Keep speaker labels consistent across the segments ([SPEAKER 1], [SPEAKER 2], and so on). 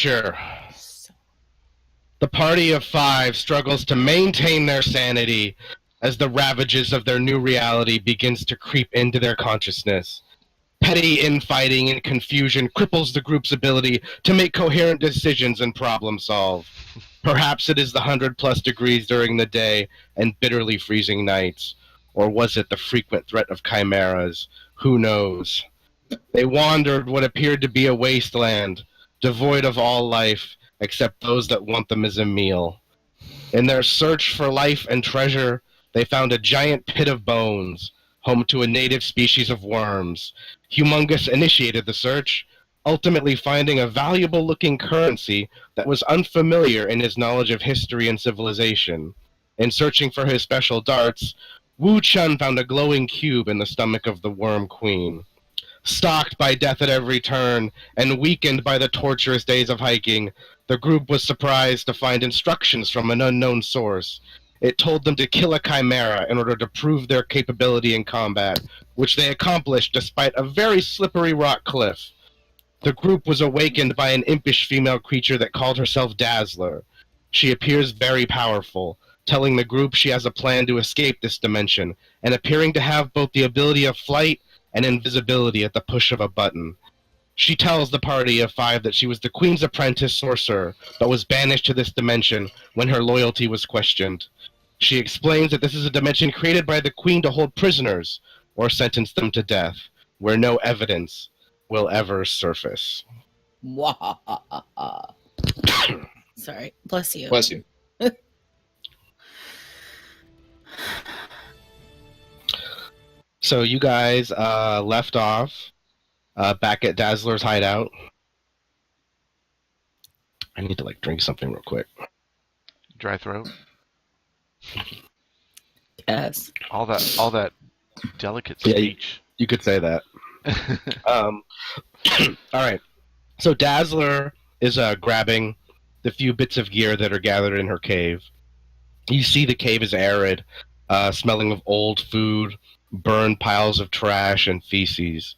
[SPEAKER 1] future. The party of five struggles to maintain their sanity as the ravages of their new reality begins to creep into their consciousness. Petty infighting and confusion cripples the group's ability to make coherent decisions and problem solve. Perhaps it is the 100+ degrees during the day and bitterly freezing nights. Or was it the frequent threat of chimeras? Who knows? They wandered what appeared to be a wasteland, devoid of all life, except those that want them as a meal. In their search for life and treasure, they found a giant pit of bones, home to a native species of worms. Humongous initiated the search, ultimately finding a valuable-looking currency that was unfamiliar in his knowledge of history and civilization. In searching for his special darts, Wu Chun found a glowing cube in the stomach of the Worm Queen. Stalked by death at every turn, and weakened by the torturous days of hiking, the group was surprised to find instructions from an unknown source. It told them to kill a chimera in order to prove their capability in combat, which they accomplished despite a very slippery rock cliff. The group was awakened by an impish female creature that called herself Dazzler. She appears very powerful, telling the group she has a plan to escape this dimension, and appearing to have both the ability of flight and invisibility at the push of a button. She tells the party of five that she was the Queen's apprentice sorcerer, but was banished to this dimension when her loyalty was questioned. She explains that this is a dimension created by the Queen to hold prisoners, or sentence them to death, where no evidence will ever surface.
[SPEAKER 2] Sorry. Bless you.
[SPEAKER 3] Bless you.
[SPEAKER 1] So you guys left off back at Dazzler's hideout. I need to drink something real quick.
[SPEAKER 4] Dry throat.
[SPEAKER 2] Yes.
[SPEAKER 4] All that delicate speech.
[SPEAKER 1] You could say that. All right. So Dazzler is grabbing the few bits of gear that are gathered in her cave. You see the cave is arid, smelling of old food, burned piles of trash, and feces.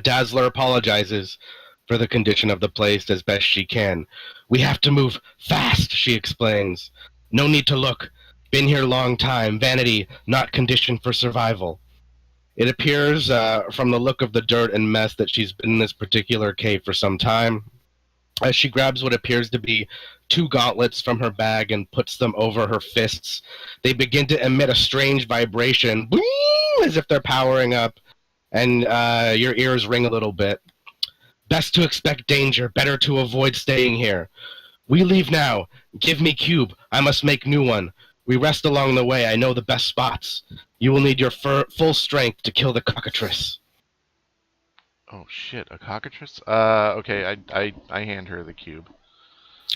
[SPEAKER 1] Dazzler apologizes for the condition of the place as best she can. "We have to move fast," she explains. "No need to look. Been here long time. Vanity, not conditioned for survival." It appears from the look of the dirt and mess that she's been in this particular cave for some time. As she grabs what appears to be 2 gauntlets from her bag and puts them over her fists, they begin to emit a strange vibration, as if they're powering up, and your ears ring a little bit. "Best to expect danger, better to avoid staying here. We leave now. Give me cube. I must make new one. We rest along the way. I know the best spots. You will need your full strength to kill the cockatrice."
[SPEAKER 4] Oh shit, a cockatrice? Okay, I hand her the cube.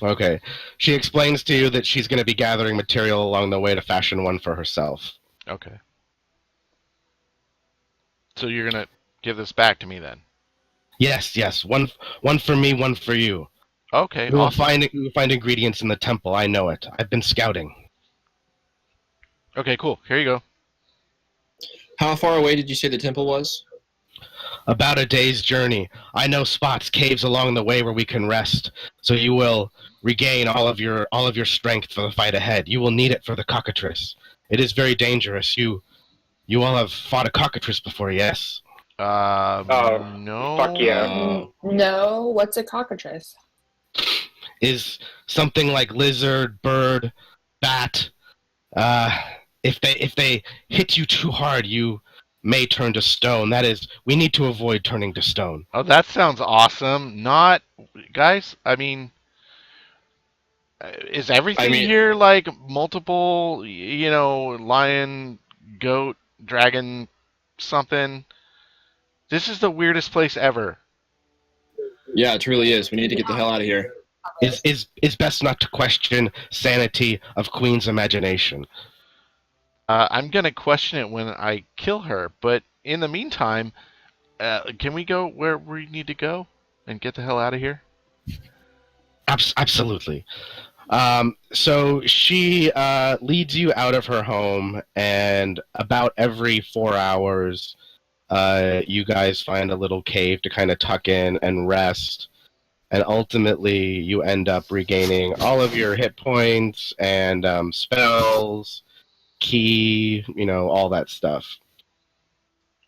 [SPEAKER 1] Okay. She explains to you that she's going to be gathering material along the way to fashion one for herself.
[SPEAKER 4] Okay. So you're gonna give this back to me then?
[SPEAKER 1] Yes. One for me, one for you.
[SPEAKER 4] Okay,
[SPEAKER 1] We will
[SPEAKER 4] awesome.
[SPEAKER 1] find ingredients in the temple. I know it. I've been scouting.
[SPEAKER 4] Okay, cool. Here you go.
[SPEAKER 3] How far away did you say the temple was?
[SPEAKER 1] About a day's journey. I know spots, caves along the way where we can rest, so you will regain all of your strength for the fight ahead. You will need it for the cockatrice. It is very dangerous. You all have fought a cockatrice before, yes?
[SPEAKER 4] No.
[SPEAKER 5] Fuck yeah.
[SPEAKER 6] No, what's a cockatrice?
[SPEAKER 1] Is something like lizard, bird, bat. If they hit you too hard, you may turn to stone. That is, we need to avoid turning to stone.
[SPEAKER 4] Oh, that sounds awesome. Not, guys, I mean, is everything here like multiple, lion, goat, dragon, something? This is the weirdest place ever.
[SPEAKER 3] Yeah, it truly is. We need to get the hell out of here.
[SPEAKER 1] It's best not to question sanity of Queen's imagination.
[SPEAKER 4] I'm going to question it when I kill her, but in the meantime, can we go where we need to go and get the hell out of here?
[SPEAKER 1] Absolutely. So she leads you out of her home, and about every 4 hours, you guys find a little cave to kind of tuck in and rest. and ultimately you end up regaining all of your hit points and spells, key, all that stuff.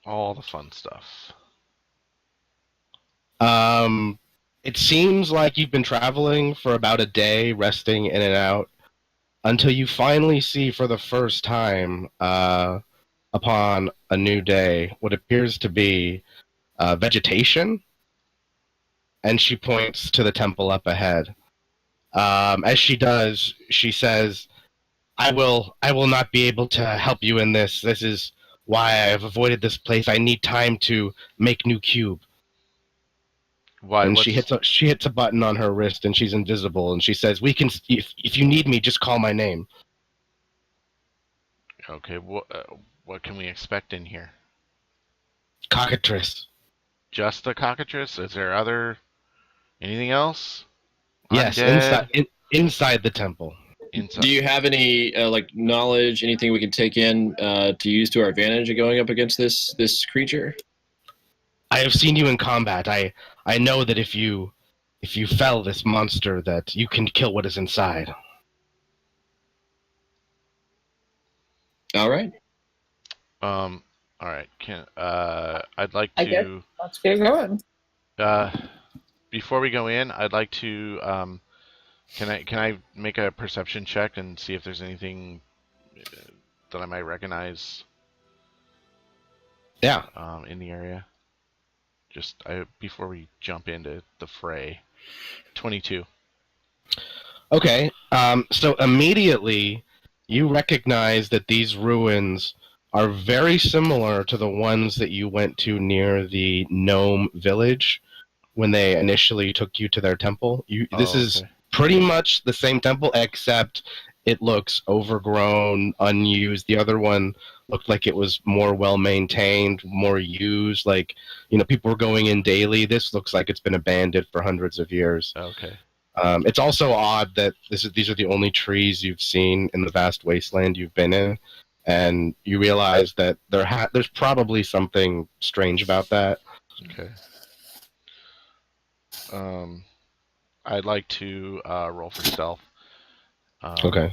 [SPEAKER 4] All the fun stuff.
[SPEAKER 1] It seems like you've been traveling for about a day, resting in and out, until you finally see for the first time, upon a new day, what appears to be vegetation. And she points to the temple up ahead. As she does, she says, I will not be able to help you in this. This is why I have avoided this place. I need time to make new cube.
[SPEAKER 4] Why?
[SPEAKER 1] And she hits a button on her wrist, and she's invisible. And she says, "We can. If you need me, just call my name."
[SPEAKER 4] Okay. What can we expect in here?
[SPEAKER 1] Cockatrice.
[SPEAKER 4] Just the cockatrice? Is there anything else?
[SPEAKER 1] Yes,
[SPEAKER 4] Undead?
[SPEAKER 1] inside the temple.
[SPEAKER 4] Inside.
[SPEAKER 3] Do you have any knowledge, anything we can take in to use to our advantage of going up against this creature?
[SPEAKER 1] I have seen you in combat. I know that if you fell this monster, that you can kill what is inside.
[SPEAKER 3] All right.
[SPEAKER 4] All right. I'd like
[SPEAKER 6] I guess
[SPEAKER 4] to.
[SPEAKER 6] let's get going.
[SPEAKER 4] Before we go in, I'd like to. Can I make a perception check and see if there's anything that I might recognize?
[SPEAKER 1] Yeah.
[SPEAKER 4] In the area. Before we jump into the fray. 22.
[SPEAKER 1] Okay. So immediately you recognize that these ruins are very similar to the ones that you went to near the gnome village when they initially took you to their temple. This is
[SPEAKER 4] Okay.
[SPEAKER 1] pretty much the same temple, except it looks overgrown, unused. The other one looked like it was more well maintained, more used. Like, people were going in daily. This looks like it's been abandoned for hundreds of years.
[SPEAKER 4] Okay.
[SPEAKER 1] It's also odd that these are the only trees you've seen in the vast wasteland you've been in, and you realize that there's probably something strange about that.
[SPEAKER 4] Okay. I'd like to roll for stealth.
[SPEAKER 1] Okay.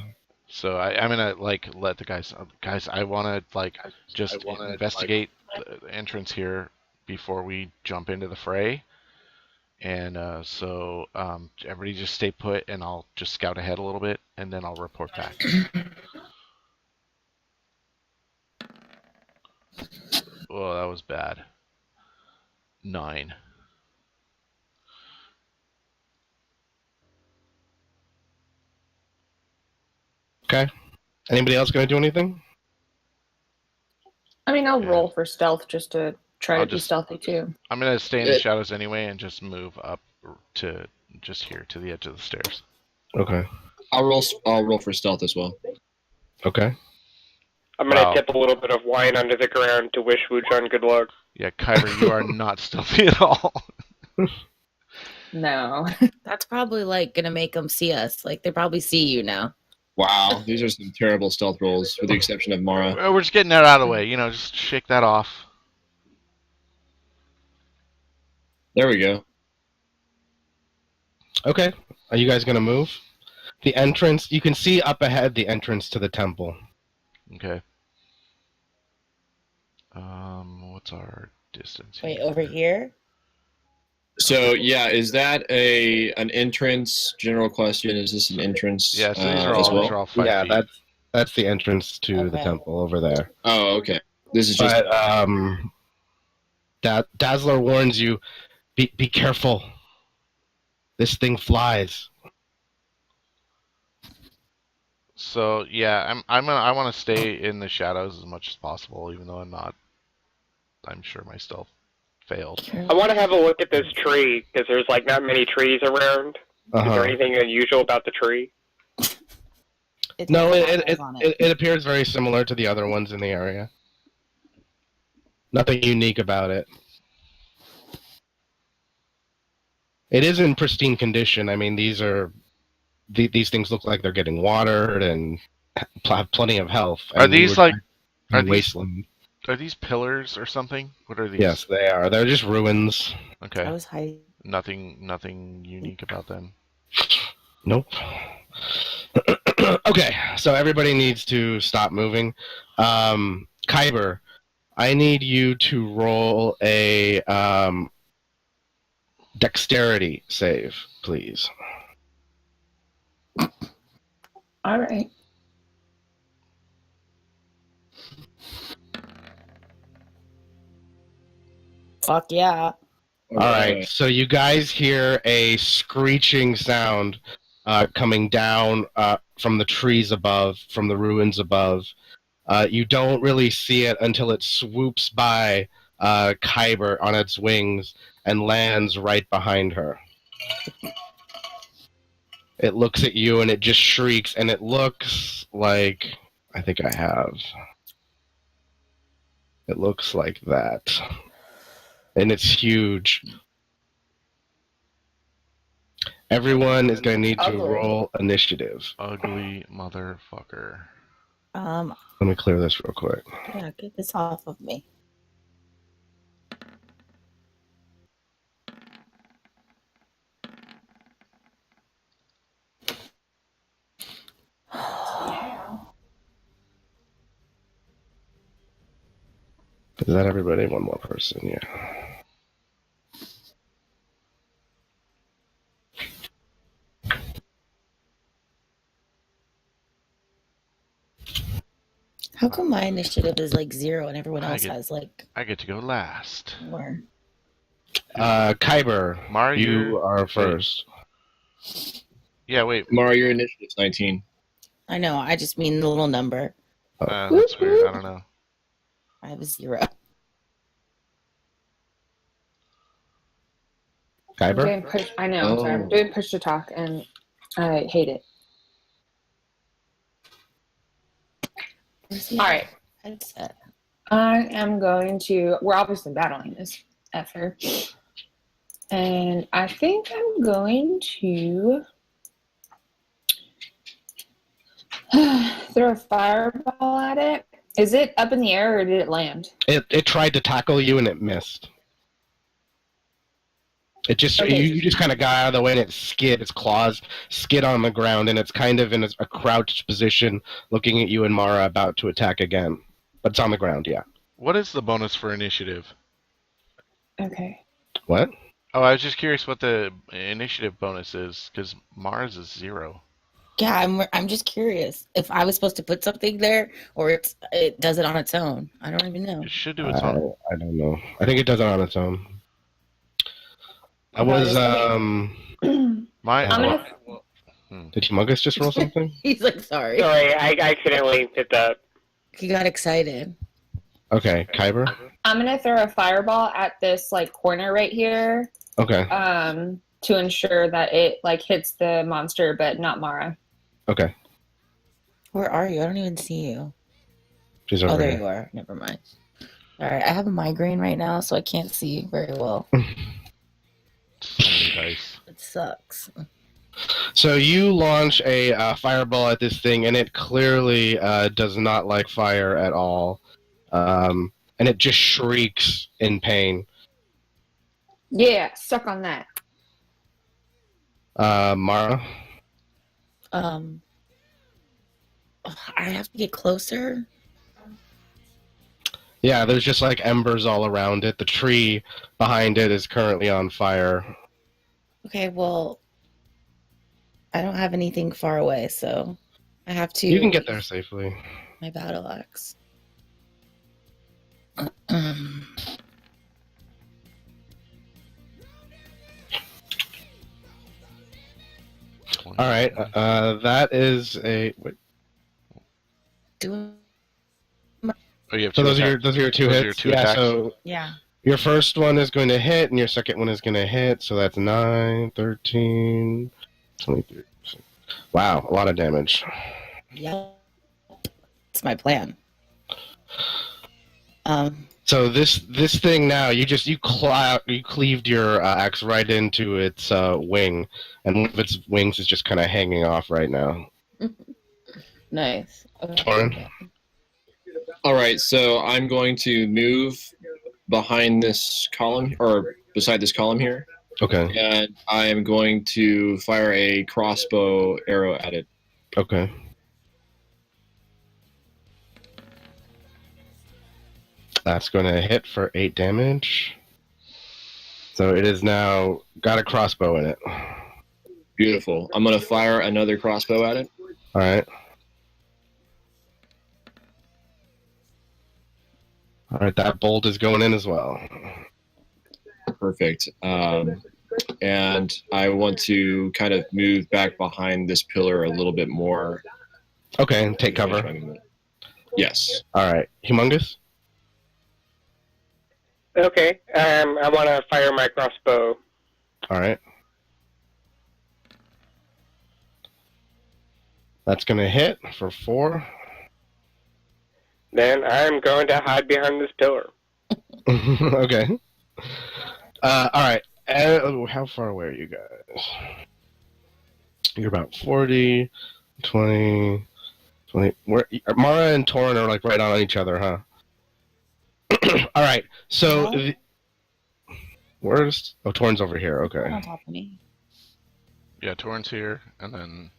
[SPEAKER 4] So I'm gonna let the guys. Guys, I want to just investigate the entrance here before we jump into the fray. And so everybody just stay put, and I'll just scout ahead a little bit, and then I'll report back. Oh, that was bad. 9.
[SPEAKER 1] Okay. Anybody else going to do anything?
[SPEAKER 6] I mean, I'll
[SPEAKER 4] Yeah.
[SPEAKER 6] roll for stealth just to try to be stealthy too.
[SPEAKER 4] I'm gonna stay in the shadows anyway, and just move up to just here to the edge of the stairs.
[SPEAKER 1] Okay.
[SPEAKER 3] I'll roll for stealth as well.
[SPEAKER 1] Okay.
[SPEAKER 5] I'm gonna
[SPEAKER 4] Wow.
[SPEAKER 5] tip a little bit of wine under the ground to wish Wuchon good luck.
[SPEAKER 4] Yeah, Kyber, you are not stealthy at all.
[SPEAKER 6] No.
[SPEAKER 2] That's probably gonna make them see us. They probably see you now.
[SPEAKER 3] Wow, these are some terrible stealth rolls, with the exception of Mara.
[SPEAKER 4] We're just getting that out of the way. Just shake that off.
[SPEAKER 3] There we go.
[SPEAKER 1] Okay. Are you guys going to move? The entrance, you can see up ahead the entrance to the temple.
[SPEAKER 4] Okay. What's our distance?
[SPEAKER 2] Wait,
[SPEAKER 4] here?
[SPEAKER 2] over here?
[SPEAKER 3] So yeah, is that an entrance? General question: is this an entrance?
[SPEAKER 4] Yeah. So these are
[SPEAKER 3] as
[SPEAKER 4] all
[SPEAKER 3] well?
[SPEAKER 4] these are all 5
[SPEAKER 1] Yeah,
[SPEAKER 4] feet.
[SPEAKER 1] that's the entrance to the
[SPEAKER 2] Okay.
[SPEAKER 1] temple over there.
[SPEAKER 3] Oh, okay. This is just.
[SPEAKER 1] But Dazzler warns you, be careful. This thing flies.
[SPEAKER 4] So yeah, I want to stay in the shadows as much as possible, even though I'm sure my stealth failed.
[SPEAKER 5] I want to have a look at this tree because there's not many trees around. Is there anything unusual about the tree?
[SPEAKER 1] No, it appears very similar to the other ones in the area. Nothing unique about it. It is in pristine condition. I mean, these things look like they're getting watered and have plenty of health.
[SPEAKER 4] Are
[SPEAKER 1] And
[SPEAKER 4] these
[SPEAKER 1] are
[SPEAKER 4] these
[SPEAKER 1] wasteland?
[SPEAKER 4] are these pillars or something? What are these?
[SPEAKER 1] Yes, they are. They're just ruins.
[SPEAKER 4] Okay.
[SPEAKER 2] I was hiding
[SPEAKER 4] Nothing unique about them.
[SPEAKER 1] Nope. Okay, so everybody needs to stop moving. Kyber, I need you to roll a dexterity save, please.
[SPEAKER 6] All right.
[SPEAKER 2] Fuck yeah.
[SPEAKER 1] All right, so you guys hear a screeching sound coming down from the trees above, from the ruins above. You don't really see it until it swoops by Kyber on its wings and lands right behind her. It looks at you and it just shrieks, and it looks like... I think I have. It looks like that. And it's huge. Everyone is going to need to roll initiative.
[SPEAKER 4] Ugly motherfucker.
[SPEAKER 2] Let
[SPEAKER 1] me clear this real quick.
[SPEAKER 2] Yeah, get this off of me.
[SPEAKER 1] Is that everybody? One more person, yeah.
[SPEAKER 2] How come my initiative is like 0 and everyone else has like...
[SPEAKER 4] I get to go last.
[SPEAKER 2] More.
[SPEAKER 1] Kyber,
[SPEAKER 4] Mara,
[SPEAKER 1] you are first.
[SPEAKER 4] Yeah, wait.
[SPEAKER 3] Mara, your initiative's 19.
[SPEAKER 2] I know, I just mean the little number.
[SPEAKER 4] That's weird, I don't know.
[SPEAKER 2] I have a 0.
[SPEAKER 1] Kyber?
[SPEAKER 6] I know, I'm sorry. I'm doing push to talk, and I hate it. All right. I am going to... We're obviously battling this effort. And I think I'm going to throw a fireball at it. Is it up in the air or did it land?
[SPEAKER 1] It tried to tackle you and it missed. It just you just kind of got out of the way and it skid. Its claws skid on the ground and it's kind of in a crouched position, looking at you and Mara, about to attack again. But it's on the ground, yeah.
[SPEAKER 4] What is the bonus for initiative?
[SPEAKER 6] Okay.
[SPEAKER 1] What?
[SPEAKER 4] Oh, I was just curious what the initiative bonus is, because Mars is 0.
[SPEAKER 2] Yeah, I'm just curious if I was supposed to put something there or it does it on its own. I don't even know.
[SPEAKER 4] It should do its own.
[SPEAKER 1] I don't know. I think it does it on its own. I was Did Humongous just roll something?
[SPEAKER 2] He's like, sorry.
[SPEAKER 5] Sorry, I accidentally hit that.
[SPEAKER 2] He got excited.
[SPEAKER 1] Okay, Kyber?
[SPEAKER 6] I'm going to throw a fireball at this like corner right here.
[SPEAKER 1] Okay.
[SPEAKER 6] To ensure that it like hits the monster but not Mara.
[SPEAKER 1] Okay.
[SPEAKER 2] Where are you? I don't even see you.
[SPEAKER 1] She's over
[SPEAKER 2] there
[SPEAKER 1] here.
[SPEAKER 2] you are. Never mind. All right, I have a migraine right now, so I can't see very well. It sucks.
[SPEAKER 1] So you launch a fireball at this thing, and it clearly does not like fire at all. And it just shrieks in pain.
[SPEAKER 6] Yeah, suck on that.
[SPEAKER 1] Mara?
[SPEAKER 2] I have to get closer.
[SPEAKER 1] Yeah, there's just like embers all around it. The tree behind it is currently on fire.
[SPEAKER 2] Okay, well, I don't have anything far away, so I have to...
[SPEAKER 1] You can get there safely.
[SPEAKER 2] My battle axe.
[SPEAKER 1] All right, that is a... Wait.
[SPEAKER 4] Oh, you have
[SPEAKER 1] so
[SPEAKER 4] two
[SPEAKER 1] those
[SPEAKER 4] attacks.
[SPEAKER 1] are your two
[SPEAKER 4] Those
[SPEAKER 1] hits?
[SPEAKER 4] are your two
[SPEAKER 1] yeah,
[SPEAKER 4] attacks?
[SPEAKER 1] so
[SPEAKER 2] yeah.
[SPEAKER 1] Your first one is going to hit, and your second one is going to hit, so that's 9, 13, 23. Wow, a lot of damage.
[SPEAKER 2] Yeah. It's my plan.
[SPEAKER 1] So this thing now, you cleaved your axe right into its wing, and one of its wings is just kind of hanging off right now.
[SPEAKER 2] Nice. Okay.
[SPEAKER 1] Torin?
[SPEAKER 3] All right, so I'm going to move behind this column, or beside this column here.
[SPEAKER 1] Okay.
[SPEAKER 3] and I am going to fire a crossbow arrow at it.
[SPEAKER 1] Okay. That's going to hit for 8 damage. So it is now got a crossbow in it.
[SPEAKER 3] Beautiful. I'm going to fire another crossbow at it.
[SPEAKER 1] All right. All right, that bolt is going in as well.
[SPEAKER 3] Perfect. And I want to kind of move back behind this pillar a little bit more.
[SPEAKER 1] Okay, take cover.
[SPEAKER 3] Yes.
[SPEAKER 1] All right, Humongous?
[SPEAKER 5] Okay. I want to fire my crossbow.
[SPEAKER 1] All right. That's going to hit for 4.
[SPEAKER 5] Then I'm going to hide behind this pillar.
[SPEAKER 1] Okay. All right. How far away are you guys? You're about 40, 20. Where Mara and Torin are like right on each other, huh? All right. So,
[SPEAKER 2] No.
[SPEAKER 1] where's? Oh, Torin's over here. Okay.
[SPEAKER 2] On top of me.
[SPEAKER 4] Yeah, Torrent's here, and then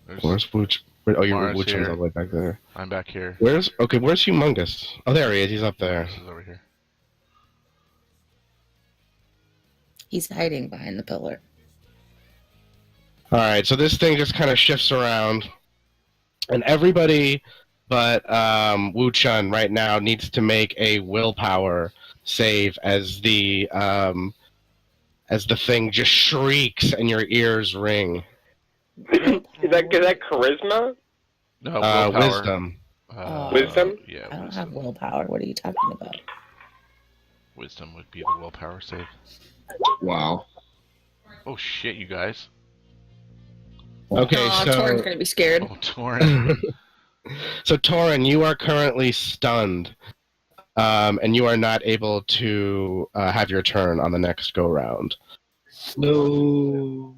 [SPEAKER 4] there's
[SPEAKER 1] Where's Wooch? Oh, your
[SPEAKER 4] Mara's
[SPEAKER 1] Wooch is
[SPEAKER 4] here.
[SPEAKER 1] all the way back there.
[SPEAKER 4] I'm back here.
[SPEAKER 1] Where's Humongous? Oh, there he is. He's up there.
[SPEAKER 4] This is over here.
[SPEAKER 2] He's hiding behind the pillar.
[SPEAKER 1] All right. So this thing just kind of shifts around, and everybody but Wu Chun right now needs to make a willpower save as the thing just shrieks and your ears ring.
[SPEAKER 5] Is that charisma?
[SPEAKER 4] No, willpower.
[SPEAKER 1] Wisdom.
[SPEAKER 5] Wisdom?
[SPEAKER 4] Yeah,
[SPEAKER 2] I don't
[SPEAKER 4] wisdom.
[SPEAKER 2] have willpower. What are you talking about?
[SPEAKER 4] Wisdom would be the willpower save.
[SPEAKER 3] Wow.
[SPEAKER 4] Oh shit, you guys.
[SPEAKER 1] Okay,
[SPEAKER 6] Aw,
[SPEAKER 1] so
[SPEAKER 6] Torin's gonna be scared.
[SPEAKER 4] Oh, Torrent.
[SPEAKER 1] so Torin, you are currently stunned, and you are not able to have your turn on the next go round.
[SPEAKER 3] No.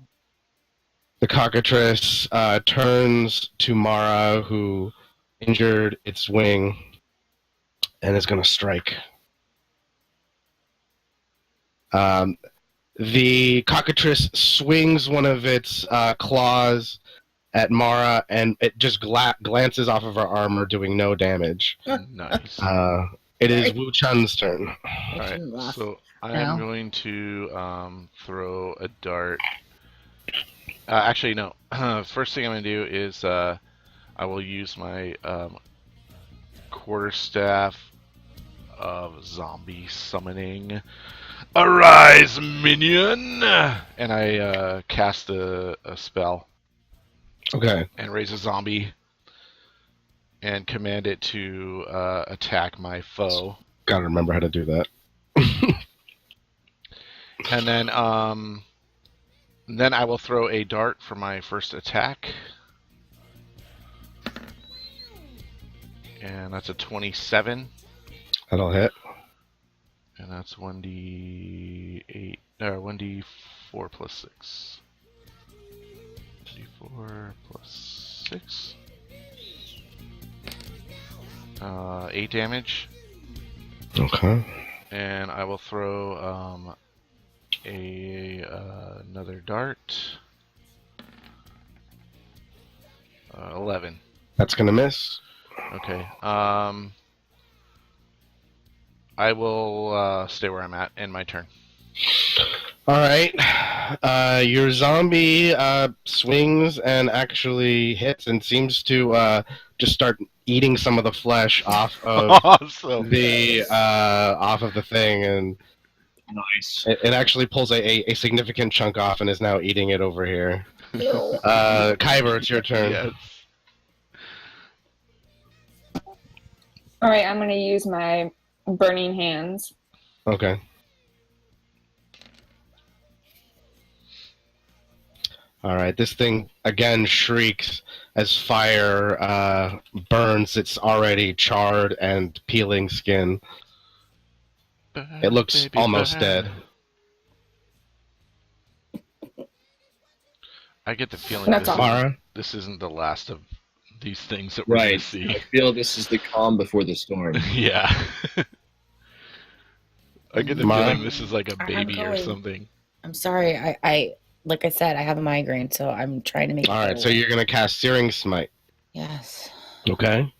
[SPEAKER 1] The cockatrice turns to Mara, who injured its wing, and is going to strike. The cockatrice swings one of its claws at Mara, and it just glances off of her armor, doing no damage.
[SPEAKER 4] Nice.
[SPEAKER 1] It is Wu Chun's turn.
[SPEAKER 2] I
[SPEAKER 4] Alright,
[SPEAKER 2] shouldn't laugh.
[SPEAKER 4] so I
[SPEAKER 2] now.
[SPEAKER 4] am going to throw a dart. Actually, no. First thing I'm going to do is I will use my quarterstaff of zombie summoning. Arise, minion! And I cast a spell
[SPEAKER 1] Okay.
[SPEAKER 4] and raise a zombie and command it to attack my foe.
[SPEAKER 1] Gotta remember how to do that.
[SPEAKER 4] And then I will throw a dart for my first attack. And that's a 27.
[SPEAKER 1] That'll hit.
[SPEAKER 4] And that's 1d8, no, 1d4 plus 6. 1d4 plus 6. 8 damage.
[SPEAKER 1] Okay.
[SPEAKER 4] And I will throw another dart. 11.
[SPEAKER 1] That's gonna miss.
[SPEAKER 4] Okay. I will stay where I'm at. End my turn.
[SPEAKER 1] All right. Your zombie swings and actually hits and seems to just start eating some of the flesh off of
[SPEAKER 4] Awesome.
[SPEAKER 1] the thing, and
[SPEAKER 3] Nice.
[SPEAKER 1] it actually pulls a significant chunk off and is now eating it over here.
[SPEAKER 2] Ew.
[SPEAKER 1] Kyber, it's your turn.
[SPEAKER 4] Yes.
[SPEAKER 6] All right, I'm gonna use my burning hands.
[SPEAKER 1] Okay. All right, this thing again shrieks as fire burns its already charred and peeling skin. It looks
[SPEAKER 4] Baby
[SPEAKER 1] almost
[SPEAKER 4] bird.
[SPEAKER 1] dead.
[SPEAKER 4] I get the feeling
[SPEAKER 6] That's
[SPEAKER 4] this,
[SPEAKER 6] all.
[SPEAKER 1] Mara?
[SPEAKER 4] this isn't the last of these things that we're going to
[SPEAKER 3] Right.
[SPEAKER 4] see.
[SPEAKER 3] I feel this is the calm before the storm.
[SPEAKER 4] Yeah. I get the
[SPEAKER 1] Mara?
[SPEAKER 4] feeling this is like a
[SPEAKER 2] I'm
[SPEAKER 4] baby or
[SPEAKER 2] going.
[SPEAKER 4] something.
[SPEAKER 2] I'm sorry. I like I said, I have a migraine, so I'm trying to make.
[SPEAKER 1] All right, so you're gonna cast Searing Smite.
[SPEAKER 2] Yes.
[SPEAKER 1] Okay.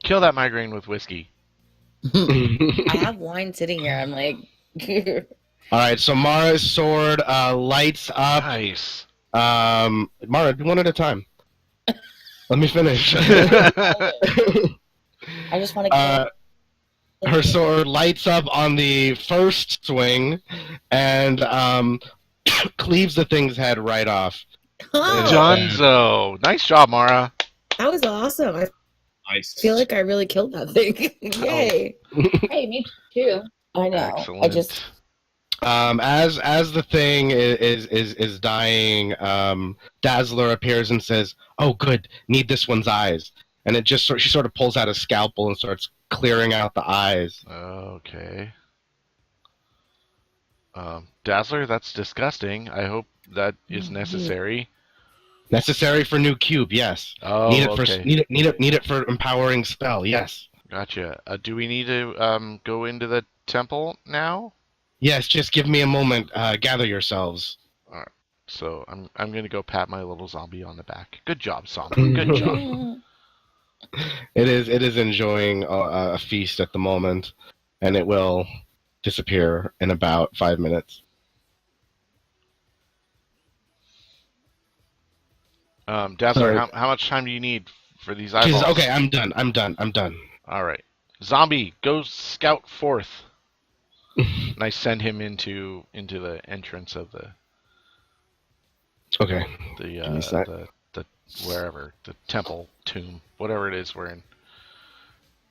[SPEAKER 4] Kill that migraine with whiskey.
[SPEAKER 2] I have wine sitting here. I'm like.
[SPEAKER 1] All right, so Mara's sword lights up.
[SPEAKER 4] Nice.
[SPEAKER 1] Mara, do one at a time. Let me finish.
[SPEAKER 2] I just want to.
[SPEAKER 1] Her sword lights up on the first swing and cleaves the thing's head right off.
[SPEAKER 2] Oh,
[SPEAKER 4] Jonzo. Nice job, Mara.
[SPEAKER 2] that was awesome. I
[SPEAKER 3] Nice.
[SPEAKER 2] feel like I really killed that thing. Yay!
[SPEAKER 6] Hey, me too.
[SPEAKER 2] I know.
[SPEAKER 4] Excellent.
[SPEAKER 2] I just.
[SPEAKER 1] As the thing is dying, Dazzler appears and says, "Oh, good. Need this one's eyes." And she sort of pulls out a scalpel and starts clearing out the eyes.
[SPEAKER 4] Okay. Dazzler, that's disgusting. I hope that is necessary.
[SPEAKER 1] Necessary for new cube, yes.
[SPEAKER 4] Oh,
[SPEAKER 1] need it
[SPEAKER 4] okay.
[SPEAKER 1] for need it for empowering spell, yes.
[SPEAKER 4] Gotcha. Do we need to go into the temple now?
[SPEAKER 1] Yes, just give me a moment. Gather yourselves.
[SPEAKER 4] All right. So I'm gonna go pat my little zombie on the back. Good job, zombie. Good job.
[SPEAKER 1] It is enjoying a feast at the moment, and it will disappear in about 5 minutes.
[SPEAKER 4] Dazzler, how much time do you need for these eyeballs?
[SPEAKER 1] Okay, I'm done.
[SPEAKER 4] All right. Zombie, go scout forth. And I send him into the entrance of the
[SPEAKER 1] Okay.
[SPEAKER 4] the wherever, the temple, tomb, whatever it is we're in.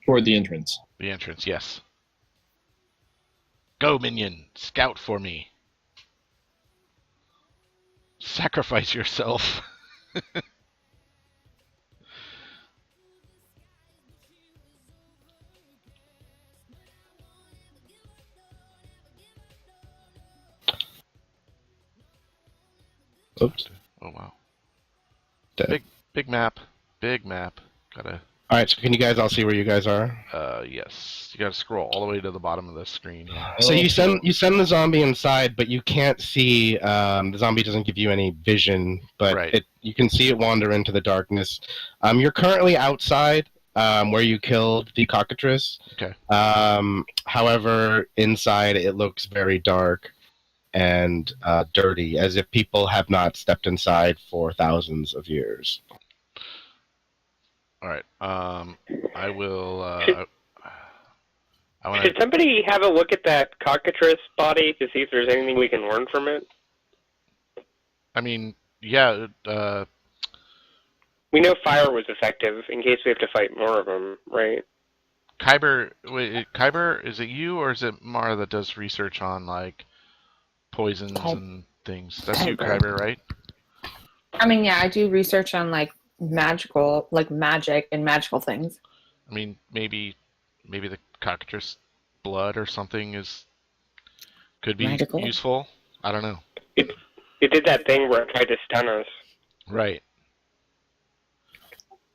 [SPEAKER 3] Toward the entrance.
[SPEAKER 4] The entrance, yes. Go, minion, scout for me. Sacrifice yourself.
[SPEAKER 1] Oops.
[SPEAKER 4] Oh wow.
[SPEAKER 1] Dead.
[SPEAKER 4] Big map. Big map. Gotta.
[SPEAKER 1] All right, so can you guys all see where you guys are?
[SPEAKER 4] Yes. You gotta scroll all the way to the bottom of the screen.
[SPEAKER 1] So you send the zombie inside, but you can't see. The zombie doesn't give you any vision, but
[SPEAKER 4] Right.
[SPEAKER 1] you can see it wander into the darkness. You're currently outside, where you killed the cockatrice.
[SPEAKER 4] Okay.
[SPEAKER 1] However, inside it looks very dark and dirty, as if people have not stepped inside for thousands of years.
[SPEAKER 4] All right. I will. I want
[SPEAKER 5] Should somebody have a look at that cockatrice body to see if there's anything we can learn from it?
[SPEAKER 4] I mean, yeah.
[SPEAKER 5] We know fire was effective in case we have to fight more of them, right?
[SPEAKER 4] Kyber, wait, Kyber, is it you or is it Mara that does research on like poisons and things? That's you, Kyber, right?
[SPEAKER 6] I mean, yeah, I do research on like magical, like magic and magical things.
[SPEAKER 4] I mean, maybe the cockatrice blood or something could be
[SPEAKER 2] Magical?
[SPEAKER 4] useful. I don't know.
[SPEAKER 5] It did that thing where it tried to stun us.
[SPEAKER 4] Right.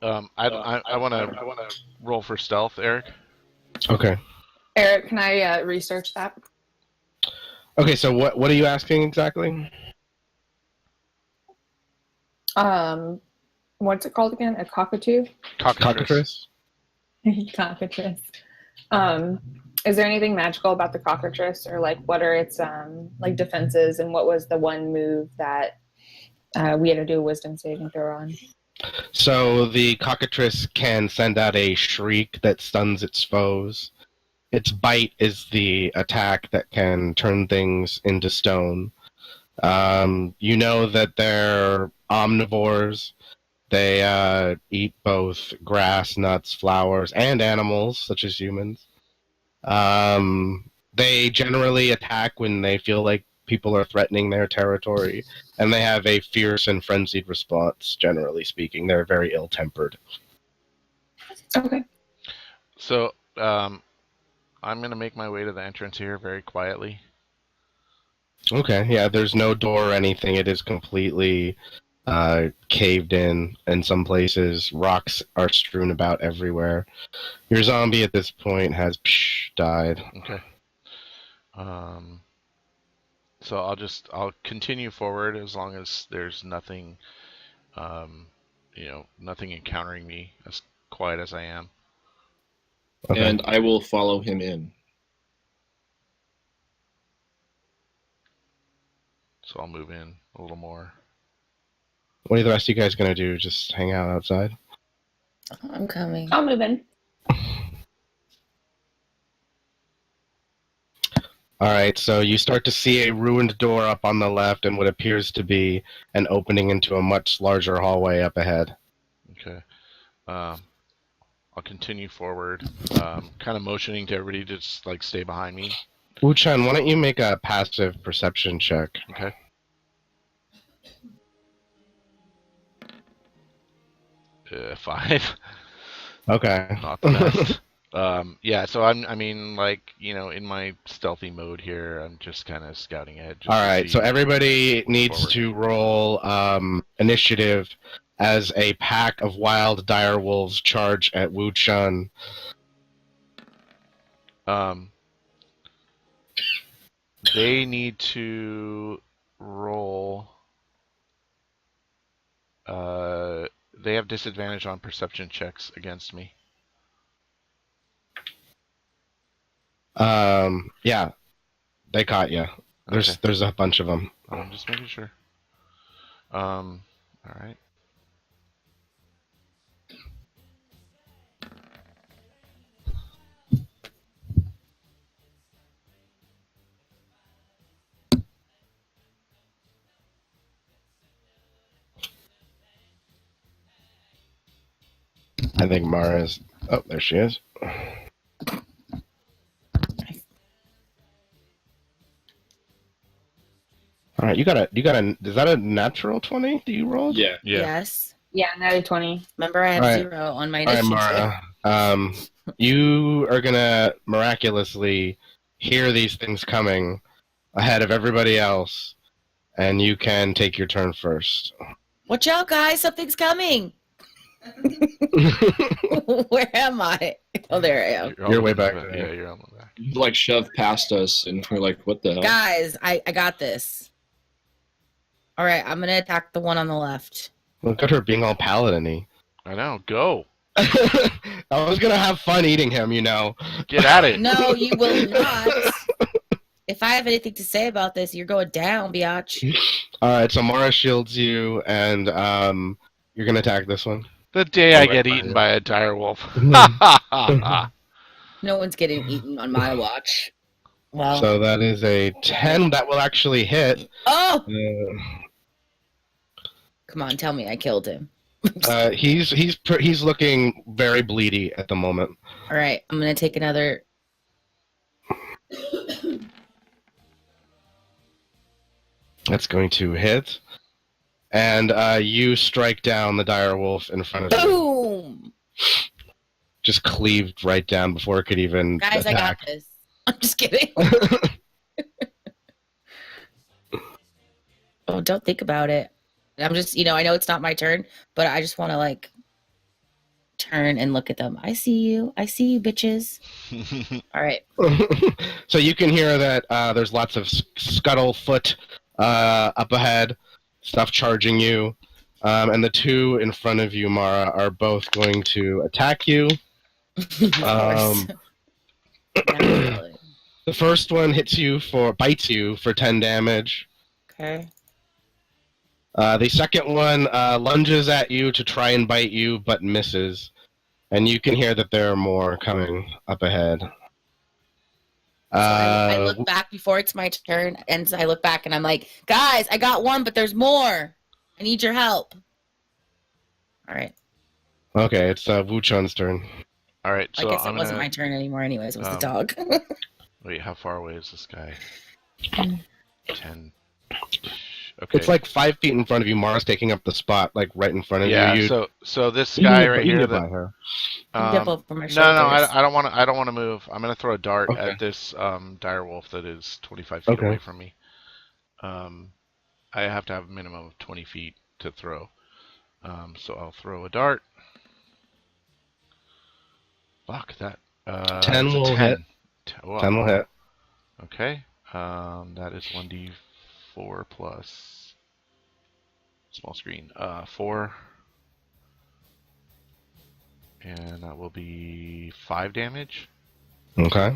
[SPEAKER 4] I want to roll for stealth, Eric.
[SPEAKER 1] Okay.
[SPEAKER 6] Eric, can I research that?
[SPEAKER 1] Okay, so what are you asking exactly?
[SPEAKER 6] What's it called again? A cockatoo?
[SPEAKER 1] Cockatrice?
[SPEAKER 6] Cockatrice. Is there anything magical about the cockatrice, or like what are its like defenses, and what was the one move that we had to do a wisdom saving throw on?
[SPEAKER 1] So the cockatrice can send out a shriek that stuns its foes. Its bite is the attack that can turn things into stone. You know that they're omnivores. They eat both grass, nuts, flowers, and animals, such as humans. They generally attack when they feel like people are threatening their territory, and they have a fierce and frenzied response, generally speaking. They're very ill-tempered.
[SPEAKER 6] Okay.
[SPEAKER 4] So, I'm going to make my way to the entrance here very quietly.
[SPEAKER 1] Okay, yeah, there's no door or anything. It is completely caved in some places. Rocks are strewn about everywhere. Your zombie at this point has died.
[SPEAKER 4] Okay. So I'll continue forward as long as there's nothing, nothing encountering me, as quiet as I am.
[SPEAKER 1] Okay.
[SPEAKER 3] And I will follow him in.
[SPEAKER 4] So I'll move in a little more.
[SPEAKER 1] What are the rest of you guys gonna do? Just hang out outside?
[SPEAKER 2] I'm coming.
[SPEAKER 6] I'll move in.
[SPEAKER 1] All right, so you start to see a ruined door up on the left and what appears to be an opening into a much larger hallway up ahead.
[SPEAKER 4] Okay. I'll continue forward, kind of motioning to everybody to just like stay behind me.
[SPEAKER 1] Wu-chan, why don't you make a passive perception check?
[SPEAKER 4] Okay. Five.
[SPEAKER 1] Okay.
[SPEAKER 4] Not the best. Yeah, so I mean, like, in my stealthy mode here, I'm just kind of scouting ahead.
[SPEAKER 1] All right, so everybody needs
[SPEAKER 4] forward.
[SPEAKER 1] to roll initiative as a pack of wild dire wolves charge at Wu-chan.
[SPEAKER 4] They need to roll. They have disadvantage on perception checks against me.
[SPEAKER 1] Yeah, they caught you. There's a bunch of them.
[SPEAKER 4] I'm just making sure. All right.
[SPEAKER 1] I think Mara's. Oh, there she is. All right, you got a. Is that a natural 20 that you rolled?
[SPEAKER 3] Yeah.
[SPEAKER 2] Yes.
[SPEAKER 6] Yeah, natty 20.
[SPEAKER 2] Remember, I have
[SPEAKER 1] All right.
[SPEAKER 2] 0 on my
[SPEAKER 1] All right,
[SPEAKER 2] initiative.
[SPEAKER 1] Mara. You are gonna miraculously hear these things coming ahead of everybody else, and you can take your turn first.
[SPEAKER 2] Watch out, guys! Something's coming. Where am I? Oh, there I am.
[SPEAKER 1] You're way back there.
[SPEAKER 4] Yeah, you're on the back.
[SPEAKER 3] You like shoved past us, and we're like, "What the hell?"
[SPEAKER 2] Guys, I got this. All right, I'm gonna attack the one on the left.
[SPEAKER 1] Look at her being all paladin-y.
[SPEAKER 4] I know. Go.
[SPEAKER 1] I was gonna have fun eating him,
[SPEAKER 4] Get at it.
[SPEAKER 2] No, you will not. If I have anything to say about this, you're going down, biatch.
[SPEAKER 1] All right, so Mara shields you, and you're gonna attack this one.
[SPEAKER 4] The day I
[SPEAKER 1] Right
[SPEAKER 4] get
[SPEAKER 1] by
[SPEAKER 4] eaten
[SPEAKER 1] you.
[SPEAKER 4] by a dire wolf.
[SPEAKER 2] No one's getting eaten on my watch. Well,
[SPEAKER 1] So that is a 10 that will actually hit.
[SPEAKER 2] oh,
[SPEAKER 1] Uh,
[SPEAKER 2] come on, tell me I killed him.
[SPEAKER 1] He's looking very bleedy at the moment.
[SPEAKER 2] All right, I'm gonna take another.
[SPEAKER 1] That's going to hit, and you strike down the dire wolf in front of you.
[SPEAKER 2] Boom!
[SPEAKER 1] Just cleaved right down before it could even
[SPEAKER 2] Guys, I
[SPEAKER 1] attack.
[SPEAKER 2] got this. I'm just kidding. Oh, don't think about it. I'm just, I know it's not my turn, but I just want to turn and look at them. I see you, bitches. All right.
[SPEAKER 1] So you can hear that there's lots of scuttlefoot up ahead, stuff charging you, and the two in front of you, Mara, are both going to attack you.
[SPEAKER 2] Of course. Naturally.
[SPEAKER 1] The first one bites you for 10 damage.
[SPEAKER 2] Okay.
[SPEAKER 1] The second one lunges at you to try and bite you, but misses. And you can hear that there are more coming up ahead.
[SPEAKER 2] So I look back before it's my turn, and I look back and I'm like, guys, I got one, but there's more. I need your help. All right.
[SPEAKER 1] Okay, it's Wu-chan's turn.
[SPEAKER 4] All right,
[SPEAKER 2] I
[SPEAKER 4] so
[SPEAKER 2] guess it wasn't my turn anymore anyways. It was the dog.
[SPEAKER 4] Wait, how far away is this guy? 10. Okay.
[SPEAKER 1] It's like 5 feet in front of you. Mara's taking up the spot, right in front of you.
[SPEAKER 4] Yeah. So this guy right here.
[SPEAKER 1] You
[SPEAKER 4] That,
[SPEAKER 1] can by her.
[SPEAKER 2] Dip over my
[SPEAKER 4] no,
[SPEAKER 2] shoulders.
[SPEAKER 4] I don't want to. I don't want to move. I'm gonna throw a dart
[SPEAKER 1] Okay.
[SPEAKER 4] at this dire wolf that is 25 feet
[SPEAKER 1] Okay.
[SPEAKER 4] away from me. I have to have a minimum of 20 feet to throw. So I'll throw a dart. Fuck that.
[SPEAKER 1] 10
[SPEAKER 4] it's a
[SPEAKER 1] will
[SPEAKER 4] 10.
[SPEAKER 1] hit.
[SPEAKER 4] Wow.
[SPEAKER 1] 10 will hit.
[SPEAKER 4] Okay. That is 1d4 plus small screen 4, and that will be 5 damage.
[SPEAKER 1] Okay.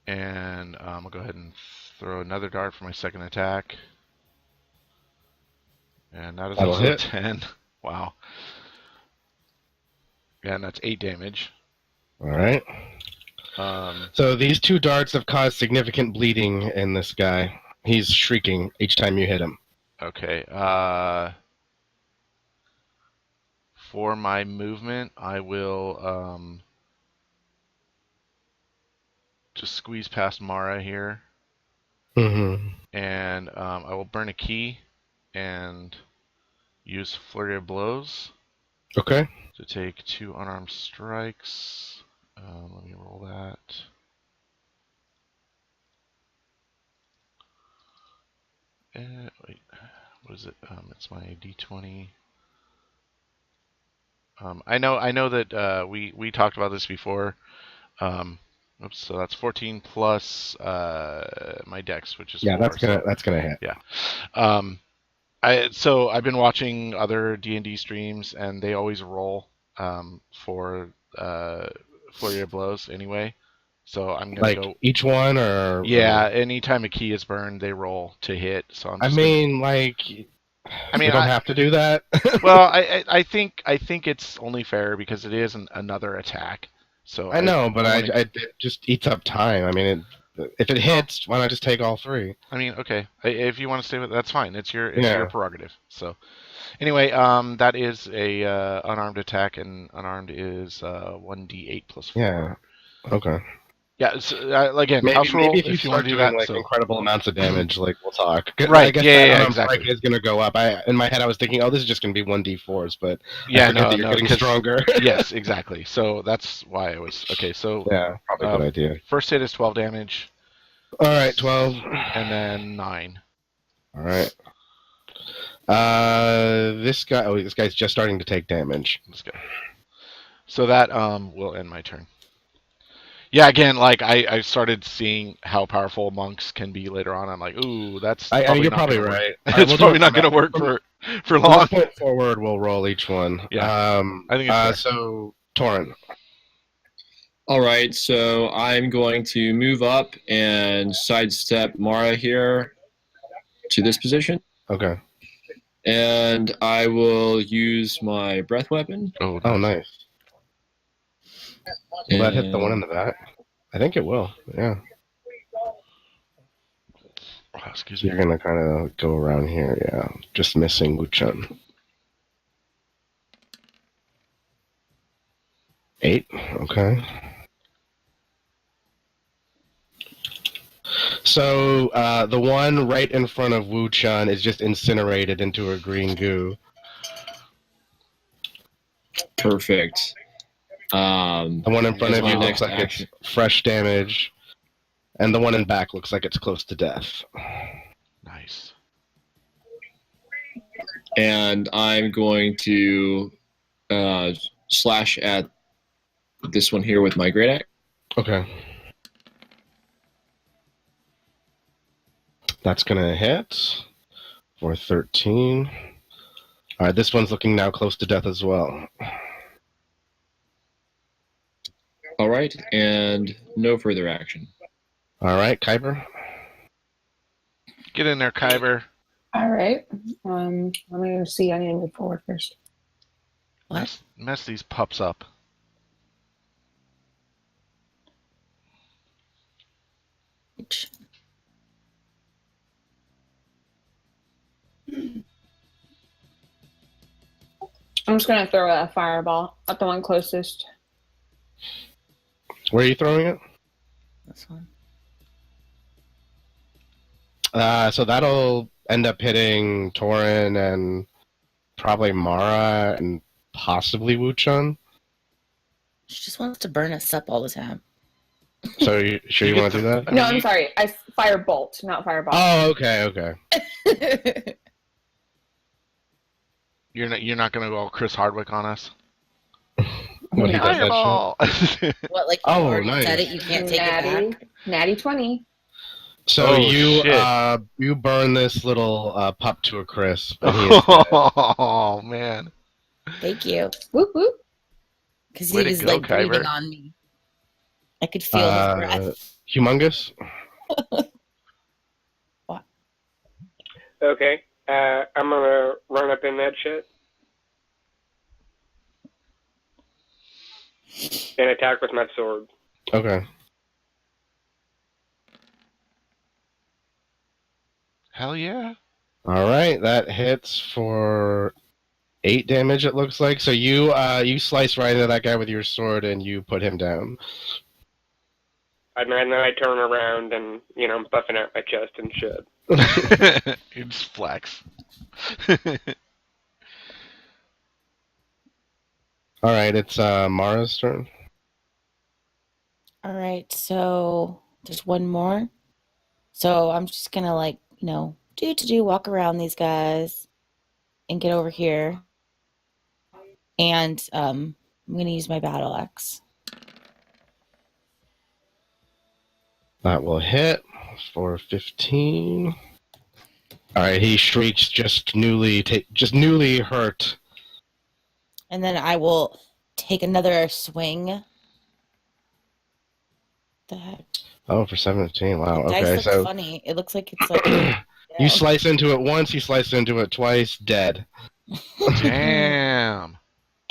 [SPEAKER 4] And I'll go ahead and throw another dart for my second attack. And that is
[SPEAKER 1] That'll
[SPEAKER 4] also a
[SPEAKER 1] hit.
[SPEAKER 4] 10. Wow. And that's 8 damage.
[SPEAKER 1] All right. So these 2 darts have caused significant bleeding in this guy. He's shrieking each time you hit him.
[SPEAKER 4] Okay. For my movement, I will just squeeze past Mara here.
[SPEAKER 1] Mm-hmm.
[SPEAKER 4] And I will burn a key and use Flurry of Blows.
[SPEAKER 1] Okay.
[SPEAKER 4] To take 2 unarmed strikes. Let me roll that. Wait, what is it? It's my D20. I know that we talked about this before. Oops, so that's 14 plus my dex, which is 4.
[SPEAKER 1] That's gonna hit.
[SPEAKER 4] Yeah. I've been watching other D&D streams, and they always roll for Flurry of Blows anyway. So I'm gonna go
[SPEAKER 1] each one, or
[SPEAKER 4] anytime a key is burned, they roll to hit. So
[SPEAKER 1] you don't have to do that.
[SPEAKER 4] Well, I think it's only fair because it is another attack. So
[SPEAKER 1] I know, but it just eats up time. I mean, if it hits, why not just take all 3?
[SPEAKER 4] I mean, okay, if you want to stay with that's fine. It's your prerogative. So anyway, that is a unarmed attack, and unarmed is 1d8 plus 4.
[SPEAKER 1] Yeah. Okay.
[SPEAKER 4] Yeah. So, again, house roll
[SPEAKER 1] maybe
[SPEAKER 4] if you want to do that.
[SPEAKER 1] Incredible amounts of damage, we'll talk.
[SPEAKER 4] Right.
[SPEAKER 1] I guess
[SPEAKER 4] exactly.
[SPEAKER 1] Is going to go up. In my head, I was thinking, oh, this is just going to be 1d4s, but
[SPEAKER 4] yeah,
[SPEAKER 1] that you're getting stronger.
[SPEAKER 4] Yes, exactly. So that's why I was okay. So
[SPEAKER 1] yeah, probably a good idea.
[SPEAKER 4] First hit is 12 damage.
[SPEAKER 1] All right, 12,
[SPEAKER 4] and then 9.
[SPEAKER 1] All right. This guy's just starting to take damage.
[SPEAKER 4] Let's go. So that will end my turn. Yeah, again, like I started seeing how powerful monks can be later on. I'm like, ooh, that's.
[SPEAKER 1] You're probably right.
[SPEAKER 4] It's probably not going to work for long.
[SPEAKER 1] From this point forward, we'll roll each one.
[SPEAKER 4] Yeah. I think it's
[SPEAKER 1] so Torin.
[SPEAKER 3] All right, so I'm going to move up and sidestep Mara here to this position.
[SPEAKER 1] Okay.
[SPEAKER 3] And I will use my breath weapon.
[SPEAKER 1] Oh, nice. Will that hit the one in the back? I think it will, yeah.
[SPEAKER 4] Oh, excuse me.
[SPEAKER 1] You're going to kind of go around here, yeah. Just missing Wuchun. 8, okay. So the one right in front of Wuchun is just incinerated into a green goo.
[SPEAKER 3] Perfect.
[SPEAKER 1] The one in front of you looks like it's fresh damage, and the one in back looks like it's close to death.
[SPEAKER 4] Nice.
[SPEAKER 3] And I'm going to slash at this one here with my great axe.
[SPEAKER 1] Okay. That's going to hit for 13. All right, this one's looking now close to death as well.
[SPEAKER 3] All right, and no further action.
[SPEAKER 1] All right, Kyber.
[SPEAKER 4] Get in there, Kyber.
[SPEAKER 6] All right. Let me see. I need to move forward first.
[SPEAKER 2] What?
[SPEAKER 4] Mess these pups up.
[SPEAKER 6] I'm just going to throw a fireball at the one closest.
[SPEAKER 1] Where are you throwing it?
[SPEAKER 2] This one.
[SPEAKER 1] So that'll end up hitting Torin and probably Mara and possibly Wuchun.
[SPEAKER 2] She just wants to burn us up all the time.
[SPEAKER 1] So you sure you want to do that?
[SPEAKER 6] No, I'm sorry. I firebolt, not fireball.
[SPEAKER 1] Oh, okay.
[SPEAKER 4] You're not gonna go all Chris Hardwick on us?
[SPEAKER 1] What, he
[SPEAKER 6] No.
[SPEAKER 1] does that shit?
[SPEAKER 2] What, like you already said it, you can't take it back?
[SPEAKER 6] Natty 20.
[SPEAKER 1] So
[SPEAKER 4] shit.
[SPEAKER 1] you burn this little pup to a crisp, and he is dead.
[SPEAKER 4] Oh man.
[SPEAKER 2] Thank you.
[SPEAKER 6] Whoop whoop.
[SPEAKER 2] Because
[SPEAKER 4] Way
[SPEAKER 2] he
[SPEAKER 4] to
[SPEAKER 2] was
[SPEAKER 4] go,
[SPEAKER 2] like breathing
[SPEAKER 4] Kyber.
[SPEAKER 2] on me. I could feel his breath.
[SPEAKER 1] Humongous.
[SPEAKER 5] Okay. I'm gonna run up in that shit and attack with my sword.
[SPEAKER 1] Okay.
[SPEAKER 4] Hell yeah.
[SPEAKER 1] All right, that hits for 8 damage. It looks like. So you slice right into that guy with your sword, and you put him down.
[SPEAKER 5] And then I turn around and I'm buffing out my chest and shit.
[SPEAKER 4] You just flex.
[SPEAKER 1] All right, it's Mara's turn.
[SPEAKER 2] All right, so there's one more. So I'm just gonna walk around these guys and get over here. And I'm gonna use my battle axe.
[SPEAKER 1] That will hit for 15. All right, he shrieks, just newly hurt.
[SPEAKER 2] And then I will take another swing. The heck?
[SPEAKER 1] Oh, for 17. Wow.
[SPEAKER 2] The dice
[SPEAKER 1] Okay,
[SPEAKER 2] looks
[SPEAKER 1] so
[SPEAKER 2] funny. It looks like it's like
[SPEAKER 1] you slice into it once, you slice into it twice, dead.
[SPEAKER 4] Damn.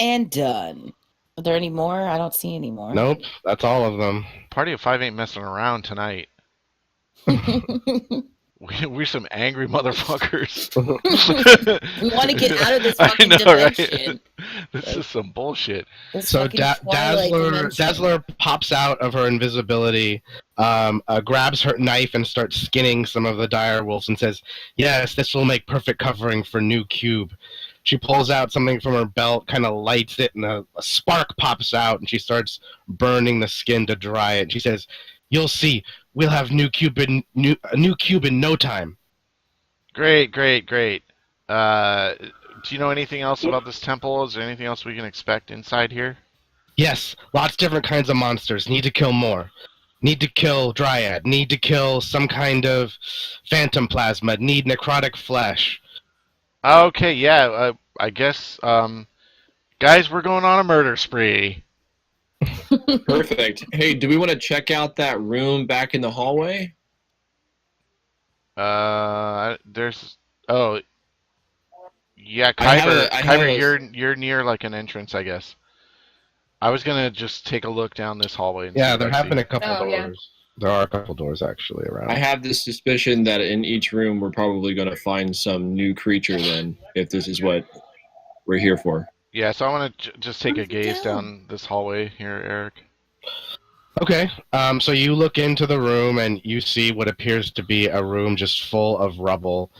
[SPEAKER 2] And done. Are there any more? I don't see any more.
[SPEAKER 1] Nope, that's all of them.
[SPEAKER 4] Party of 5 ain't messing around tonight. We're some angry motherfuckers.
[SPEAKER 2] We want to get out of this
[SPEAKER 4] I
[SPEAKER 2] fucking
[SPEAKER 4] know,
[SPEAKER 2] dimension.
[SPEAKER 4] right? This is some bullshit.
[SPEAKER 2] This
[SPEAKER 1] So
[SPEAKER 2] fucking Twilight dimension.
[SPEAKER 1] Dazzler pops out of her invisibility, grabs her knife and starts skinning some of the dire wolves and says, "Yes, this will make perfect covering for new cube." She pulls out something from her belt, kind of lights it, and a spark pops out, and she starts burning the skin to dry it. She says, "You'll see. We'll have a new cube in no time."
[SPEAKER 4] Great. Do you know anything else about this temple? Is there anything else we can expect inside here?
[SPEAKER 1] Yes, lots of different kinds of monsters. Need to kill more. Need to kill Dryad. Need to kill some kind of phantom plasma. Need necrotic flesh.
[SPEAKER 4] Okay, yeah. I guess, guys, we're going on a murder spree.
[SPEAKER 3] Perfect. Hey, do we want to check out that room back in the hallway?
[SPEAKER 4] There's. Oh. Yeah, Kyber, you're near like an entrance, I guess. I was gonna just take a look down this hallway. And
[SPEAKER 1] Yeah,
[SPEAKER 4] see
[SPEAKER 1] there
[SPEAKER 4] what I
[SPEAKER 1] have
[SPEAKER 4] see.
[SPEAKER 1] been a couple doors.
[SPEAKER 6] Yeah.
[SPEAKER 1] There are a couple doors actually around.
[SPEAKER 3] I have this suspicion that in each room we're probably going to find some new creature then, if this is what we're here for.
[SPEAKER 4] Yeah, so I want to just take a gaze
[SPEAKER 2] down.
[SPEAKER 4] down this hallway here, Eric.
[SPEAKER 1] Okay, so you look into the room and you see what appears to be a room just full of rubble.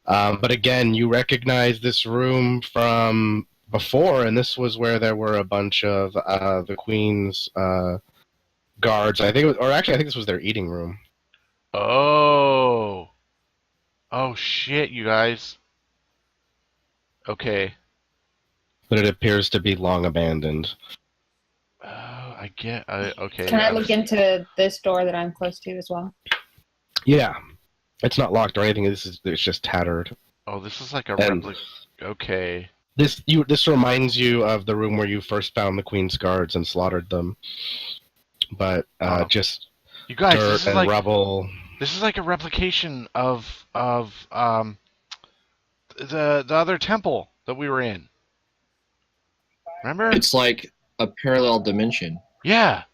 [SPEAKER 1] But again, you recognize this room from before, and this was where there were a bunch of the Queen's guards. I think this was their eating room.
[SPEAKER 4] Oh. Oh shit, you guys. Okay.
[SPEAKER 1] But it appears to be long abandoned.
[SPEAKER 4] Oh, I get. Okay.
[SPEAKER 6] Can I look into this door that I'm close to as well?
[SPEAKER 1] Yeah, it's not locked or anything. It's just tattered.
[SPEAKER 4] Oh, this is like a
[SPEAKER 1] And-
[SPEAKER 4] replica. Okay.
[SPEAKER 1] This reminds you of the room where you first found the Queen's guards and slaughtered them. But just
[SPEAKER 4] You guys,
[SPEAKER 1] dirt
[SPEAKER 4] this is
[SPEAKER 1] and
[SPEAKER 4] like
[SPEAKER 1] rubble.
[SPEAKER 4] this is like a replication of the other temple that we were in. Remember?
[SPEAKER 3] It's like a parallel dimension.
[SPEAKER 4] Yeah.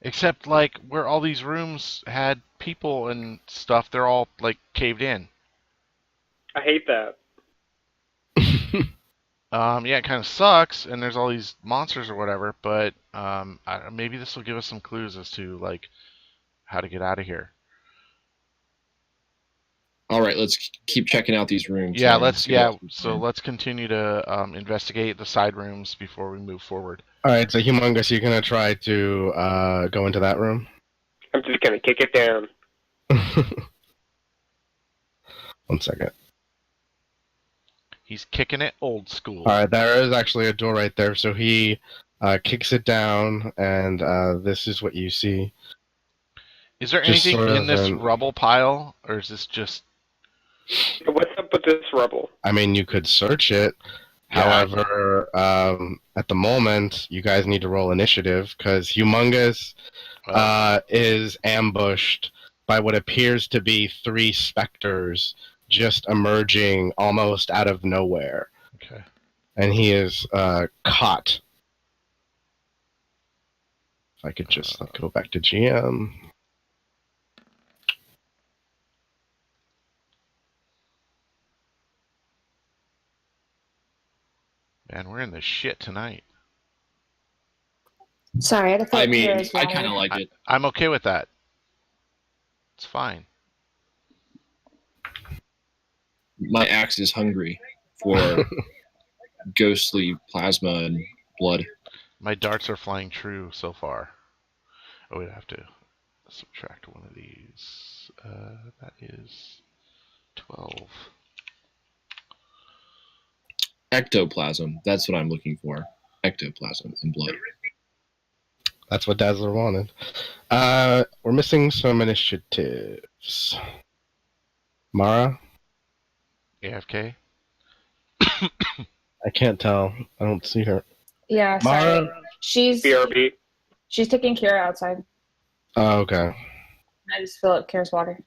[SPEAKER 4] Except like where all these rooms had people and stuff, they're all like caved in.
[SPEAKER 5] I hate that.
[SPEAKER 4] Yeah, it kind of sucks, and there's all these monsters or whatever. But maybe this will give us some clues as to like how to get out of here.
[SPEAKER 3] All right, let's keep checking out these rooms.
[SPEAKER 4] Yeah,
[SPEAKER 3] then.
[SPEAKER 4] let's.
[SPEAKER 3] See what
[SPEAKER 4] Yeah,
[SPEAKER 3] we
[SPEAKER 4] so
[SPEAKER 3] find.
[SPEAKER 4] let's continue to investigate the side rooms before we move forward.
[SPEAKER 1] All right, so Humongous, you're gonna try to go into that room.
[SPEAKER 5] I'm just gonna kick it down.
[SPEAKER 1] 1 second.
[SPEAKER 4] He's kicking it old school.
[SPEAKER 1] All right, there is actually a door right there. So he kicks it down, and this is what you see.
[SPEAKER 4] Is there
[SPEAKER 1] Just
[SPEAKER 4] anything
[SPEAKER 1] sort
[SPEAKER 4] in
[SPEAKER 1] of
[SPEAKER 4] this
[SPEAKER 1] an-
[SPEAKER 4] rubble pile, or is this just?
[SPEAKER 5] What's up with this rubble?
[SPEAKER 1] I mean, you could search it.
[SPEAKER 4] Yeah.
[SPEAKER 1] However, at the moment, you guys need to roll initiative because Humongous is ambushed by what appears to be 3 specters just emerging almost out of nowhere.
[SPEAKER 4] Okay.
[SPEAKER 1] And he is caught. If I could just go back to GM.
[SPEAKER 4] Man, we're in the shit tonight.
[SPEAKER 6] Sorry, I had to
[SPEAKER 3] I
[SPEAKER 6] fill
[SPEAKER 3] mean,
[SPEAKER 6] Kira's
[SPEAKER 3] I
[SPEAKER 6] water.
[SPEAKER 3] kind of like it.
[SPEAKER 4] I'm okay with that. It's fine.
[SPEAKER 3] My axe is hungry for ghostly plasma and blood.
[SPEAKER 4] My darts are flying true so far. Oh, we'd have to subtract one of these. That is 12.
[SPEAKER 3] Ectoplasm. That's what I'm looking for. Ectoplasm and blood.
[SPEAKER 1] That's what Dazzler wanted. We're missing some initiatives. Mara?
[SPEAKER 4] AFK?
[SPEAKER 1] I can't tell. I don't see her.
[SPEAKER 6] Yeah, sorry.
[SPEAKER 1] Mara?
[SPEAKER 6] She's
[SPEAKER 5] BRB.
[SPEAKER 6] taking Kira outside.
[SPEAKER 1] Oh, okay.
[SPEAKER 6] I just fill up Kira's water.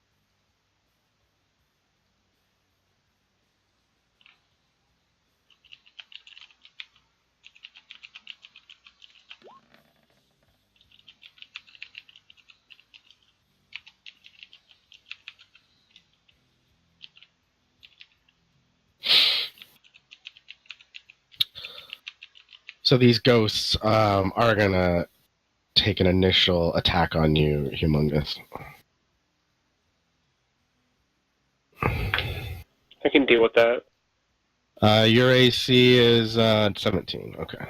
[SPEAKER 1] So these ghosts are gonna take an initial attack on you, Humongous.
[SPEAKER 5] I can deal with that.
[SPEAKER 1] Your AC is 17. Okay.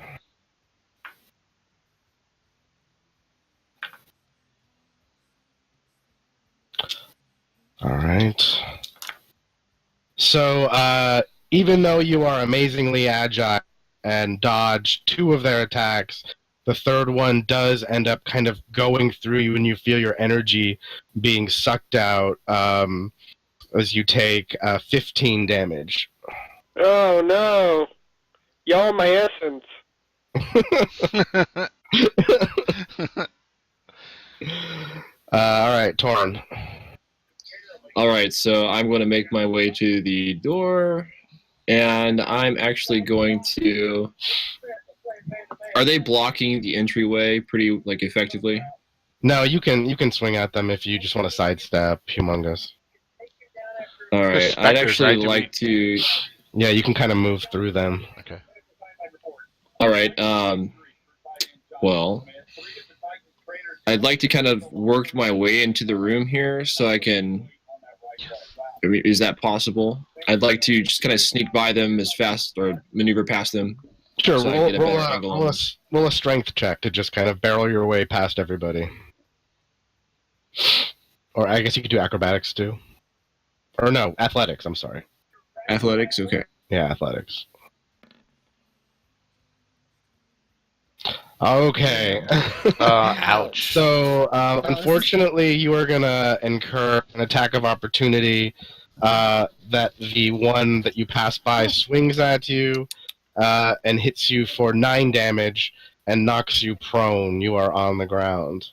[SPEAKER 1] All right. So, even though you are amazingly agile and dodge 2 of their attacks, the third one does end up kind of going through you, and you feel your energy being sucked out as you take 15 damage.
[SPEAKER 5] Oh no! Y'all my essence.
[SPEAKER 1] All right, Torn.
[SPEAKER 3] All right, so I'm going to make my way to the door, and I'm actually going to. Are they blocking the entryway pretty effectively?
[SPEAKER 1] No, you can swing at them if you just want to sidestep Humongous.
[SPEAKER 3] All right,
[SPEAKER 4] Specters,
[SPEAKER 3] I'd actually
[SPEAKER 4] right?
[SPEAKER 3] like to.
[SPEAKER 1] Yeah, you can kind of move through them.
[SPEAKER 4] Okay.
[SPEAKER 3] All right. Well, I'd like to kind of work my way into the room here, so I can. I mean, is that possible? I'd like to just kind of sneak by them as fast or maneuver past them.
[SPEAKER 1] Sure,
[SPEAKER 3] So I
[SPEAKER 1] roll,
[SPEAKER 3] get a
[SPEAKER 1] roll,
[SPEAKER 3] better
[SPEAKER 1] a,
[SPEAKER 3] angle
[SPEAKER 1] roll,
[SPEAKER 3] on
[SPEAKER 1] a, roll a strength check to just kind of barrel your way past everybody. Or I guess you could do acrobatics too. Or no, athletics, I'm sorry.
[SPEAKER 3] Athletics, okay.
[SPEAKER 1] Yeah, athletics. Okay.
[SPEAKER 4] Ouch.
[SPEAKER 1] So, unfortunately, you are going to incur an attack of opportunity that the one that you pass by swings at you and hits you for 9 damage and knocks you prone. You are on the ground.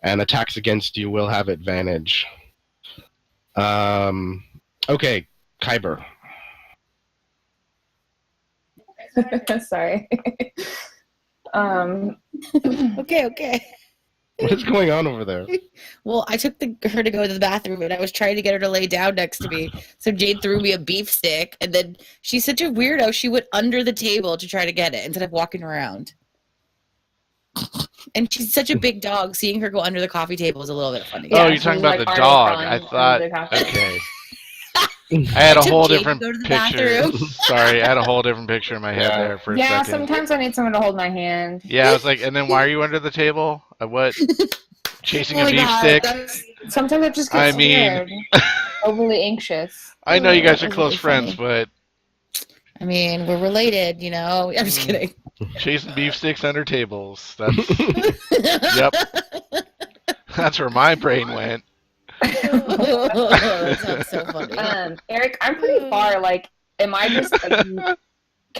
[SPEAKER 1] And attacks against you will have advantage. Okay, Kyber.
[SPEAKER 6] Sorry.
[SPEAKER 2] Okay.
[SPEAKER 1] What is going on over there?
[SPEAKER 2] Well, I took her to go to the bathroom, and I was trying to get her to lay down next to me. So Jade threw me a beef stick, and then she's such a weirdo. She went under the table to try to get it instead of walking around. And she's such a big dog. Seeing her go under the coffee table is a little bit funny.
[SPEAKER 4] Oh,
[SPEAKER 6] Yeah,
[SPEAKER 4] you're talking
[SPEAKER 6] she's,
[SPEAKER 4] about
[SPEAKER 6] like,
[SPEAKER 4] the
[SPEAKER 6] already
[SPEAKER 4] dog.
[SPEAKER 6] crawling
[SPEAKER 4] I thought.
[SPEAKER 6] under the coffee.
[SPEAKER 4] Okay. I had a
[SPEAKER 2] took
[SPEAKER 4] whole
[SPEAKER 2] Jade to
[SPEAKER 4] different
[SPEAKER 2] go to the
[SPEAKER 4] picture.
[SPEAKER 2] bathroom.
[SPEAKER 4] Sorry, I had a whole different picture in my head
[SPEAKER 1] Yeah.
[SPEAKER 4] there for a
[SPEAKER 6] Yeah,
[SPEAKER 4] second.
[SPEAKER 6] sometimes I need someone to hold my hand.
[SPEAKER 4] Yeah, I was like, and then why are you under the table? What? Chasing
[SPEAKER 2] Oh
[SPEAKER 4] a
[SPEAKER 2] my
[SPEAKER 4] beef
[SPEAKER 2] God,
[SPEAKER 4] stick?
[SPEAKER 6] Sometimes I just get
[SPEAKER 4] I mean-
[SPEAKER 6] scared. Overly anxious.
[SPEAKER 4] I know you guys
[SPEAKER 2] That
[SPEAKER 4] are
[SPEAKER 2] was
[SPEAKER 4] close
[SPEAKER 2] really
[SPEAKER 4] friends,
[SPEAKER 2] funny.
[SPEAKER 4] but
[SPEAKER 2] I mean, we're related, you know? I'm just kidding.
[SPEAKER 4] chasing beef sticks under tables. That's. Yep. That's where my brain went.
[SPEAKER 2] That sounds so funny.
[SPEAKER 6] Eric, I'm pretty far. Like, am I just like,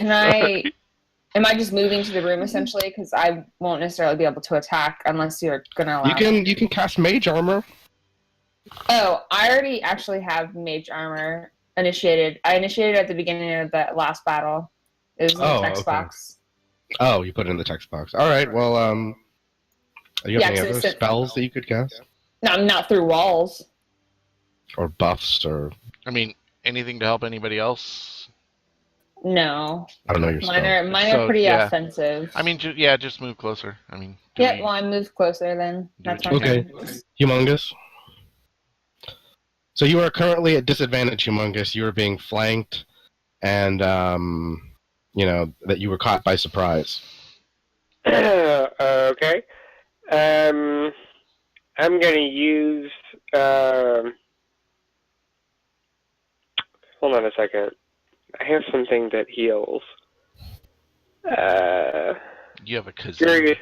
[SPEAKER 6] am I just moving to the room essentially? Because I won't necessarily be able to attack unless you're gonna allow.
[SPEAKER 1] You can cast mage armor.
[SPEAKER 6] Oh, I already actually have mage armor initiated. I initiated at the beginning of the last battle. It was in the text box.
[SPEAKER 1] Oh, you put it in the text box. All right. Well, do you have any other spells that you could cast?
[SPEAKER 6] No, not through walls.
[SPEAKER 1] Or buffs, or
[SPEAKER 4] I mean, anything to help anybody else?
[SPEAKER 6] No.
[SPEAKER 1] I don't know your spells.
[SPEAKER 6] Mine are pretty offensive.
[SPEAKER 4] I mean, just move closer. I mean.
[SPEAKER 6] Well, I moved closer then. That's my
[SPEAKER 1] okay.
[SPEAKER 6] turn.
[SPEAKER 1] Humongous. So you are currently at disadvantage, Humongous. You are being flanked, and you know that you were caught by surprise.
[SPEAKER 5] Okay. I'm gonna use. Hold on a second. I have something that heals.
[SPEAKER 4] You have a kazoo.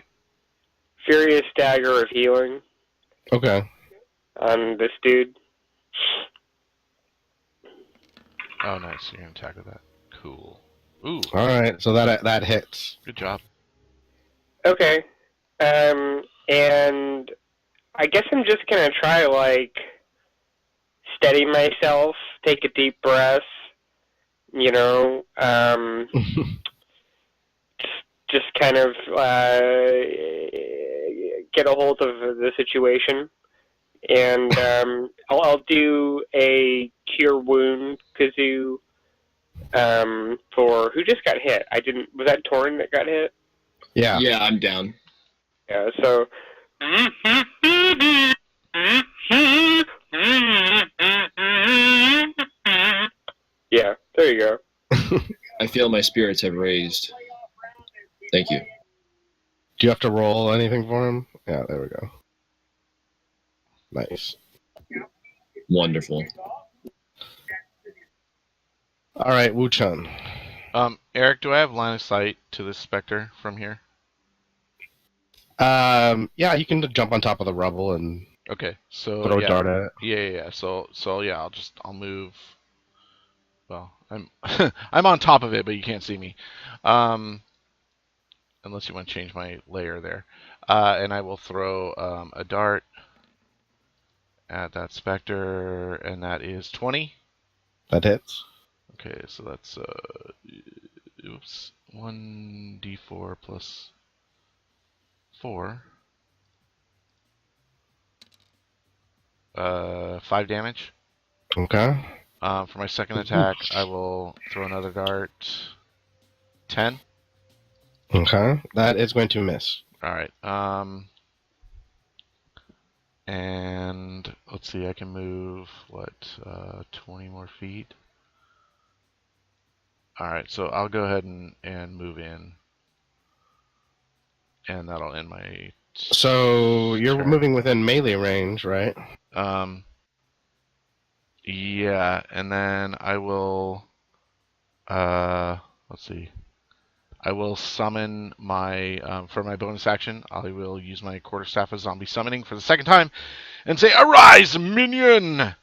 [SPEAKER 5] Furious Dagger of Healing.
[SPEAKER 1] Okay.
[SPEAKER 5] On this dude.
[SPEAKER 4] Oh, nice. You're gonna attack with that. Cool. Ooh.
[SPEAKER 1] All right. So that hits.
[SPEAKER 4] Good job.
[SPEAKER 5] Okay. And I guess I'm just gonna try steady myself, take a deep breath. You know, just kind of get a hold of the situation, and I'll do a cure wound kazoo for who just got hit. Was that Torn that got hit?
[SPEAKER 1] Yeah.
[SPEAKER 3] Yeah, I'm down.
[SPEAKER 5] Yeah. So. Yeah, there you go.
[SPEAKER 3] I feel my spirits have raised. Thank you.
[SPEAKER 1] Do you have to roll anything for him? Yeah, there we go. Nice.
[SPEAKER 3] Wonderful.
[SPEAKER 1] All right, Wu-Chun.
[SPEAKER 4] Eric, do I have line of sight to this specter from here?
[SPEAKER 1] Yeah, you can jump on top of the rubble and throw a dart at it.
[SPEAKER 4] Yeah. So yeah, I'll move. Well, I'm I'm on top of it, but you can't see me. Unless you want to change my layer there. And I will throw a dart at that specter, and that is 20.
[SPEAKER 1] That hits.
[SPEAKER 4] Okay, so that's 1d4 plus 4. 5 damage.
[SPEAKER 1] Okay.
[SPEAKER 4] For my second attack, I will throw another dart. 10.
[SPEAKER 1] Okay, that is going to miss.
[SPEAKER 4] All right. And let's see, I can move 20 more feet. All right, so I'll go ahead and move in, and that'll end my.
[SPEAKER 1] So you're moving within melee range, right?
[SPEAKER 4] Yeah, and then I will. Let's see. I will summon my, for my bonus action, I will use my quarterstaff of zombie summoning for the second time and say, "Arise, minion!"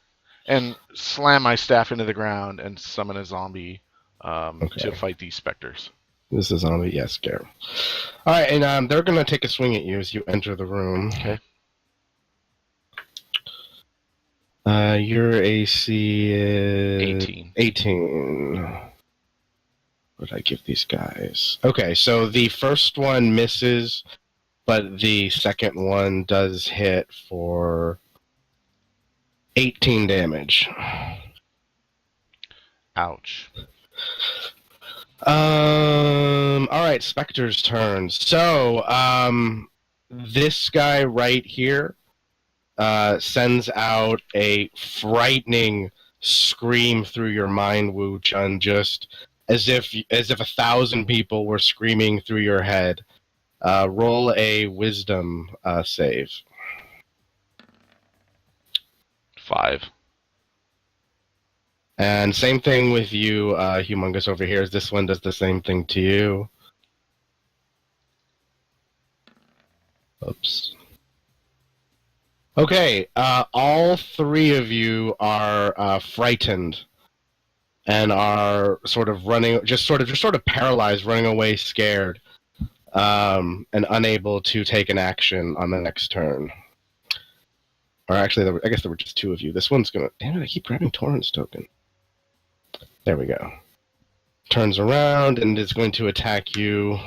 [SPEAKER 4] and slam my staff into the ground and summon a zombie to fight these specters.
[SPEAKER 1] This is zombie, yes, scare. All right, and they're going to take a swing at you as you enter the room.
[SPEAKER 4] Okay.
[SPEAKER 1] Your AC is
[SPEAKER 4] 18.
[SPEAKER 1] 18. What did I give these guys? Okay, so the first one misses, but the second one does hit for 18 damage.
[SPEAKER 4] Ouch.
[SPEAKER 1] All right, Spectre's turn. So, this guy right here sends out a frightening scream through your mind, Wu-Chun, just as if 1,000 people were screaming through your head. Roll a wisdom save.
[SPEAKER 4] 5.
[SPEAKER 1] And same thing with you, Humongous over here. This one does the same thing to you. Oops. Okay, all three of you are frightened and are sort of running, just sort of paralyzed, running away, scared, and unable to take an action on the next turn. Or actually, I guess there were just two of you. This one's gonna. Damn it! I keep grabbing Torrent's token. There we go. Turns around and is going to attack you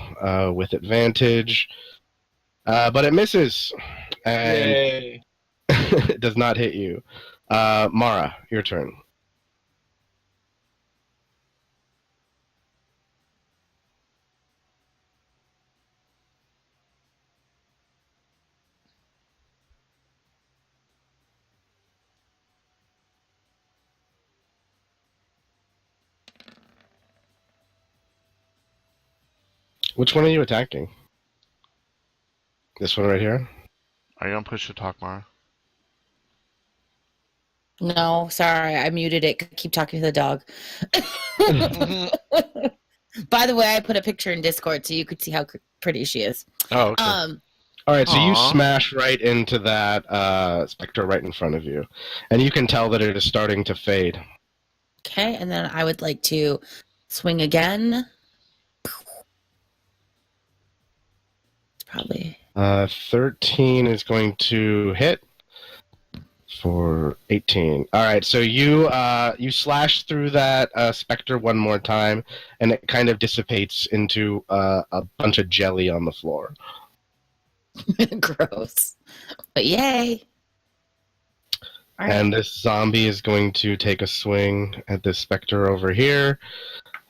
[SPEAKER 1] with advantage, but it misses, and
[SPEAKER 3] Yay.
[SPEAKER 1] it does not hit you. Mara, your turn. Which one are you attacking? This one right here?
[SPEAKER 4] Are you gonna push to talk, Mara?
[SPEAKER 2] No, sorry, I muted it. Keep talking to the dog. By the way, I put a picture in Discord so you could see how pretty she is.
[SPEAKER 4] Oh, okay.
[SPEAKER 1] All right, so you
[SPEAKER 4] Aw.
[SPEAKER 1] smash right into that specter right in front of you, and you can tell that it is starting to fade.
[SPEAKER 2] Okay, and then I would like to swing again. It's probably
[SPEAKER 1] 13 is going to hit for 18. All right, so you slash through that specter one more time, and it kind of dissipates into a bunch of jelly on the floor.
[SPEAKER 2] gross. But yay. All right.
[SPEAKER 1] And this zombie is going to take a swing at this specter over here.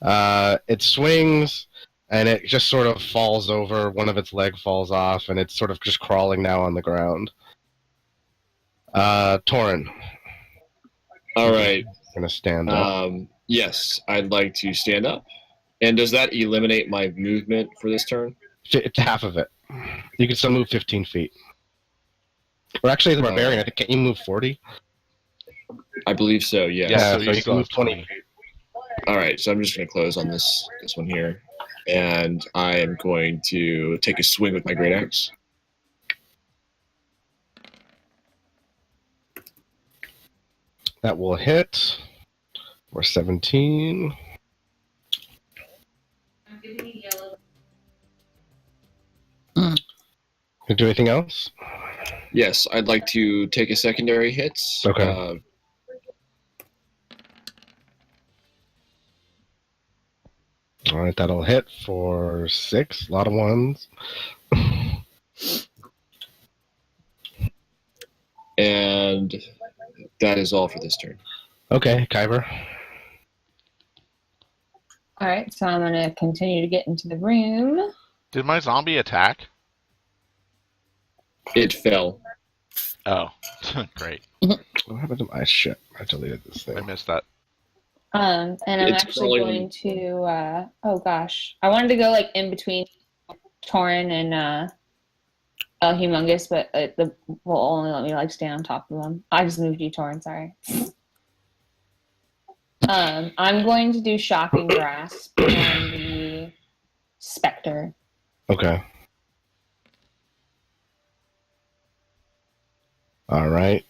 [SPEAKER 1] It swings, and it just sort of falls over. One of its leg falls off, and it's sort of just crawling now on the ground. Torin.
[SPEAKER 3] All right.
[SPEAKER 1] Gonna stand up.
[SPEAKER 3] Yes, I'd like to stand up. And does that eliminate my movement for this turn?
[SPEAKER 1] It's half of it. You can still move 15 feet. Or actually, the barbarian, I think, can't you move 40?
[SPEAKER 3] I believe so, yes.
[SPEAKER 4] Yeah, so
[SPEAKER 1] so
[SPEAKER 4] you
[SPEAKER 1] you
[SPEAKER 4] still
[SPEAKER 1] can
[SPEAKER 4] have
[SPEAKER 1] move 20
[SPEAKER 4] 20.
[SPEAKER 1] feet.
[SPEAKER 3] All right, so I'm just going to close on this one here. And I am going to take a swing with my great axe.
[SPEAKER 1] That will hit for 17. Can you do anything else?
[SPEAKER 3] Yes, I'd like to take a secondary hit.
[SPEAKER 1] Okay. All right, that'll hit for 6. A lot of ones.
[SPEAKER 3] And that is all for this turn.
[SPEAKER 1] Okay, Kyber.
[SPEAKER 6] All right, so I'm gonna continue to get into the room.
[SPEAKER 4] Did my zombie attack?
[SPEAKER 3] It fell.
[SPEAKER 4] Oh, great.
[SPEAKER 1] What happened to my shit? I deleted this thing.
[SPEAKER 4] I missed that.
[SPEAKER 6] And I'm
[SPEAKER 3] It's
[SPEAKER 6] actually
[SPEAKER 3] crawling.
[SPEAKER 6] going to. Oh gosh, I wanted to go like in between Torin and Humongous, but it will only let me like stay on top of them. I just moved you, Torin. Sorry. I'm going to do Shocking Grasp on the Spectre.
[SPEAKER 1] Okay. All right.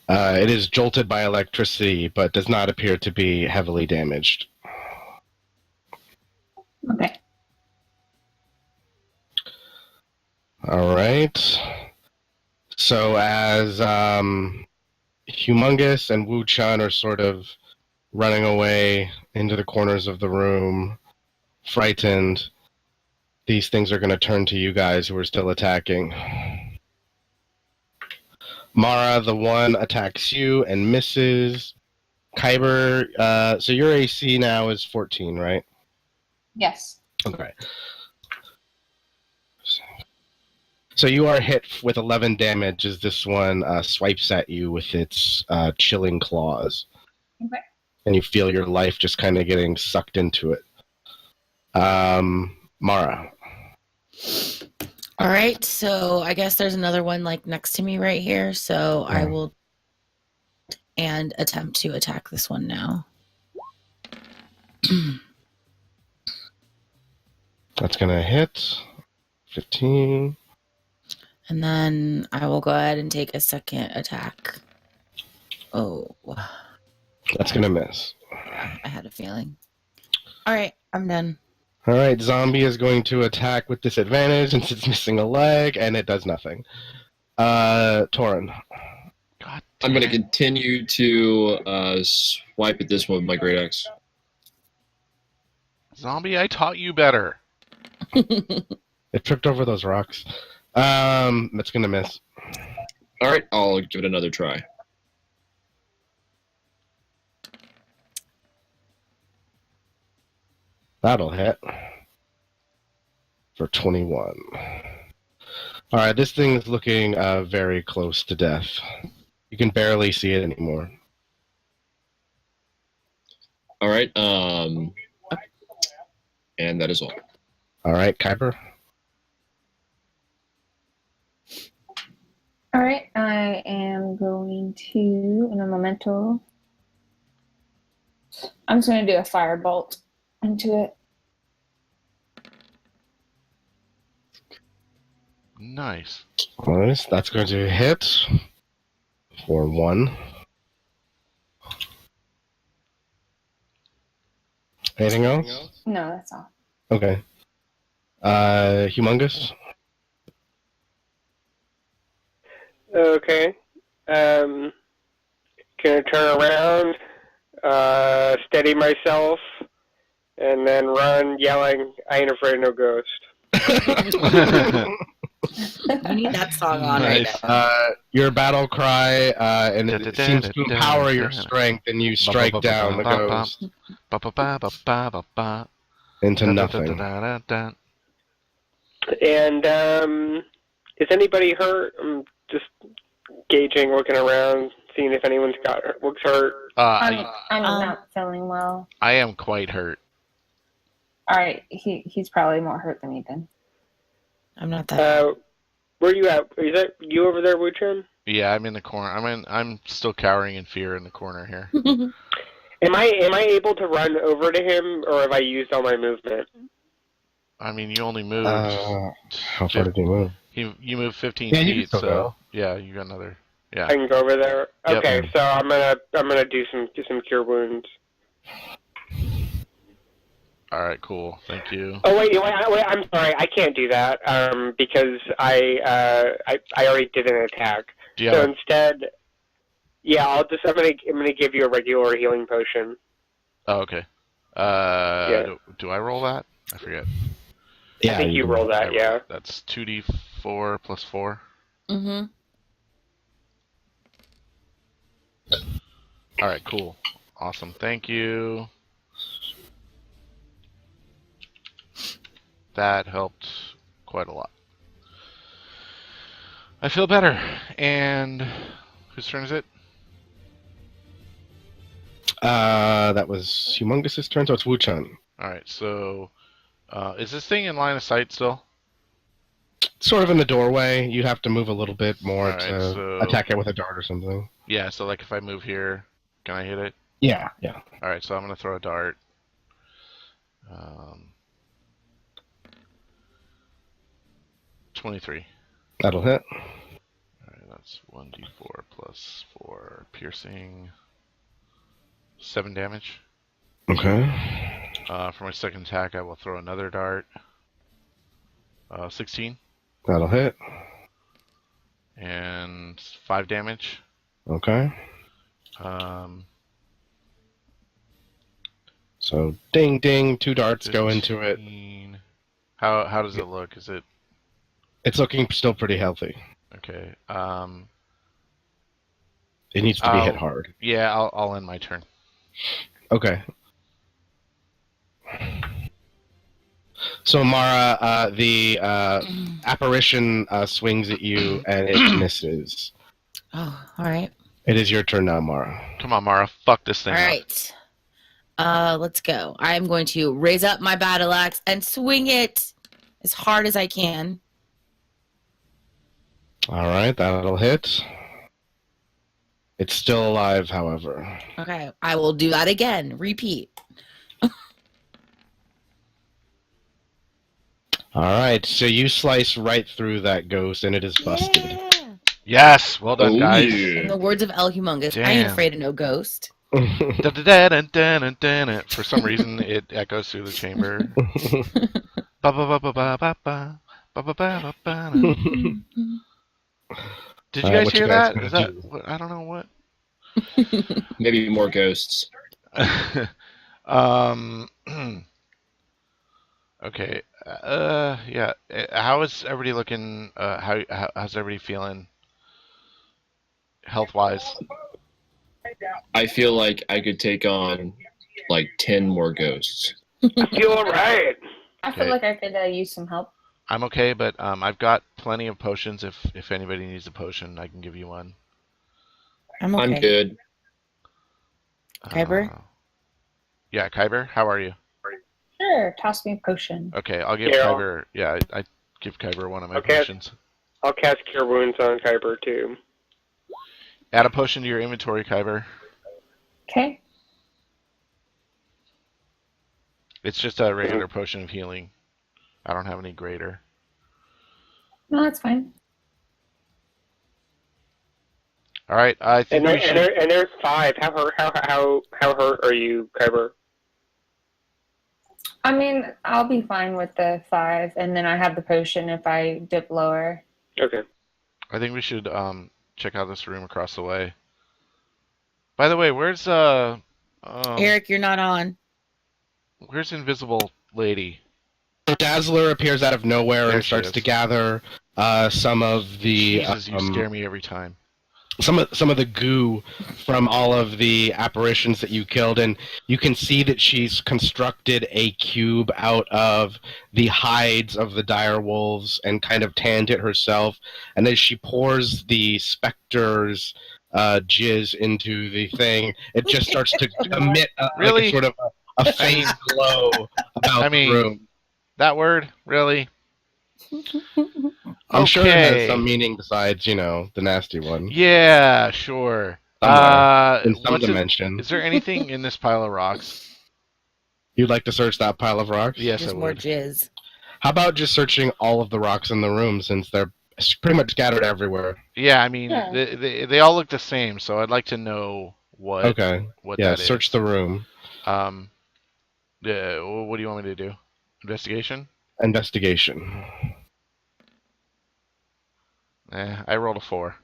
[SPEAKER 1] It is jolted by electricity, but does not appear to be heavily damaged.
[SPEAKER 6] Okay.
[SPEAKER 1] All right. So as Humongous and Wu Chun are sort of running away into the corners of the room, frightened, these things are going to turn to you guys who are still attacking. Mara, the one, attacks you and misses. Kyber, so your AC now is 14, right?
[SPEAKER 6] Yes.
[SPEAKER 1] Okay. So you are hit with 11 damage as this one swipes at you with its chilling claws.
[SPEAKER 6] Okay.
[SPEAKER 1] And you feel your life just kind of getting sucked into it. Mara.
[SPEAKER 2] All right, so I guess there's another one like next to me right here. So I will and attempt to attack this one now.
[SPEAKER 1] That's going to hit. 15.
[SPEAKER 2] And then I will go ahead and take a second attack. Oh.
[SPEAKER 1] That's gonna miss.
[SPEAKER 2] Yeah, I had a feeling. All right, I'm done.
[SPEAKER 1] All right, zombie is going to attack with disadvantage since it's missing a leg, and it does nothing. Torin.
[SPEAKER 4] God
[SPEAKER 3] I'm going to
[SPEAKER 4] damn it.
[SPEAKER 3] continue to swipe at this one with my great axe.
[SPEAKER 4] Zombie, I taught you better.
[SPEAKER 1] It tripped over those rocks. That's gonna miss.
[SPEAKER 3] All right, I'll give it another try.
[SPEAKER 1] That'll hit. For 21. All right, this thing is looking very close to death. You can barely see it anymore.
[SPEAKER 3] All right, and that is all.
[SPEAKER 1] All right, Kuiper.
[SPEAKER 6] All right, I am going to, in a memento, I'm just going to do a firebolt into it.
[SPEAKER 4] Nice.
[SPEAKER 1] Nice. That's going to hit for 1. Anything else?
[SPEAKER 6] No, that's all.
[SPEAKER 1] Okay. Humongous.
[SPEAKER 5] Okay. Gonna turn around, steady myself, and then run yelling, "I ain't afraid of no ghost."
[SPEAKER 2] You need that song on
[SPEAKER 4] Nice.
[SPEAKER 2] right now.
[SPEAKER 1] Your battle cry, and it seems to empower your strength, and you strike down the ghost into nothing.
[SPEAKER 5] And is anybody hurt? I'm just gauging, looking around, seeing if anyone's looks hurt.
[SPEAKER 6] I'm not feeling well.
[SPEAKER 4] I am quite hurt.
[SPEAKER 6] All right, he's probably more hurt than Ethan.
[SPEAKER 2] I'm not that.
[SPEAKER 5] Where are you at? Is that you over there, Wuchen?
[SPEAKER 4] Yeah, I'm in the corner. I'm still cowering in fear in the corner here.
[SPEAKER 5] Am I able to run over to him, or have I used all my movement?
[SPEAKER 4] I mean, you only moved.
[SPEAKER 1] How far did you move?
[SPEAKER 4] You moved 15
[SPEAKER 1] Yeah, you can
[SPEAKER 4] feet,
[SPEAKER 1] still
[SPEAKER 4] so
[SPEAKER 1] go.
[SPEAKER 4] yeah, you got another. Yeah.
[SPEAKER 5] I can go over there.
[SPEAKER 4] Yep.
[SPEAKER 5] Okay, so I'm gonna do some cure wounds.
[SPEAKER 4] All right, cool. Thank you.
[SPEAKER 5] Oh wait, I'm sorry, I can't do that because I already did an attack.
[SPEAKER 4] Do you
[SPEAKER 5] So
[SPEAKER 4] have
[SPEAKER 5] instead, yeah, I'm gonna give you a regular healing potion.
[SPEAKER 4] Oh, okay.
[SPEAKER 5] Yeah.
[SPEAKER 4] Do I roll that? I forget.
[SPEAKER 1] Yeah,
[SPEAKER 5] I think you
[SPEAKER 1] can-
[SPEAKER 5] roll that. Yeah.
[SPEAKER 4] That's 2d4 plus 4.
[SPEAKER 2] Mm-hmm.
[SPEAKER 4] All right, cool. Awesome. Thank you. That helped quite a lot. I feel better. And whose turn is it?
[SPEAKER 1] That was Humongous's turn, so it's Wuchan.
[SPEAKER 4] All right. So, is this thing in line of sight still?
[SPEAKER 1] Sort of in the doorway. You have to move a little bit more
[SPEAKER 4] Alright,
[SPEAKER 1] to
[SPEAKER 4] so-
[SPEAKER 1] attack it with a dart or something.
[SPEAKER 4] Yeah. So, like, if I move here, can I hit it?
[SPEAKER 1] Yeah.
[SPEAKER 4] All right. So I'm gonna throw a dart. 23.
[SPEAKER 1] That'll hit.
[SPEAKER 4] Alright, that's 1d4 plus 4 piercing. 7 damage.
[SPEAKER 1] Okay.
[SPEAKER 4] For my second attack, I will throw another dart. 16.
[SPEAKER 1] That'll hit.
[SPEAKER 4] And 5 damage.
[SPEAKER 1] Okay.
[SPEAKER 4] Um,
[SPEAKER 1] So ding ding, 2 darts go into it.
[SPEAKER 4] 15. How does it look? Is it
[SPEAKER 1] It's looking still pretty healthy.
[SPEAKER 4] okay?
[SPEAKER 1] It needs to be hit hard.
[SPEAKER 4] Yeah, I'll end my turn.
[SPEAKER 1] Okay. So Mara, the apparition swings at you and it misses.
[SPEAKER 2] Oh, all right.
[SPEAKER 1] It is your turn now, Mara.
[SPEAKER 4] Come on, Mara, fuck this thing
[SPEAKER 2] All
[SPEAKER 4] up.
[SPEAKER 2] right. Let's go. I'm going to raise up my battle axe and swing it as hard as I can.
[SPEAKER 1] All right, that'll hit. It's still alive, however.
[SPEAKER 2] Okay, I will do that again. Repeat.
[SPEAKER 1] All right, so you slice right through that ghost, and it is busted.
[SPEAKER 2] Yeah.
[SPEAKER 4] Yes, well done,
[SPEAKER 3] Oh,
[SPEAKER 4] guys.
[SPEAKER 3] yeah.
[SPEAKER 2] In the words of El Humongous, I
[SPEAKER 4] Damn.
[SPEAKER 2] ain't afraid of no ghost.
[SPEAKER 4] Da-da-da-da-da-da-da. For some reason, it echoes through the chamber. Ba-ba-ba-ba-ba-ba. Ba-ba-ba-ba-ba. Did you
[SPEAKER 1] All right,
[SPEAKER 4] guys
[SPEAKER 1] what you
[SPEAKER 4] hear
[SPEAKER 1] guys
[SPEAKER 4] that?
[SPEAKER 1] gonna
[SPEAKER 4] Is that?
[SPEAKER 1] do?
[SPEAKER 4] I don't know what.
[SPEAKER 3] Maybe more ghosts.
[SPEAKER 4] um. Okay. Yeah. How is everybody looking? How's everybody feeling, health-wise?
[SPEAKER 3] I feel like I could take on like 10 more ghosts.
[SPEAKER 5] I feel alright.
[SPEAKER 6] I feel
[SPEAKER 4] Okay.
[SPEAKER 6] like I could use some help.
[SPEAKER 4] I'm okay, but I've got plenty of potions. If anybody needs a potion, I can give you one.
[SPEAKER 2] I'm okay.
[SPEAKER 3] I'm good.
[SPEAKER 2] Kyber?
[SPEAKER 4] Yeah, Kyber, how are you?
[SPEAKER 6] Sure, toss me a potion.
[SPEAKER 4] Okay, I'll give
[SPEAKER 5] Yeah.
[SPEAKER 4] Kyber. Yeah, I give Kyber one of my
[SPEAKER 5] Okay.
[SPEAKER 4] potions.
[SPEAKER 5] I'll cast Cure Wounds on Kyber too.
[SPEAKER 4] Add a potion to your inventory, Kyber.
[SPEAKER 6] Okay.
[SPEAKER 4] It's just a regular potion of healing. I don't have any greater.
[SPEAKER 6] No, that's fine.
[SPEAKER 4] All right, I think
[SPEAKER 5] And,
[SPEAKER 4] we should.
[SPEAKER 5] and there's 5. How hurt are you, Kyber?
[SPEAKER 6] I mean, I'll be fine with the 5, and then I have the potion if I dip lower.
[SPEAKER 5] Okay.
[SPEAKER 4] I think we should check out this room across the way. By the way, where's
[SPEAKER 2] Eric, you're not on.
[SPEAKER 4] where's Invisible Lady?
[SPEAKER 1] Dazzler appears out of nowhere
[SPEAKER 4] There
[SPEAKER 1] and
[SPEAKER 4] she
[SPEAKER 1] starts
[SPEAKER 4] is.
[SPEAKER 1] to gather some of the
[SPEAKER 4] Jesus, you scare me every time.
[SPEAKER 1] some of the goo from all of the apparitions that you killed, and you can see that she's constructed a cube out of the hides of the dire wolves and kind of tanned it herself. And as she pours the specter's jizz into the thing, it just starts to emit
[SPEAKER 4] Really?
[SPEAKER 1] like a sort of a faint glow about the room.
[SPEAKER 4] That word, really?
[SPEAKER 1] I'm sure it has
[SPEAKER 4] Okay.
[SPEAKER 1] some meaning besides, the nasty one.
[SPEAKER 4] Yeah, sure.
[SPEAKER 1] Somewhere, in some
[SPEAKER 4] what's it-
[SPEAKER 1] dimension.
[SPEAKER 4] Is there anything in this pile of rocks?
[SPEAKER 1] You'd like to search that pile of rocks?
[SPEAKER 4] Yes,
[SPEAKER 2] Just
[SPEAKER 4] I
[SPEAKER 2] more
[SPEAKER 4] would.
[SPEAKER 2] jizz.
[SPEAKER 1] How about just searching all of the rocks in the room, since they're pretty much scattered everywhere?
[SPEAKER 4] Yeah, I mean,
[SPEAKER 6] Yeah.
[SPEAKER 4] they all look the same, so I'd like to know what
[SPEAKER 1] Okay.
[SPEAKER 4] what
[SPEAKER 1] Yeah,
[SPEAKER 4] that
[SPEAKER 1] search
[SPEAKER 4] is.
[SPEAKER 1] the room.
[SPEAKER 4] Yeah, what do you want me to do? Investigation?
[SPEAKER 1] Investigation.
[SPEAKER 4] I rolled a 4.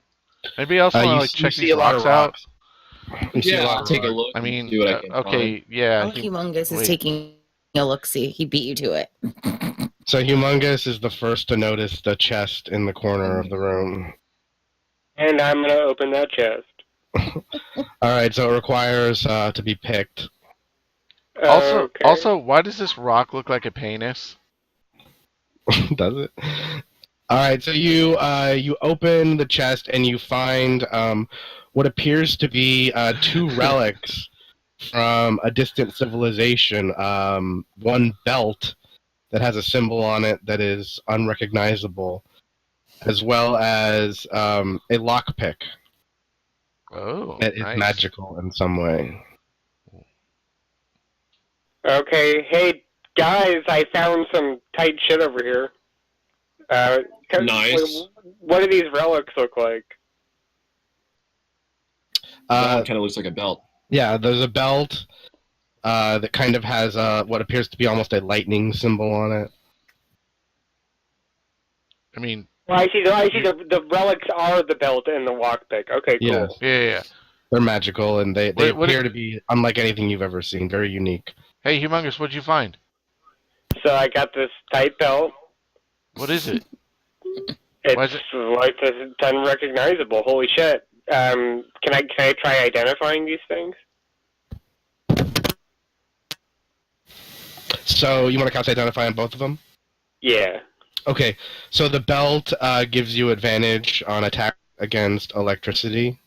[SPEAKER 4] Maybe I also want to
[SPEAKER 1] You
[SPEAKER 4] check
[SPEAKER 1] see
[SPEAKER 4] these
[SPEAKER 1] a lot
[SPEAKER 4] rocks
[SPEAKER 1] of
[SPEAKER 4] out.
[SPEAKER 1] rocks. You see a
[SPEAKER 3] Yeah,
[SPEAKER 1] lot
[SPEAKER 3] I'll
[SPEAKER 1] of
[SPEAKER 3] take a
[SPEAKER 1] rocks.
[SPEAKER 3] look.
[SPEAKER 4] I
[SPEAKER 3] and
[SPEAKER 4] mean,
[SPEAKER 3] see what I can
[SPEAKER 4] okay,
[SPEAKER 3] find.
[SPEAKER 4] yeah.
[SPEAKER 2] El Humongous is
[SPEAKER 4] wait.
[SPEAKER 2] taking a look-see. He beat you to it.
[SPEAKER 1] So Humongous is the first to notice the chest in the corner of the room.
[SPEAKER 5] And I'm gonna open that chest.
[SPEAKER 1] Alright, so it requires to be picked.
[SPEAKER 4] Also, why does this rock look like a penis?
[SPEAKER 1] Does it? Alright, so you open the chest and you find what appears to be 2 relics from a distant civilization. One belt that has a symbol on it that is unrecognizable, as well as a lockpick
[SPEAKER 4] Oh,
[SPEAKER 1] that is
[SPEAKER 4] nice.
[SPEAKER 1] magical in some way.
[SPEAKER 5] Okay, hey guys, I found some tight shit over here.
[SPEAKER 3] Nice.
[SPEAKER 5] What do these relics look like?
[SPEAKER 3] That one kind of looks like a belt.
[SPEAKER 1] Yeah, there's a belt that kind of has what appears to be almost a lightning symbol on it.
[SPEAKER 4] I mean,
[SPEAKER 5] Well, I see the relics are the belt and the lockpick. Okay, cool.
[SPEAKER 1] Yes.
[SPEAKER 4] yeah.
[SPEAKER 1] They're magical, and they
[SPEAKER 4] What
[SPEAKER 1] appear to be unlike anything you've ever seen. Very unique.
[SPEAKER 4] Hey, Humongous, what'd you find?
[SPEAKER 5] So I got this tight belt.
[SPEAKER 4] What is it? Why is
[SPEAKER 5] It's like it's unrecognizable. Holy shit. Can I try identifying these things?
[SPEAKER 1] So you want to cast Identify on both of them?
[SPEAKER 5] Yeah.
[SPEAKER 1] Okay, so the belt gives you advantage on attack against electricity,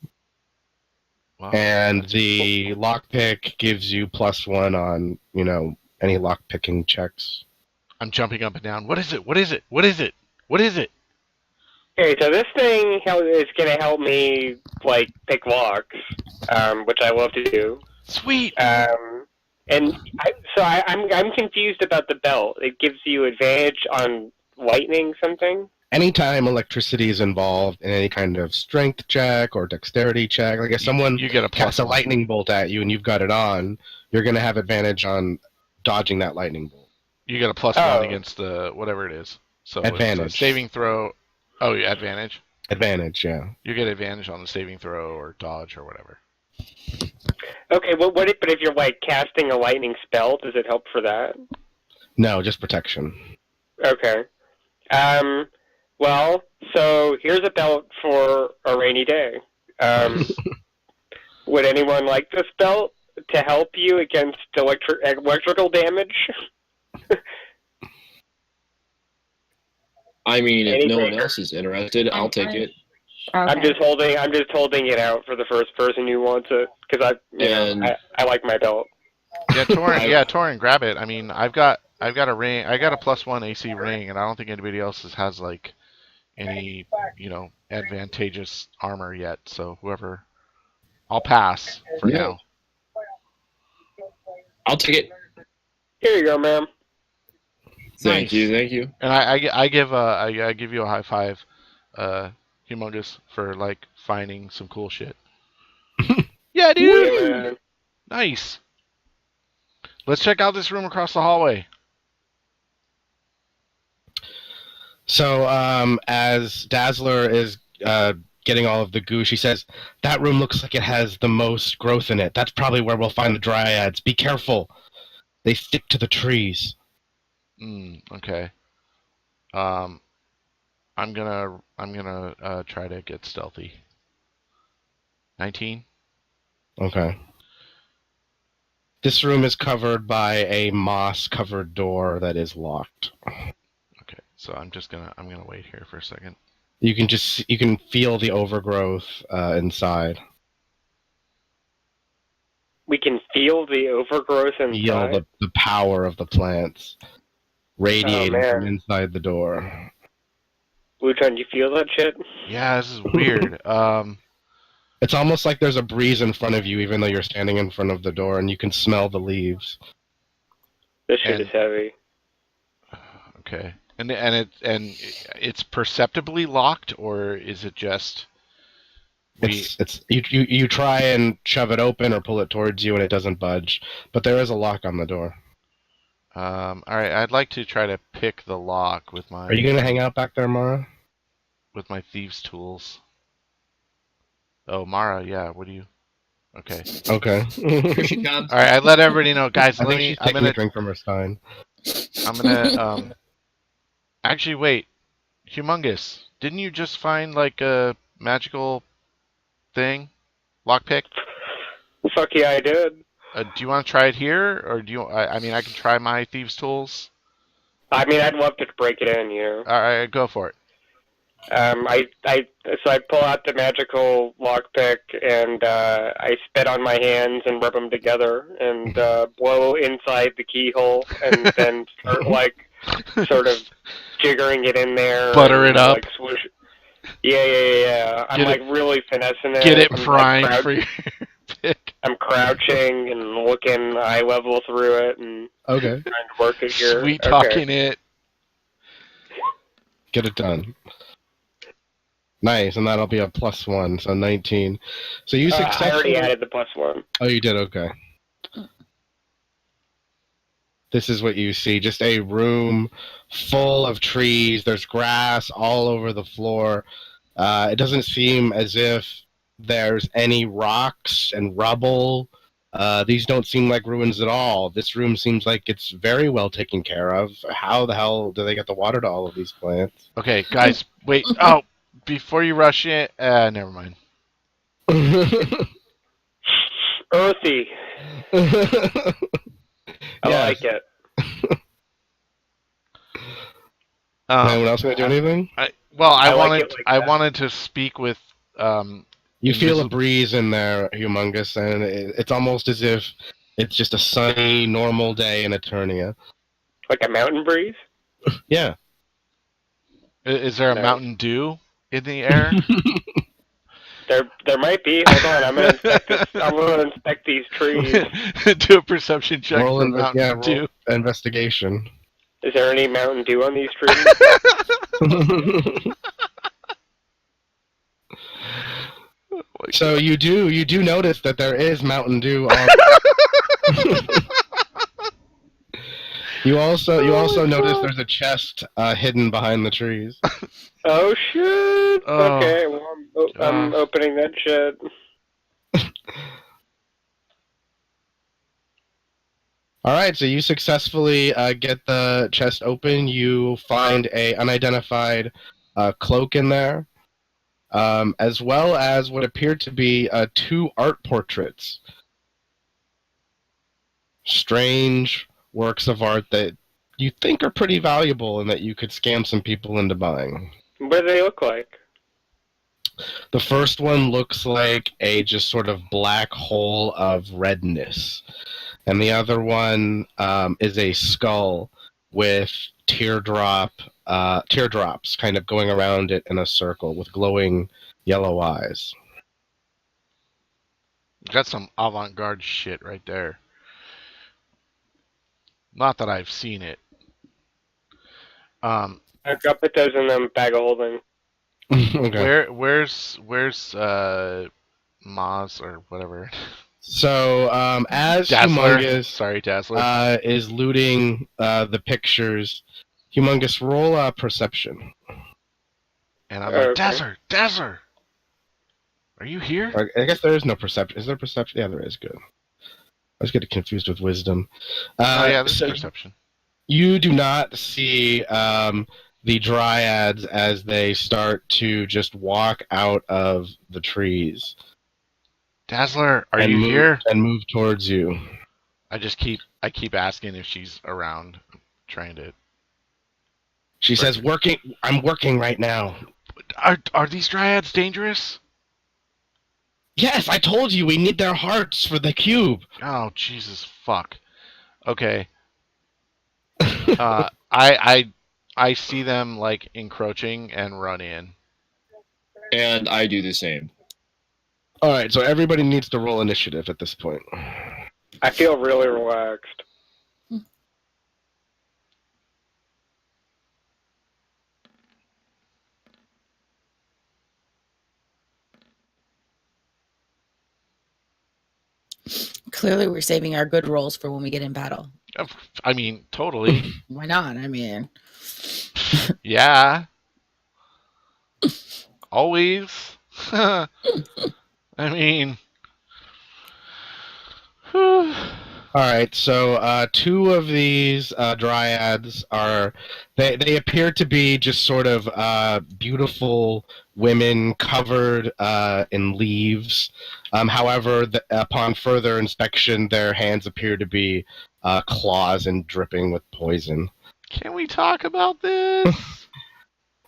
[SPEAKER 4] Wow.
[SPEAKER 1] and the lockpick gives you +1 on, any lockpicking checks.
[SPEAKER 4] I'm jumping up and down. What is it? What is it? What is it? What is it?
[SPEAKER 5] Okay, so this thing is gonna help me pick locks, which I love to do.
[SPEAKER 4] Sweet.
[SPEAKER 5] And I'm confused about the belt. It gives you advantage on lightning something?
[SPEAKER 1] Anytime electricity is involved in any kind of strength check or dexterity check, like if someone
[SPEAKER 4] You get a
[SPEAKER 1] casts
[SPEAKER 4] plus
[SPEAKER 1] a
[SPEAKER 4] one.
[SPEAKER 1] lightning bolt at you and you've got it on, you're going to have advantage on dodging that lightning bolt.
[SPEAKER 4] You get a plus one against the whatever it is. So it's a
[SPEAKER 1] Advantage.
[SPEAKER 4] saving throw. Oh, yeah, advantage.
[SPEAKER 1] Advantage, yeah.
[SPEAKER 4] You get advantage on the saving throw or dodge or whatever.
[SPEAKER 5] Okay, well, but if you're like casting a lightning spell, does it help for that?
[SPEAKER 1] No, just protection.
[SPEAKER 5] Okay. Well, so here's a belt for a rainy day. Would anyone like this belt to help you against electrical damage?
[SPEAKER 3] I mean, if
[SPEAKER 5] Anything.
[SPEAKER 3] no one else is interested, I'll take it.
[SPEAKER 6] Okay.
[SPEAKER 5] I'm just holding it out for the first person who wants it because I like my belt.
[SPEAKER 4] Yeah, Torin, grab it. I mean, I've got a ring. I got a plus one AC ring, and I don't think anybody else has like any advantageous armor yet. So whoever, I'll pass for now.
[SPEAKER 3] I'll take it.
[SPEAKER 5] Here you go, ma'am.
[SPEAKER 3] Thank you.
[SPEAKER 4] And I give you a high five, Humongous, for like finding some cool shit. Yeah, dude.
[SPEAKER 5] Yeah, man.
[SPEAKER 4] Nice. Let's check out this room across the hallway.
[SPEAKER 1] So, as Dazzler is getting all of the goo, she says, that room looks like it has the most growth in it. That's probably where we'll find the dryads. Be careful. They stick to the trees.
[SPEAKER 4] Okay. I'm gonna try to get stealthy. 19.
[SPEAKER 1] Okay. This room is covered by a moss-covered door that is locked.
[SPEAKER 4] Okay, so I'm gonna wait here for a second.
[SPEAKER 1] You can feel the overgrowth inside.
[SPEAKER 5] We can feel the overgrowth inside.
[SPEAKER 1] Feel the power of the plants radiating from inside the door.
[SPEAKER 5] Luton, do you feel that shit?
[SPEAKER 4] Yeah, this is weird.
[SPEAKER 1] It's almost like there's a breeze in front of you, even though you're standing in front of the door, and you can smell the leaves.
[SPEAKER 5] This shit is heavy.
[SPEAKER 4] Okay, and it's perceptibly locked, or is it just?
[SPEAKER 1] You try and shove it open or pull it towards you, and it doesn't budge. But there is a lock on the door.
[SPEAKER 4] All right, I'd like to try to pick the lock with my.
[SPEAKER 1] Are you gonna hang out back there, Mara?
[SPEAKER 4] With my thieves' tools. Oh, Mara, yeah. What do you? Okay.
[SPEAKER 1] Okay.
[SPEAKER 3] Here she comes.
[SPEAKER 4] All right, I let everybody know, guys.
[SPEAKER 1] I'm gonna drink from her stein.
[SPEAKER 4] I'm gonna. Actually, wait. Humongous. Didn't you just find like a magical thing? Lockpick?
[SPEAKER 5] Fuck yeah, I did.
[SPEAKER 4] Do you want to try it here, or do you? I mean, I can try my thieves' tools.
[SPEAKER 5] I mean, I'd love to break it in,
[SPEAKER 4] All right, go for it.
[SPEAKER 5] So I pull out the magical lockpick and I spit on my hands and rub them together and blow inside the keyhole and then start sort of jiggering it in there.
[SPEAKER 4] Butter it up.
[SPEAKER 5] Like swoosh. Yeah. I'm really finessing it.
[SPEAKER 4] Get it primed for your pick.
[SPEAKER 5] I'm crouching and looking eye level through it and
[SPEAKER 1] Okay.
[SPEAKER 5] trying to work it here.
[SPEAKER 4] Sweet talking it.
[SPEAKER 1] Get it done. Nice, and that'll be a +1, so 19. So you successfully...
[SPEAKER 5] I already added the +1.
[SPEAKER 1] Oh, you did? Okay. This is what you see. Just a room full of trees. There's grass all over the floor. It doesn't seem as if there's any rocks and rubble. These don't seem like ruins at all. This room seems like it's very well taken care of. How the hell do they get the water to all of these plants?
[SPEAKER 4] Okay, guys, wait. Oh, before you rush in, never mind.
[SPEAKER 5] Earthy. I like it.
[SPEAKER 1] Anyone else going to do anything?
[SPEAKER 4] I wanted to speak with.
[SPEAKER 1] You feel a breeze in there, Humongous, and it's almost as if it's just a sunny, normal day in Eternia.
[SPEAKER 5] Like a mountain breeze?
[SPEAKER 1] Yeah.
[SPEAKER 4] Is there a Mountain Dew in the air?
[SPEAKER 5] There might be. Hold on, I'm gonna inspect these trees.
[SPEAKER 4] Do a perception check for Mountain Dew.
[SPEAKER 1] Investigation.
[SPEAKER 5] Is there any Mountain Dew on these trees?
[SPEAKER 1] So you do notice that there is Mountain Dew on. You also notice there's a chest hidden behind the trees.
[SPEAKER 5] Oh shit!
[SPEAKER 4] Oh,
[SPEAKER 5] Okay, well, I'm opening that shit.
[SPEAKER 1] All right, so you successfully get the chest open. You find a unidentified cloak in there, as well as what appeared to be 2 art portraits. Strange works of art that you think are pretty valuable and that you could scam some people into buying.
[SPEAKER 5] What do they look like?
[SPEAKER 1] The first one looks like a just sort of black hole of redness. And the other one is a skull with teardrops kind of going around it in a circle with glowing yellow eyes.
[SPEAKER 4] got some avant-garde shit right there. Not that I've seen it.
[SPEAKER 5] I'll put those in a bag of holding.
[SPEAKER 1] Okay.
[SPEAKER 4] Where's Maz or whatever?
[SPEAKER 1] So as
[SPEAKER 4] Dazzler.
[SPEAKER 1] Humongous
[SPEAKER 4] Sorry, Dazzler.
[SPEAKER 1] is looting the pictures, Humongous, roll perception.
[SPEAKER 4] And I'm like,
[SPEAKER 5] Okay.
[SPEAKER 4] Dazzler, are you here?
[SPEAKER 1] I guess there is no perception. Is there perception? Yeah, there is. Good. I was getting confused with wisdom.
[SPEAKER 4] Oh yeah, there's
[SPEAKER 1] So
[SPEAKER 4] perception.
[SPEAKER 1] you do not see the dryads as they start to just walk out of the trees.
[SPEAKER 4] Dazzler, are you here?
[SPEAKER 1] And move towards you.
[SPEAKER 4] I keep asking if she's around. I'm trying to.
[SPEAKER 1] She says, I'm working right now.
[SPEAKER 4] Are these dryads dangerous?
[SPEAKER 1] Yes, I told you we need their hearts for the cube.
[SPEAKER 4] Oh Jesus fuck. Okay. I see them like encroaching and run in.
[SPEAKER 3] And I do the same.
[SPEAKER 1] All right, so everybody needs to roll initiative at this point.
[SPEAKER 5] I feel really relaxed.
[SPEAKER 2] Clearly, we're saving our good rolls for when we get in battle.
[SPEAKER 4] I mean, totally.
[SPEAKER 2] Why not? I mean,
[SPEAKER 4] Yeah. Always. I mean.
[SPEAKER 1] All right, so 2 of these dryads they appear to be just sort of beautiful women covered in leaves. However, upon further inspection, their hands appear to be claws and dripping with poison.
[SPEAKER 4] Can we talk about this?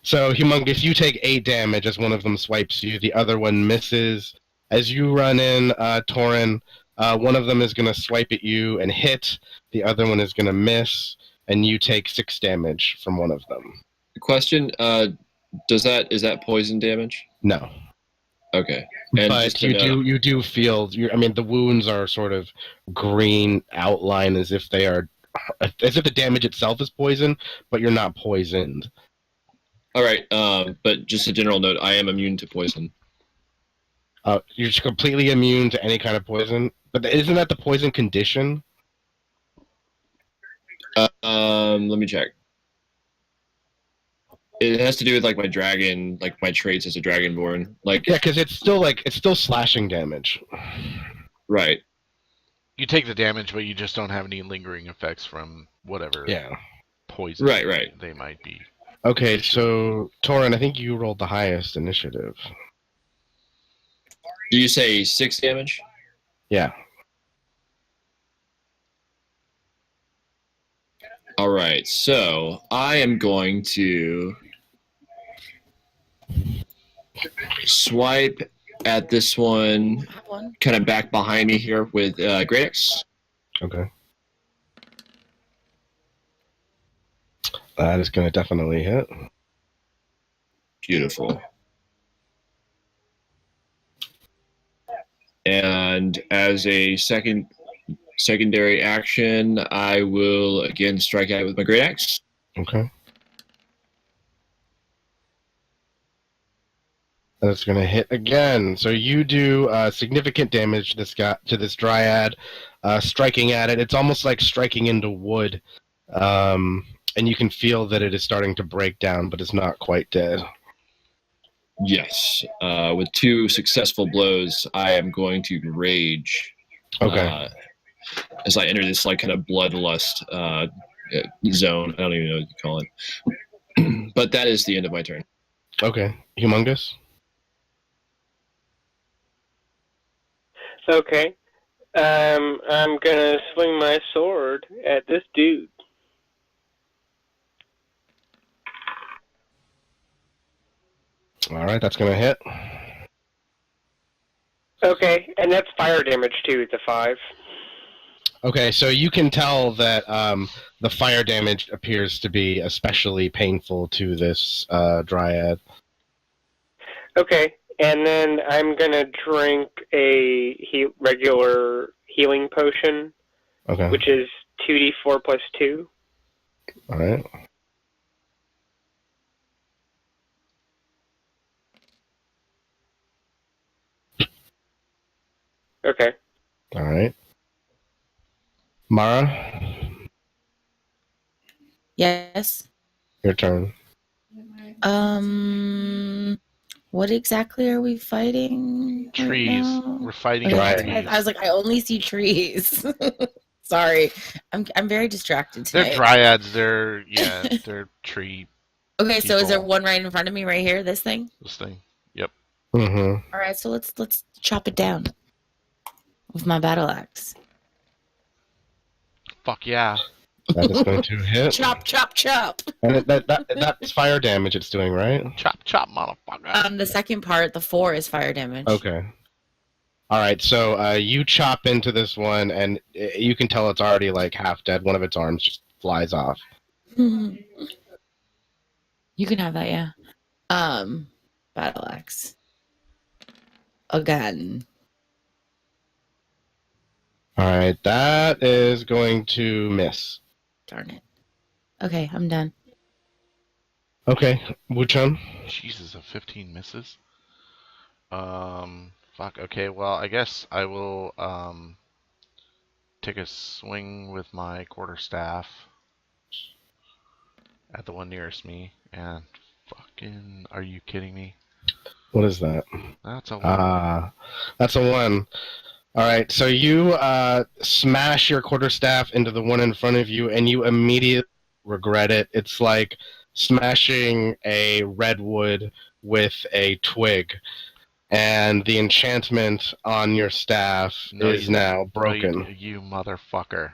[SPEAKER 1] So, Humongous, you take 8 damage as one of them swipes you. The other one misses. As you run in, Torin, one of them is going to swipe at you and hit. The other one is going to miss, and you take 6 damage from one of them.
[SPEAKER 3] Question: is that poison damage?
[SPEAKER 1] No.
[SPEAKER 3] Okay. And
[SPEAKER 1] but you do feel. The wounds are sort of green outline as if the damage itself is poison, but you're not poisoned.
[SPEAKER 3] All right. But just a general note: I am immune to poison.
[SPEAKER 1] You're just completely immune to any kind of poison. But isn't that the poison condition?
[SPEAKER 3] Let me check. It has to do with like my dragon, like my traits as a dragonborn. Like
[SPEAKER 1] yeah, because it's still slashing damage.
[SPEAKER 3] Right.
[SPEAKER 4] You take the damage, but you just don't have any lingering effects from whatever poison
[SPEAKER 3] right.
[SPEAKER 4] they might be.
[SPEAKER 1] Okay, so Torin, I think you rolled the highest initiative.
[SPEAKER 3] Do you say 6 damage?
[SPEAKER 1] Yeah.
[SPEAKER 3] All right, so I am going to swipe at this one, kind of back behind me here with Great Axe.
[SPEAKER 1] Okay. That is going to definitely hit.
[SPEAKER 3] Beautiful. And as a secondary action, I will again strike out with my Great Axe.
[SPEAKER 1] Okay. And it's going to hit again. So you do significant damage to this dryad, striking at it. It's almost like striking into wood. And you can feel that it is starting to break down, but it's not quite dead.
[SPEAKER 3] Yes. With 2 successful blows, I am going to rage.
[SPEAKER 1] Okay.
[SPEAKER 3] As I enter this like kind of bloodlust zone. I don't even know what you call it. But that is the end of my turn.
[SPEAKER 1] Okay. Humongous?
[SPEAKER 5] Okay. I'm gonna swing my sword at this dude.
[SPEAKER 1] All right, that's going to hit.
[SPEAKER 5] Okay, and that's fire damage too. It's a 5.
[SPEAKER 1] Okay, so you can tell that the fire damage appears to be especially painful to this dryad.
[SPEAKER 5] Okay, and then I'm gonna drink a regular healing potion,
[SPEAKER 1] Okay.
[SPEAKER 5] which is 2d4 plus 2.
[SPEAKER 1] All right.
[SPEAKER 5] Okay.
[SPEAKER 1] All right. Mara,
[SPEAKER 2] Yes.
[SPEAKER 1] your turn.
[SPEAKER 2] What exactly are we fighting?
[SPEAKER 4] Trees.
[SPEAKER 2] Right now?
[SPEAKER 4] We're fighting
[SPEAKER 1] Right.
[SPEAKER 4] trees.
[SPEAKER 2] I was like, I only see trees. Sorry, I'm very distracted
[SPEAKER 4] They're
[SPEAKER 2] tonight.
[SPEAKER 4] dryads. They're tree.
[SPEAKER 2] Okay, so is there
[SPEAKER 4] people.
[SPEAKER 2] one right in front of me, right here? This thing.
[SPEAKER 4] This thing. Yep.
[SPEAKER 1] Mm-hmm.
[SPEAKER 2] All right, so let's chop it down with my battle axe.
[SPEAKER 4] Fuck yeah.
[SPEAKER 1] That is going to hit.
[SPEAKER 2] Chop, chop, chop.
[SPEAKER 1] And that's fire damage it's doing, right?
[SPEAKER 4] Chop, chop, motherfucker.
[SPEAKER 2] The second part, the 4 is fire damage.
[SPEAKER 1] Okay. All right, so you chop into this one, and you can tell it's already like half dead. One of its arms just flies off.
[SPEAKER 2] You can have that, yeah. Battle axe. Again.
[SPEAKER 1] All right, that is going to miss.
[SPEAKER 2] Darn it. Okay, I'm done.
[SPEAKER 1] Okay, Wuchun.
[SPEAKER 4] Jesus, a 15 misses. Fuck. Okay, well, I guess I will take a swing with my quarterstaff at the one nearest me, and fucking, are you kidding me?
[SPEAKER 1] What is that?
[SPEAKER 4] That's a 1.
[SPEAKER 1] That's a 1. All right, so you smash your quarterstaff into the one in front of you, and you immediately regret it. It's like smashing a redwood with a twig, and the enchantment on your staff is now broken.
[SPEAKER 4] You motherfucker.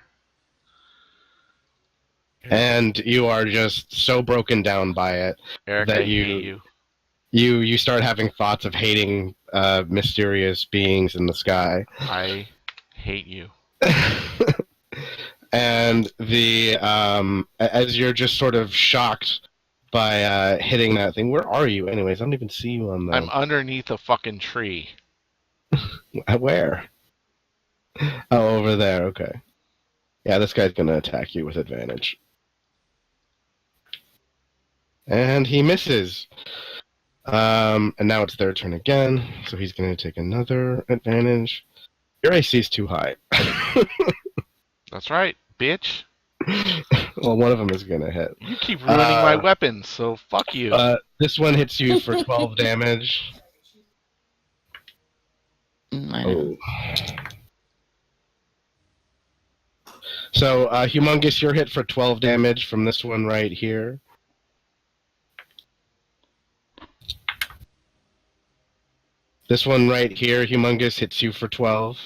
[SPEAKER 1] And you are just so broken down by it
[SPEAKER 4] Eric,
[SPEAKER 1] that
[SPEAKER 4] I hate you.
[SPEAKER 1] You start having thoughts of hating mysterious beings in the sky.
[SPEAKER 4] I hate you.
[SPEAKER 1] And the as you're just sort of shocked by hitting that thing. Where are you, anyways? I don't even see you on the.
[SPEAKER 4] I'm underneath a fucking tree.
[SPEAKER 1] Where? Oh, over there. Okay. Yeah, this guy's gonna attack you with advantage. And he misses. And now it's their turn again, so he's going to take another advantage. Your AC is too high.
[SPEAKER 4] That's right, bitch.
[SPEAKER 1] Well, one of them is going to hit.
[SPEAKER 4] You keep ruining my weapons, so fuck you.
[SPEAKER 1] This one hits you for 12 damage.
[SPEAKER 2] I know.
[SPEAKER 1] So, Humongous, you're hit for 12 damage from this one right here. This one right here, Humongous, hits you for 12.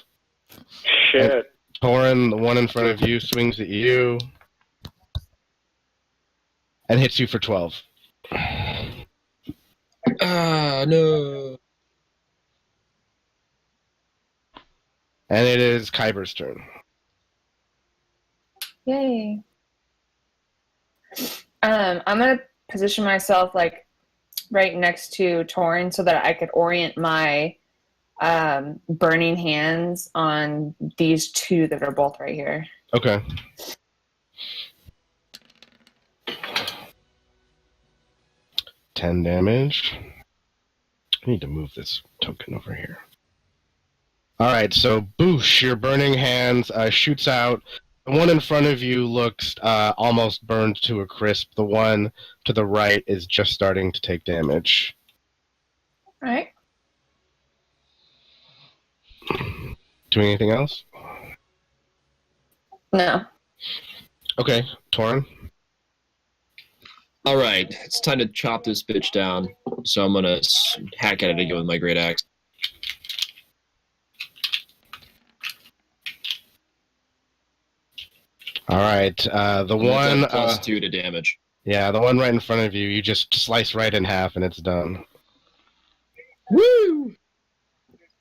[SPEAKER 5] Shit.
[SPEAKER 1] And Torin, the one in front of you, swings at you and hits you for 12.
[SPEAKER 3] No.
[SPEAKER 1] And it is Kyber's turn.
[SPEAKER 6] Yay. I'm gonna position myself like right next to Torin so that I could orient my burning hands on these two that are both right here.
[SPEAKER 1] Okay. 10 damage. I need to move this token over here. Alright, so Boosh, your burning hands shoots out. The one in front of you looks almost burned to a crisp. The one to the right is just starting to take damage.
[SPEAKER 6] All right.
[SPEAKER 1] Doing anything else?
[SPEAKER 6] No.
[SPEAKER 1] Okay, Torin.
[SPEAKER 3] All right, it's time to chop this bitch down. So I'm gonna hack at it again with my great axe.
[SPEAKER 1] Alright, the
[SPEAKER 3] And
[SPEAKER 1] one...
[SPEAKER 3] that's a +2 to damage.
[SPEAKER 1] Yeah, the one right in front of you, you just slice right in half and it's done.
[SPEAKER 3] Woo!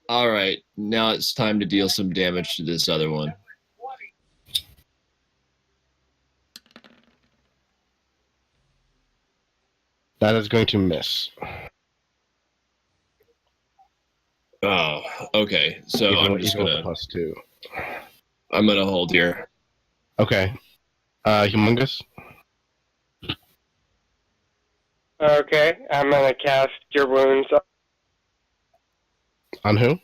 [SPEAKER 3] All right, now it's time to deal some damage to this other one.
[SPEAKER 1] That is going to miss.
[SPEAKER 3] Oh, okay. So I'm just
[SPEAKER 1] even with
[SPEAKER 3] gonna
[SPEAKER 1] the +2.
[SPEAKER 3] I'm gonna hold here.
[SPEAKER 1] Okay. Humongous?
[SPEAKER 5] Okay, I'm gonna cast Cure Wounds.
[SPEAKER 1] On who?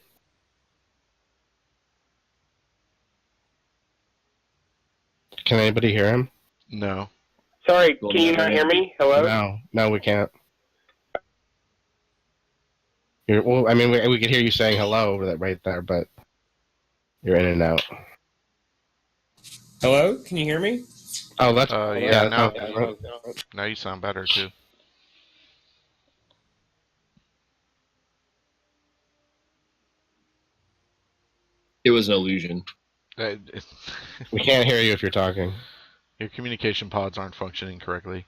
[SPEAKER 1] Can anybody hear him?
[SPEAKER 4] No.
[SPEAKER 5] Sorry,
[SPEAKER 3] Well,
[SPEAKER 5] can you not hear me? Hello?
[SPEAKER 1] No, we can't. Well, I mean, we could hear you saying hello over that right there, but you're in and out.
[SPEAKER 5] Hello? Can you hear me?
[SPEAKER 1] Oh, that's
[SPEAKER 4] Yeah, now,
[SPEAKER 1] okay.
[SPEAKER 4] now you sound better, too.
[SPEAKER 3] It was an illusion.
[SPEAKER 4] Uh,
[SPEAKER 1] We can't hear you if you're talking.
[SPEAKER 4] Your communication pods aren't functioning correctly.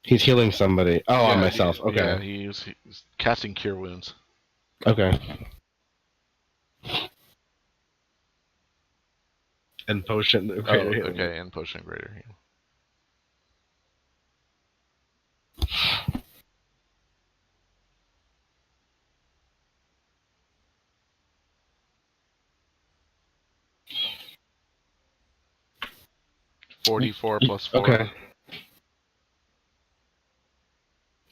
[SPEAKER 1] He's healing somebody. Oh, on myself. Okay.
[SPEAKER 4] Yeah, he's casting Cure Wounds.
[SPEAKER 1] Okay. And potion.
[SPEAKER 4] Oh, okay, and Potion of Greater Heal. $44 plus 4.
[SPEAKER 1] Okay.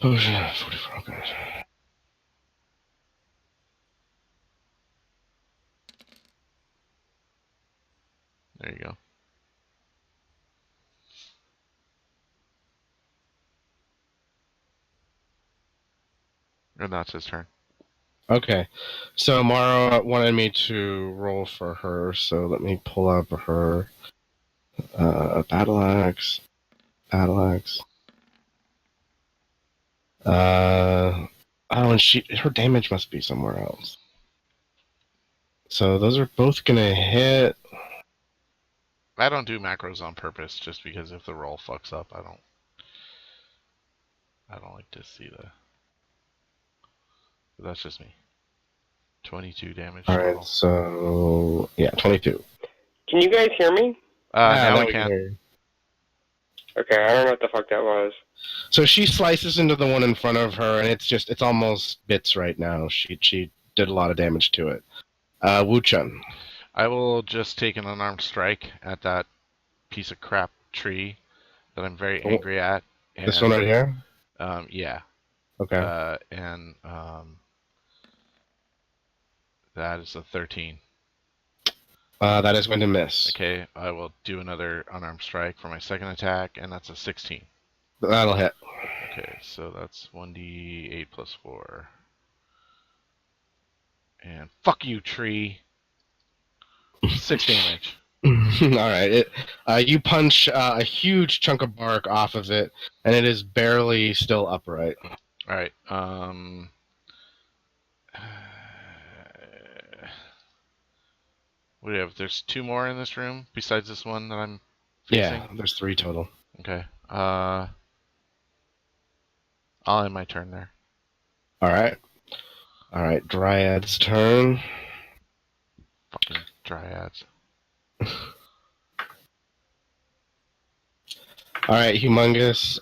[SPEAKER 1] Potion 44. Okay.
[SPEAKER 4] There you go. And that's his turn.
[SPEAKER 1] Okay. So Mara wanted me to roll for her, so let me pull up her battle axe. Oh, and her damage must be somewhere else. So those are both gonna hit.
[SPEAKER 4] I don't do macros on purpose, just because if the roll fucks up, I don't like to see the. But that's just me. 22 damage.
[SPEAKER 1] All right,
[SPEAKER 4] total.
[SPEAKER 1] so yeah, 22.
[SPEAKER 5] Can you guys hear me?
[SPEAKER 4] Now we
[SPEAKER 1] can
[SPEAKER 4] can.
[SPEAKER 1] hear you.
[SPEAKER 5] Okay, I don't know what the fuck that was.
[SPEAKER 1] So she slices into the one in front of her, and it's almost bits right now. She did a lot of damage to it. Wu-Chun.
[SPEAKER 4] I will just take an unarmed strike at that piece of crap tree that I'm very angry at. And,
[SPEAKER 1] This one right here?
[SPEAKER 4] Yeah.
[SPEAKER 1] Okay.
[SPEAKER 4] And that is a 13.
[SPEAKER 1] That is going to miss.
[SPEAKER 4] Okay, I will do another unarmed strike for my second attack, and that's a 16.
[SPEAKER 1] That'll hit.
[SPEAKER 4] Okay, so that's 1d8 plus 4. And fuck you, tree. 6 damage.
[SPEAKER 1] All right. You punch a huge chunk of bark off of it, and it is barely still upright.
[SPEAKER 4] All right. What do we have? There's 2 more in this room besides this one that I'm facing?
[SPEAKER 1] Yeah, there's 3 total.
[SPEAKER 4] Okay. I'll end my turn there.
[SPEAKER 1] All right. Dryad's turn.
[SPEAKER 4] Fucking dryads.
[SPEAKER 1] All right, Humongous.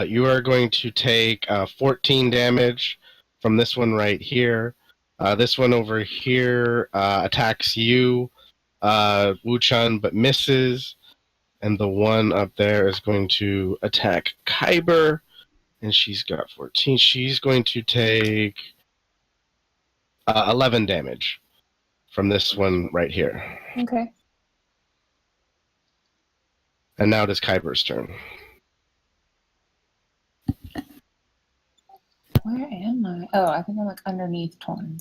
[SPEAKER 1] You are going to take 14 damage from this one right here. This one over here attacks you. Wu-Chun, but misses. And the one up there is going to attack Kyber, and she's got 14. She's going to take 11 damage from this one right here.
[SPEAKER 6] Okay.
[SPEAKER 1] And now it is Kyber's turn.
[SPEAKER 6] Where am I? Oh, I think I'm like underneath Torn.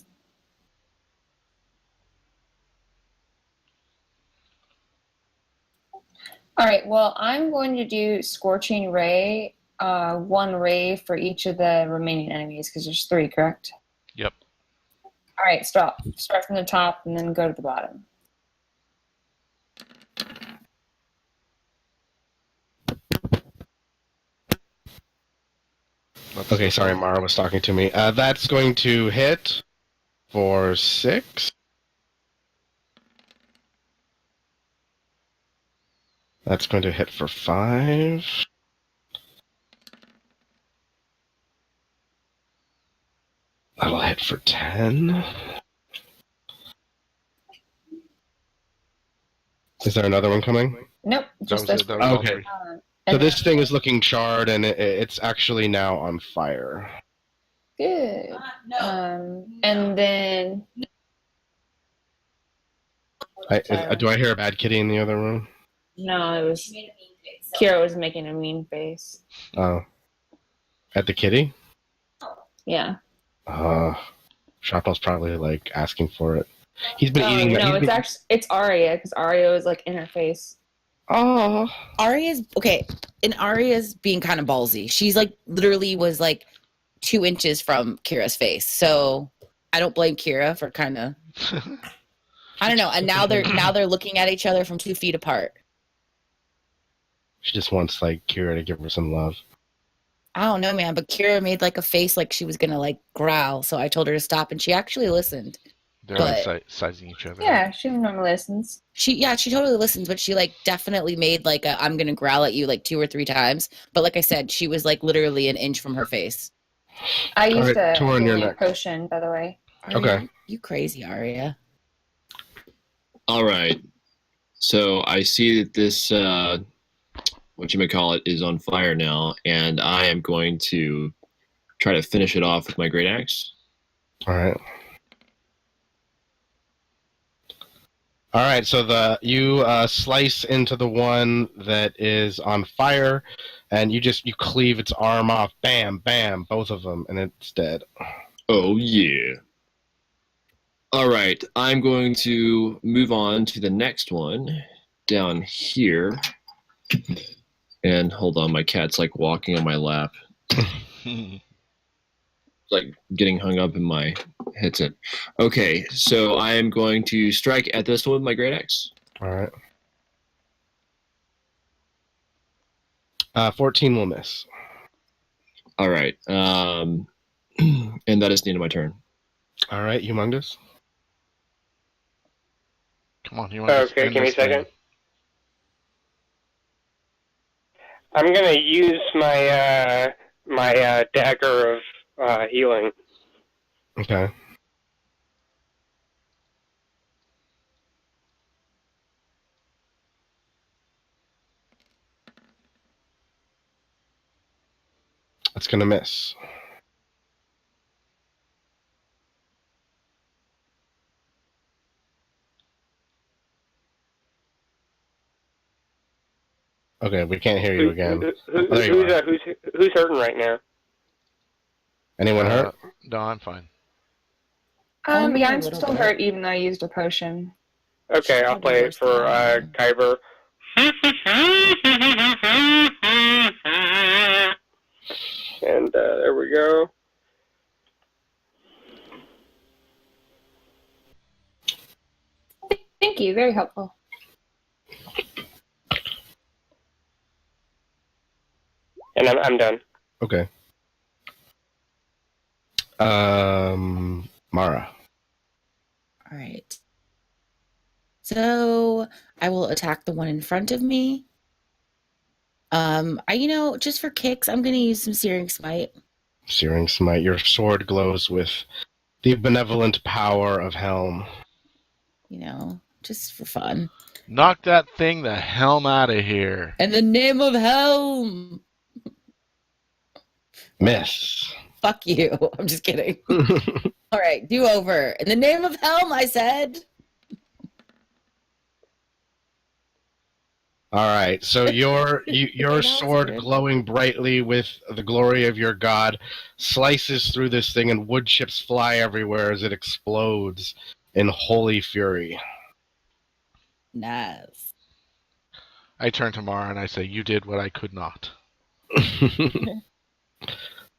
[SPEAKER 6] All right, well, I'm going to do Scorching Ray, 1 ray for each of the remaining enemies, because there's 3, correct?
[SPEAKER 4] Yep.
[SPEAKER 6] All right, stop. Start from the top and then go to the bottom.
[SPEAKER 1] Okay, sorry, Mara was talking to me. That's going to hit for 6. That's going to hit for 5. That'll hit for 10. Is there another one coming?
[SPEAKER 6] Nope, just this one.
[SPEAKER 4] all
[SPEAKER 1] Okay.
[SPEAKER 4] three.
[SPEAKER 1] So this thing is looking charred, and it's actually now on fire.
[SPEAKER 6] Good. And then
[SPEAKER 1] Do I hear a bad kitty in the other room?
[SPEAKER 6] no, it was Kira was making a mean face.
[SPEAKER 1] Oh. At the kitty?
[SPEAKER 6] Yeah.
[SPEAKER 1] Sharpnell's probably like asking for it. He's been eating.
[SPEAKER 6] No, it's Arya because Arya was like in her face.
[SPEAKER 1] Oh.
[SPEAKER 2] Arya's okay, and Arya's being kind of ballsy. She's like literally was like 2 inches from Kira's face. So I don't blame Kira for kind of I don't know. And now they're looking at each other from 2 feet apart.
[SPEAKER 1] She just wants like Kira to give her some love.
[SPEAKER 2] I don't know, man, but Kira made like a face like she was gonna like growl, so I told her to stop, and she actually listened.
[SPEAKER 4] They're
[SPEAKER 2] But-
[SPEAKER 4] like sizing each other.
[SPEAKER 6] Yeah, she normally listens.
[SPEAKER 2] She totally listens, but she like definitely made like a I'm gonna growl at you like 2 or 3 times. But like I said, she was like literally an inch from her face.
[SPEAKER 6] I used
[SPEAKER 1] right,
[SPEAKER 6] a
[SPEAKER 1] Torn, you're
[SPEAKER 6] healing
[SPEAKER 1] next.
[SPEAKER 6] potion, by the way.
[SPEAKER 2] Arya,
[SPEAKER 1] Okay.
[SPEAKER 2] you crazy, Arya.
[SPEAKER 3] All right. So I see that this, whatchamacallit, is on fire now, and I am going to try to finish it off with my great axe.
[SPEAKER 1] All right. All right. So you slice into the one that is on fire, and you cleave its arm off. Bam, bam, both of them, and it's dead.
[SPEAKER 3] Oh, yeah. All right. I'm going to move on to the next one down here. And hold on, my cat's like walking on my lap. Like getting hung up in my headset. Okay, so I am going to strike at this one with my great axe.
[SPEAKER 1] All right. 14 will miss.
[SPEAKER 3] All right. And that is the end of my turn.
[SPEAKER 1] All right, Humongous.
[SPEAKER 4] Come on, you want to
[SPEAKER 5] Okay, give me a second. I'm gonna use my my dagger of healing.
[SPEAKER 1] Okay. That's gonna miss. Okay, we can't hear you again. There you are.
[SPEAKER 5] Who's hurting right now?
[SPEAKER 1] Anyone hurt?
[SPEAKER 4] No, I'm fine.
[SPEAKER 2] Only
[SPEAKER 6] Yeah,
[SPEAKER 2] a
[SPEAKER 6] I'm
[SPEAKER 2] little
[SPEAKER 6] still
[SPEAKER 2] bit.
[SPEAKER 6] hurt even though I used a potion.
[SPEAKER 5] Okay, I'll play it for Kyber. And there we go.
[SPEAKER 6] Thank you, very helpful.
[SPEAKER 5] And I'm done.
[SPEAKER 1] Okay. Mara.
[SPEAKER 2] All right. So I will attack the one in front of me. Just for kicks, I'm gonna use some Searing Smite.
[SPEAKER 1] Searing Smite. Your sword glows with the benevolent power of Helm.
[SPEAKER 2] just for fun.
[SPEAKER 4] Knock that thing the helm out of here.
[SPEAKER 2] In the name of Helm.
[SPEAKER 1] Miss.
[SPEAKER 2] Fuck you. I'm just kidding. All right, do over. In the name of Helm, I said.
[SPEAKER 1] All right, so your sword,
[SPEAKER 2] weird.
[SPEAKER 1] glowing brightly with the glory of your god, slices through this thing, and wood chips fly everywhere as it explodes in holy fury.
[SPEAKER 2] Nice.
[SPEAKER 4] I turn to Mara and I say, "You did what I could not."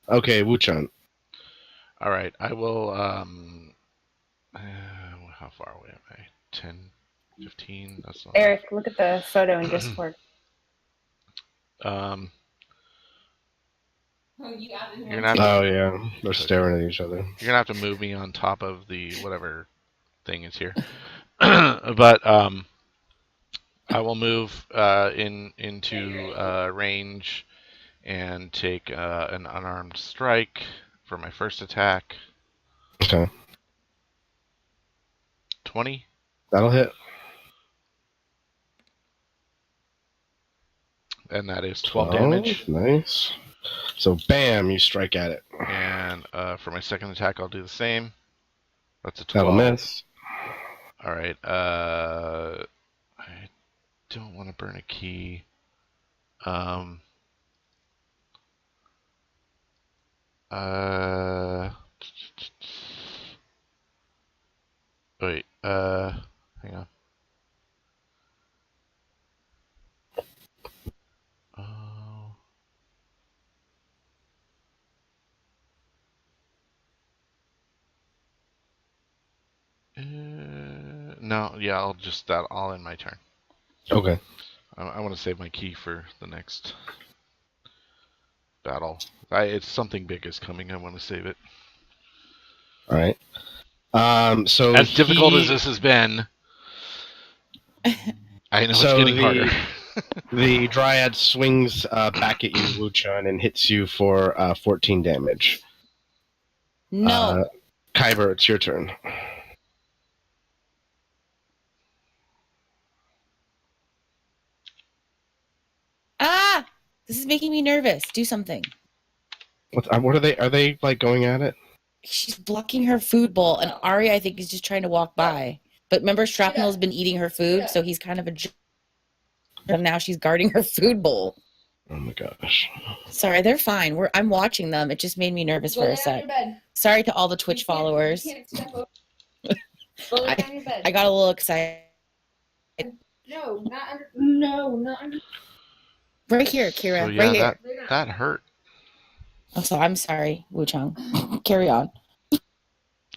[SPEAKER 1] Okay, Wuchun.
[SPEAKER 4] All right, I will. How far away am I? 10, 15. That's not.
[SPEAKER 6] Eric, look at the photo in Discord.
[SPEAKER 4] You're gonna have
[SPEAKER 1] Oh
[SPEAKER 4] to,
[SPEAKER 1] yeah, they're staring at each other.
[SPEAKER 4] you're gonna have to move me on top of the whatever thing is here. But I will move into range and take an unarmed strike for my first attack.
[SPEAKER 1] Okay,
[SPEAKER 4] 20.
[SPEAKER 1] that'll hit.
[SPEAKER 4] And that is 12 damage.
[SPEAKER 1] Nice. So, bam, you strike at it.
[SPEAKER 4] And for my second attack, I'll do the same. That's a 12.
[SPEAKER 1] That'll miss.
[SPEAKER 4] All right. I don't want to burn a key. Wait. Hang on. Oh. No, yeah, I'll just that all in my turn.
[SPEAKER 1] Okay.
[SPEAKER 4] I want to save my key for the next battle. It's something big is coming. I want to save it.
[SPEAKER 1] All right. So
[SPEAKER 4] as difficult as this has been, I know it's getting harder.
[SPEAKER 1] The Dryad swings back at you, Wuchun, and hits you for 14 damage.
[SPEAKER 2] No.
[SPEAKER 1] Kyber, it's your turn.
[SPEAKER 2] Ah! This is making me nervous. Do something.
[SPEAKER 1] What are they? Are they like going at it?
[SPEAKER 2] She's blocking her food bowl, and Ari, I think, is just trying to walk by. But remember, Shrapnel's been eating her food, so he's kind of a. And now she's guarding her food bowl.
[SPEAKER 1] Oh my gosh.
[SPEAKER 2] Sorry, they're fine. I'm watching them. It just made me nervous for a sec. Sorry to all the Twitch followers. I got a little excited.
[SPEAKER 6] No, not under.
[SPEAKER 2] Right here, Kira.
[SPEAKER 4] So yeah,
[SPEAKER 2] right here.
[SPEAKER 4] that hurt.
[SPEAKER 2] Oh, so I'm sorry, Wuchun. Carry on.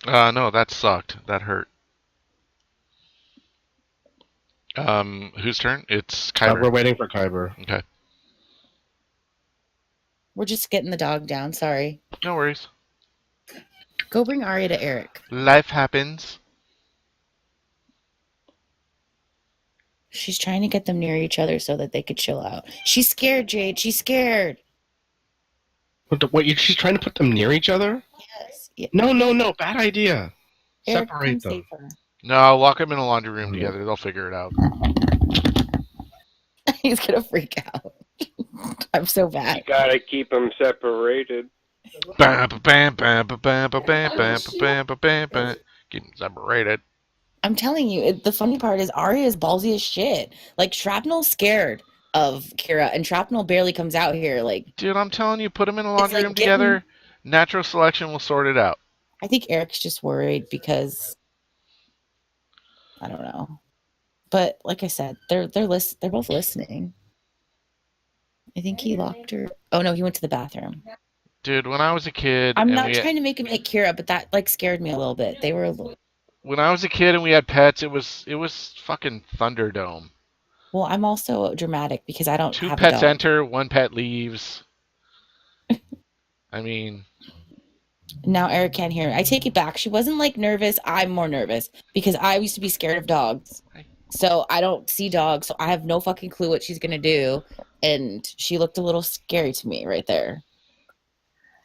[SPEAKER 4] No, that sucked. That hurt. Whose turn? It's Kyber.
[SPEAKER 1] We're waiting for Kyber.
[SPEAKER 4] Okay.
[SPEAKER 2] We're just getting the dog down. Sorry.
[SPEAKER 4] No worries.
[SPEAKER 2] Go bring Arya to Eric.
[SPEAKER 4] Life happens.
[SPEAKER 2] She's trying to get them near each other so that they could chill out. She's scared, Jade. She's scared.
[SPEAKER 1] She's trying to put them near each other?
[SPEAKER 2] Yes. Yeah.
[SPEAKER 1] No. Bad idea.
[SPEAKER 2] Eric,
[SPEAKER 1] Separate
[SPEAKER 2] come
[SPEAKER 1] them.
[SPEAKER 2] save her.
[SPEAKER 4] No, I'll lock them in a laundry room together. They'll figure it out.
[SPEAKER 2] He's gonna freak out. I'm so bad.
[SPEAKER 5] You gotta keep them separated.
[SPEAKER 4] Bam, bam, bam, bam, bam, bam, bam, bam, bam, bam. Keep them separated.
[SPEAKER 2] I'm telling you, the funny part is Arya is ballsy as shit. Like, Shrapnel's scared of Kira, and Shrapnel barely comes out here. Like,
[SPEAKER 4] dude, I'm telling you, put them in a laundry
[SPEAKER 2] like
[SPEAKER 4] room together. Natural selection will sort it out.
[SPEAKER 2] I think Eric's just worried because I don't know. But like I said, they're both listening. I think he locked her. Oh no, he went to the bathroom.
[SPEAKER 4] Dude, when I was a kid,
[SPEAKER 2] I'm not trying to make him like Kira, but that like scared me a little bit. They were a little.
[SPEAKER 4] When I was a kid and we had pets, it was fucking Thunderdome.
[SPEAKER 2] Well, I'm also dramatic because I don't
[SPEAKER 4] Two
[SPEAKER 2] have
[SPEAKER 4] pets
[SPEAKER 2] a dog.
[SPEAKER 4] enter, one pet leaves. I mean,
[SPEAKER 2] now Eric can't hear me. I take it back. She wasn't like nervous. I'm more nervous because I used to be scared of dogs. So I don't see dogs. So I have no fucking clue what she's gonna do. And she looked a little scary to me right there.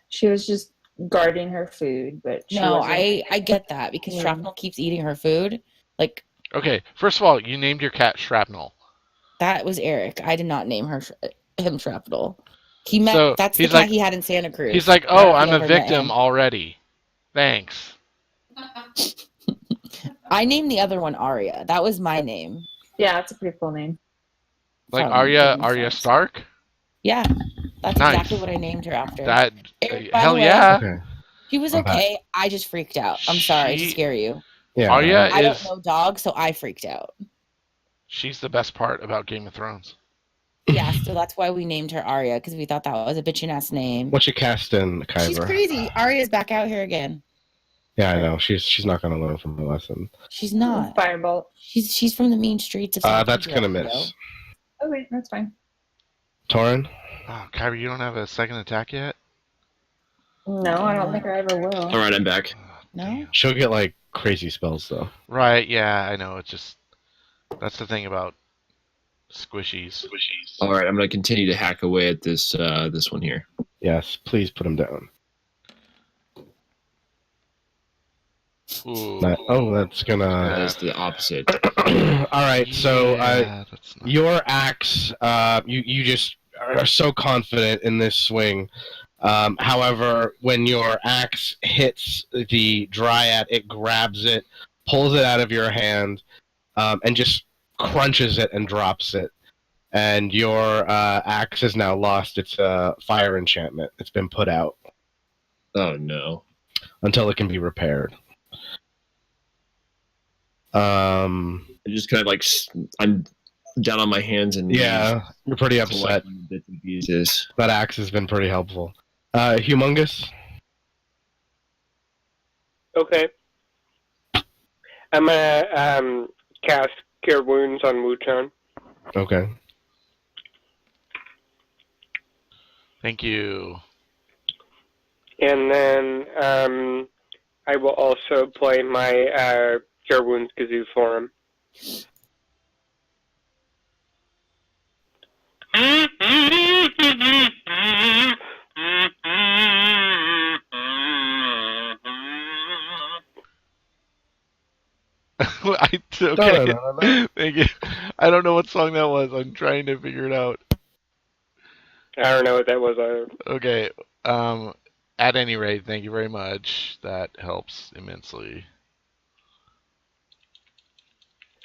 [SPEAKER 6] She was just guarding her food, but she
[SPEAKER 2] no,
[SPEAKER 6] wasn't.
[SPEAKER 2] I get that because Shrapnel keeps eating her food. Like
[SPEAKER 4] Okay, first of all, you named your cat Shrapnel.
[SPEAKER 2] That was Eric. I did not name him Shrapnel. He met.
[SPEAKER 4] So
[SPEAKER 2] That's the
[SPEAKER 4] he's
[SPEAKER 2] cat
[SPEAKER 4] like,
[SPEAKER 2] he had in Santa Cruz.
[SPEAKER 4] he's like,
[SPEAKER 2] I don't know
[SPEAKER 4] oh,
[SPEAKER 2] if you
[SPEAKER 4] I'm a
[SPEAKER 2] ever met
[SPEAKER 4] victim
[SPEAKER 2] him.
[SPEAKER 4] already. Thanks.
[SPEAKER 2] I named the other one Arya. That was my name.
[SPEAKER 6] Yeah, that's a pretty cool name.
[SPEAKER 4] Like
[SPEAKER 2] from
[SPEAKER 4] Arya
[SPEAKER 2] Game of Thrones.
[SPEAKER 4] Stark.
[SPEAKER 2] Yeah, that's
[SPEAKER 4] Nice.
[SPEAKER 2] exactly what I named her after.
[SPEAKER 4] That
[SPEAKER 2] Eric, by
[SPEAKER 4] hell
[SPEAKER 2] the way,
[SPEAKER 4] yeah.
[SPEAKER 1] Okay.
[SPEAKER 2] She was
[SPEAKER 1] I'm back.
[SPEAKER 2] okay. I just freaked out. I'm sorry to scare you.
[SPEAKER 1] Yeah.
[SPEAKER 4] Arya
[SPEAKER 2] I don't
[SPEAKER 4] is
[SPEAKER 2] know dogs, so I freaked out.
[SPEAKER 4] she's the best part about Game of Thrones.
[SPEAKER 2] Yeah, so that's why we named her Arya, because we thought that was a bitchin' ass name.
[SPEAKER 1] What you casting, Kyber?
[SPEAKER 2] She's crazy. Arya's back out here again.
[SPEAKER 1] Yeah, I know. She's not gonna learn from the lesson.
[SPEAKER 2] She's not.
[SPEAKER 6] Firebolt.
[SPEAKER 2] She's from the mean streets of South
[SPEAKER 1] That's gonna
[SPEAKER 2] Africa,
[SPEAKER 1] miss.
[SPEAKER 6] Okay, that's fine.
[SPEAKER 1] Torin?
[SPEAKER 4] Oh, Kyrie, you don't have a second attack yet?
[SPEAKER 6] No, I don't think I ever will.
[SPEAKER 3] All right, I'm back.
[SPEAKER 2] No?
[SPEAKER 1] She'll get like crazy spells though.
[SPEAKER 4] Right, yeah, I know. It's just that's the thing about squishies.
[SPEAKER 3] All right, I'm going to continue to hack away at this this one here.
[SPEAKER 1] Yes, please put him down.
[SPEAKER 4] Ooh.
[SPEAKER 1] That's gonna.
[SPEAKER 3] That is the opposite.
[SPEAKER 1] All right, so
[SPEAKER 4] Yeah, that's not...
[SPEAKER 1] your axe, you just are so confident in this swing. However, when your axe hits the dryad, it grabs it, pulls it out of your hand, and just crunches it and drops it. And your axe has now lost its fire enchantment. It's been put out
[SPEAKER 3] Oh no.
[SPEAKER 1] until it can be repaired.
[SPEAKER 3] I just kind of like I'm down on my hands and knees,
[SPEAKER 1] Yeah, you're pretty upset.
[SPEAKER 3] collecting bits and pieces.
[SPEAKER 1] That axe has been pretty helpful. Humongous?
[SPEAKER 5] Okay. I'm gonna cast Cure Wounds on Wuchon.
[SPEAKER 1] Okay.
[SPEAKER 4] Thank you.
[SPEAKER 5] And then I will also play my Cure Wounds kazoo for him.
[SPEAKER 4] Okay. Thank you. I don't know what song that was. I'm trying to figure it out.
[SPEAKER 5] I don't know what that was.
[SPEAKER 4] Okay. At any rate, thank you very much. That helps immensely.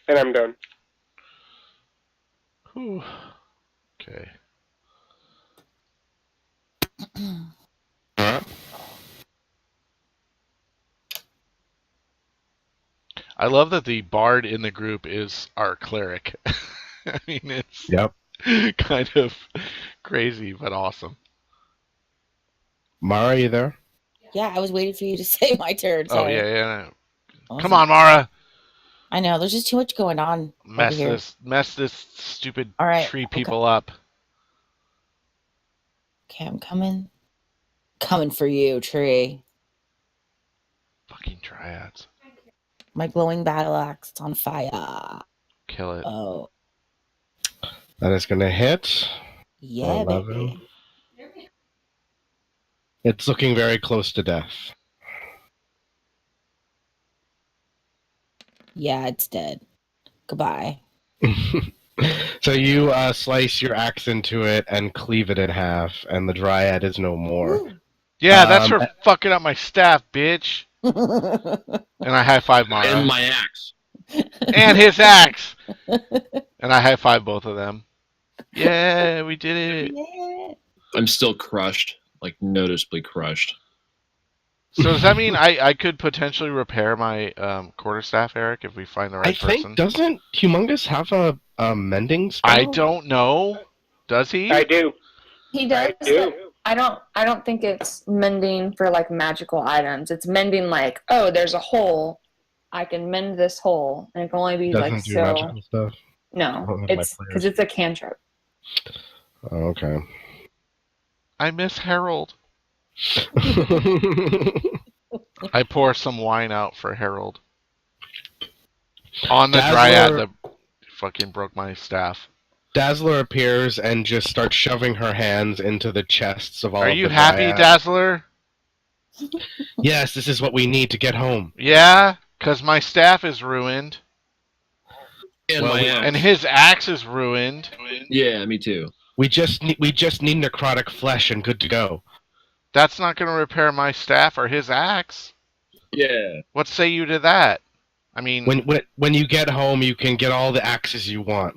[SPEAKER 5] And I'm done.
[SPEAKER 4] Whew. Okay. I love that the bard in the group is our cleric. I mean, it's
[SPEAKER 1] Yep.
[SPEAKER 4] kind of crazy, but awesome.
[SPEAKER 1] Mara, you there?
[SPEAKER 2] Yeah, I was waiting for you to say my turn.
[SPEAKER 4] Oh,
[SPEAKER 2] Sorry.
[SPEAKER 4] yeah.
[SPEAKER 2] Awesome.
[SPEAKER 4] Come on, Mara.
[SPEAKER 2] I know. There's just too much going on over here.
[SPEAKER 4] Mess this stupid
[SPEAKER 2] All right,
[SPEAKER 4] tree
[SPEAKER 2] okay.
[SPEAKER 4] people up.
[SPEAKER 2] Okay, I'm coming. Coming for you, tree.
[SPEAKER 4] Fucking triads.
[SPEAKER 2] My glowing battle axe. It's on fire.
[SPEAKER 4] Kill it.
[SPEAKER 2] Oh,
[SPEAKER 1] That is going to hit.
[SPEAKER 2] yeah,
[SPEAKER 1] 11.
[SPEAKER 2] baby.
[SPEAKER 1] It's looking very close to death.
[SPEAKER 2] Yeah, it's dead. Goodbye.
[SPEAKER 1] So you slice your axe into it and cleave it in half, and the dryad is no more.
[SPEAKER 4] Yeah, that's
[SPEAKER 1] Um,
[SPEAKER 4] for fucking up my staff, bitch. And I high five Mara.
[SPEAKER 3] And my axe.
[SPEAKER 4] And his axe. And I high five both of them. Yeah, we did it.
[SPEAKER 2] Yeah.
[SPEAKER 3] I'm still crushed, like noticeably crushed.
[SPEAKER 4] So does that mean I could potentially repair my quarterstaff, Eric, if we find the right
[SPEAKER 1] I
[SPEAKER 4] person?
[SPEAKER 1] think, doesn't Humongous have a mending spell?
[SPEAKER 4] I don't know. Does he?
[SPEAKER 5] I do.
[SPEAKER 6] He does.
[SPEAKER 5] I do.
[SPEAKER 6] I don't think it's mending for like magical items. It's mending like, oh, there's a hole. I can mend this hole, and it can only be
[SPEAKER 1] Doesn't
[SPEAKER 6] like
[SPEAKER 1] do
[SPEAKER 6] so.
[SPEAKER 1] magical stuff? I
[SPEAKER 6] No,
[SPEAKER 1] don't have my
[SPEAKER 6] it's
[SPEAKER 1] players.
[SPEAKER 6] because it's a cantrip.
[SPEAKER 1] Oh, okay.
[SPEAKER 4] I miss Harold. I pour some wine out for Harold. On the
[SPEAKER 1] Dazzler-
[SPEAKER 4] dryad that fucking broke my staff.
[SPEAKER 1] Dazzler appears and just starts shoving her hands into the chests of all
[SPEAKER 4] Are
[SPEAKER 1] of
[SPEAKER 4] you
[SPEAKER 1] the
[SPEAKER 4] happy,
[SPEAKER 1] dryads.
[SPEAKER 4] Dazzler?
[SPEAKER 1] Yes, this is what we need to get home.
[SPEAKER 4] Yeah, because my staff is ruined.
[SPEAKER 3] And
[SPEAKER 4] Well,
[SPEAKER 3] my axe.
[SPEAKER 4] and his axe is ruined.
[SPEAKER 3] Yeah, me too.
[SPEAKER 1] We just need necrotic flesh and good to go.
[SPEAKER 4] That's not going to repair my staff or his axe.
[SPEAKER 3] Yeah.
[SPEAKER 4] What say you to that? I mean,
[SPEAKER 1] When you get home, you can get all the axes you want.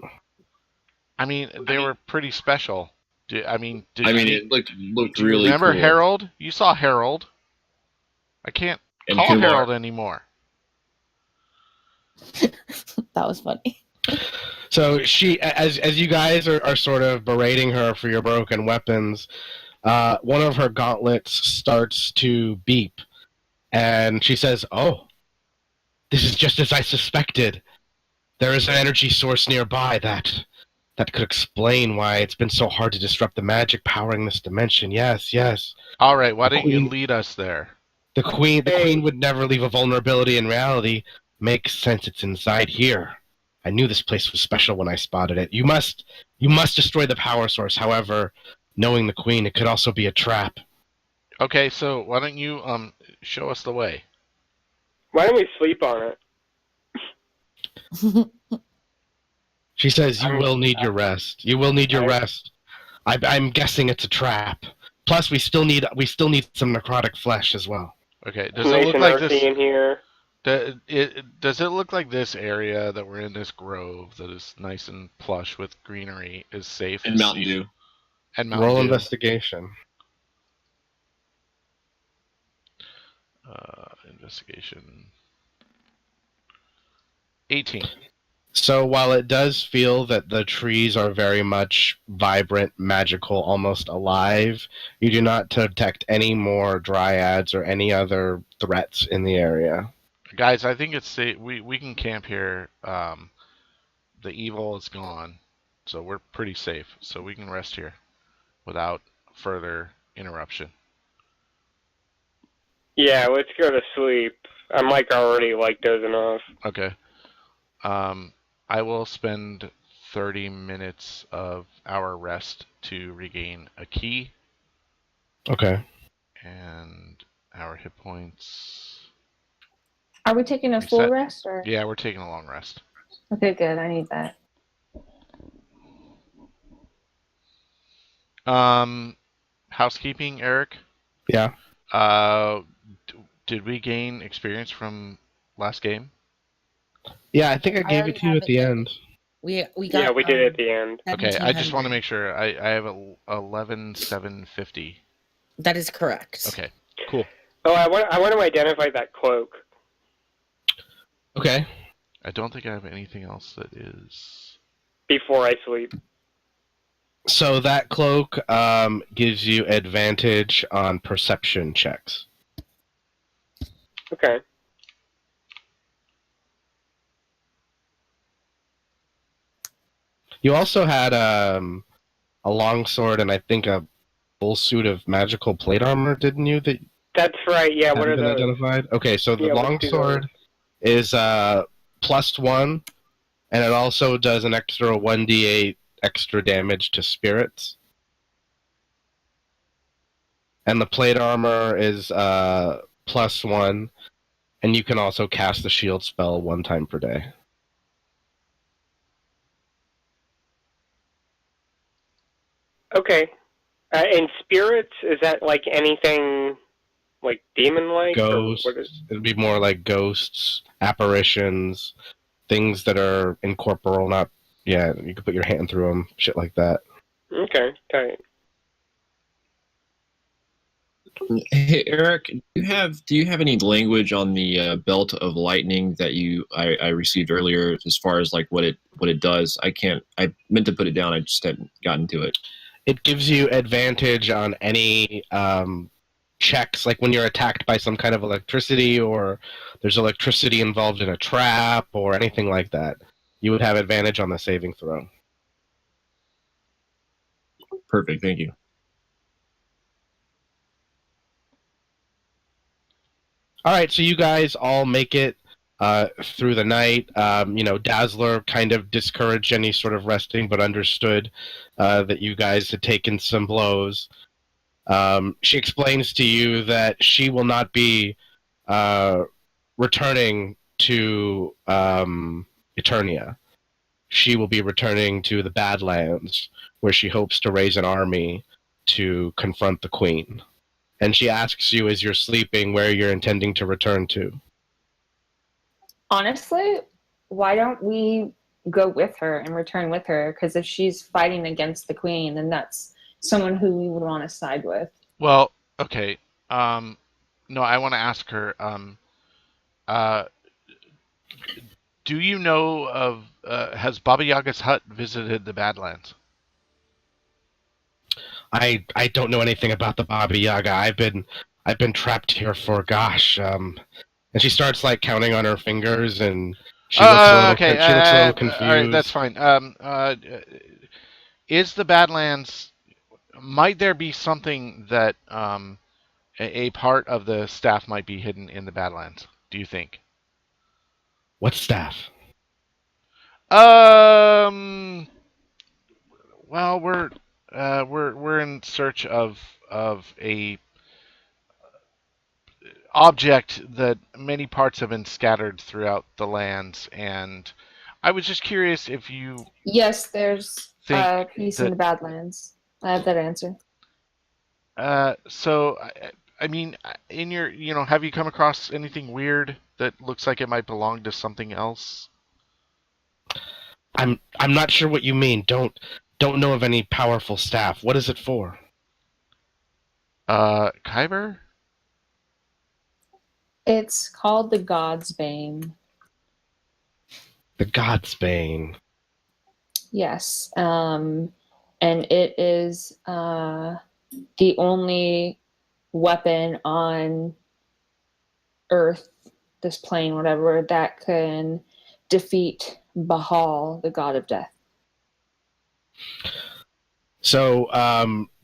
[SPEAKER 4] they were pretty special.
[SPEAKER 3] It looked
[SPEAKER 4] do you
[SPEAKER 3] really
[SPEAKER 4] remember
[SPEAKER 3] cool.
[SPEAKER 4] Harold? You saw Harold. I can't
[SPEAKER 3] And
[SPEAKER 4] call
[SPEAKER 3] Kumar.
[SPEAKER 4] Harold anymore.
[SPEAKER 2] That was funny.
[SPEAKER 1] So she, as you guys are sort of berating her for your broken weapons, one of her gauntlets starts to beep, and she says, "Oh, this is just as I suspected. There is an energy source nearby that could explain why it's been so hard to disrupt the magic powering this dimension. Yes, yes.
[SPEAKER 4] All right, why
[SPEAKER 1] The
[SPEAKER 4] don't you
[SPEAKER 1] queen-
[SPEAKER 4] lead us there?
[SPEAKER 1] The queen would never leave a vulnerability in reality. Makes sense. It's inside here. I knew this place was special when I spotted it. You must destroy the power source. However, knowing the queen, it could also be a trap."
[SPEAKER 4] Okay, so why don't you show us the way?
[SPEAKER 5] Why don't we sleep on it?
[SPEAKER 1] She says, "You will need your rest. You will need your rest. I'm guessing it's a trap. Plus, we still need some necrotic flesh as well."
[SPEAKER 4] Okay, does it look
[SPEAKER 5] Mason
[SPEAKER 4] like
[SPEAKER 5] Earthy
[SPEAKER 4] this?
[SPEAKER 5] in here.
[SPEAKER 4] Does it look like this area that we're in, this grove that is nice and plush with greenery, is safe?
[SPEAKER 3] And Mountain Dew.
[SPEAKER 4] And Mountain
[SPEAKER 1] Roll
[SPEAKER 4] Dew.
[SPEAKER 1] investigation.
[SPEAKER 4] Investigation. 18.
[SPEAKER 1] So while it does feel that the trees are very much vibrant, magical, almost alive, you do not detect any more dryads or any other threats in the area.
[SPEAKER 4] Guys, I think it's safe. We can camp here. The evil is gone, so we're pretty safe. So we can rest here without further interruption.
[SPEAKER 5] Yeah, let's go to sleep. I'm already dozing off.
[SPEAKER 4] Okay. I will spend 30 minutes of our rest to regain a key
[SPEAKER 1] Okay.
[SPEAKER 4] and our hit points.
[SPEAKER 6] Are we taking a full
[SPEAKER 4] Reset.
[SPEAKER 6] rest or?
[SPEAKER 4] Yeah, we're taking a long rest.
[SPEAKER 6] Okay, good. I need that.
[SPEAKER 4] Housekeeping, Eric.
[SPEAKER 1] Yeah.
[SPEAKER 4] Did we gain experience from last game?
[SPEAKER 1] Yeah, I think I
[SPEAKER 2] I
[SPEAKER 1] gave
[SPEAKER 2] already
[SPEAKER 1] it to you
[SPEAKER 2] have
[SPEAKER 1] at the
[SPEAKER 2] it.
[SPEAKER 1] end.
[SPEAKER 2] We got.
[SPEAKER 5] Yeah, we did it at the end.
[SPEAKER 4] Okay, I just want to
[SPEAKER 2] 1700.
[SPEAKER 4] make sure. I have 11,750.
[SPEAKER 2] That is correct.
[SPEAKER 4] Okay, cool.
[SPEAKER 5] Oh, I want to identify that cloak.
[SPEAKER 1] Okay.
[SPEAKER 4] I don't think I have anything else that is.
[SPEAKER 5] Before I sleep.
[SPEAKER 1] So that cloak gives you advantage on perception checks.
[SPEAKER 5] Okay.
[SPEAKER 1] You also had a longsword and I think a full suit of magical plate armor, didn't you? That
[SPEAKER 5] That's right. Yeah, what are
[SPEAKER 1] hadn't been
[SPEAKER 5] those?
[SPEAKER 1] identified. Okay, so the
[SPEAKER 5] Yeah, let's do
[SPEAKER 1] longsword is +1, and it also does an extra 1d8 extra damage to spirits. And the plate armor is +1, and you can also cast the shield spell 1 time per day.
[SPEAKER 5] Okay. And spirits, is that anything demon-like?
[SPEAKER 1] Ghosts.
[SPEAKER 5] Or what is...
[SPEAKER 1] It'd be more like ghosts, apparitions, things that are incorporeal, not... Yeah, you could put your hand through them, shit like that.
[SPEAKER 5] Okay, tight.
[SPEAKER 3] Hey Eric, do you have any language on the belt of lightning that I received earlier, as far as what it does? I meant to put it down, I just hadn't gotten to it.
[SPEAKER 1] It gives you advantage on any checks, like when you're attacked by some kind of electricity, or there's electricity involved in a trap, or anything like that. You would have advantage on the saving throw.
[SPEAKER 3] Perfect, thank you.
[SPEAKER 1] All right, so you guys all make it through the night. Dazzler kind of discouraged any sort of resting, but understood that you guys had taken some blows. She explains to you that she will not be returning to Eternia. she will be returning to the Badlands, where she hopes to raise an army to confront the Queen. And she asks you as you're sleeping where you're intending to return to.
[SPEAKER 6] Honestly, why don't we go with her and return with her? Because if she's fighting against the queen, then that's someone who we would want to side with.
[SPEAKER 4] Well, okay. No, I want to ask her. Uh, do you know of? Has Baba Yaga's hut visited the Badlands?
[SPEAKER 1] I don't know anything about the Baba Yaga. I've been trapped here for gosh. And she starts like counting on her fingers, and
[SPEAKER 4] Okay.
[SPEAKER 1] she looks a little
[SPEAKER 4] All right, that's
[SPEAKER 1] confused.
[SPEAKER 4] fine. Is the Badlands? Might there be something that a part of the staff might be hidden in the Badlands? Do you think?
[SPEAKER 1] What staff?
[SPEAKER 4] Um. Well, we're in search of a object that many parts have been scattered throughout the lands, and I was just curious if you
[SPEAKER 6] Yes, there's
[SPEAKER 4] think
[SPEAKER 6] a piece in
[SPEAKER 4] that.
[SPEAKER 6] the Badlands. I have that answer.
[SPEAKER 4] So I mean, in your, have you come across anything weird that looks like it might belong to something else?
[SPEAKER 1] I'm not sure what you mean. Don't know of any powerful staff. What is it for?
[SPEAKER 4] Kyber?
[SPEAKER 6] It's called the God's Bane.
[SPEAKER 1] The God's Bane.
[SPEAKER 6] Yes. And it is the only weapon on Earth, this plane, whatever, that can defeat Bahal, the god of death.
[SPEAKER 1] So,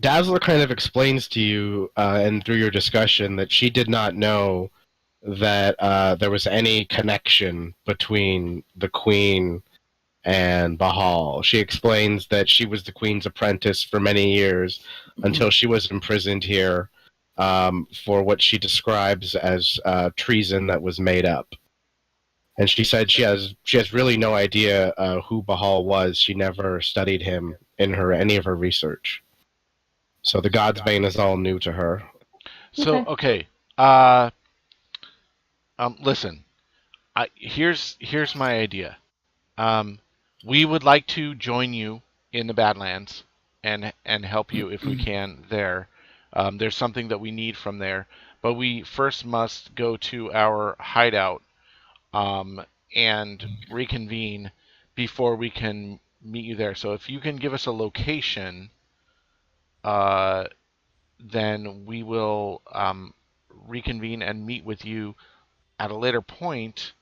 [SPEAKER 1] Dazzler kind of explains to you, and through your discussion, that she did not know that there was any connection between the Queen and Bahal. She explains that she was the Queen's apprentice for many years until she was imprisoned here for what she describes as treason that was made up. And she said she has really no idea who Bahal was. She never studied him in any of her research. So the God's Bane is all new to her.
[SPEAKER 4] So okay. Uh, Listen. Here's my idea. Um, we would like to join you in the Badlands and help you if we can there. There's something that we need from there, but we first must go to our hideout and reconvene before we can meet you there. So if you can give us a location, then we will reconvene and meet with you at a later point,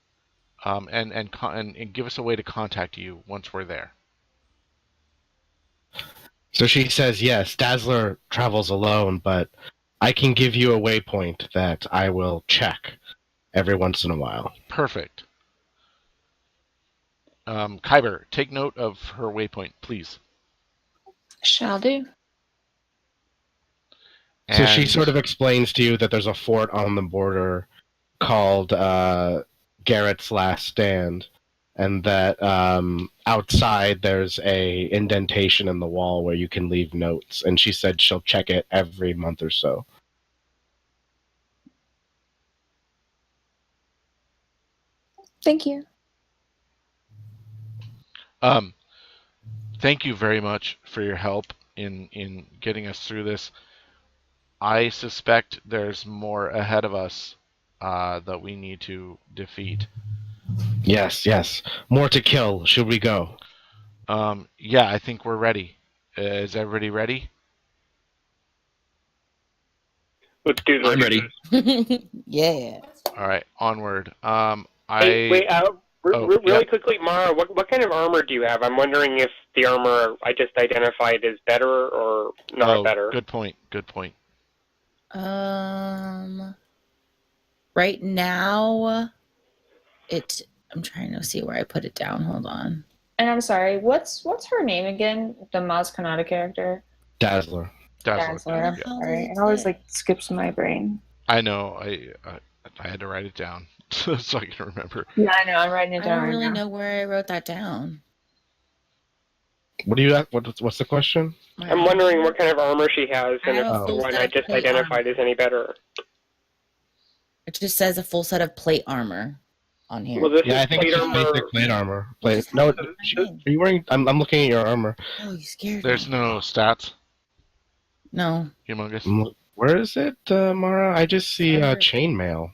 [SPEAKER 4] and give us a way to contact you once we're there.
[SPEAKER 1] So she says, yes, Dazzler travels alone, but I can give you a waypoint that I will check every once in a while.
[SPEAKER 4] Perfect. Kyber, take note of her waypoint, please.
[SPEAKER 6] Shall do.
[SPEAKER 1] So she
[SPEAKER 4] And
[SPEAKER 1] sort of explains to you that there's a fort on the border called Garrett's Last Stand, and that outside there's a indentation in the wall where you can leave notes. And she said she'll check it every month or so.
[SPEAKER 6] Thank you.
[SPEAKER 4] Thank you very much for your help in getting us through this. I suspect there's more ahead of us that we need to defeat.
[SPEAKER 1] Yes. More to kill. Should we go?
[SPEAKER 4] Yeah, I think we're ready. Is everybody ready?
[SPEAKER 5] Let's do this.
[SPEAKER 3] I'm ready.
[SPEAKER 2] Yeah.
[SPEAKER 4] All right, onward.
[SPEAKER 5] Hey, wait, really
[SPEAKER 4] yeah.
[SPEAKER 5] quickly, Mara, what kind of armor do you have? I'm wondering if the armor I just identified is better or not better.
[SPEAKER 4] Good point.
[SPEAKER 2] Right now, I'm trying to see where I put it down. Hold on.
[SPEAKER 6] And I'm sorry, what's her name again? The Maz Kanata character?
[SPEAKER 1] Dazzler.
[SPEAKER 6] Dazzler. I'm sorry. It always skips my brain.
[SPEAKER 4] I know. I had to write it down so I can remember.
[SPEAKER 6] Yeah, I know. I'm writing it
[SPEAKER 2] I
[SPEAKER 6] down
[SPEAKER 2] don't really
[SPEAKER 6] right now.
[SPEAKER 2] know where I wrote that down.
[SPEAKER 1] What do you? What's the question?
[SPEAKER 5] I'm wondering what kind of armor she has,
[SPEAKER 2] I
[SPEAKER 5] and
[SPEAKER 2] have
[SPEAKER 5] if
[SPEAKER 2] a
[SPEAKER 5] the
[SPEAKER 2] full
[SPEAKER 5] one
[SPEAKER 2] set
[SPEAKER 5] I
[SPEAKER 2] of
[SPEAKER 5] just
[SPEAKER 2] plate
[SPEAKER 5] identified
[SPEAKER 2] armor.
[SPEAKER 5] is any better.
[SPEAKER 2] It just says a full set of plate armor on here.
[SPEAKER 5] Well, this
[SPEAKER 1] Yeah,
[SPEAKER 5] is
[SPEAKER 1] I think
[SPEAKER 5] plate
[SPEAKER 1] it's just
[SPEAKER 5] armor.
[SPEAKER 1] basic plate armor.
[SPEAKER 2] What
[SPEAKER 1] Plate.
[SPEAKER 2] just
[SPEAKER 1] No,
[SPEAKER 2] happened to my name?
[SPEAKER 1] are you wearing? I'm looking at your armor.
[SPEAKER 2] Oh, you scared
[SPEAKER 4] There's
[SPEAKER 2] me.
[SPEAKER 4] no stats.
[SPEAKER 2] No,
[SPEAKER 4] Humongous.
[SPEAKER 1] Where is it, Mara? I just see
[SPEAKER 2] Under-
[SPEAKER 1] chainmail.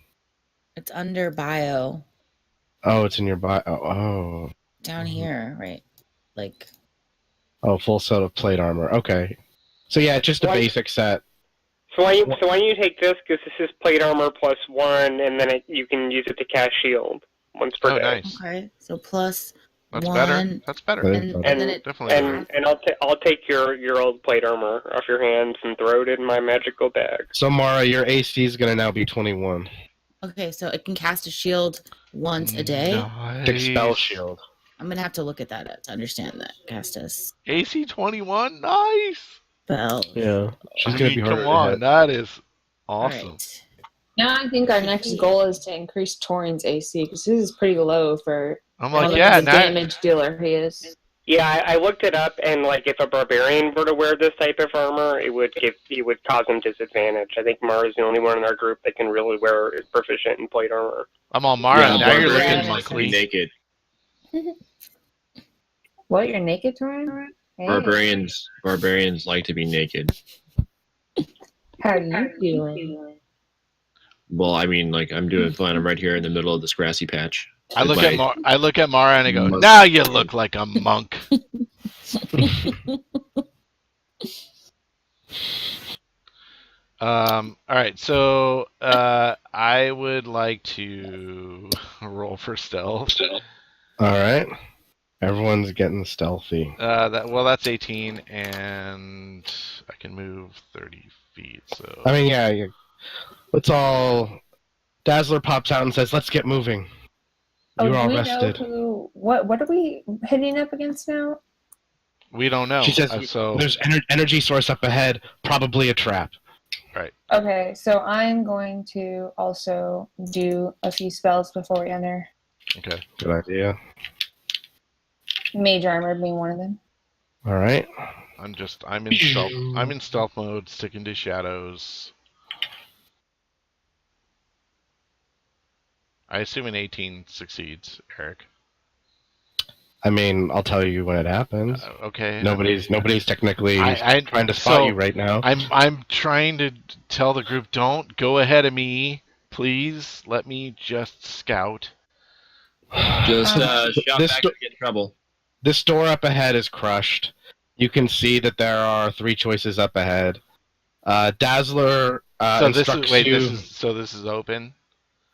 [SPEAKER 2] it's under bio
[SPEAKER 1] Oh, it's in your bio. Oh,
[SPEAKER 2] down here, right? Like,
[SPEAKER 1] oh, full set of plate armor. Okay. So yeah, it's just a
[SPEAKER 5] What?
[SPEAKER 1] basic set.
[SPEAKER 5] So why don't you take this, because this is plate armor plus 1, and then you can use it to cast shield once per
[SPEAKER 4] Oh,
[SPEAKER 5] day.
[SPEAKER 4] nice.
[SPEAKER 2] okay, so plus
[SPEAKER 4] That's
[SPEAKER 2] one,
[SPEAKER 4] better. That's better.
[SPEAKER 1] That is
[SPEAKER 2] and,
[SPEAKER 1] better.
[SPEAKER 2] and then it
[SPEAKER 4] Definitely better.
[SPEAKER 5] And I'll take your old plate armor off your hands and throw it in my magical bag.
[SPEAKER 1] So Mara, your AC is gonna now be 21.
[SPEAKER 2] okay, so it can cast a shield once a day.
[SPEAKER 1] Six spell
[SPEAKER 4] Nice.
[SPEAKER 1] shield.
[SPEAKER 2] I'm gonna have to look at that to understand that cast a
[SPEAKER 4] AC 21. Nice.
[SPEAKER 2] spell.
[SPEAKER 1] Yeah, she's
[SPEAKER 4] I
[SPEAKER 1] gonna
[SPEAKER 4] mean,
[SPEAKER 1] be harder
[SPEAKER 4] come
[SPEAKER 1] to
[SPEAKER 4] on.
[SPEAKER 1] hit.
[SPEAKER 4] That is
[SPEAKER 2] All
[SPEAKER 4] awesome.
[SPEAKER 2] right.
[SPEAKER 6] Now I think our next goal is to increase Torin's AC because his is pretty low for
[SPEAKER 4] I'm
[SPEAKER 6] how
[SPEAKER 4] like,
[SPEAKER 6] much
[SPEAKER 4] yeah,
[SPEAKER 6] of a
[SPEAKER 4] now,
[SPEAKER 6] damage dealer he is.
[SPEAKER 5] Yeah, I looked it up, and like if a barbarian were to wear this type of armor, it would cause him disadvantage. I think Mara's the only one in our group that can really is proficient in plate armor.
[SPEAKER 4] I'm all Mara.
[SPEAKER 3] Yeah,
[SPEAKER 4] now you're
[SPEAKER 3] barbarians
[SPEAKER 4] looking
[SPEAKER 3] like to be
[SPEAKER 4] monkly.
[SPEAKER 3] naked.
[SPEAKER 6] What? You're naked, Torin? Hey.
[SPEAKER 3] Barbarians like to be naked.
[SPEAKER 6] How are you doing?
[SPEAKER 3] Well, I mean, like I'm doing fine. I'm right here in the middle of this grassy patch.
[SPEAKER 4] I look
[SPEAKER 3] With
[SPEAKER 4] at I look at Mara and I go,
[SPEAKER 3] Monk.
[SPEAKER 4] now you look like a monk. All right, so I would like to roll for stealth.
[SPEAKER 1] All right. Everyone's getting stealthy.
[SPEAKER 4] That's 18, and I can move 30 feet. So
[SPEAKER 1] I mean, yeah. Let's all. Dazzler pops out and says, "Let's get moving."
[SPEAKER 6] Oh,
[SPEAKER 1] You're
[SPEAKER 6] do
[SPEAKER 1] all
[SPEAKER 6] we
[SPEAKER 1] rested.
[SPEAKER 6] know who? What are we hitting up against now?
[SPEAKER 4] we don't know.
[SPEAKER 1] She says,
[SPEAKER 4] so
[SPEAKER 1] "There's energy source up ahead. Probably a trap."
[SPEAKER 6] Okay, so I'm going to also do a few spells before we enter.
[SPEAKER 4] okay.
[SPEAKER 1] Good idea.
[SPEAKER 6] Mage armor being one of them.
[SPEAKER 1] All right.
[SPEAKER 4] I'm in stealth. I'm in stealth mode, sticking to shadows. I assume an 18 succeeds, Eric.
[SPEAKER 1] I mean, I'll tell you when it happens.
[SPEAKER 4] Okay.
[SPEAKER 1] Nobody's technically
[SPEAKER 4] I
[SPEAKER 1] trying to spot
[SPEAKER 4] so
[SPEAKER 1] you right now.
[SPEAKER 4] I'm trying to tell the group, don't go ahead of me. Please let me just scout.
[SPEAKER 3] Just shout
[SPEAKER 1] This
[SPEAKER 3] back
[SPEAKER 1] do-
[SPEAKER 3] if you get in trouble.
[SPEAKER 1] This door up ahead is crushed. You can see that there are 3 choices up ahead. Dazzler
[SPEAKER 4] So this
[SPEAKER 1] instructs
[SPEAKER 4] is wait.
[SPEAKER 1] you.
[SPEAKER 4] This is open.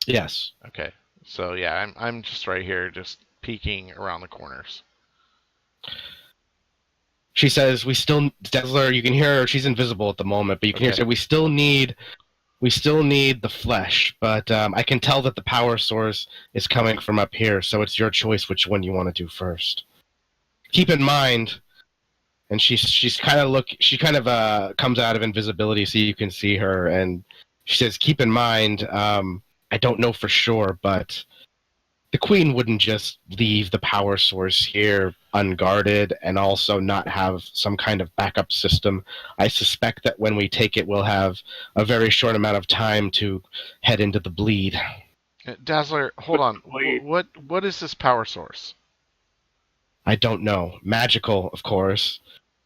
[SPEAKER 1] Yes.
[SPEAKER 4] Okay. So yeah, I'm just right here, just peeking around the corners.
[SPEAKER 1] She says, Dazzler, you can hear her, she's invisible at the moment, but you can hear her say, we still need the flesh, but I can tell that the power source is coming from up here, so it's your choice which one you want to do first. Keep in mind, and she kind of comes out of invisibility so you can see her, and she says, keep in mind, I don't know for sure, but the Queen wouldn't just leave the power source here unguarded and also not have some kind of backup system. I suspect that when we take it, we'll have a very short amount of time to head into the bleed.
[SPEAKER 4] Dazzler, hold on. What is this power source?
[SPEAKER 1] I don't know. Magical, of course.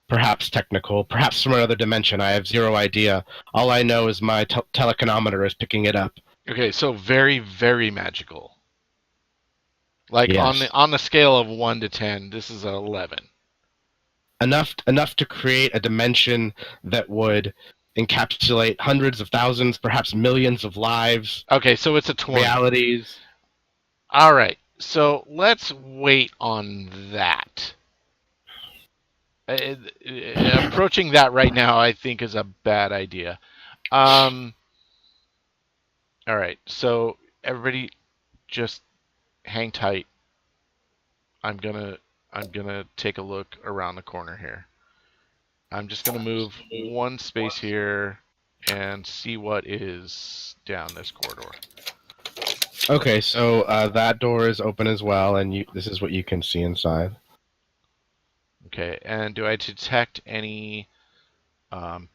[SPEAKER 1] Perhaps technical. Perhaps from another dimension. I have zero idea. All I know is my telekinemometer is picking it up.
[SPEAKER 4] Okay, so very, very magical. Like
[SPEAKER 1] Yes.
[SPEAKER 4] on the scale of 1 to 10, this is an 11.
[SPEAKER 1] Enough to create a dimension that would encapsulate hundreds of thousands, perhaps millions of lives,
[SPEAKER 4] Okay, so it's a 20.
[SPEAKER 1] realities.
[SPEAKER 4] All right, so let's wait on that. Approaching that right now, I think, is a bad idea. All right, so everybody, just hang tight. I'm gonna take a look around the corner here. I'm just gonna move one space here and see what is down this corridor.
[SPEAKER 1] Okay, so that door is open as well, and this is what you can see inside.
[SPEAKER 4] Okay, and do I detect any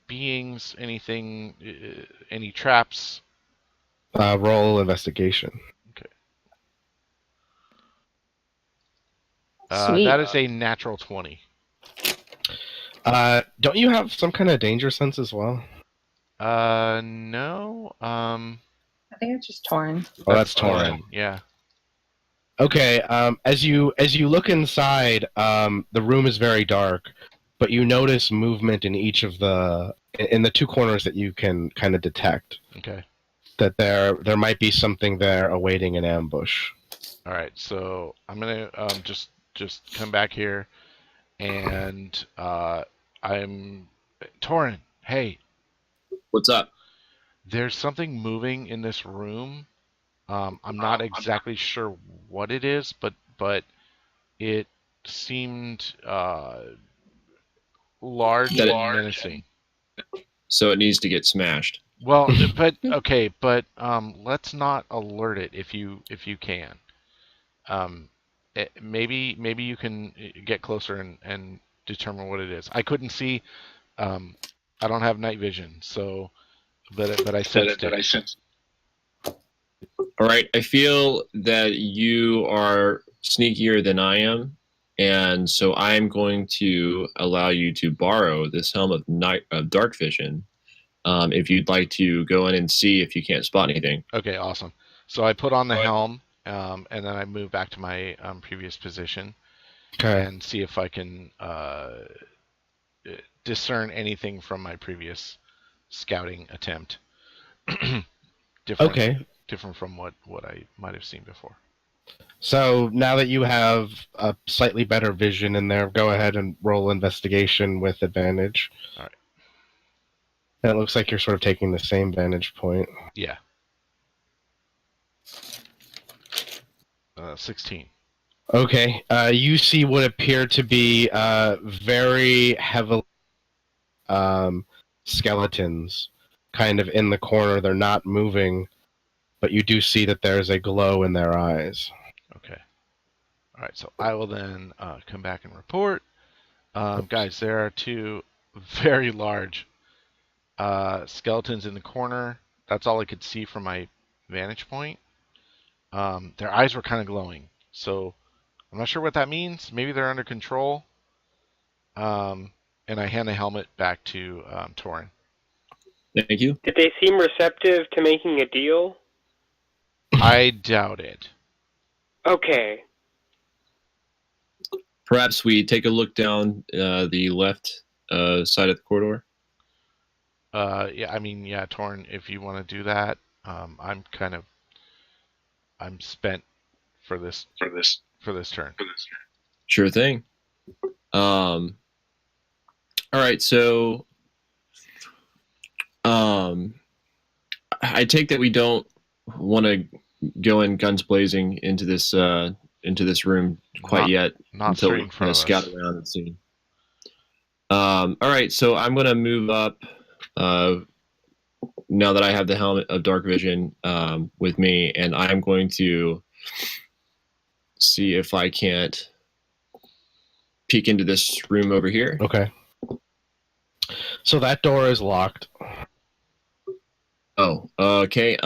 [SPEAKER 4] beings, anything, any traps?
[SPEAKER 1] Roll investigation.
[SPEAKER 4] Okay.
[SPEAKER 6] Sweet.
[SPEAKER 4] That is a natural 20.
[SPEAKER 1] Don't you have some kind of danger sense as well?
[SPEAKER 4] No.
[SPEAKER 6] I think it's just torn.
[SPEAKER 1] Oh, that's
[SPEAKER 4] Torin.
[SPEAKER 1] Torin.
[SPEAKER 4] Yeah.
[SPEAKER 1] Okay. As you look inside, the room is very dark, but you notice movement in the two corners that you can kind of detect.
[SPEAKER 4] Okay.
[SPEAKER 1] That there might be something there awaiting an ambush.
[SPEAKER 4] All right. So I'm gonna just come back here, and I'm Torin. Hey,
[SPEAKER 3] What's up?
[SPEAKER 4] there's something moving in this room. I'm not exactly sure what it is, but it seemed large
[SPEAKER 3] That it-
[SPEAKER 4] and menacing.
[SPEAKER 3] So it needs to get smashed.
[SPEAKER 4] Well, but okay, but let's not alert it if you can. Um, maybe you can get closer and determine what it is. I couldn't see. Um, I don't have night vision, so but I sensed it.
[SPEAKER 3] All right. I feel that you are sneakier than I am, and so I'm going to allow you to borrow this helm of dark vision. If you'd like to go in and see if you can't spot anything.
[SPEAKER 4] Okay, awesome. So I put on the helm, and then I move back to my previous position
[SPEAKER 1] Okay.
[SPEAKER 4] and see if I can discern anything from my previous scouting attempt. different,
[SPEAKER 1] Okay.
[SPEAKER 4] different from what I might have seen before.
[SPEAKER 1] So now that you have a slightly better vision in there, go ahead and roll investigation with advantage.
[SPEAKER 4] All right.
[SPEAKER 1] And it looks like you're sort of taking the same vantage point.
[SPEAKER 4] Yeah. 16.
[SPEAKER 1] Okay. You see what appear to be very heavily skeletons kind of in the corner. They're not moving, but you do see that there's a glow in their eyes.
[SPEAKER 4] Okay. All right. So I will then come back and report. Guys, there are two very large skeletons in the corner. That's all I could see from my vantage point. Their eyes were kind of glowing, so I'm not sure what that means. Maybe they're under control. And I hand the helmet back to Torin.
[SPEAKER 3] Thank you.
[SPEAKER 5] Did they seem receptive to making a deal?
[SPEAKER 4] I doubt it.
[SPEAKER 5] Okay.
[SPEAKER 3] Perhaps we take a look down the left side of the corridor.
[SPEAKER 4] Yeah, I mean, yeah, Torin, if you want to do that, I'm spent for this turn.
[SPEAKER 3] Sure thing. All right, so I take that we don't want to go in guns blazing into this room quite yet
[SPEAKER 4] Not
[SPEAKER 3] until
[SPEAKER 4] straight
[SPEAKER 3] we
[SPEAKER 4] in front of
[SPEAKER 3] scout
[SPEAKER 4] us.
[SPEAKER 3] around and see. All right, so I'm going to move up now that I have the helmet of dark vision with me, and I'm going to see if I can't peek into this room over here.
[SPEAKER 1] Okay. So that door is locked.
[SPEAKER 3] Oh, okay.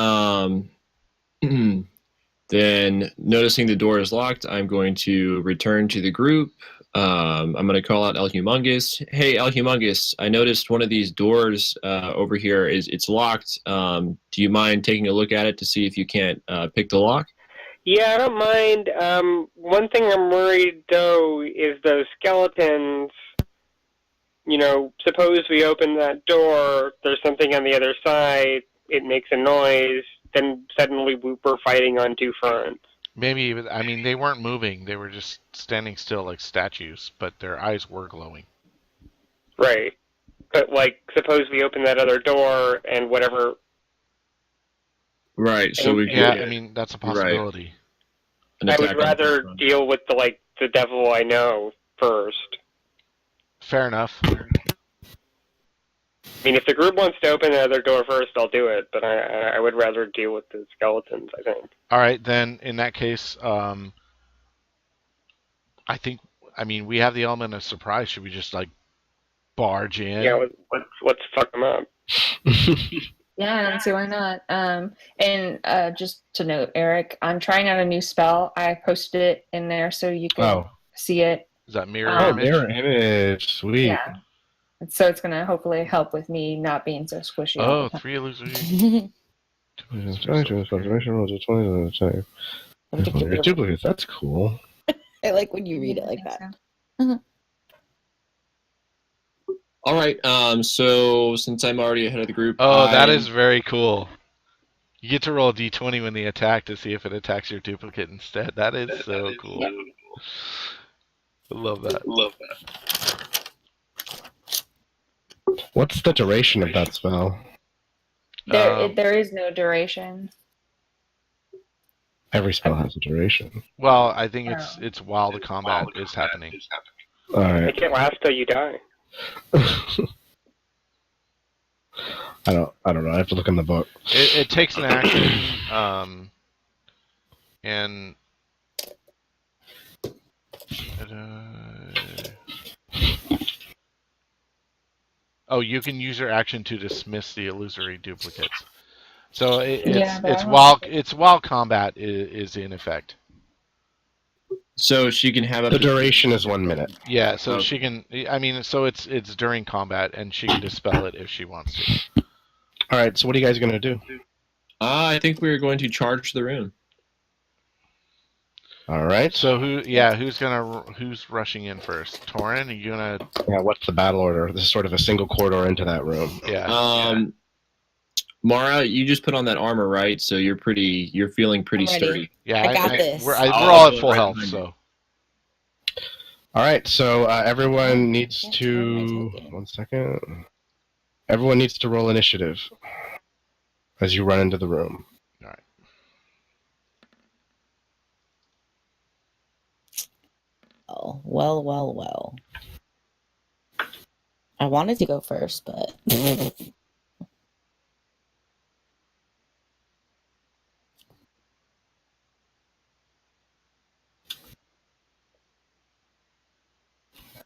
[SPEAKER 3] Then, noticing the door is locked, I'm going to return to the group. I'm going to call out El Humongous. Hey, El Humongous, I noticed one of these doors over here it's locked. Do you mind taking a look at it to see if you can't pick the lock?
[SPEAKER 5] Yeah, I don't mind. One thing I'm worried, though, is those skeletons. You know, suppose we open that door, there's something on the other side, it makes a noise, then suddenly we're fighting on two fronts.
[SPEAKER 4] Maybe, I mean, they weren't moving. They were just standing still like statues, but their eyes were glowing.
[SPEAKER 5] Right. But, like, suppose we open that other door and whatever...
[SPEAKER 3] Right, so we
[SPEAKER 4] Yeah,
[SPEAKER 3] could,
[SPEAKER 4] I mean, that's a possibility.
[SPEAKER 3] an
[SPEAKER 5] I
[SPEAKER 3] attack
[SPEAKER 5] would
[SPEAKER 3] on the
[SPEAKER 5] rather
[SPEAKER 3] front.
[SPEAKER 5] deal with, the devil I know first.
[SPEAKER 4] Fair enough.
[SPEAKER 5] I mean, if the group wants to open the other door first, I'll do it, but I would rather deal with the skeletons, I think.
[SPEAKER 4] All right, then in that case, I think I mean, we have the element of surprise. Should we just like barge in?
[SPEAKER 5] Yeah, let's fuck them up.
[SPEAKER 6] Yeah, I don't see why not. And just to note, Eric, I'm trying out a new spell. I posted it in there so you can see it.
[SPEAKER 4] Is that mirror
[SPEAKER 6] Oh,
[SPEAKER 4] image?
[SPEAKER 1] Mirror image. Sweet.
[SPEAKER 6] Yeah. So it's going to hopefully help with me not being so squishy all
[SPEAKER 4] Oh,
[SPEAKER 6] the time.
[SPEAKER 4] 3 illusory.
[SPEAKER 1] Duplicates. That's cool.
[SPEAKER 2] I like when you read it like that.
[SPEAKER 3] All right. So since I'm already ahead of the group,
[SPEAKER 4] Oh, that is very cool. You get to roll a d20 when they attack to see if it attacks your duplicate instead. That is so cool.
[SPEAKER 6] Yep.
[SPEAKER 4] I love that.
[SPEAKER 1] What's the duration of that spell?
[SPEAKER 6] There is no duration.
[SPEAKER 1] Every spell has a duration.
[SPEAKER 4] Well, I think it's while the combat is happening.
[SPEAKER 1] All
[SPEAKER 5] It
[SPEAKER 1] right.
[SPEAKER 5] can't last till you die.
[SPEAKER 1] I don't know. I have to look in the book.
[SPEAKER 4] It takes an action, and oh, you can use your action to dismiss the illusory duplicates. So it's while combat is in effect.
[SPEAKER 3] So she can have
[SPEAKER 1] The duration is 1 minute.
[SPEAKER 4] Yeah, so she can. I mean, so it's during combat, and she can dispel it if she wants to.
[SPEAKER 1] All right. So what are you guys gonna do?
[SPEAKER 3] I think we're going to charge the room.
[SPEAKER 1] All right.
[SPEAKER 4] So who's rushing in first? Torin, are you gonna?
[SPEAKER 1] Yeah. What's the battle order? This is sort of a single corridor into that room.
[SPEAKER 4] Yeah.
[SPEAKER 3] Mara, you just put on that armor, right? So you're feeling pretty
[SPEAKER 2] I'm ready.
[SPEAKER 3] sturdy.
[SPEAKER 4] Yeah,
[SPEAKER 2] I got this.
[SPEAKER 4] We're all at full health, so.
[SPEAKER 1] All right. So everyone needs to 1 second. Everyone needs to roll initiative as you run into the room.
[SPEAKER 4] All right.
[SPEAKER 2] Oh, well. I wanted to go first, but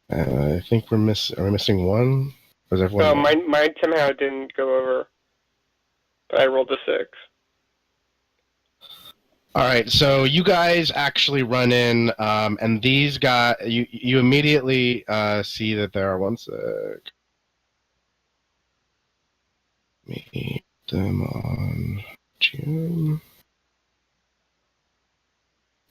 [SPEAKER 1] I think are we missing one? Or is everyone?
[SPEAKER 5] No, mine somehow didn't go over, but I rolled a 6.
[SPEAKER 1] All right, so you guys actually run in, and these guys, you immediately see that there are 1 sec. Meet them on June.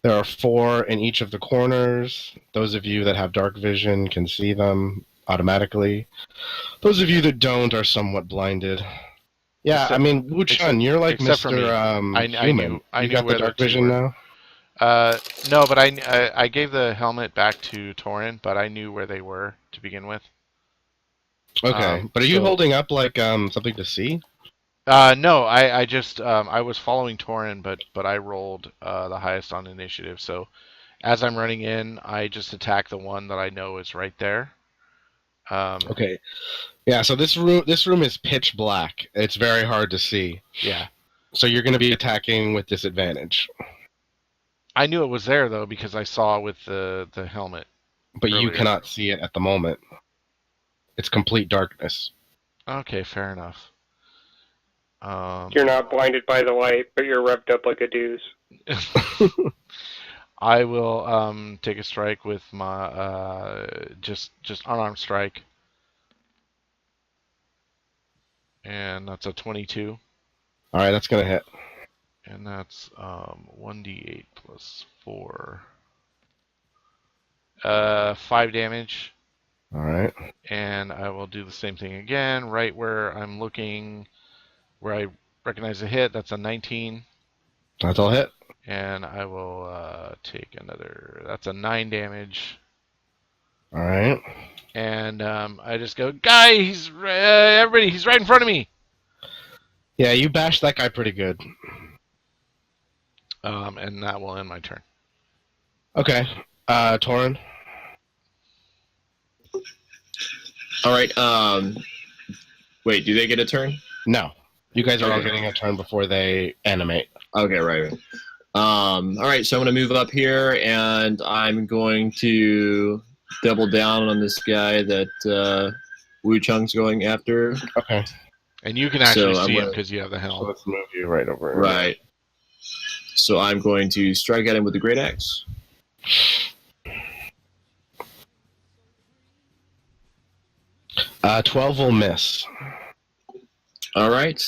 [SPEAKER 1] There are 4 in each of the corners. Those of you that have dark vision can see them automatically. Those of you that don't are somewhat blinded. Yeah, I mean, Wu Chun, you're like
[SPEAKER 4] except for
[SPEAKER 1] Mr.
[SPEAKER 4] me.
[SPEAKER 1] Human.
[SPEAKER 4] I
[SPEAKER 1] You
[SPEAKER 4] knew
[SPEAKER 1] got
[SPEAKER 4] where
[SPEAKER 1] the dark
[SPEAKER 4] the two
[SPEAKER 1] vision
[SPEAKER 4] were.
[SPEAKER 1] now?
[SPEAKER 4] No, but I gave the helmet back to Torin, but I knew where they were to begin with.
[SPEAKER 1] Okay, but are you holding up like something to see?
[SPEAKER 4] No, I just I was following Torin, but I rolled the highest on initiative. So as I'm running in, I just attack the one that I know is right there.
[SPEAKER 1] Okay, yeah. So this room is pitch black. It's very hard to see.
[SPEAKER 4] Yeah.
[SPEAKER 1] So you're going to be attacking with disadvantage.
[SPEAKER 4] I knew it was there though because I saw with the helmet.
[SPEAKER 1] But you
[SPEAKER 4] earlier.
[SPEAKER 1] cannot see it at the moment. It's complete darkness.
[SPEAKER 4] Okay, fair enough.
[SPEAKER 5] You're not blinded by the light, but you're revved up like a deuce.
[SPEAKER 4] I will take a strike with my just unarmed strike, and that's a 22.
[SPEAKER 1] All right, that's gonna hit.
[SPEAKER 4] And that's 1d8 plus 4, 5 damage.
[SPEAKER 1] All right.
[SPEAKER 4] And I will do the same thing again, right where I'm looking, where I recognize a hit. That's a 19.
[SPEAKER 1] That's all hit.
[SPEAKER 4] And I will take another. That's a 9 damage.
[SPEAKER 1] All right.
[SPEAKER 4] And I just go, guy, everybody, he's right in front of me.
[SPEAKER 1] Yeah, you bashed that guy pretty good.
[SPEAKER 4] And that will end my turn.
[SPEAKER 1] Okay. Torin.
[SPEAKER 3] All right. Wait, do they get a turn?
[SPEAKER 1] No. You guys are all getting a turn before they animate.
[SPEAKER 3] Okay, right. All right, so I'm going to move up here, and I'm going to double down on this guy that Wu Chung's going after.
[SPEAKER 1] Okay.
[SPEAKER 4] And you can actually
[SPEAKER 3] So I'm
[SPEAKER 4] see him
[SPEAKER 3] gonna-
[SPEAKER 4] because you have the
[SPEAKER 1] So
[SPEAKER 4] helm.
[SPEAKER 1] let's move you right over.
[SPEAKER 3] Right. So I'm going to strike at him with the Great Axe.
[SPEAKER 1] Uh, 12 will miss.
[SPEAKER 3] All right.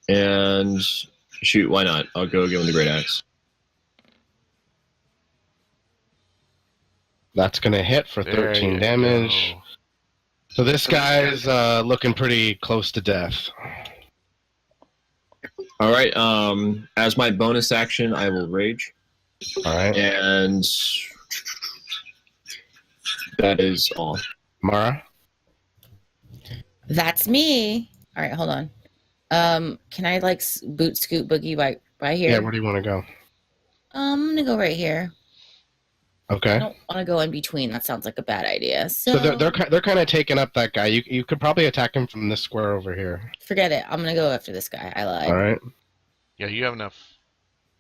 [SPEAKER 3] And shoot, why not? I'll go again with the Great Axe.
[SPEAKER 1] That's going to hit for
[SPEAKER 4] There
[SPEAKER 1] 13
[SPEAKER 4] you
[SPEAKER 1] damage.
[SPEAKER 4] go.
[SPEAKER 1] So this guy's looking pretty close to death.
[SPEAKER 3] All right. As my bonus action, I will rage,
[SPEAKER 1] All right.
[SPEAKER 3] and that is all.
[SPEAKER 1] Mara?
[SPEAKER 2] That's me. All right, hold on. Can I like boot scoot boogie by here?
[SPEAKER 1] Yeah, where do you want to go?
[SPEAKER 2] I'm gonna go right here. I
[SPEAKER 1] Okay.
[SPEAKER 2] don't want to go in between. That sounds like a bad idea. So,
[SPEAKER 1] So they're kind of taking up that guy. You could probably attack him from this square over here.
[SPEAKER 2] forget it. I'm gonna go after this guy. I lied.
[SPEAKER 1] All right.
[SPEAKER 4] Yeah, you have enough.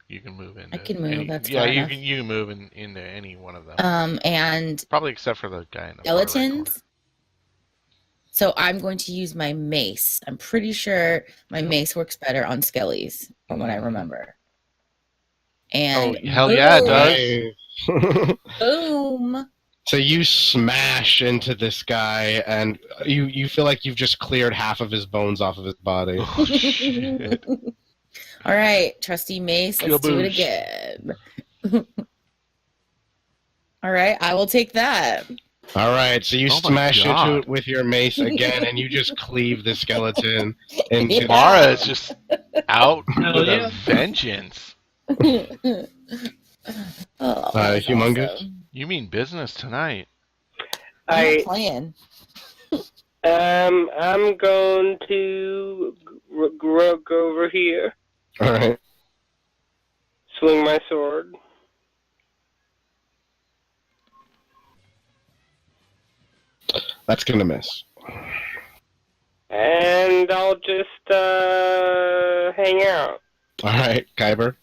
[SPEAKER 4] You can move into.
[SPEAKER 2] I can move, that's
[SPEAKER 4] yeah,
[SPEAKER 2] far
[SPEAKER 4] you
[SPEAKER 2] enough.
[SPEAKER 4] can move into any one of them.
[SPEAKER 2] And
[SPEAKER 4] Probably except for the guy in the far right corner.
[SPEAKER 2] skeletons. So I'm going to use my mace. I'm pretty sure my mace works better on skellies, from what I remember. And
[SPEAKER 4] Oh, hell yeah, it does.
[SPEAKER 1] Nice.
[SPEAKER 2] boom.
[SPEAKER 1] So you smash into this guy, and you feel like you've just cleared half of his bones off of his body.
[SPEAKER 4] Oh, shit.
[SPEAKER 2] All right, trusty mace. Let's do it
[SPEAKER 4] Kaboosh.
[SPEAKER 2] again. All right, I will take that.
[SPEAKER 1] All right, so you
[SPEAKER 4] Oh my
[SPEAKER 1] smash into
[SPEAKER 4] God.
[SPEAKER 1] it with your mace again, and you just cleave the skeleton into.
[SPEAKER 2] Yeah.
[SPEAKER 4] Mara is just out
[SPEAKER 5] Hell
[SPEAKER 4] with
[SPEAKER 5] yeah.
[SPEAKER 4] a vengeance.
[SPEAKER 2] Oh, that's
[SPEAKER 1] humongous?
[SPEAKER 2] awesome.
[SPEAKER 4] You mean business tonight?
[SPEAKER 2] I'm
[SPEAKER 5] I
[SPEAKER 2] not playing.
[SPEAKER 5] I'm going to go over here,
[SPEAKER 1] All right.
[SPEAKER 5] swing my sword.
[SPEAKER 1] That's gonna miss.
[SPEAKER 5] And I'll just hang out.
[SPEAKER 1] All right, Kyber.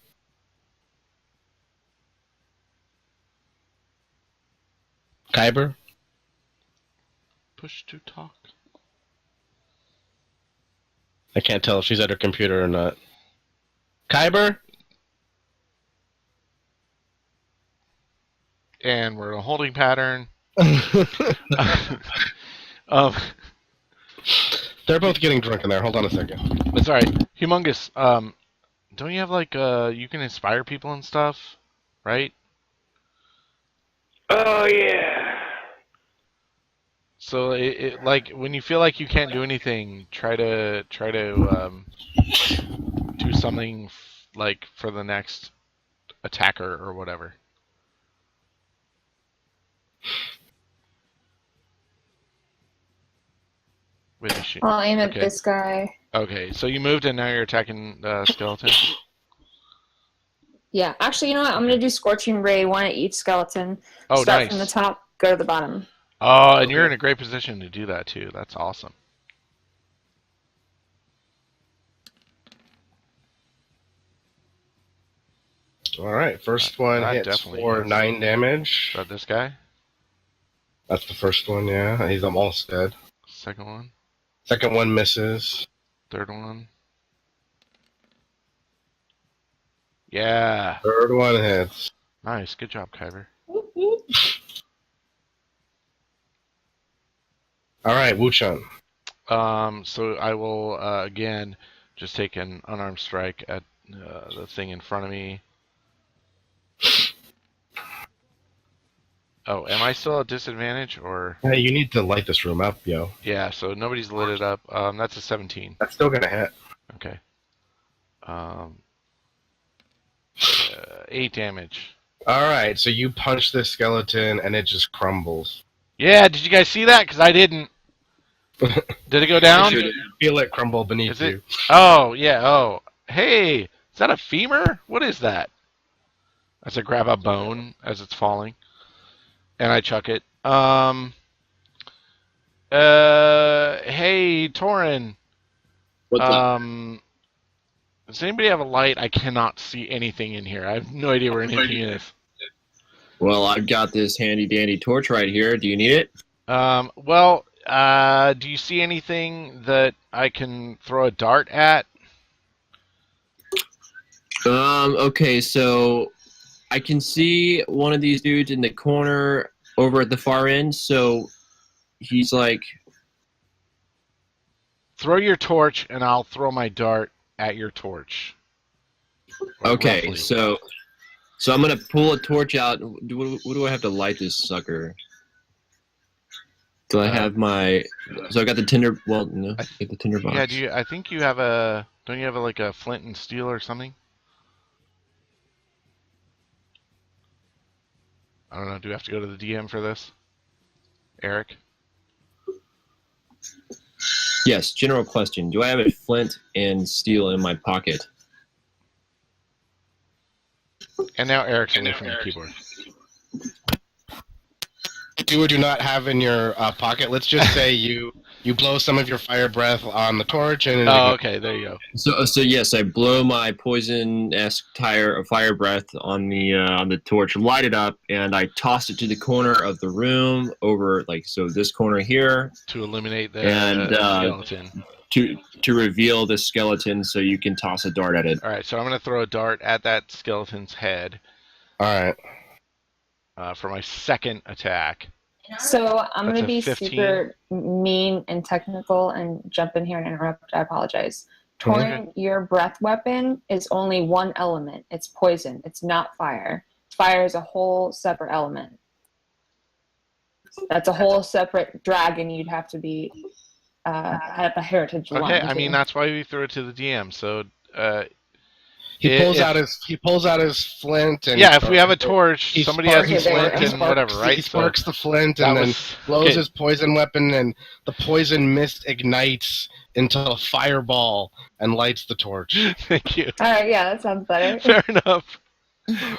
[SPEAKER 1] Kyber.
[SPEAKER 4] Push to talk.
[SPEAKER 1] I can't tell if she's at her computer or not. Kyber.
[SPEAKER 4] And we're in a holding pattern.
[SPEAKER 1] They're both getting drunk in there. Hold on a second.
[SPEAKER 4] That's all right. Humongous. Don't you have like you can inspire people and stuff, right?
[SPEAKER 5] Oh yeah.
[SPEAKER 4] So it like when you feel like you can't do anything, try to do something like for the next attacker or whatever. Wait, is she?
[SPEAKER 6] I'll aim at
[SPEAKER 4] Okay.
[SPEAKER 6] this guy.
[SPEAKER 4] Okay, so you moved and now you're attacking the skeleton.
[SPEAKER 6] Yeah, actually, you know what? I'm gonna do Scorching Ray, one at each skeleton.
[SPEAKER 4] Oh,
[SPEAKER 6] Start
[SPEAKER 4] nice.
[SPEAKER 6] from the top, go to the bottom.
[SPEAKER 4] Oh, and you're in a great position to do that too. That's awesome.
[SPEAKER 1] All right, first one
[SPEAKER 4] That
[SPEAKER 1] hits
[SPEAKER 4] definitely
[SPEAKER 1] for
[SPEAKER 4] hits.
[SPEAKER 1] 9 damage.
[SPEAKER 4] Is that this guy?
[SPEAKER 1] That's the first one, yeah. He's almost dead.
[SPEAKER 4] Second one?
[SPEAKER 1] Second one misses.
[SPEAKER 4] Third one? Yeah.
[SPEAKER 1] Third one hits.
[SPEAKER 4] Nice. Good job, Kyber.
[SPEAKER 1] All right, Wuchun.
[SPEAKER 4] So I will again just take an unarmed strike at the thing in front of me. Oh, am I still at disadvantage or?
[SPEAKER 1] Hey, you need to light this room up, yo.
[SPEAKER 4] Yeah, so nobody's lit it up. That's a 17.
[SPEAKER 1] That's still gonna hit.
[SPEAKER 4] Okay. 8 damage.
[SPEAKER 1] All right, so you punch this skeleton and it just crumbles.
[SPEAKER 4] Yeah, did you guys see that? Because I didn't. Did it go down?
[SPEAKER 3] Sure did.
[SPEAKER 1] Feel it crumble beneath
[SPEAKER 4] Is it?
[SPEAKER 1] you.
[SPEAKER 4] Oh, yeah. Oh, hey, is that a femur? What is that? As I grab a bone as it's falling, and I chuck it. Hey, Torin.
[SPEAKER 3] What's up?
[SPEAKER 4] Does anybody have a light? I cannot see anything in here. I have no idea where anything is.
[SPEAKER 3] Well, I've got this handy dandy torch right here. Do you need it?
[SPEAKER 4] Well, do you see anything that I can throw a dart at?
[SPEAKER 3] Okay, so I can see one of these dudes in the corner over at the far end. So he's like,
[SPEAKER 4] Throw your torch, and I'll throw my dart at your torch. Or
[SPEAKER 3] okay,
[SPEAKER 4] roughly.
[SPEAKER 3] so I'm gonna pull a torch out. What do I have to light this sucker? Do I have my? So I got the tinder. Well, no, get the tinder box.
[SPEAKER 4] Yeah. I think you have a. Don't you have like a flint and steel or something? I don't know. Do we have to go to the DM for this, Eric?
[SPEAKER 3] Yes. General question: do I have a flint and steel in my pocket?
[SPEAKER 4] And now Eric's away from the keyboard.
[SPEAKER 1] Do or do not have in your pocket. Let's just say you blow some of your fire breath on the torch and.
[SPEAKER 4] Oh, okay. There you go.
[SPEAKER 3] So yes, I blow my poison-esque fire breath on the torch, light it up, and I toss it to the corner of the room over this corner here
[SPEAKER 4] To eliminate the skeleton.
[SPEAKER 3] to reveal the skeleton, so you can toss a dart at it.
[SPEAKER 4] All right. So I'm gonna throw a dart at that skeleton's head.
[SPEAKER 1] All right.
[SPEAKER 4] For my second attack.
[SPEAKER 6] So I'm going
[SPEAKER 4] That's
[SPEAKER 6] to be
[SPEAKER 4] 15.
[SPEAKER 6] super mean and technical and jump in here and interrupt. I apologize. Torin, your breath weapon is only one element. It's poison. It's not fire. Fire is a whole separate element. That's a whole separate dragon you'd have to be have a heritage line.
[SPEAKER 4] Okay, I mean that's why we threw it to the DM. So
[SPEAKER 1] He pulls out his flint and
[SPEAKER 4] if we have a torch, somebody has a
[SPEAKER 6] sparks-
[SPEAKER 4] flint and whatever, right?
[SPEAKER 1] He sparks the flint and then blows his poison weapon, and the poison mist ignites into a fireball and lights the torch.
[SPEAKER 4] Thank you.
[SPEAKER 6] All right, yeah, that sounds better.
[SPEAKER 4] Fair enough.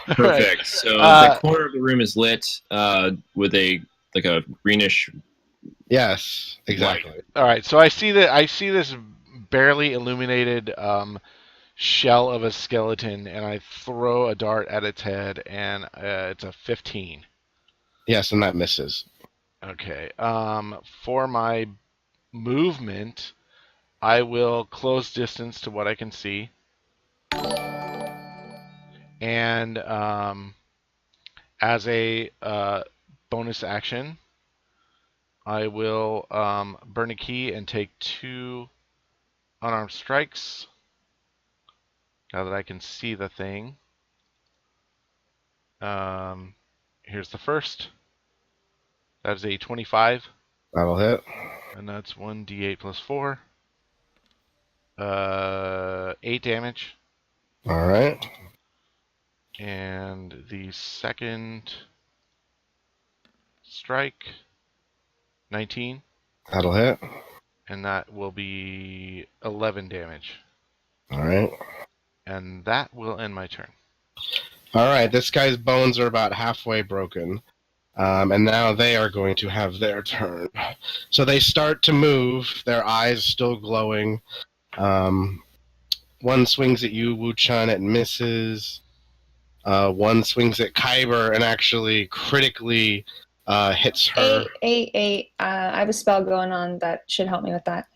[SPEAKER 3] Perfect.
[SPEAKER 4] Right.
[SPEAKER 3] So the corner of the room is lit with a greenish.
[SPEAKER 1] Yes, exactly.
[SPEAKER 4] All right. So I see this barely illuminated shell of a skeleton, and I throw a dart at its head, and it's a 15.
[SPEAKER 1] Yes, and that misses.
[SPEAKER 4] Okay. For my movement, I will close distance to what I can see, and as a bonus action, I will burn a key and take 2 unarmed strikes. Now that I can see the thing. Here's the first. That is a 25.
[SPEAKER 1] That'll hit.
[SPEAKER 4] And that's 1d8 plus 4. 8 damage.
[SPEAKER 1] All right.
[SPEAKER 4] And the second strike, 19.
[SPEAKER 1] That'll hit.
[SPEAKER 4] And that will be 11 damage.
[SPEAKER 1] All right.
[SPEAKER 4] And that will end my turn.
[SPEAKER 1] All right. This guy's bones are about halfway broken. And now they are going to have their turn. So they start to move, their eyes still glowing. One swings at you, Wu-chan, it misses. One swings at Kyber and actually critically hits her.
[SPEAKER 6] I have a spell going on that should help me with that.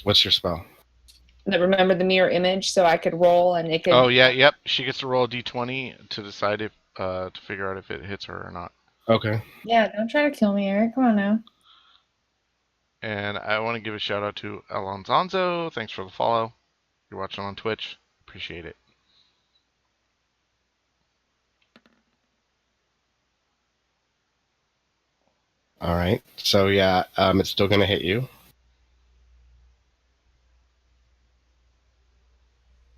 [SPEAKER 1] What's your spell?
[SPEAKER 6] Remember the mirror image, so I could roll and it could.
[SPEAKER 4] Oh yeah, yep. She gets to roll a d20 to decide if to figure out if it hits her or not.
[SPEAKER 1] Okay.
[SPEAKER 6] Yeah, don't try to kill me, Eric. Come on now.
[SPEAKER 4] And I want to give a shout out to Alonzonzo. Thanks for the follow. You're watching on Twitch. Appreciate it.
[SPEAKER 1] All right. So yeah, it's still gonna hit you.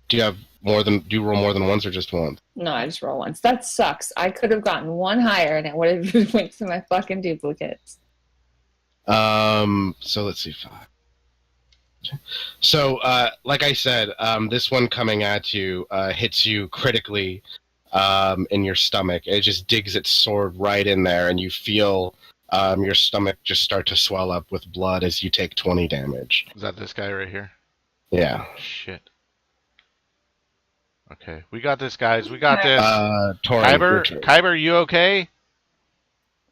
[SPEAKER 1] Do you roll more than once or just once?
[SPEAKER 6] No, I just roll once. That sucks. I could have gotten one higher and it would have went to my fucking duplicates.
[SPEAKER 1] So let's see. 5. So, like I said, this one coming at you hits you critically in your stomach. It just digs its sword right in there, and you feel your stomach just start to swell up with blood as you take 20 damage.
[SPEAKER 4] Is that this guy right here?
[SPEAKER 1] Yeah.
[SPEAKER 4] Shit. Okay, we got this, guys. We got this.
[SPEAKER 1] Tori, your turn.
[SPEAKER 4] Kyber, you okay?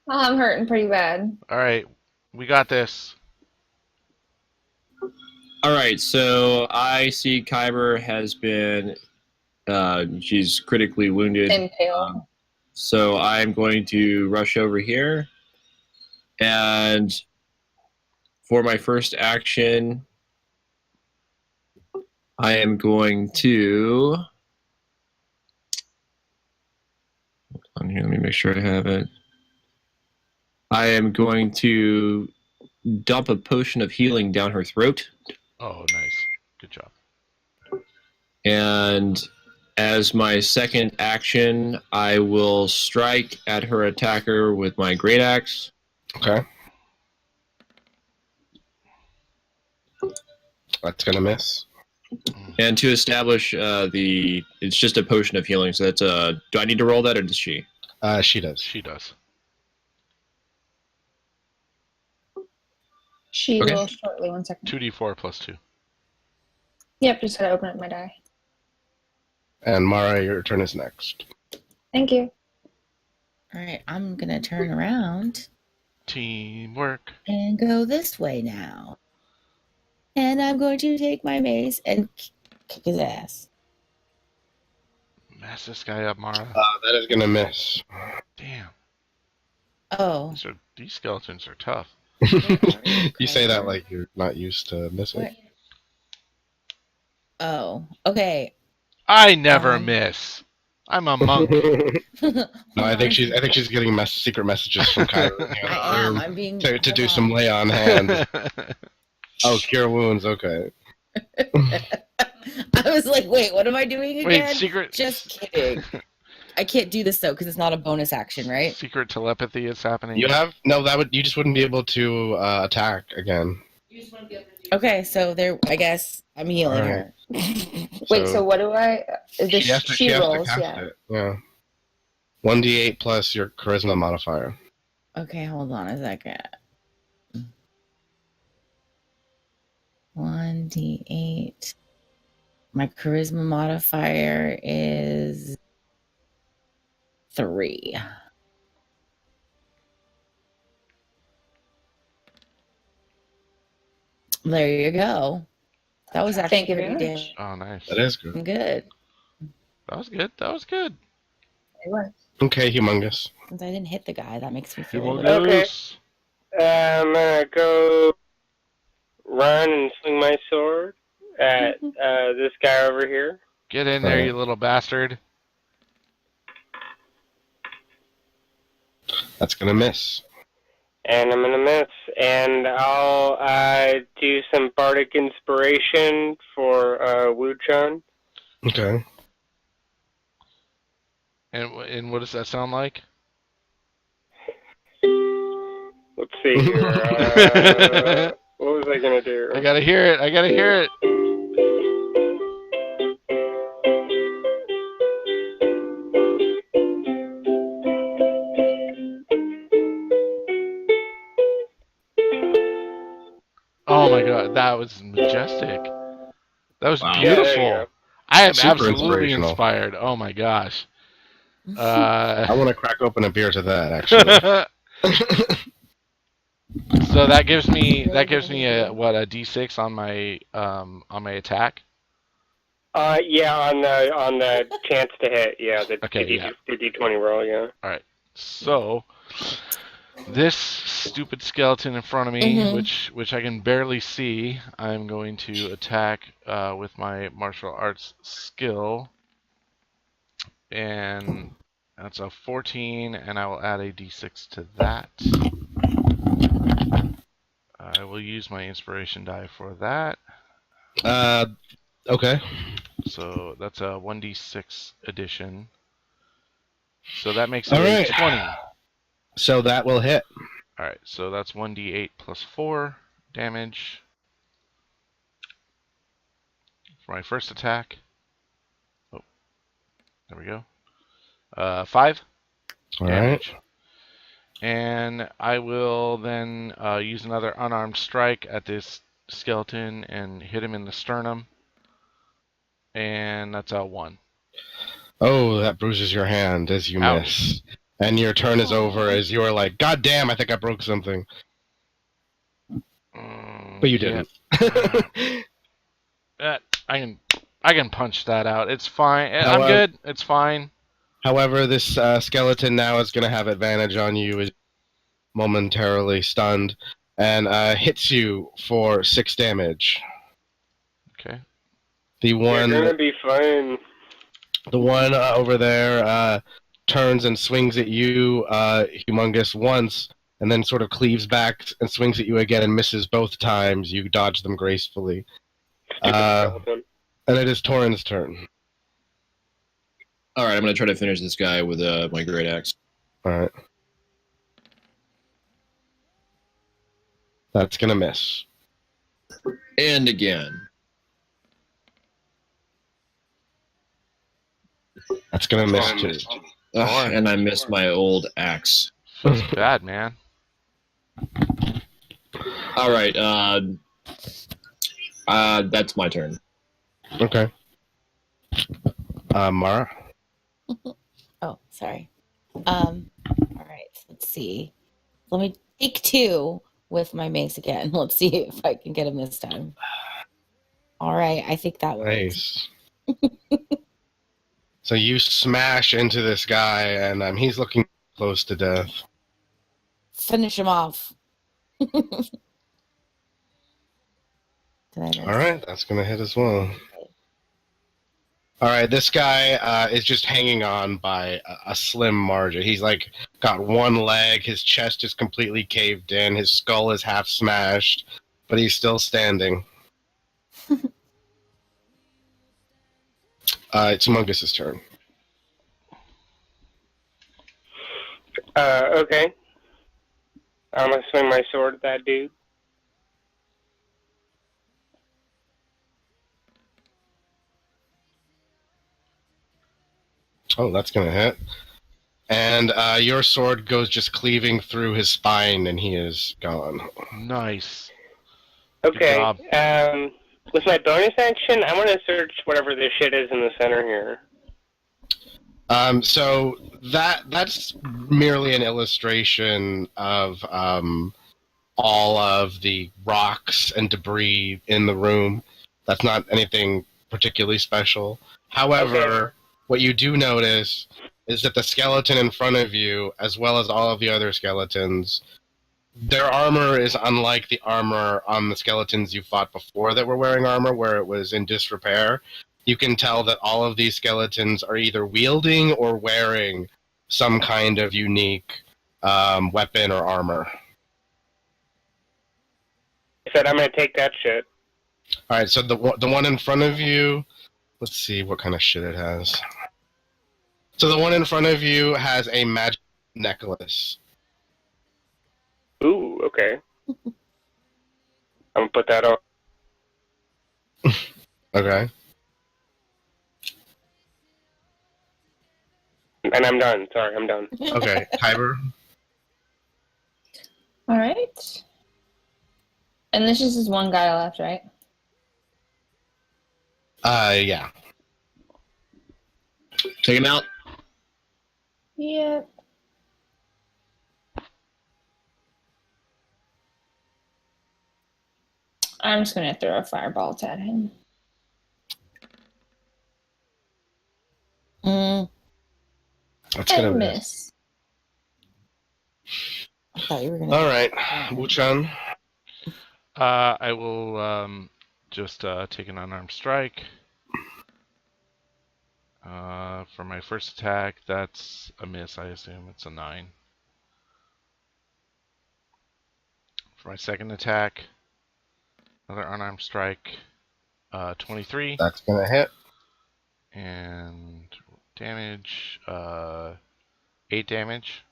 [SPEAKER 6] I'm hurting pretty bad.
[SPEAKER 4] All right, we got this.
[SPEAKER 3] All right, so I see Kyber has been, she's critically wounded.
[SPEAKER 6] Impale.
[SPEAKER 3] So I'm going to rush over here. And for my first action, I am going to... Hold on here, let me make sure I have it. I am going to dump a potion of healing down her throat.
[SPEAKER 4] Oh, nice. Good job.
[SPEAKER 3] And as my second action, I will strike at her attacker with my great axe.
[SPEAKER 1] Okay. That's gonna miss.
[SPEAKER 3] And to establish it's just a potion of healing. So that's do I need to roll that or does she?
[SPEAKER 1] She does.
[SPEAKER 4] She does.
[SPEAKER 6] She
[SPEAKER 3] Okay.
[SPEAKER 6] will shortly. 1 second.
[SPEAKER 4] 2d4 plus 2.
[SPEAKER 6] Yep, just gotta open up my die.
[SPEAKER 1] And Mara, your turn is next.
[SPEAKER 6] Thank you.
[SPEAKER 2] All right, I'm gonna turn around
[SPEAKER 4] Teamwork.
[SPEAKER 2] and go this way now. And I'm going to take my mace and kick his ass.
[SPEAKER 4] Mess this guy up, Mara.
[SPEAKER 1] That is gonna miss.
[SPEAKER 4] Damn.
[SPEAKER 2] Oh.
[SPEAKER 4] These skeletons are tough.
[SPEAKER 1] You say that like you're not used to missing.
[SPEAKER 2] Where? Oh, okay.
[SPEAKER 4] I never miss. I'm a monk.
[SPEAKER 1] No, I think she's getting secret messages from Kyra in the other
[SPEAKER 2] I am.
[SPEAKER 1] room
[SPEAKER 2] I'm being
[SPEAKER 1] to do
[SPEAKER 2] hold
[SPEAKER 1] some
[SPEAKER 2] on.
[SPEAKER 1] lay on hands. Oh, cure wounds. Okay.
[SPEAKER 2] I was like, wait, what am I doing again?
[SPEAKER 4] Wait, secret.
[SPEAKER 2] Just kidding. I can't do this though because it's not a bonus action, right?
[SPEAKER 4] Secret telepathy is happening.
[SPEAKER 1] You have no. You just wouldn't be able to attack again.
[SPEAKER 2] Okay, so there. I guess I'm healing her.
[SPEAKER 6] Wait, so what do I? Is this
[SPEAKER 1] she has to
[SPEAKER 6] rolls?
[SPEAKER 1] cast
[SPEAKER 6] Yeah.
[SPEAKER 1] it. Yeah. 1d8 plus your charisma modifier.
[SPEAKER 2] Okay, hold on a second. 1d8. My charisma modifier is 3. There you go. That was actually
[SPEAKER 6] Thank you very
[SPEAKER 2] pretty
[SPEAKER 6] much.
[SPEAKER 4] Oh, nice.
[SPEAKER 1] That is good.
[SPEAKER 2] damn good.
[SPEAKER 4] That was good. That was good.
[SPEAKER 6] It was.
[SPEAKER 1] Okay, humongous.
[SPEAKER 2] Since I didn't hit the guy, that makes me feel a little
[SPEAKER 4] Humongous.
[SPEAKER 5] I'm gonna go run and swing my sword at this guy over here.
[SPEAKER 4] Get in there, you little bastard.
[SPEAKER 1] That's gonna miss.
[SPEAKER 5] And I'm gonna miss. And I'll do some bardic inspiration for Wuchun.
[SPEAKER 1] Okay.
[SPEAKER 4] And what does that sound like?
[SPEAKER 5] Let's see here. What was I gonna do?
[SPEAKER 4] I gotta hear it. I gotta hear it. Oh my god, that was majestic. That was
[SPEAKER 3] Wow.
[SPEAKER 5] Yeah, there you
[SPEAKER 4] beautiful.
[SPEAKER 5] go.
[SPEAKER 4] I am
[SPEAKER 1] Super
[SPEAKER 4] absolutely
[SPEAKER 1] inspirational.
[SPEAKER 4] inspired. Oh my gosh.
[SPEAKER 1] I want to crack open a beer to that, actually.
[SPEAKER 4] So that gives me a D6 on my attack.
[SPEAKER 5] Yeah, on the chance to hit. Yeah, the
[SPEAKER 4] Okay,
[SPEAKER 5] the D20 roll. Yeah.
[SPEAKER 4] So this stupid skeleton in front of me,
[SPEAKER 2] Mhm.
[SPEAKER 4] which I can barely see, I'm going to attack with my martial arts skill, and that's a 14, and I will add a D6 to that. I will use my inspiration die for that.
[SPEAKER 1] Okay.
[SPEAKER 4] So that's a 1d6 addition. So that makes it
[SPEAKER 1] All
[SPEAKER 4] a
[SPEAKER 1] right.
[SPEAKER 4] 20.
[SPEAKER 1] So that will hit.
[SPEAKER 4] Alright, so that's 1d8 plus 4 damage for my first attack. Oh, there we go. 5
[SPEAKER 1] All
[SPEAKER 4] damage. And I will then use another unarmed strike at this skeleton and hit him in the sternum. And that's a 1.
[SPEAKER 1] Oh, that bruises your hand as you
[SPEAKER 4] Ouch.
[SPEAKER 1] miss. And your turn is over as you are like, God damn, I think I broke something. But you
[SPEAKER 4] Yeah.
[SPEAKER 1] didn't.
[SPEAKER 4] I can punch that out. It's fine. I'm
[SPEAKER 1] However-
[SPEAKER 4] good. It's fine.
[SPEAKER 1] However, this skeleton now is going to have advantage on you as momentarily stunned and hits you for 6 damage.
[SPEAKER 4] Okay.
[SPEAKER 1] The
[SPEAKER 5] You're
[SPEAKER 1] one,
[SPEAKER 5] gonna be fine.
[SPEAKER 1] over there turns and swings at you, Humongous, once, and then sort of cleaves back and swings at you again and misses both times. You dodge them gracefully.
[SPEAKER 5] Stupid skeleton.
[SPEAKER 1] And it is Torin's turn.
[SPEAKER 3] All right, I'm gonna try to finish this guy with my great axe.
[SPEAKER 1] All right. That's going to miss.
[SPEAKER 3] And again.
[SPEAKER 1] That's going to miss too.
[SPEAKER 3] Ugh, and I missed my old axe.
[SPEAKER 4] Feels bad, man.
[SPEAKER 3] All right, that's my turn.
[SPEAKER 1] Okay. Mara?
[SPEAKER 2] Oh, sorry. All right. Let's see. Let me take 2 with my mace again. Let's see if I can get him this time. All right. I think that works.
[SPEAKER 1] Nice. So you smash into this guy, and he's looking close to death.
[SPEAKER 2] Finish him off. Did I miss?
[SPEAKER 1] All right, that's going to hit as well. All right, this guy is just hanging on by a slim margin. He's like got one leg, his chest is completely caved in, his skull is half smashed, but he's still standing. It's Mungus's turn.
[SPEAKER 5] Okay. I'm gonna swing my sword at that dude.
[SPEAKER 1] Oh, that's going to hit. And your sword goes just cleaving through his spine, and he is gone.
[SPEAKER 4] Nice.
[SPEAKER 5] Okay.
[SPEAKER 4] job.
[SPEAKER 5] With my bonus action, I want to search whatever this shit is in the center here.
[SPEAKER 1] So that's merely an illustration of all of the rocks and debris in the room. That's not anything particularly special. However, what you do notice is that the skeleton in front of you, as well as all of the other skeletons, their armor is unlike the armor on the skeletons you fought before that were wearing armor, where it was in disrepair. You can tell that all of these skeletons are either wielding or wearing some kind of unique weapon or armor.
[SPEAKER 5] I said I'm gonna take that shit.
[SPEAKER 1] All right, so the one in front of you, let's see what kind of shit it has. So the one in front of you has a magic necklace.
[SPEAKER 5] Ooh, okay. I'm gonna put that on.
[SPEAKER 1] Okay.
[SPEAKER 5] And I'm done. Sorry, I'm done.
[SPEAKER 1] Okay, Kyber.
[SPEAKER 6] All right. And this is just one guy left, right?
[SPEAKER 1] Yeah.
[SPEAKER 3] Take him out.
[SPEAKER 6] Yep. I'm just gonna throw a firebolt at him.
[SPEAKER 1] That's gonna
[SPEAKER 6] And
[SPEAKER 1] miss.
[SPEAKER 6] miss.
[SPEAKER 2] I thought you were gonna.
[SPEAKER 1] All right, Wuchan.
[SPEAKER 4] I will just take an unarmed strike. For my first attack, that's a miss, I assume. It's a 9. For my second attack, another unarmed strike, 23.
[SPEAKER 1] That's gonna hit.
[SPEAKER 4] And damage, 8 damage.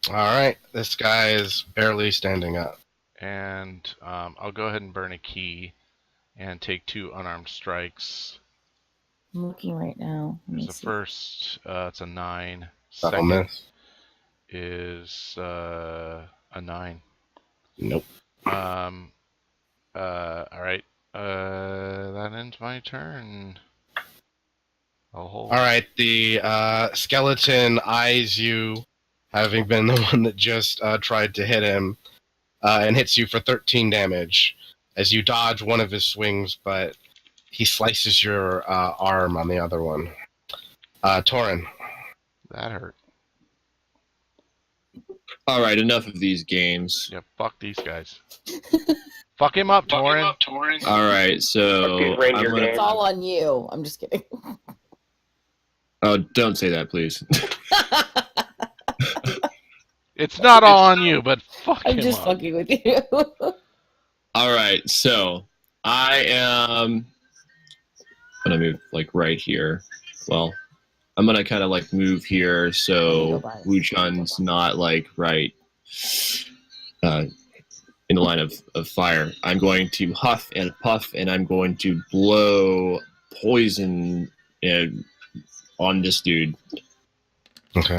[SPEAKER 1] All right, this guy is barely standing up.
[SPEAKER 4] And I'll go ahead and burn a key and take 2 unarmed strikes.
[SPEAKER 2] I'm looking right now. Let me
[SPEAKER 4] There's the
[SPEAKER 2] see.
[SPEAKER 4] first, it's a 9.
[SPEAKER 1] That'll
[SPEAKER 4] Second
[SPEAKER 1] miss.
[SPEAKER 4] is a 9.
[SPEAKER 1] Nope.
[SPEAKER 4] All right. That ends my turn. Oh.
[SPEAKER 1] All right, the skeleton eyes you, having been the one that just tried to hit him, and hits you for 13 damage as you dodge one of his swings, but he slices your arm on the other one. Torin.
[SPEAKER 4] That hurt.
[SPEAKER 3] All right, enough of these games.
[SPEAKER 4] Yeah, fuck these guys. Fuck him up, Torin.
[SPEAKER 3] All right, so
[SPEAKER 5] Fuck these reindeer
[SPEAKER 3] I'm gonna-
[SPEAKER 2] It's all on you. I'm just kidding.
[SPEAKER 3] Oh, don't say that, please.
[SPEAKER 4] It's not all on you, but fuck
[SPEAKER 2] I'm
[SPEAKER 4] him
[SPEAKER 2] just
[SPEAKER 4] up.
[SPEAKER 2] fucking with you.
[SPEAKER 3] All right, so I am gonna move like right here. Well, I'm gonna kind of like move here so Wu Chun's not like right in the line of fire. I'm going to huff and puff, and I'm going to blow poison on this dude.
[SPEAKER 1] Okay.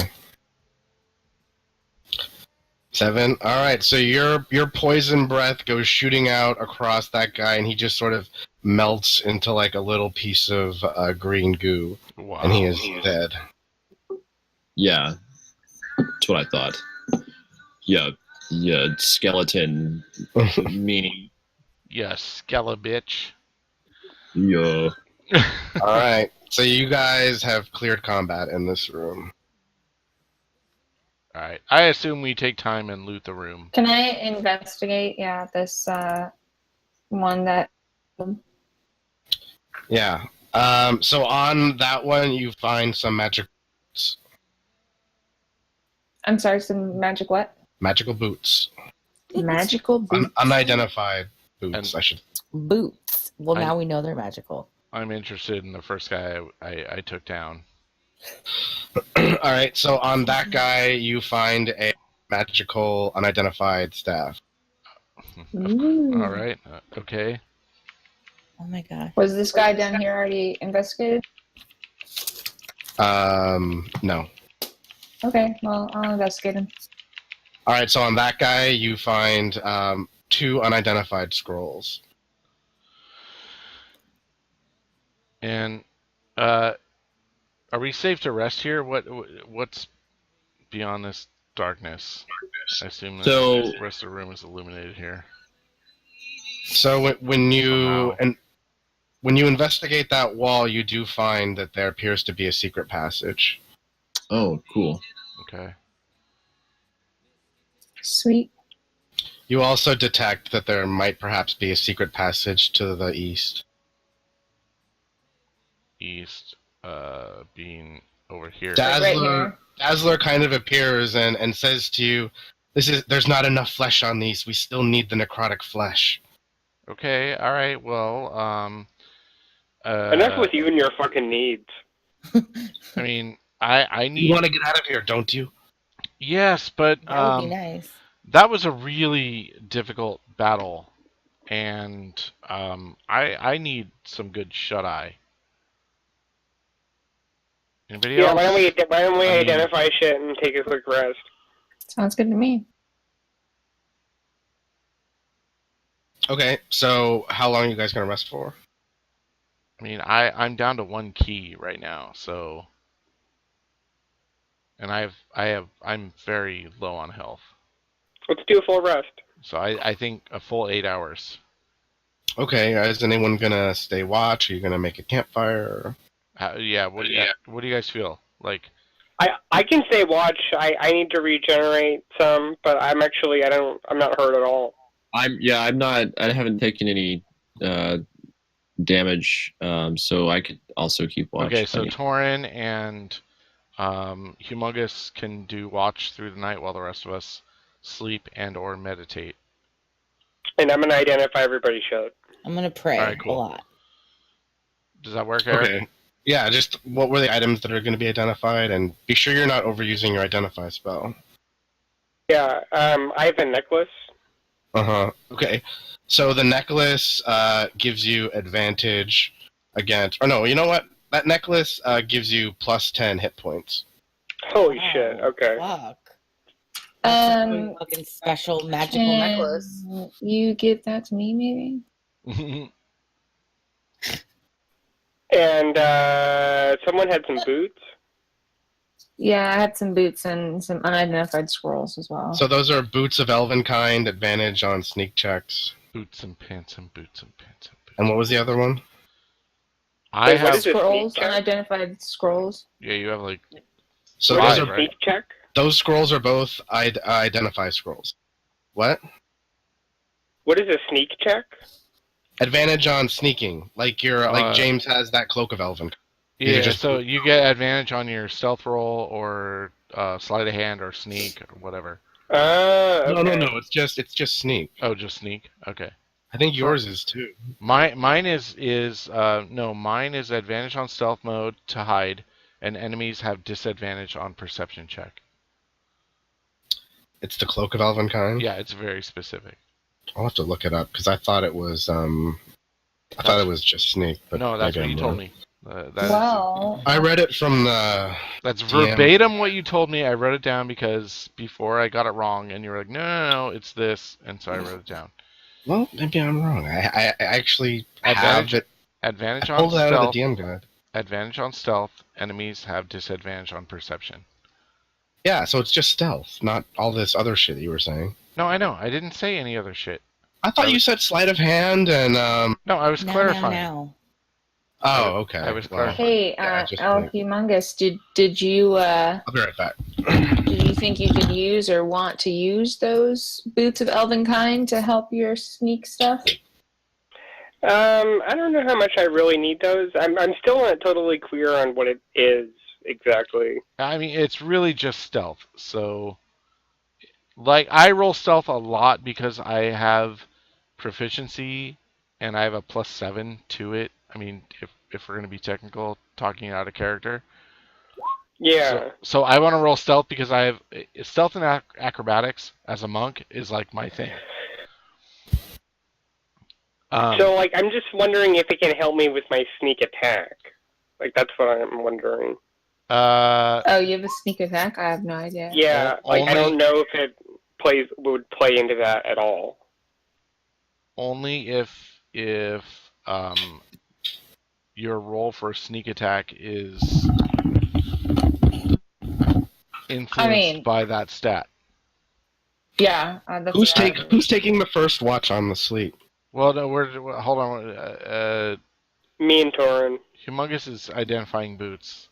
[SPEAKER 1] 7. All right, so your poison breath goes shooting out across that guy, and he just sort of melts into like a little piece of green goo,
[SPEAKER 4] Wow.
[SPEAKER 1] and he is dead.
[SPEAKER 3] Yeah, that's what I thought. Yeah, skeleton meaning.
[SPEAKER 4] Yeah, skella bitch.
[SPEAKER 3] Yeah.
[SPEAKER 1] All right, so you guys have cleared combat in this room.
[SPEAKER 4] Alright. I assume we take time and loot the room.
[SPEAKER 6] Can I investigate? Yeah, this one that.
[SPEAKER 1] Yeah. So on that one, you find some magic boots.
[SPEAKER 6] I'm sorry, some magic what?
[SPEAKER 1] Magical boots.
[SPEAKER 6] Magical boots.
[SPEAKER 1] Unidentified boots,
[SPEAKER 4] And-
[SPEAKER 1] I should.
[SPEAKER 2] Boots. Well,
[SPEAKER 4] I-
[SPEAKER 2] now we know they're magical.
[SPEAKER 4] I'm interested in the first guy I took down.
[SPEAKER 1] All right, so on that guy, you find a magical unidentified staff.
[SPEAKER 6] Ooh.
[SPEAKER 4] Alright. Okay.
[SPEAKER 2] Oh my god.
[SPEAKER 6] Was this guy down here already investigated?
[SPEAKER 1] No.
[SPEAKER 6] Okay, well, I'll investigate him.
[SPEAKER 1] All right, so on that guy, you find 2 unidentified scrolls.
[SPEAKER 4] And are we safe to rest here? What's beyond this darkness? I assume that
[SPEAKER 3] So-
[SPEAKER 4] the rest of the room is illuminated here.
[SPEAKER 1] So when you
[SPEAKER 4] Somehow.
[SPEAKER 1] when you investigate that wall, you do find that there appears to be a secret passage.
[SPEAKER 3] Oh, cool.
[SPEAKER 4] Okay.
[SPEAKER 6] Sweet.
[SPEAKER 1] You also detect that there might perhaps be a secret passage to the east.
[SPEAKER 4] East being over here.
[SPEAKER 1] Dazzler,
[SPEAKER 6] Right here.
[SPEAKER 1] Dazzler kind of appears and says to you, "There's not enough flesh on these. We still need the necrotic flesh."
[SPEAKER 4] Okay, alright, well,
[SPEAKER 5] Enough with you and your fucking needs.
[SPEAKER 4] I mean, I need...
[SPEAKER 1] You want to get out of here, don't you?
[SPEAKER 4] Yes, but
[SPEAKER 2] That would be nice.
[SPEAKER 4] that was a really difficult battle, and I need some good shut-eye. Anybody
[SPEAKER 5] Yeah,
[SPEAKER 4] else?
[SPEAKER 5] why don't we
[SPEAKER 4] I mean-
[SPEAKER 5] identify shit and take a quick rest?
[SPEAKER 6] Sounds good to me.
[SPEAKER 1] Okay, so how long are you guys gonna rest for?
[SPEAKER 4] I mean, I'm down to 1 key right now, so, and I'm very low on health,
[SPEAKER 5] Let's do a full rest.
[SPEAKER 4] so I think a full 8 hours.
[SPEAKER 1] Okay, is anyone gonna stay watch? Are you gonna make a campfire?
[SPEAKER 4] Yeah. What do you guys feel like?
[SPEAKER 5] I can say watch. I need to regenerate some, but I'm not hurt at all.
[SPEAKER 3] I haven't taken any damage, so I could also keep watch.
[SPEAKER 4] Okay, so Torin and Humongous can do watch through the night while the rest of us sleep and or meditate.
[SPEAKER 5] And I'm gonna identify everybody's shit.
[SPEAKER 2] I'm gonna pray
[SPEAKER 4] Alright, cool.
[SPEAKER 2] a lot.
[SPEAKER 4] Does that work, Eric?
[SPEAKER 1] Okay. Yeah, just what were the items that are going to be identified, and be sure you're not overusing your identify spell.
[SPEAKER 5] Yeah, I have a necklace.
[SPEAKER 1] Okay. So the necklace gives you advantage against. Or no, you know what? That necklace gives you plus 10 hit points.
[SPEAKER 5] Holy
[SPEAKER 2] Wow,
[SPEAKER 5] shit! Okay.
[SPEAKER 2] Fuck. That's a really
[SPEAKER 6] Um,
[SPEAKER 2] fucking special magical necklace.
[SPEAKER 6] Can you give that to me, maybe?
[SPEAKER 5] And someone had some boots.
[SPEAKER 6] Yeah, I had some boots and some unidentified squirrels as well.
[SPEAKER 1] So those are boots of elven kind, advantage on sneak checks.
[SPEAKER 4] Boots and pants and boots and pants and boots.
[SPEAKER 1] And what was the other one?
[SPEAKER 4] I
[SPEAKER 5] Wait, what
[SPEAKER 4] have.
[SPEAKER 5] is it?
[SPEAKER 6] Scrolls,
[SPEAKER 5] Sneak check?
[SPEAKER 6] unidentified scrolls.
[SPEAKER 4] Yeah, you have like.
[SPEAKER 1] So
[SPEAKER 5] What
[SPEAKER 1] those
[SPEAKER 5] is
[SPEAKER 1] are
[SPEAKER 5] a
[SPEAKER 4] right?
[SPEAKER 5] sneak check?
[SPEAKER 1] those scrolls are both identify scrolls. What?
[SPEAKER 5] What is a sneak check?
[SPEAKER 1] Advantage on sneaking, like James has that cloak of elven. These are
[SPEAKER 4] Yeah,
[SPEAKER 1] just-
[SPEAKER 4] so you get advantage on your stealth roll or sleight of hand or sneak or whatever.
[SPEAKER 5] Okay.
[SPEAKER 1] No. It's just sneak.
[SPEAKER 4] Oh, just sneak. Okay.
[SPEAKER 1] I think yours is too.
[SPEAKER 4] Mine is advantage on stealth mode to hide, and enemies have disadvantage on perception check.
[SPEAKER 1] It's the cloak of elven kind.
[SPEAKER 4] Yeah, it's very specific.
[SPEAKER 1] I'll have to look it up because I thought it was just sneak. But
[SPEAKER 4] No, that's
[SPEAKER 1] maybe
[SPEAKER 4] what you
[SPEAKER 1] I'm
[SPEAKER 4] told
[SPEAKER 1] wrong.
[SPEAKER 4] me.
[SPEAKER 1] I read it from the.
[SPEAKER 4] That's
[SPEAKER 1] DM.
[SPEAKER 4] verbatim what you told me. I wrote it down because before I got it wrong, and you were like, no, it's this, and so I wrote it down.
[SPEAKER 1] Well, maybe I'm wrong. I actually
[SPEAKER 4] Advantage-
[SPEAKER 1] have it.
[SPEAKER 4] Advantage
[SPEAKER 1] I
[SPEAKER 4] on
[SPEAKER 1] pulled it out of
[SPEAKER 4] stealth.
[SPEAKER 1] the DM guide.
[SPEAKER 4] Advantage on stealth. Enemies have disadvantage on perception.
[SPEAKER 1] Yeah, so it's just stealth, not all this other shit that you were saying.
[SPEAKER 4] No, I know. I didn't say any other shit.
[SPEAKER 1] I thought you said sleight of hand and
[SPEAKER 4] No, I was clarifying.
[SPEAKER 2] No.
[SPEAKER 1] Oh, okay.
[SPEAKER 4] I was
[SPEAKER 1] Well,
[SPEAKER 6] Hey,
[SPEAKER 1] yeah, just
[SPEAKER 6] El
[SPEAKER 1] like-
[SPEAKER 6] Humongous, did you
[SPEAKER 1] I'll be right back.
[SPEAKER 6] did you think you could use or want to use those boots of elven kind to help your sneak stuff?
[SPEAKER 5] I don't know how much I really need those. I'm still not totally clear on what it is exactly.
[SPEAKER 4] I mean, it's really just stealth. So, like, I roll stealth a lot because I have proficiency and I have a +7 to it. I mean, if we're going to be technical, talking out of character.
[SPEAKER 5] Yeah.
[SPEAKER 4] So I want to roll stealth because I have stealth and acrobatics as a monk is like my thing.
[SPEAKER 5] So, like, I'm just wondering if it can help me with my sneak attack. Like, that's what I'm wondering.
[SPEAKER 6] Oh, you have a sneak attack? I have no idea.
[SPEAKER 5] Yeah, like, I don't know if it would play into that at all.
[SPEAKER 4] only if your roll for sneak attack is influenced by that stat.
[SPEAKER 6] Yeah. That's
[SPEAKER 1] Who's
[SPEAKER 6] what I would-
[SPEAKER 1] who's taking the first watch on the sleep?
[SPEAKER 4] Well, no, hold on.
[SPEAKER 5] Me and Torin.
[SPEAKER 4] Humongous is identifying boots.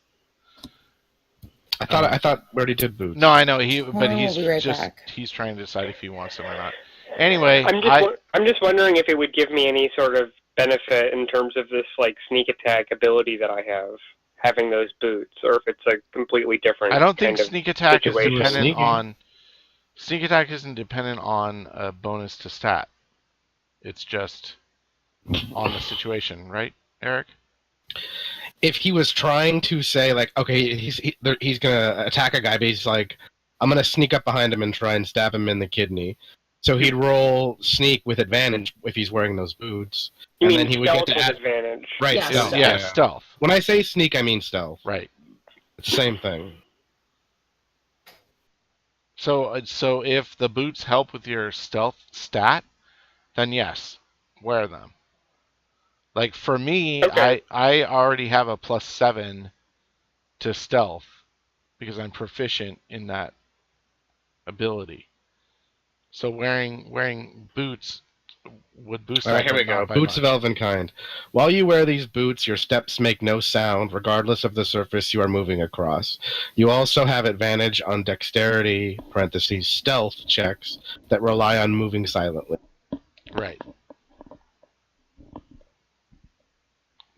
[SPEAKER 1] I thought we already did boots.
[SPEAKER 4] No, I know but
[SPEAKER 2] Oh,
[SPEAKER 4] he's
[SPEAKER 2] we'll be right
[SPEAKER 4] just
[SPEAKER 2] back.
[SPEAKER 4] he's trying to decide if he wants them or not. Anyway,
[SPEAKER 5] I'm just wondering if it would give me any sort of benefit in terms of this, like, sneak attack ability that I have, having those boots, or if it's a completely different
[SPEAKER 4] I don't think
[SPEAKER 5] kind of
[SPEAKER 4] sneak attack is
[SPEAKER 5] situation.
[SPEAKER 4] dependent
[SPEAKER 1] Sneaking.
[SPEAKER 4] on. Sneak attack isn't dependent on a bonus to stat. It's just on the situation, right, Eric?
[SPEAKER 1] If he was trying to say like, okay, he's gonna attack a guy, but he's like, I'm gonna sneak up behind him and try and stab him in the kidney. So he'd roll sneak with advantage if he's wearing those boots.
[SPEAKER 5] You
[SPEAKER 1] and
[SPEAKER 5] mean
[SPEAKER 1] then he would
[SPEAKER 5] stealth
[SPEAKER 1] get to
[SPEAKER 5] with
[SPEAKER 1] add.
[SPEAKER 5] advantage?
[SPEAKER 1] Right,
[SPEAKER 6] Yeah,
[SPEAKER 1] stealth.
[SPEAKER 4] Yeah, stealth.
[SPEAKER 1] When I say sneak, I mean stealth.
[SPEAKER 4] Right.
[SPEAKER 1] It's the same thing.
[SPEAKER 4] So if the boots help with your stealth stat, then yes, wear them. Like for me,
[SPEAKER 5] Okay.
[SPEAKER 4] I already have a +7 to stealth because I'm proficient in that ability. So wearing boots would boost.
[SPEAKER 1] All right,
[SPEAKER 4] that,
[SPEAKER 1] here we
[SPEAKER 4] but not
[SPEAKER 1] go.
[SPEAKER 4] by
[SPEAKER 1] Boots of
[SPEAKER 4] much.
[SPEAKER 1] elven kind. While you wear these boots, your steps make no sound, regardless of the surface you are moving across. You also have advantage on dexterity (stealth) checks that rely on moving silently.
[SPEAKER 4] Right.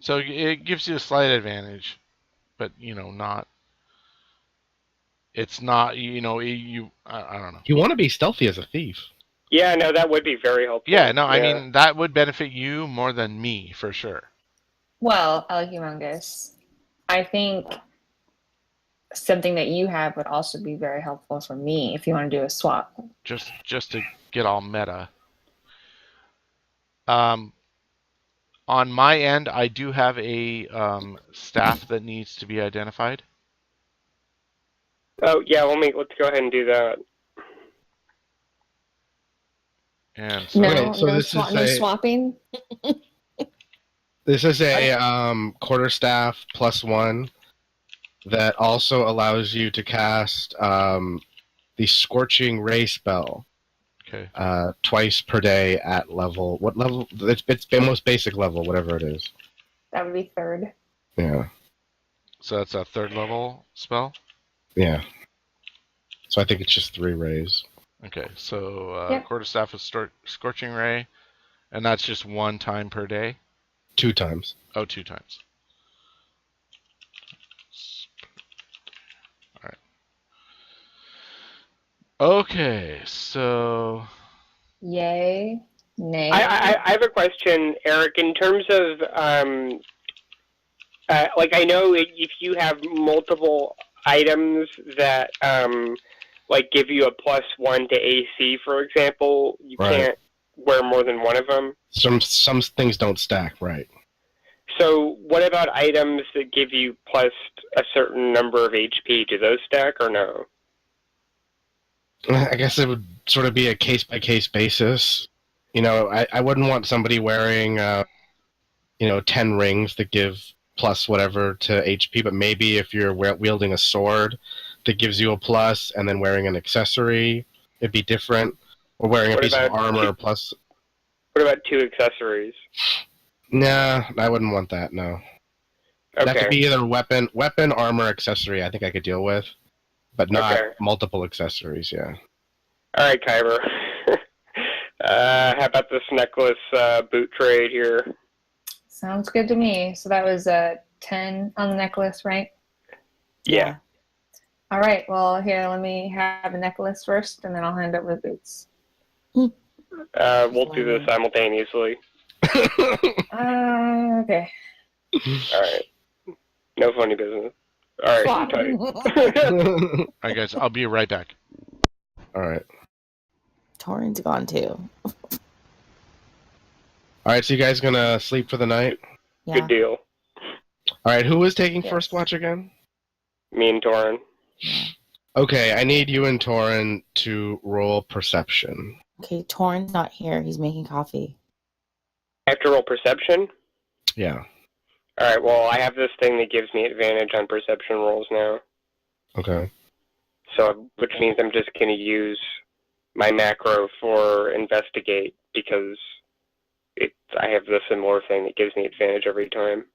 [SPEAKER 4] So it gives you a slight advantage, but not. It's not, I don't know.
[SPEAKER 1] You want to be stealthy as a thief.
[SPEAKER 5] Yeah, no, that would be very helpful.
[SPEAKER 4] Yeah, no, I mean, that would benefit you more than me, for sure.
[SPEAKER 6] Well, El Humongous, I think something that you have would also be very helpful for me if you want to do a swap.
[SPEAKER 4] Just to get all meta. On my end, I do have a staff that needs to be identified.
[SPEAKER 5] Oh, yeah, let's go ahead and do that.
[SPEAKER 4] And so,
[SPEAKER 6] No,
[SPEAKER 1] Okay, so
[SPEAKER 6] no,
[SPEAKER 1] this is
[SPEAKER 6] no
[SPEAKER 1] a-
[SPEAKER 6] swapping.
[SPEAKER 1] This is a quarterstaff +1 that also allows you to cast the Scorching Ray spell
[SPEAKER 4] Okay.
[SPEAKER 1] twice per day at level. What level? It's the most basic level, whatever it is.
[SPEAKER 6] That would be third.
[SPEAKER 1] Yeah,
[SPEAKER 4] So that's a 3rd level spell?
[SPEAKER 1] yeah. So I think it's just 3 rays.
[SPEAKER 4] Okay, so
[SPEAKER 6] Yep.
[SPEAKER 4] quarterstaff is Scorching Ray, and that's just 1 time per day?
[SPEAKER 1] 2 times.
[SPEAKER 4] Oh, 2 times. Alright. Okay, so...
[SPEAKER 6] Yay. Nay.
[SPEAKER 5] I have a question, Eric. In terms of like, I know if you have multiple items that like give you a +1 to AC, for example, you
[SPEAKER 1] Right.
[SPEAKER 5] can't wear more than one of them.
[SPEAKER 1] Some things don't stack, right?
[SPEAKER 5] So what about items that give you plus a certain number of HP? Do those stack or no?
[SPEAKER 1] I guess it would sort of be a case-by-case basis. You know, I wouldn't want somebody wearing, 10 rings that give plus whatever to HP, but maybe if you're wielding a sword that gives you a plus and then wearing an accessory, it'd be different. Or wearing a
[SPEAKER 5] What
[SPEAKER 1] piece of
[SPEAKER 5] about
[SPEAKER 1] armor plus...
[SPEAKER 5] What about 2 accessories?
[SPEAKER 1] Nah, I wouldn't want that, no. That could
[SPEAKER 5] Okay.
[SPEAKER 1] be either weapon, armor, accessory, I think I could deal with. But not
[SPEAKER 5] Okay.
[SPEAKER 1] multiple accessories, yeah.
[SPEAKER 5] All right, Kyber. How about this necklace boot trade here?
[SPEAKER 6] Sounds good to me. So that was 10 on the necklace, right?
[SPEAKER 5] Yeah.
[SPEAKER 6] All right. Well, here, let me have a necklace first, and then I'll hand over the boots.
[SPEAKER 5] We'll do this simultaneously.
[SPEAKER 6] Okay.
[SPEAKER 5] All right. No funny business. All right. Tight.
[SPEAKER 4] Alright, guys, I'll be right back.
[SPEAKER 1] Alright.
[SPEAKER 2] Torin's gone too.
[SPEAKER 1] Alright, so you guys gonna sleep for the night?
[SPEAKER 2] Yeah.
[SPEAKER 5] Good deal.
[SPEAKER 1] Alright, who was taking
[SPEAKER 6] Yes.
[SPEAKER 1] first watch again?
[SPEAKER 5] Me and Torin.
[SPEAKER 1] Okay, I need you and Torin to roll perception.
[SPEAKER 2] Okay, Torin's not here. He's making coffee.
[SPEAKER 5] I have to roll perception?
[SPEAKER 1] Yeah.
[SPEAKER 5] All right, well, I have this thing that gives me advantage on perception rolls now.
[SPEAKER 1] Okay.
[SPEAKER 5] So, which means I'm just going to use my macro for investigate because I have the similar thing that gives me advantage every time.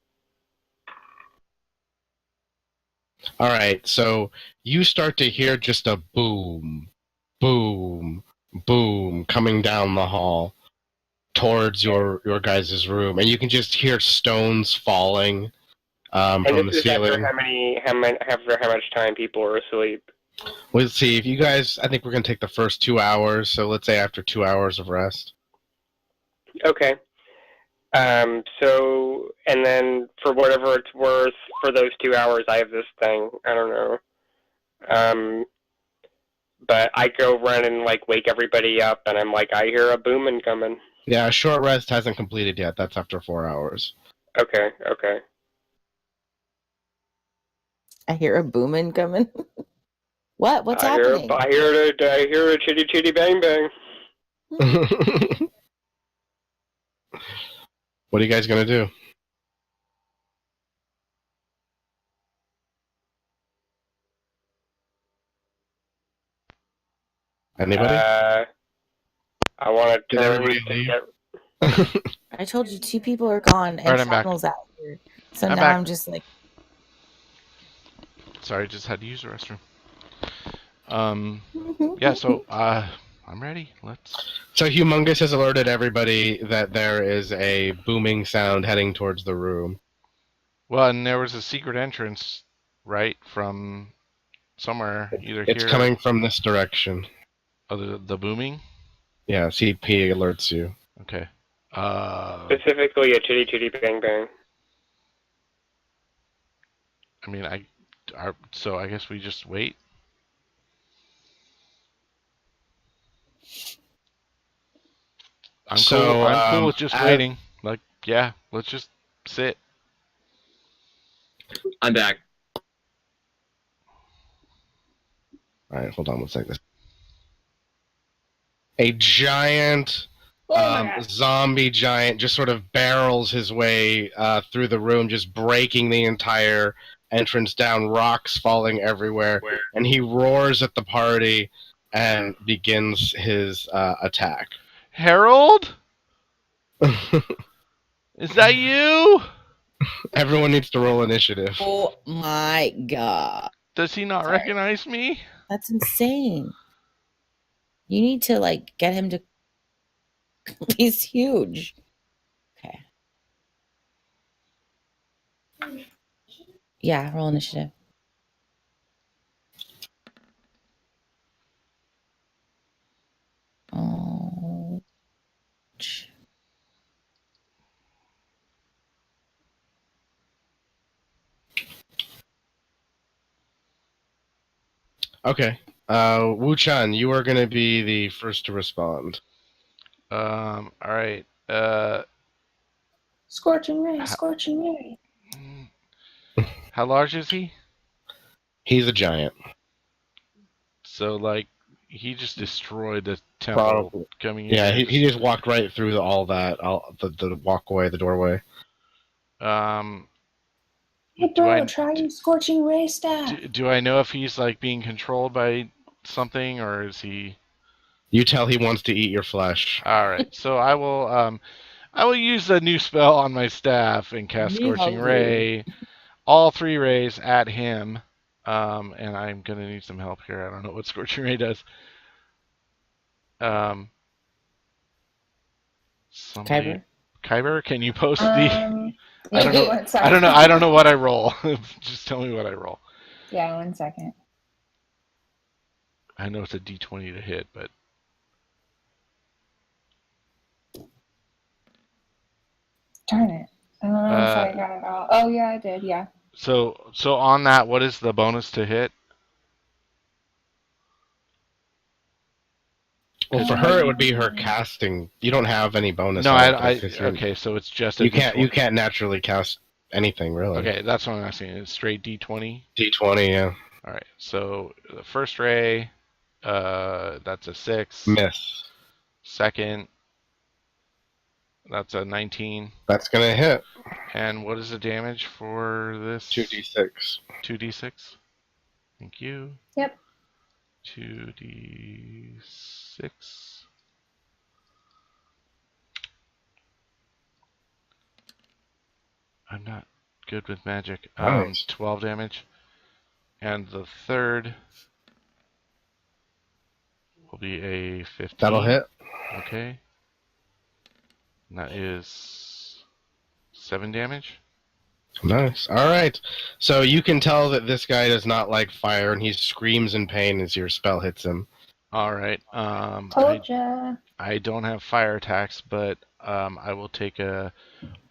[SPEAKER 1] Alright, so you start to hear just a boom, boom, boom coming down the hall towards your guys' room, and you can just hear stones falling
[SPEAKER 5] And
[SPEAKER 1] from the
[SPEAKER 5] this is
[SPEAKER 1] ceiling.
[SPEAKER 5] after how much time people are asleep.
[SPEAKER 1] Let's see, if you guys, I think we're going to take the first 2 hours, so let's say after 2 hours of rest.
[SPEAKER 5] Okay. So, and then for whatever it's worth, for those 2 hours, I have this thing. I don't know. But I go run and, like, wake everybody up, and I'm like, I hear a booming coming.
[SPEAKER 1] Yeah, a short rest hasn't completed yet. That's after 4 hours.
[SPEAKER 5] Okay.
[SPEAKER 2] I hear a booming coming. What? What's
[SPEAKER 5] I
[SPEAKER 2] happening?
[SPEAKER 5] I hear a chitty chitty bang bang.
[SPEAKER 1] What are you guys going to do? Anybody?
[SPEAKER 5] I want to
[SPEAKER 1] Did
[SPEAKER 5] turn
[SPEAKER 1] everybody
[SPEAKER 5] to
[SPEAKER 1] leave?
[SPEAKER 5] get...
[SPEAKER 2] I told you 2 people are gone and
[SPEAKER 4] Alright, I'm back.
[SPEAKER 2] Channel's out here. So
[SPEAKER 4] I'm
[SPEAKER 2] now
[SPEAKER 4] back.
[SPEAKER 2] I'm just like,
[SPEAKER 4] Sorry, just had to use the restroom. Yeah, so I'm ready. Let's.
[SPEAKER 1] So Humongous has alerted everybody that there is a booming sound heading towards the room.
[SPEAKER 4] Well, and there was a secret entrance, right, from somewhere, either
[SPEAKER 1] It's
[SPEAKER 4] here.
[SPEAKER 1] coming from this direction.
[SPEAKER 4] Oh, the booming.
[SPEAKER 1] Yeah, CP alerts you.
[SPEAKER 4] Okay.
[SPEAKER 5] Specifically a chitty chitty bang bang.
[SPEAKER 4] I mean, so I guess we just wait. I'm cool. I'm cool with just waiting. Like, yeah, let's just sit.
[SPEAKER 3] I'm back.
[SPEAKER 1] Alright, hold on one second. A giant,
[SPEAKER 6] my God.
[SPEAKER 1] zombie giant just sort of barrels his way through the room, just breaking the entire entrance down, rocks falling everywhere, and he roars at the party and begins his attack.
[SPEAKER 4] Harold, is that you?
[SPEAKER 1] Everyone needs to roll initiative.
[SPEAKER 2] Oh my god.
[SPEAKER 4] Does he not
[SPEAKER 2] Sorry.
[SPEAKER 4] recognize me?
[SPEAKER 2] That's insane. You need to like get him to he's huge. Okay. Yeah, roll initiative. Oh.
[SPEAKER 1] Okay. Wu Chan, you are going to be the first to respond.
[SPEAKER 4] All right.
[SPEAKER 6] Scorching ray, scorching ray.
[SPEAKER 4] How large is he?
[SPEAKER 1] He's a giant.
[SPEAKER 4] So, like, he just destroyed the temple
[SPEAKER 1] Probably.
[SPEAKER 4] coming in.
[SPEAKER 1] Yeah,
[SPEAKER 4] here.
[SPEAKER 1] he just walked right through all that, the walkway, the doorway.
[SPEAKER 6] Hey,
[SPEAKER 4] Do
[SPEAKER 6] bro,
[SPEAKER 4] I-
[SPEAKER 6] try your scorching ray staff.
[SPEAKER 4] do I know if he's, like, being controlled by something, or is he...
[SPEAKER 1] You tell he wants to eat your flesh.
[SPEAKER 4] All right, so I will use a new spell on my staff and cast
[SPEAKER 2] Me
[SPEAKER 4] Scorching
[SPEAKER 2] hungry.
[SPEAKER 4] Ray, all 3 rays at him. And I'm gonna need some help here. I don't know what Scorching Ray does. Somebody, Kyber, can you post the? I don't know.
[SPEAKER 6] One second.
[SPEAKER 4] I don't know. I don't know what I roll. Just tell me what I roll.
[SPEAKER 6] Yeah, 1 second.
[SPEAKER 4] I know it's a D20 to hit, but
[SPEAKER 6] Darn it. I don't know if I got it all. Oh, yeah, I did. Yeah.
[SPEAKER 4] so on that, what is the bonus to hit?
[SPEAKER 1] Well, for her, it would be her casting. You don't have any bonus.
[SPEAKER 4] No,
[SPEAKER 1] on
[SPEAKER 4] I
[SPEAKER 1] it, 'cause you're-
[SPEAKER 4] okay, so it's just a
[SPEAKER 1] You can't.
[SPEAKER 4] D20.
[SPEAKER 1] You can't naturally cast anything really.
[SPEAKER 4] Okay, that's what I'm asking. It's straight D20.
[SPEAKER 1] D20, yeah.
[SPEAKER 4] All right. So the first ray, that's a 6.
[SPEAKER 1] Miss.
[SPEAKER 4] Second, that's a 19.
[SPEAKER 1] That's gonna hit.
[SPEAKER 4] And what is the damage for this?
[SPEAKER 1] 2d6.
[SPEAKER 4] 2d6. Thank you.
[SPEAKER 6] Yep.
[SPEAKER 4] 2d6. I'm not good with magic.
[SPEAKER 1] Nice.
[SPEAKER 4] 12 damage. And the third will be a 15.
[SPEAKER 1] That'll hit.
[SPEAKER 4] Okay. And that is 7 damage.
[SPEAKER 1] Nice. All right. So you can tell that this guy does not like fire, and he screams in pain as your spell hits him.
[SPEAKER 4] All right.
[SPEAKER 6] Told ya.
[SPEAKER 4] I don't have fire attacks, but I will take a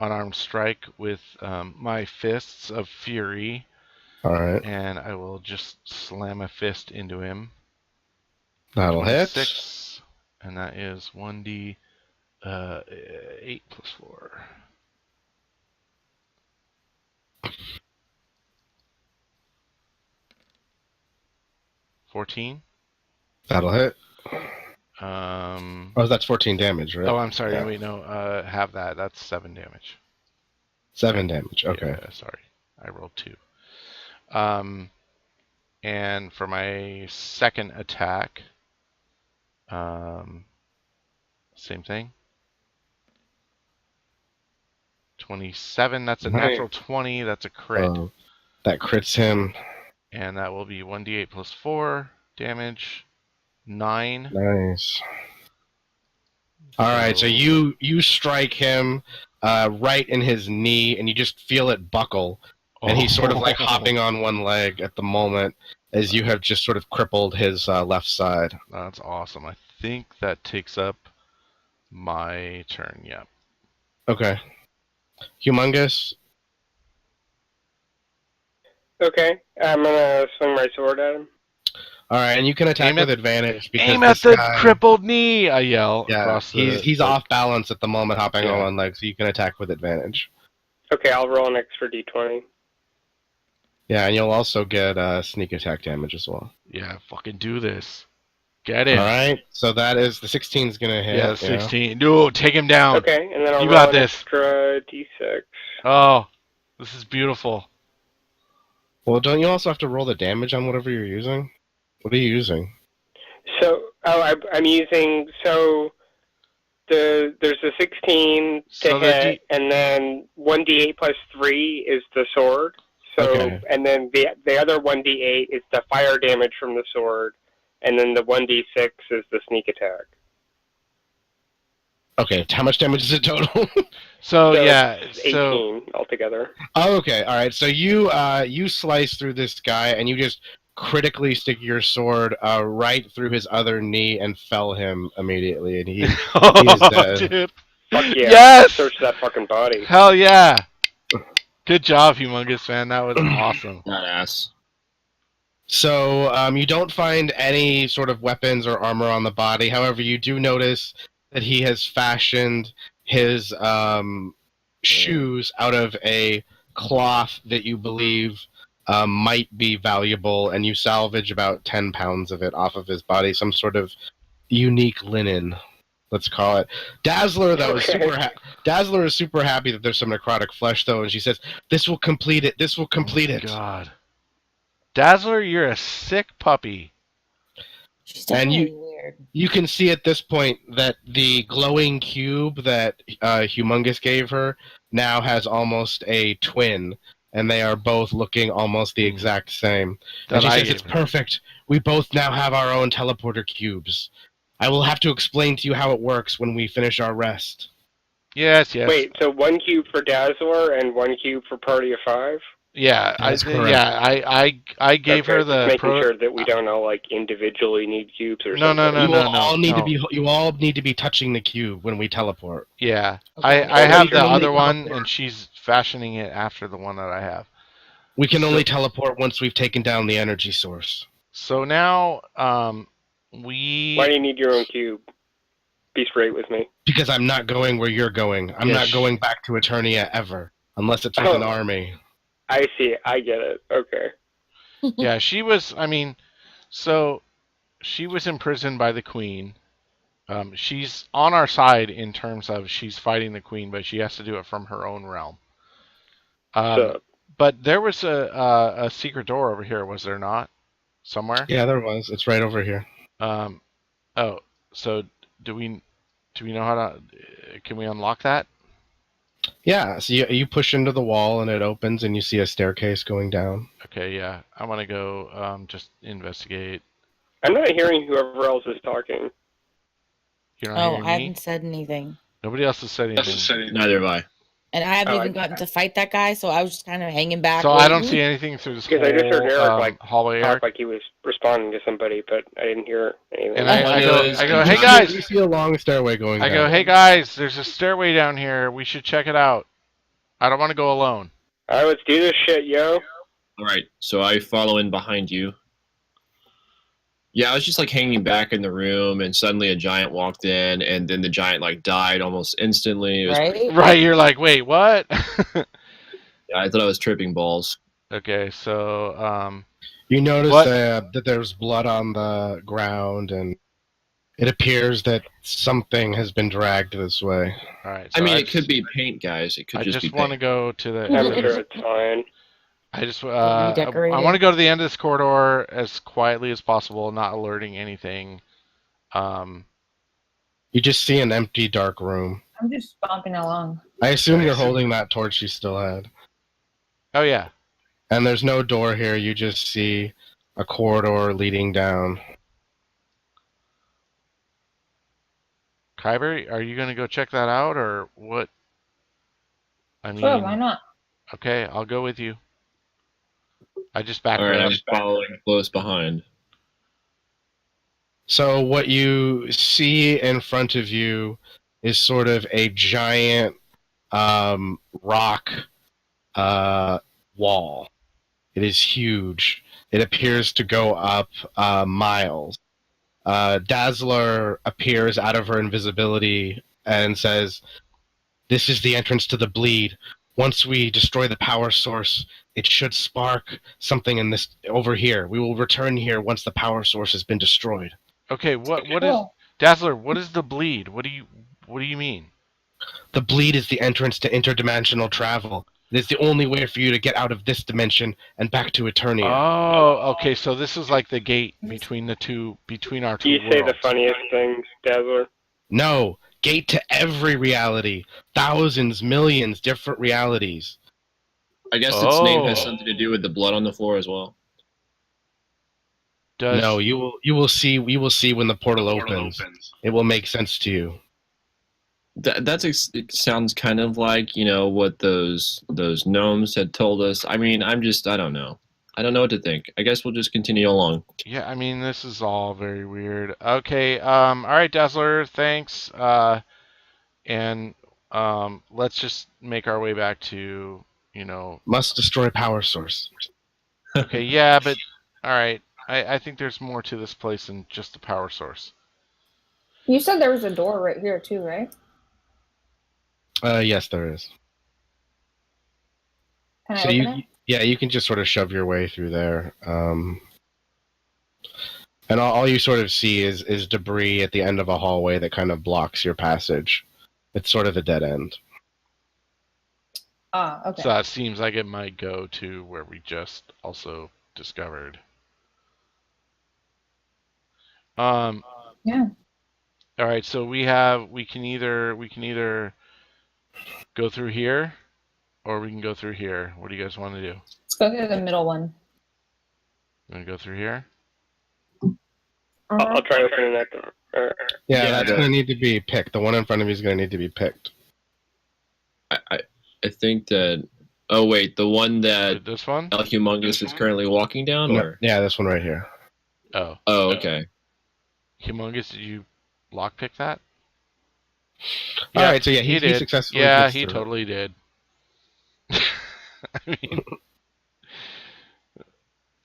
[SPEAKER 4] unarmed strike with my fists of fury,
[SPEAKER 1] All right.
[SPEAKER 4] and I will just slam a fist into him.
[SPEAKER 1] That'll hit.
[SPEAKER 4] 6, and that is 1d 8 plus 4. $14.
[SPEAKER 1] That'll hit.
[SPEAKER 4] Oh,
[SPEAKER 1] Oh, that's 14 damage, right?
[SPEAKER 4] I'm sorry.
[SPEAKER 1] Yeah.
[SPEAKER 4] Wait, no. Have that. That's 7 damage.
[SPEAKER 1] 7 damage. Okay.
[SPEAKER 4] Yeah, sorry. I rolled 2. And for my second attack, same thing. 27. That's a
[SPEAKER 1] Nice.
[SPEAKER 4] natural 20. That's a crit.
[SPEAKER 1] That crits him.
[SPEAKER 4] And that will be 1d8 plus 4 damage. 9.
[SPEAKER 1] Nice. All right, so you strike him right in his knee, and you just feel it buckle, and he's sort of like hopping on one leg at the moment, as you have just sort of crippled his left side.
[SPEAKER 4] That's awesome. I think that takes up my turn. Yep.
[SPEAKER 1] Okay. Humongous.
[SPEAKER 5] Okay, I'm gonna swing my sword at him.
[SPEAKER 1] All right, and you can attack
[SPEAKER 4] Aim at-
[SPEAKER 1] with advantage because
[SPEAKER 4] Aim at
[SPEAKER 1] this
[SPEAKER 4] the
[SPEAKER 1] guy,
[SPEAKER 4] crippled knee! I yell
[SPEAKER 1] yeah,
[SPEAKER 4] across the...
[SPEAKER 1] he's off balance at the moment, hopping
[SPEAKER 4] Yeah.
[SPEAKER 1] on one leg, so you can attack with advantage.
[SPEAKER 5] Okay, I'll roll an extra d20.
[SPEAKER 1] Yeah, and you'll also get sneak attack damage as well.
[SPEAKER 4] Yeah, fucking do this. Get him.
[SPEAKER 1] All right, so that is the 16 is gonna hit.
[SPEAKER 4] Yeah, 16. Dude, take him down.
[SPEAKER 5] Okay, and then I'll
[SPEAKER 4] You
[SPEAKER 5] roll
[SPEAKER 4] got
[SPEAKER 5] an
[SPEAKER 4] this.
[SPEAKER 5] extra d6.
[SPEAKER 4] Oh, this is beautiful.
[SPEAKER 1] Well, don't you also have to roll the damage on whatever you're using? What are you using?
[SPEAKER 5] So, I'm using there's a 16 to
[SPEAKER 4] So the
[SPEAKER 5] hit, and then 1d8 plus 3 is the sword. So,
[SPEAKER 1] Okay.
[SPEAKER 5] and then the other 1d8 is the fire damage from the sword, and then the 1d6 is the sneak attack.
[SPEAKER 1] Okay, how much damage is it total?
[SPEAKER 4] So
[SPEAKER 5] So
[SPEAKER 4] yeah,
[SPEAKER 5] it's
[SPEAKER 4] so
[SPEAKER 5] 18 altogether.
[SPEAKER 1] Oh, okay, all right. So you slice through this guy and you just critically stick your sword right through his other knee and fell him immediately, and he is dead.
[SPEAKER 4] dude.
[SPEAKER 5] Fuck yeah.
[SPEAKER 4] Yes!
[SPEAKER 5] Search that fucking body.
[SPEAKER 4] Hell yeah. Good job, Humongous Man. That was awesome.
[SPEAKER 3] Badass.
[SPEAKER 1] So you don't find any sort of weapons or armor on the body. However, you do notice that he has fashioned his shoes out of a cloth that you believe might be valuable, and you salvage about 10 pounds of it off of his body, some sort of unique linen, let's call it. Dazzler, though, is Dazzler is super happy that there's some necrotic flesh, though, and she says, "This will complete it. This will complete it."
[SPEAKER 4] God. Dazzler, you're a sick puppy.
[SPEAKER 2] She's
[SPEAKER 1] And
[SPEAKER 2] definitely weird.
[SPEAKER 1] You can see at this point that the glowing cube that Humongous gave her now has almost a twin, and they are both looking almost the exact same. And she says, "It's perfect. We both now have our own teleporter cubes. I will have to explain to you how it works when we finish our rest."
[SPEAKER 4] Yes, yes.
[SPEAKER 5] Wait, so 1 cube for Dazzler and 1 cube for Party of 5?
[SPEAKER 4] Yeah,
[SPEAKER 1] That's correct.
[SPEAKER 4] I gave her the
[SPEAKER 5] just making sure that we don't all like individually need cubes or
[SPEAKER 4] No,
[SPEAKER 5] something.
[SPEAKER 4] no,
[SPEAKER 1] You
[SPEAKER 4] no,
[SPEAKER 1] all need
[SPEAKER 4] no.
[SPEAKER 1] to be. You all need to be touching the cube when we teleport.
[SPEAKER 4] Yeah,
[SPEAKER 2] Okay.
[SPEAKER 4] I have
[SPEAKER 1] We can
[SPEAKER 4] the
[SPEAKER 1] only
[SPEAKER 4] other one,
[SPEAKER 1] teleport.
[SPEAKER 4] and she's fashioning it after the one that I have.
[SPEAKER 1] We can
[SPEAKER 4] So-
[SPEAKER 1] only teleport once we've taken down the energy source.
[SPEAKER 4] So now,
[SPEAKER 5] Why do
[SPEAKER 4] we.
[SPEAKER 5] you need your own cube? Be straight with me.
[SPEAKER 1] Because I'm not going where you're going. I'm
[SPEAKER 4] Yeah,
[SPEAKER 1] not going back to Eternia ever, unless it's with an army.
[SPEAKER 5] I see. I get it. Okay.
[SPEAKER 4] Yeah, she was. I mean, so she was imprisoned by the queen. She's on our side in terms of she's fighting the queen, but she has to do it from her own realm.
[SPEAKER 5] So,
[SPEAKER 4] But there was a secret door over here, was there not? Somewhere?
[SPEAKER 1] Yeah, there was. It's right over here.
[SPEAKER 4] Oh, so do we know how to? Can we unlock that?
[SPEAKER 1] Yeah, so you push into the wall and it opens and you see a staircase going down.
[SPEAKER 4] Okay, yeah. I want to go just investigate.
[SPEAKER 5] I'm not hearing whoever else is talking.
[SPEAKER 4] You're not
[SPEAKER 2] Oh,
[SPEAKER 4] hearing
[SPEAKER 2] I
[SPEAKER 4] me?
[SPEAKER 2] haven't said anything.
[SPEAKER 4] Nobody else has said anything.
[SPEAKER 3] Neither have I.
[SPEAKER 2] And I haven't
[SPEAKER 5] Oh,
[SPEAKER 2] even gotten to fight that guy, so I was just kind of hanging back.
[SPEAKER 4] So I don't
[SPEAKER 2] waiting.
[SPEAKER 4] see anything through this whole
[SPEAKER 5] Because I just heard Eric
[SPEAKER 4] hallway.
[SPEAKER 5] talk
[SPEAKER 4] Eric.
[SPEAKER 5] like he was responding to somebody, but I didn't hear anything.
[SPEAKER 4] And I go, hey guys!
[SPEAKER 1] You see a long stairway going down.
[SPEAKER 4] I go, hey guys! There's a stairway down here. We should check it out. I don't want to go alone.
[SPEAKER 5] All right, let's do this shit, yo.
[SPEAKER 3] All right, so I follow in behind you. Yeah, I was just like hanging back in the room, and suddenly a giant walked in, and then the giant like died almost instantly. It was
[SPEAKER 2] Right?
[SPEAKER 4] Right? You're like, wait, what?
[SPEAKER 3] Yeah, I thought I was tripping balls.
[SPEAKER 4] Okay, so
[SPEAKER 1] You notice
[SPEAKER 4] What?
[SPEAKER 1] that there's blood on the ground, and it appears that something has been dragged this way.
[SPEAKER 4] all right.
[SPEAKER 3] I
[SPEAKER 4] So
[SPEAKER 3] mean, it
[SPEAKER 4] just-
[SPEAKER 3] could be paint, guys. It could
[SPEAKER 4] I
[SPEAKER 3] just be
[SPEAKER 4] just want to
[SPEAKER 3] paint.
[SPEAKER 4] go to the.
[SPEAKER 5] I'm
[SPEAKER 4] end of
[SPEAKER 5] sure
[SPEAKER 4] this-
[SPEAKER 5] it's fine.
[SPEAKER 4] I just
[SPEAKER 2] Redecorate
[SPEAKER 4] I
[SPEAKER 2] it.
[SPEAKER 4] want to go to the end of this corridor as quietly as possible, not alerting anything.
[SPEAKER 1] You just see an empty, dark room.
[SPEAKER 6] I'm just bumping along.
[SPEAKER 1] I assume you're holding that torch you still had.
[SPEAKER 4] Oh yeah.
[SPEAKER 1] And there's no door here. You just see a corridor leading down.
[SPEAKER 4] Kyber, are you gonna go check that out or what? I mean,
[SPEAKER 6] Sure, why not?
[SPEAKER 4] okay, I'll go with you. I just back
[SPEAKER 3] All right,
[SPEAKER 4] right
[SPEAKER 3] I'm
[SPEAKER 4] up.
[SPEAKER 3] following close behind.
[SPEAKER 1] So what you see in front of you is sort of a giant rock wall. It is huge. It appears to go up miles. Dazzler appears out of her invisibility and says, "This is the entrance to the bleed. Once we destroy the power source, it should spark something in this over here. We will return here once the power source has been destroyed."
[SPEAKER 4] Okay, what is
[SPEAKER 6] Cool.
[SPEAKER 4] Dazzler? What is the bleed? What do you mean?
[SPEAKER 1] The bleed is the entrance to interdimensional travel. It is the only way for you to get out of this dimension and back to Eternia.
[SPEAKER 4] Oh, okay. So this is like the gate between our two
[SPEAKER 5] You say the
[SPEAKER 4] worlds.
[SPEAKER 5] funniest things, Dazzler.
[SPEAKER 1] No, gate to every reality. Thousands, millions, different realities.
[SPEAKER 3] I guess its name has
[SPEAKER 4] Oh.
[SPEAKER 3] something to do with the blood on the floor as well.
[SPEAKER 1] No, you will see when the portal opens. It will make sense to you.
[SPEAKER 3] It sounds kind of like, what those gnomes had told us. I mean, I don't know. I don't know what to think. I guess we'll just continue along.
[SPEAKER 4] Yeah, I mean, this is all very weird. Okay, all right, Dazzler, thanks. And let's just make our way back to,
[SPEAKER 1] Must destroy power source.
[SPEAKER 4] Okay, yeah, but all right. I think there's more to this place than just the power source.
[SPEAKER 6] You said there was a door right here too, right?
[SPEAKER 1] Yes, there is.
[SPEAKER 6] Can I
[SPEAKER 1] So
[SPEAKER 6] open it?
[SPEAKER 1] you can just sort of shove your way through there. And all you sort of see is debris at the end of a hallway that kind of blocks your passage. It's sort of a dead end.
[SPEAKER 6] Ah, okay.
[SPEAKER 4] So that seems like it might go to where we just also discovered.
[SPEAKER 6] Yeah.
[SPEAKER 4] All right, so we can either go through here or we can go through here. What do you guys want to do?
[SPEAKER 6] Let's go through the middle one.
[SPEAKER 4] You want to go through here?
[SPEAKER 5] I'll try opening that door.
[SPEAKER 1] Yeah, that's going to need to be picked. The one in front of you is going to need to be picked.
[SPEAKER 3] I think that. Oh wait, the one that
[SPEAKER 4] This one?
[SPEAKER 3] El Humongous is currently walking down,
[SPEAKER 1] No,
[SPEAKER 3] or
[SPEAKER 1] yeah, this one right here.
[SPEAKER 4] Oh,
[SPEAKER 3] okay.
[SPEAKER 4] Humongous, did you lockpick that?
[SPEAKER 1] All right, so yeah,
[SPEAKER 4] he
[SPEAKER 1] he
[SPEAKER 4] did.
[SPEAKER 1] successfully.
[SPEAKER 4] Yeah,
[SPEAKER 1] gets
[SPEAKER 4] he
[SPEAKER 1] through.
[SPEAKER 4] totally did. I mean,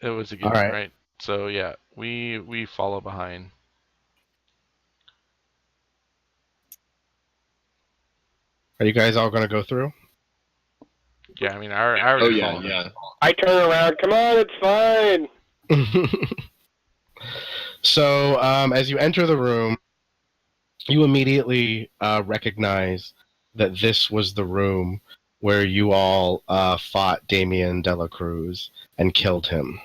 [SPEAKER 4] it was a good one, right? So yeah, we follow behind.
[SPEAKER 1] Are you guys all going to go through?
[SPEAKER 4] Yeah, I mean, I already
[SPEAKER 3] Oh
[SPEAKER 4] followed him.
[SPEAKER 3] yeah.
[SPEAKER 5] I turn around. Come on, it's fine.
[SPEAKER 1] So, as you enter the room, you immediately recognize that this was the room where you all fought Damien Dela Cruz and killed him.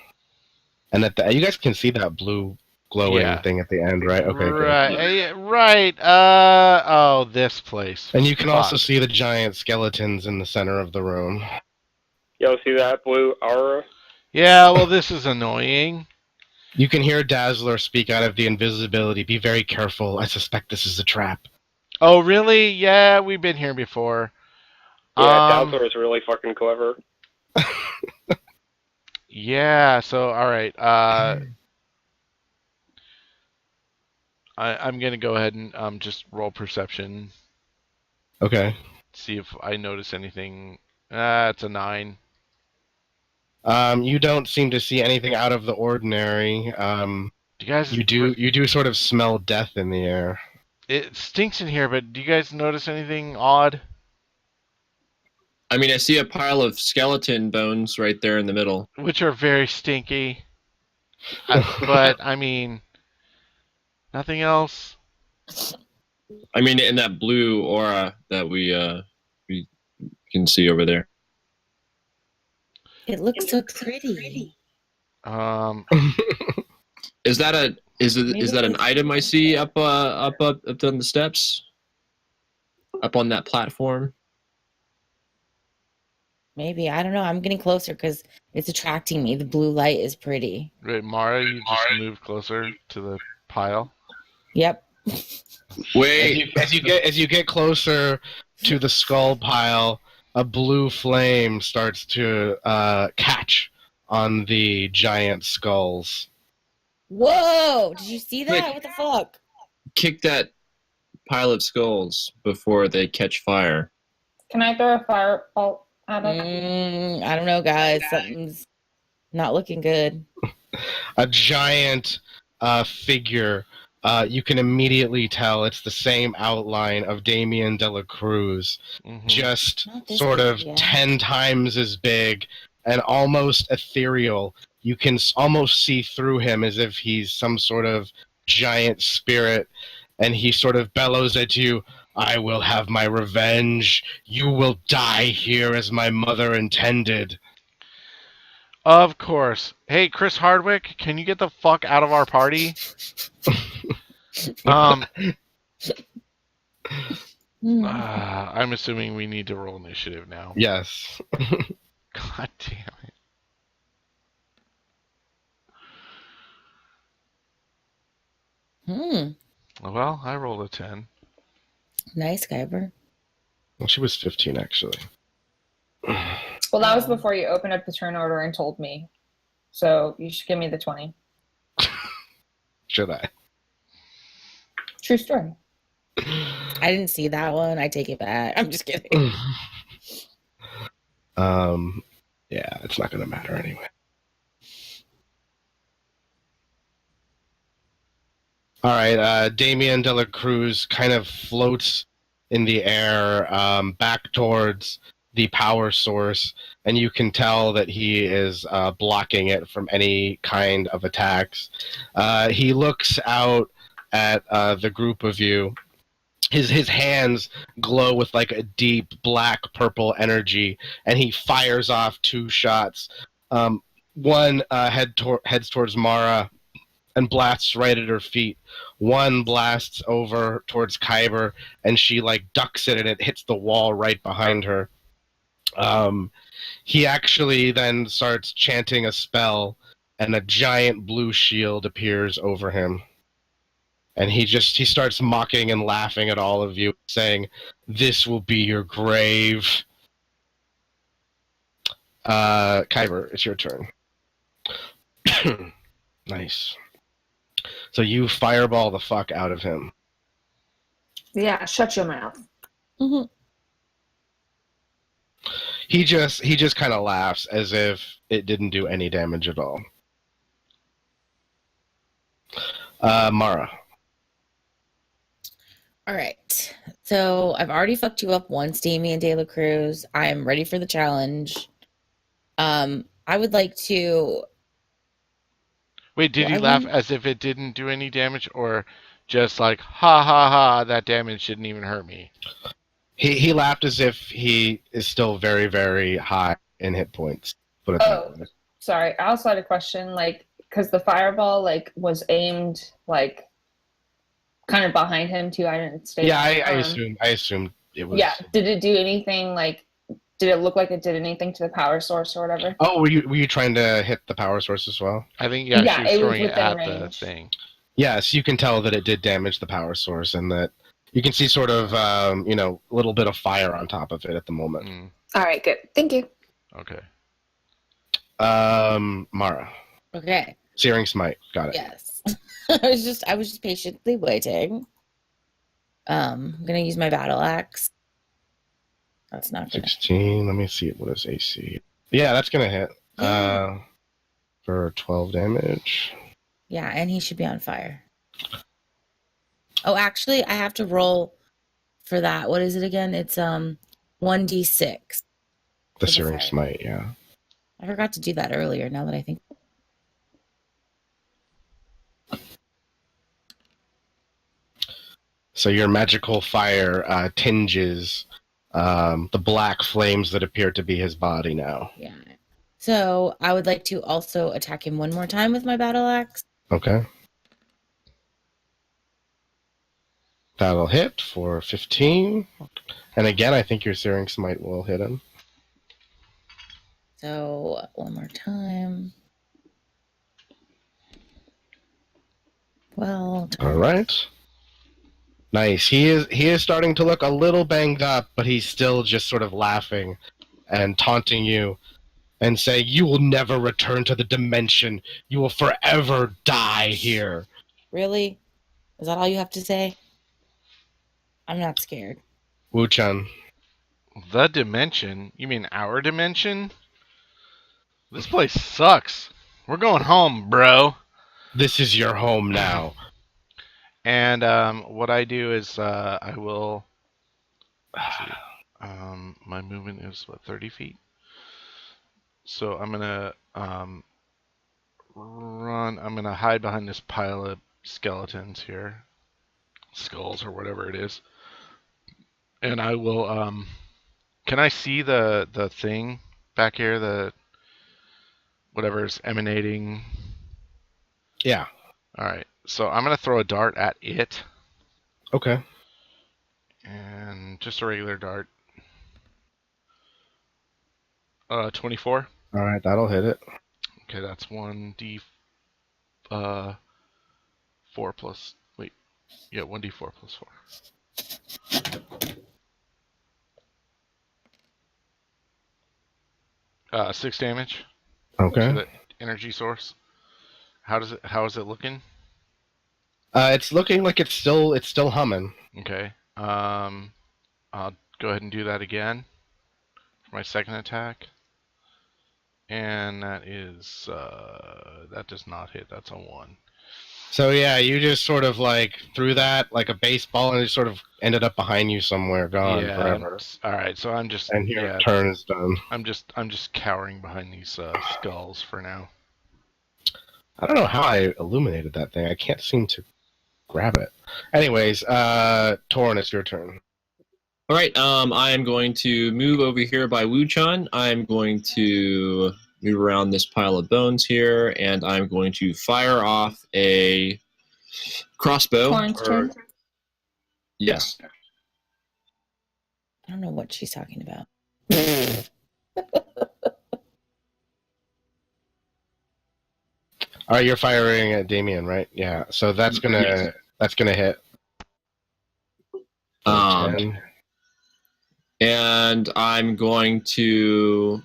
[SPEAKER 1] And you guys can see that blue glowing thing at the end, right? Okay,
[SPEAKER 4] right, right. Oh, this place.
[SPEAKER 1] And you can also see the giant skeletons in the center of the room.
[SPEAKER 5] Y'all see that blue aura?
[SPEAKER 4] Yeah, well, this is annoying.
[SPEAKER 1] You can hear Dazzler speak out of the invisibility. Be very careful. I suspect this is a trap.
[SPEAKER 4] Oh, really? Yeah, we've been here before.
[SPEAKER 5] Yeah, Dazzler is really fucking clever.
[SPEAKER 4] Yeah, so, all right. I'm going to go ahead and just roll perception.
[SPEAKER 1] Okay.
[SPEAKER 4] See if I notice anything. It's a 9.
[SPEAKER 1] You don't seem to see anything out of the ordinary. You do sort of smell death in the air.
[SPEAKER 4] It stinks in here, but do you guys notice anything odd?
[SPEAKER 3] I mean, I see a pile of skeleton bones right there in the middle,
[SPEAKER 4] which are very stinky. But I mean, nothing else.
[SPEAKER 3] I mean, in that blue aura that we can see over there.
[SPEAKER 2] It looks so pretty.
[SPEAKER 3] Is that an item I see up on the steps? Up on that platform?
[SPEAKER 2] Maybe. I don't know. I'm getting closer because it's attracting me. The blue light is pretty.
[SPEAKER 4] Right, Mara, you just move closer to the pile.
[SPEAKER 2] Yep.
[SPEAKER 3] Wait.
[SPEAKER 1] As you get closer to the skull pile, a blue flame starts to catch on the giant skulls.
[SPEAKER 2] Whoa! Did you see that?
[SPEAKER 3] Quick.
[SPEAKER 2] What the fuck?
[SPEAKER 3] Kick that pile of skulls before they catch fire.
[SPEAKER 6] Can I throw a fireball at it?
[SPEAKER 2] I don't know, guys. Something's not looking good.
[SPEAKER 1] A giant figure. You can immediately tell it's the same outline of Damien Dela Cruz, just sort of 10 times as big and almost ethereal. You can almost see through him as if he's some sort of giant spirit, and he sort of bellows at you, "I will have my revenge. You will die here as my mother intended."
[SPEAKER 4] Of course. Hey, Chris Hardwick, can you get the fuck out of our party?
[SPEAKER 2] Hmm.
[SPEAKER 4] I'm assuming we need to roll initiative now.
[SPEAKER 1] Yes.
[SPEAKER 4] God damn it. Well, I rolled a 10.
[SPEAKER 2] Nice, Kyber.
[SPEAKER 1] Well, she was 15, actually.
[SPEAKER 6] Well, that was before you opened up the turn order and told me. So you should give me the 20.
[SPEAKER 1] Should I?
[SPEAKER 6] True story.
[SPEAKER 2] I didn't see that one. I take it back. I'm just kidding.
[SPEAKER 1] Yeah, it's not going to matter anyway. All right, Damien de la Cruz kind of floats in the air back towards the power source, and you can tell that he is blocking it from any kind of attacks. He looks out at the group of you. His hands glow with like a deep black purple energy, and he fires off 2 shots. One heads towards Mara and blasts right at her feet. One blasts over towards Kyber, and she like ducks it, and it hits the wall right behind her. He actually then starts chanting a spell, and a giant blue shield appears over him. And he starts mocking and laughing at all of you, saying, "This will be your grave." Kyber, it's your turn. Nice. So you fireball the fuck out of him.
[SPEAKER 6] Yeah, shut your mouth.
[SPEAKER 2] Mm-hmm.
[SPEAKER 1] He just kind of laughs as if it didn't do any damage at all. Mara.
[SPEAKER 2] All right. So I've already fucked you up once, Damien De La Cruz. I am ready for the challenge. I would like to.
[SPEAKER 4] Wait, did
[SPEAKER 2] Well,
[SPEAKER 4] you
[SPEAKER 2] I
[SPEAKER 4] laugh
[SPEAKER 2] wouldn't-
[SPEAKER 4] as if it didn't do any damage, or just like, ha ha ha, that damage didn't even hurt me?
[SPEAKER 1] He laughed as if he is still very, very high in hit points. Put it that way.
[SPEAKER 6] Sorry. I also had a question, like, because the fireball like was aimed like kind of behind him too. I didn't stay.
[SPEAKER 1] Yeah, I assumed it was.
[SPEAKER 6] Yeah. Did it do anything? Like, did it look like it did anything to the power source or whatever?
[SPEAKER 1] Oh, were you trying to hit the power source as well?
[SPEAKER 4] I think,
[SPEAKER 6] Yeah,
[SPEAKER 4] she was
[SPEAKER 6] it was
[SPEAKER 4] throwing it
[SPEAKER 6] within
[SPEAKER 4] at
[SPEAKER 6] range.
[SPEAKER 4] the thing.
[SPEAKER 1] Yes, you can tell that it did damage the power source, and that you can see sort of a little bit of fire on top of it at the moment.
[SPEAKER 6] All right, good. Thank you.
[SPEAKER 4] Okay.
[SPEAKER 1] Mara.
[SPEAKER 2] Okay.
[SPEAKER 1] Searing Smite. Got it.
[SPEAKER 2] Yes. I was just patiently waiting. I'm gonna use my battle axe. That's not gonna.
[SPEAKER 1] 16. Let me see what is AC. Yeah, that's gonna hit.
[SPEAKER 2] Yeah.
[SPEAKER 1] For 12 damage.
[SPEAKER 2] Yeah, and he should be on fire. Oh, actually, I have to roll for that. What is it again? It's 1d6.
[SPEAKER 1] The
[SPEAKER 2] For the
[SPEAKER 1] Searing
[SPEAKER 2] fire.
[SPEAKER 1] Smite, yeah.
[SPEAKER 2] I forgot to do that earlier. Now that I think.
[SPEAKER 1] So your magical fire tinges the black flames that appear to be his body now.
[SPEAKER 2] Yeah. So I would like to also attack him one more time with my battle axe.
[SPEAKER 1] Okay. That'll hit for 15. And again, I think your Searing Smite will hit him.
[SPEAKER 2] So one more time. Well.
[SPEAKER 1] All right. Nice. He is starting to look a little banged up, but he's still just sort of laughing and taunting you and saying, "You will never return to the dimension. You will forever die here."
[SPEAKER 2] Really? Is that all you have to say? I'm not scared.
[SPEAKER 1] Wu-chan.
[SPEAKER 4] The dimension? You mean our dimension? This place sucks. We're going home, bro.
[SPEAKER 1] This is your home now.
[SPEAKER 4] And what I do is I will. Let's see, my movement is 30 feet. So I'm gonna run. I'm gonna hide behind this pile of skeletons here, skulls or whatever it is, and I will. Can I see the thing back here? The whatever's emanating.
[SPEAKER 1] Yeah.
[SPEAKER 4] All right. So I'm gonna throw a dart at it,
[SPEAKER 1] Okay.
[SPEAKER 4] and just a regular dart. 24.
[SPEAKER 1] All right, that'll hit it.
[SPEAKER 4] Okay, that's 1d 4 plus. Wait, yeah, 1d4 plus 4. 6 damage to
[SPEAKER 1] Okay.
[SPEAKER 4] the energy source. How is it looking?
[SPEAKER 1] It's looking like it's still humming.
[SPEAKER 4] Okay. I'll go ahead and do that again for my second attack. And that is that does not hit. That's a 1.
[SPEAKER 1] So yeah, you just sort of like threw that like a baseball, and it sort of ended up behind you somewhere, gone forever.
[SPEAKER 4] All right, so I'm just
[SPEAKER 1] And your turn is done.
[SPEAKER 4] I'm just cowering behind these skulls for now.
[SPEAKER 1] I don't know how I illuminated that thing. I can't seem to grab it. Anyways, Torn, it's your turn.
[SPEAKER 3] All right, I am going to move over here by Wu-chan. I'm going to move around this pile of bones here, and I'm going to fire off a crossbow.
[SPEAKER 6] Torrance turn?
[SPEAKER 3] Yes.
[SPEAKER 2] I don't know what she's talking about.
[SPEAKER 1] All right, you're firing at Damien, right? Yeah. So that's gonna hit. 10.
[SPEAKER 3] And I'm going to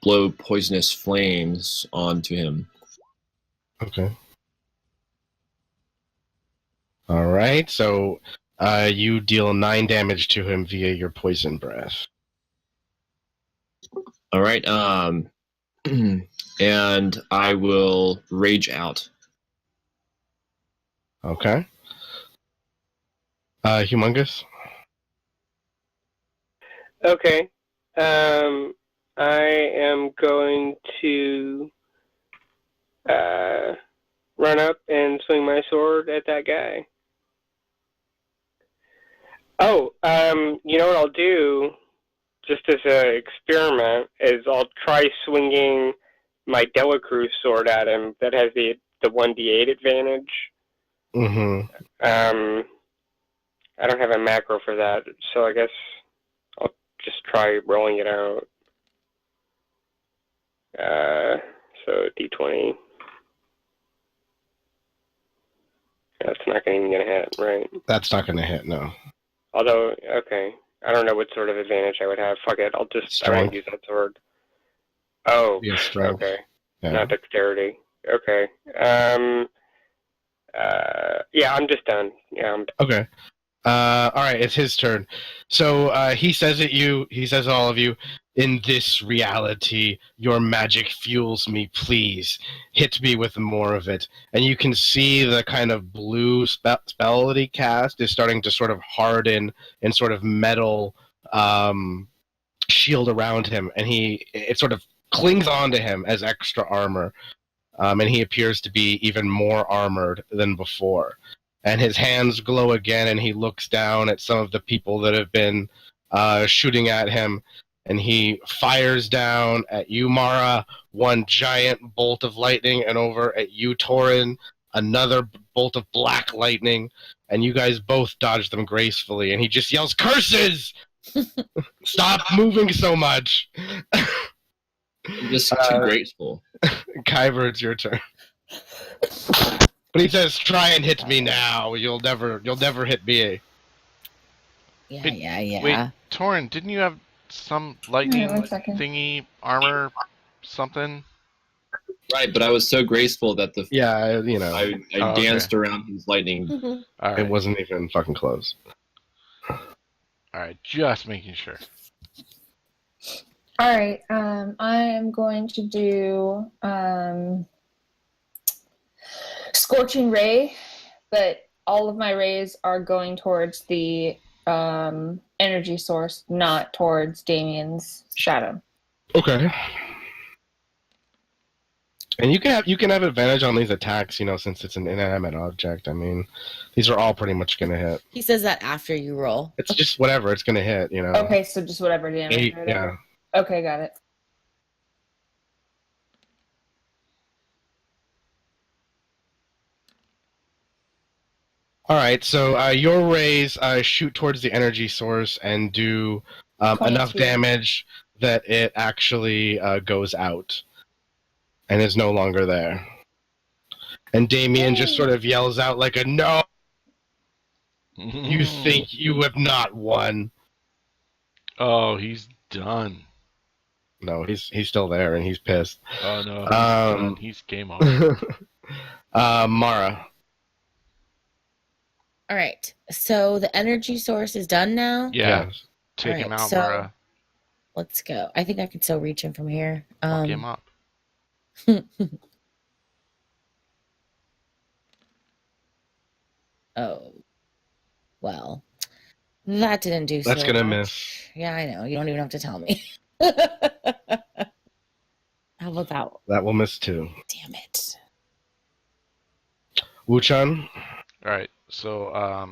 [SPEAKER 3] blow poisonous flames onto him.
[SPEAKER 1] Okay. All right. So you deal 9 damage to him via your poison breath.
[SPEAKER 3] All right. And I will rage out.
[SPEAKER 1] Okay. Humongous.
[SPEAKER 5] Okay. I am going to run up and swing my sword at that guy. Oh, you know what I'll do, just as an experiment, is I'll try swinging my Delacruz sword at him. That has the 1d8 advantage.
[SPEAKER 1] Mm-hmm.
[SPEAKER 5] I don't have a macro for that, so I guess I'll just try rolling it out. So d20. That's not even going to hit, right?
[SPEAKER 1] That's not going to hit, no.
[SPEAKER 5] Although, okay. I don't know what sort of advantage I would have. Fuck it, I'll just
[SPEAKER 1] Strength.
[SPEAKER 5] use that sword. Oh,
[SPEAKER 1] Yeah, strength.
[SPEAKER 5] okay.
[SPEAKER 1] Yeah.
[SPEAKER 5] Not dexterity. Okay. Yeah, I'm just done. Yeah,
[SPEAKER 1] Okay. All right, it's his turn. So he says to all of you, in this reality, your magic fuels me, please. Hit me with more of it. And you can see the kind of blue spell that he cast is starting to sort of harden and sort of metal shield around him. And it sort of clings onto him as extra armor. And he appears to be even more armored than before. And his hands glow again, and he looks down at some of the people that have been shooting at him, and he fires down at you, Mara, one giant bolt of lightning, and over at you, Torin, another bolt of black lightning, and you guys both dodge them gracefully, and he just yells, "Curses! Stop moving so much!"
[SPEAKER 3] I'm just too graceful.
[SPEAKER 1] Kyber, it's your turn. But he says, "Try and hit me now. You'll never hit me."
[SPEAKER 2] Yeah.
[SPEAKER 4] Wait, Torin, didn't you have some lightning
[SPEAKER 6] One second.
[SPEAKER 4] thingy armor something?
[SPEAKER 3] Right, but I was so graceful that
[SPEAKER 1] Yeah,
[SPEAKER 3] I danced around his lightning.
[SPEAKER 4] All right.
[SPEAKER 1] It wasn't even fucking close.
[SPEAKER 4] All right, just making sure.
[SPEAKER 6] All right. I am going to do Scorching Ray, but all of my rays are going towards the energy source, not towards Damien's shadow.
[SPEAKER 1] Okay. And you can have advantage on these attacks, since it's an inanimate object. I mean, these are all pretty much gonna hit.
[SPEAKER 2] He says that after you roll.
[SPEAKER 1] It's just whatever, it's gonna hit,
[SPEAKER 6] Okay, so just whatever damage.
[SPEAKER 1] 8,
[SPEAKER 6] or whatever.
[SPEAKER 1] yeah.
[SPEAKER 6] Okay, got it.
[SPEAKER 1] All right, so your rays shoot towards the energy source and do enough
[SPEAKER 6] 22.
[SPEAKER 1] damage that it actually goes out and is no longer there. And Damien just sort of yells out like a no. You think you have not won?
[SPEAKER 4] Oh, he's done.
[SPEAKER 1] No, he's still there and he's pissed.
[SPEAKER 4] Oh no, he's done. He's game over.
[SPEAKER 1] Mara.
[SPEAKER 2] All right. So the energy source is done now.
[SPEAKER 4] Yeah,
[SPEAKER 1] Yes.
[SPEAKER 4] take
[SPEAKER 2] All
[SPEAKER 4] him
[SPEAKER 2] right,
[SPEAKER 4] out,
[SPEAKER 2] so-
[SPEAKER 4] Mara.
[SPEAKER 2] Let's go. I think I can still reach him from here.
[SPEAKER 4] Fuck him up.
[SPEAKER 2] Oh, well, that didn't do.
[SPEAKER 1] That's
[SPEAKER 2] so
[SPEAKER 1] gonna
[SPEAKER 2] much.
[SPEAKER 1] miss.
[SPEAKER 2] Yeah, I know. You don't even have to tell me. How about that?
[SPEAKER 1] That will miss too.
[SPEAKER 2] Damn it.
[SPEAKER 1] Wuchan.
[SPEAKER 4] All right, so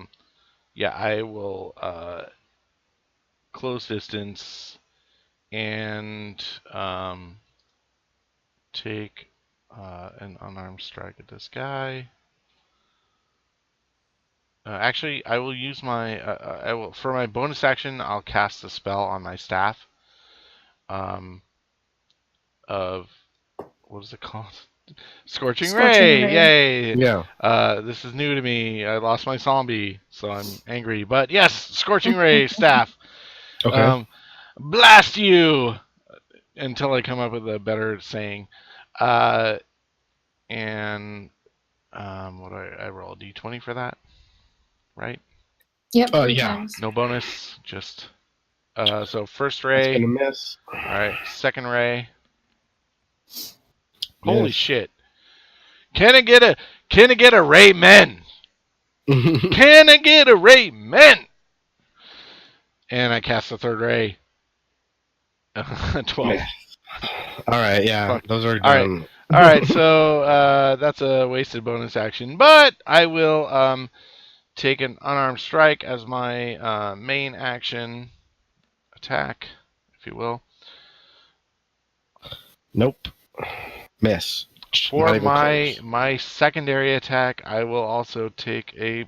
[SPEAKER 4] yeah, I will close distance and take an unarmed strike at this guy. Actually, I will use my for my bonus action. I'll cast a spell on my staff. Of what is it called? Scorching Ray! Yay!
[SPEAKER 1] Yeah.
[SPEAKER 4] This is new to me. I lost my zombie, so I'm angry. But yes, Scorching Ray staff.
[SPEAKER 1] Okay.
[SPEAKER 4] Blast you until I come up with a better saying. And what do I roll a d20 for that? Right?
[SPEAKER 6] Yep.
[SPEAKER 1] Oh,
[SPEAKER 6] 3
[SPEAKER 1] yeah.
[SPEAKER 6] times.
[SPEAKER 4] No bonus, just so first
[SPEAKER 1] It's
[SPEAKER 4] ray.
[SPEAKER 1] gonna miss.
[SPEAKER 4] All right, second ray. Holy
[SPEAKER 1] Miss.
[SPEAKER 4] shit! Can I get a ray men? Can I get a ray men? And I cast the third ray. 12.
[SPEAKER 1] Miss. All right, yeah,
[SPEAKER 4] Fuck.
[SPEAKER 1] those are
[SPEAKER 4] All right.
[SPEAKER 1] done.
[SPEAKER 4] All right, so that's a wasted bonus action, but I will take an unarmed strike as my main action attack, if you will.
[SPEAKER 1] Nope. Miss.
[SPEAKER 4] For
[SPEAKER 1] Not even
[SPEAKER 4] my
[SPEAKER 1] close.
[SPEAKER 4] secondary attack, I will also take a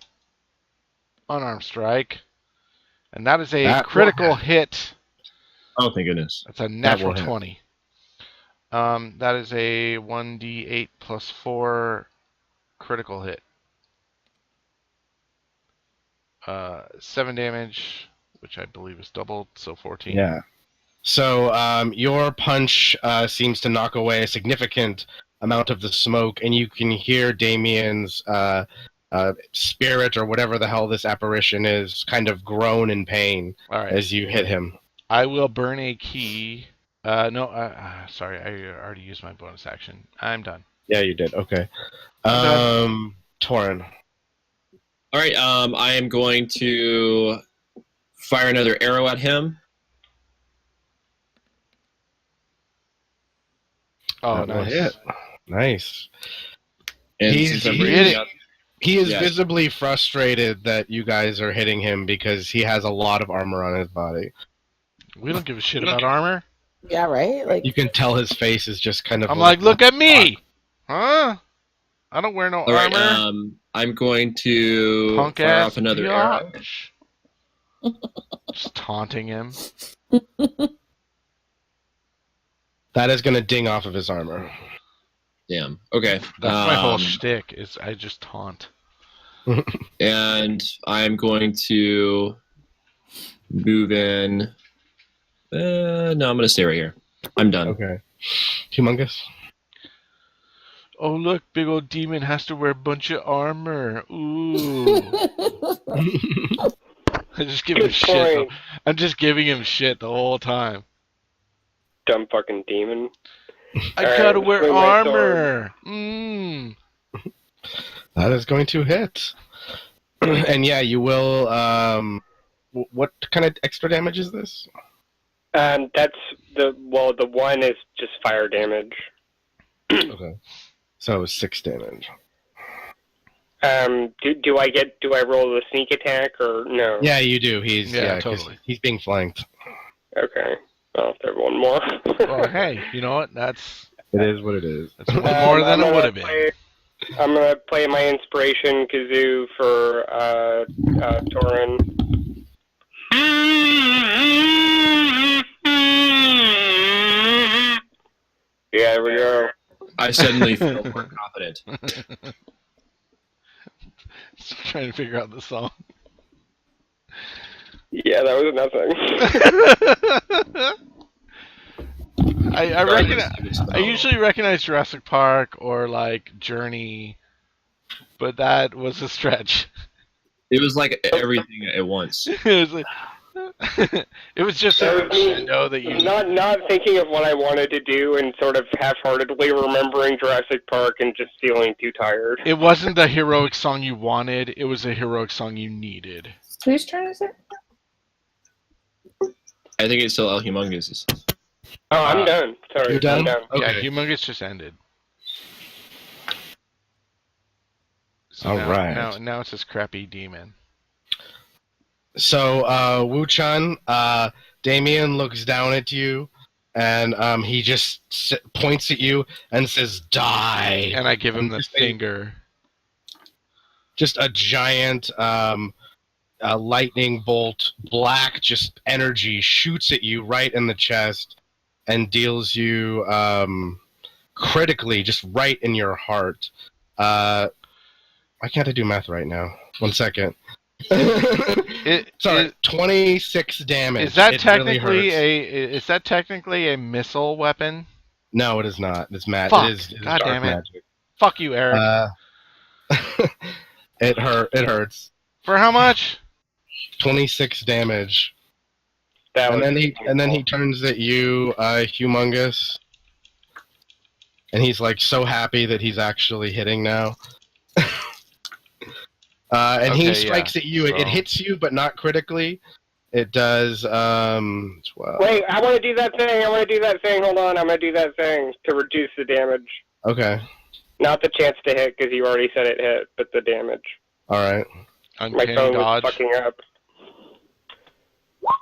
[SPEAKER 4] unarmed strike, and that is a
[SPEAKER 1] That will
[SPEAKER 4] critical hit.
[SPEAKER 3] Oh, thank goodness.
[SPEAKER 4] That's a
[SPEAKER 1] That
[SPEAKER 4] natural
[SPEAKER 1] will hit.
[SPEAKER 4] 20. That is a 1d8 plus 4 critical hit. 7 damage, which I believe is doubled, so 14.
[SPEAKER 1] Yeah. So your punch seems to knock away a significant amount of the smoke, and you can hear Damien's spirit, or whatever the hell this apparition is, kind of groan in pain
[SPEAKER 4] All right.
[SPEAKER 1] as you hit him.
[SPEAKER 4] I will burn a key. Sorry, I already used my bonus action. I'm done.
[SPEAKER 1] Yeah, you did. Okay.
[SPEAKER 4] I'm
[SPEAKER 1] Torin.
[SPEAKER 3] All right, I am going to fire another arrow at him.
[SPEAKER 4] Oh,
[SPEAKER 1] That will
[SPEAKER 4] nice.
[SPEAKER 1] hit. Nice.
[SPEAKER 3] And
[SPEAKER 1] He's-
[SPEAKER 3] since I'm
[SPEAKER 1] he's-
[SPEAKER 3] breathing up,
[SPEAKER 1] He is
[SPEAKER 3] Yes.
[SPEAKER 1] visibly frustrated that you guys are hitting him because he has a lot of armor on his body.
[SPEAKER 4] We don't give a shit about armor.
[SPEAKER 2] Yeah, right? Like,
[SPEAKER 1] You can tell his face is just kind of
[SPEAKER 4] I'm like, look at me! Huh? I don't wear no
[SPEAKER 3] all right,
[SPEAKER 4] armor.
[SPEAKER 3] I'm going to
[SPEAKER 4] Punk
[SPEAKER 3] fire
[SPEAKER 4] ass
[SPEAKER 3] off another arrow.
[SPEAKER 4] biatch. Just taunting him.
[SPEAKER 1] That is going to ding off of his armor.
[SPEAKER 3] Damn. Okay.
[SPEAKER 4] That's my whole shtick. Is I just taunt.
[SPEAKER 3] And I'm going to move in. No, I'm going to stay right here. I'm done.
[SPEAKER 1] Okay. Humongous.
[SPEAKER 4] Oh look, big old demon has to wear a bunch of armor. Ooh. I'm just giving him
[SPEAKER 5] Good
[SPEAKER 4] shit.
[SPEAKER 5] point.
[SPEAKER 4] I'm just giving him shit the whole time.
[SPEAKER 5] Dumb fucking demon.
[SPEAKER 4] I
[SPEAKER 5] Alright,
[SPEAKER 4] gotta
[SPEAKER 5] let's
[SPEAKER 4] wear
[SPEAKER 5] swing my
[SPEAKER 4] armor.
[SPEAKER 1] That is going to hit. And yeah, you will. What kind of extra damage is this?
[SPEAKER 5] That's the one is just fire damage.
[SPEAKER 1] Okay. So it was 6 damage.
[SPEAKER 5] Do I roll the sneak attack or no?
[SPEAKER 1] Yeah, you do. He's
[SPEAKER 4] Yeah,
[SPEAKER 1] 'cause
[SPEAKER 4] totally.
[SPEAKER 1] he's being flanked.
[SPEAKER 5] Okay. Well, there's one more.
[SPEAKER 4] Well, hey, you know what? That's
[SPEAKER 1] It is what it is.
[SPEAKER 4] one more than
[SPEAKER 5] I'm
[SPEAKER 4] it would
[SPEAKER 5] gonna
[SPEAKER 4] have been.
[SPEAKER 5] I'm gonna play my inspiration kazoo for Torin. Yeah, there we go.
[SPEAKER 3] I suddenly feel more confident.
[SPEAKER 4] Just trying to figure out the song.
[SPEAKER 5] Yeah, that was nothing.
[SPEAKER 4] I usually recognize Jurassic Park or like Journey, but that was a stretch.
[SPEAKER 3] It was like everything at once.
[SPEAKER 4] It was like, it was just a crescendo that you.
[SPEAKER 5] Not thinking of what I wanted to do and sort of half-heartedly remembering Jurassic Park and just feeling too tired.
[SPEAKER 4] It wasn't the heroic song you wanted. It was a heroic song you needed.
[SPEAKER 6] Whose turn is it?
[SPEAKER 3] I think it's still El Humongous.
[SPEAKER 5] Oh, I'm done. Sorry,
[SPEAKER 1] You're done?
[SPEAKER 5] I'm done.
[SPEAKER 1] Okay.
[SPEAKER 4] Yeah, Humongous just ended. So
[SPEAKER 1] All
[SPEAKER 4] now,
[SPEAKER 1] right.
[SPEAKER 4] Now it's this crappy demon.
[SPEAKER 1] So, Wu-chan, Damien looks down at you, and he just points at you and says, "Die!"
[SPEAKER 4] And I give him the
[SPEAKER 1] just
[SPEAKER 4] finger.
[SPEAKER 1] Just a giant lightning bolt, black just energy, shoots at you right in the chest and deals you critically, just right in your heart. Why can't I do math right now? 1 second. Sorry, 26 damage.
[SPEAKER 4] Is that
[SPEAKER 1] It
[SPEAKER 4] technically
[SPEAKER 1] really hurts.
[SPEAKER 4] is that technically a missile weapon?
[SPEAKER 1] No, it is not. It's
[SPEAKER 4] Fuck.
[SPEAKER 1] It is
[SPEAKER 4] God
[SPEAKER 1] dark
[SPEAKER 4] damn it.
[SPEAKER 1] magic.
[SPEAKER 4] Fuck you, Eric.
[SPEAKER 1] It hurts.
[SPEAKER 4] For how much?
[SPEAKER 1] 26 damage.
[SPEAKER 5] That
[SPEAKER 1] And
[SPEAKER 5] was
[SPEAKER 1] then he turns at you, Humongous. And he's like so happy that he's actually hitting now. And
[SPEAKER 4] Okay,
[SPEAKER 1] he strikes at you.
[SPEAKER 4] so-
[SPEAKER 1] It hits you, but not critically. It does 12.
[SPEAKER 5] Wait, I want to do that thing. Hold on, I'm going to do that thing to reduce the damage.
[SPEAKER 1] Okay.
[SPEAKER 5] Not the chance to hit, because you already said it hit, but the damage.
[SPEAKER 1] All right.
[SPEAKER 5] My
[SPEAKER 4] Uncanny
[SPEAKER 5] phone
[SPEAKER 4] dodge.
[SPEAKER 5] was fucking up.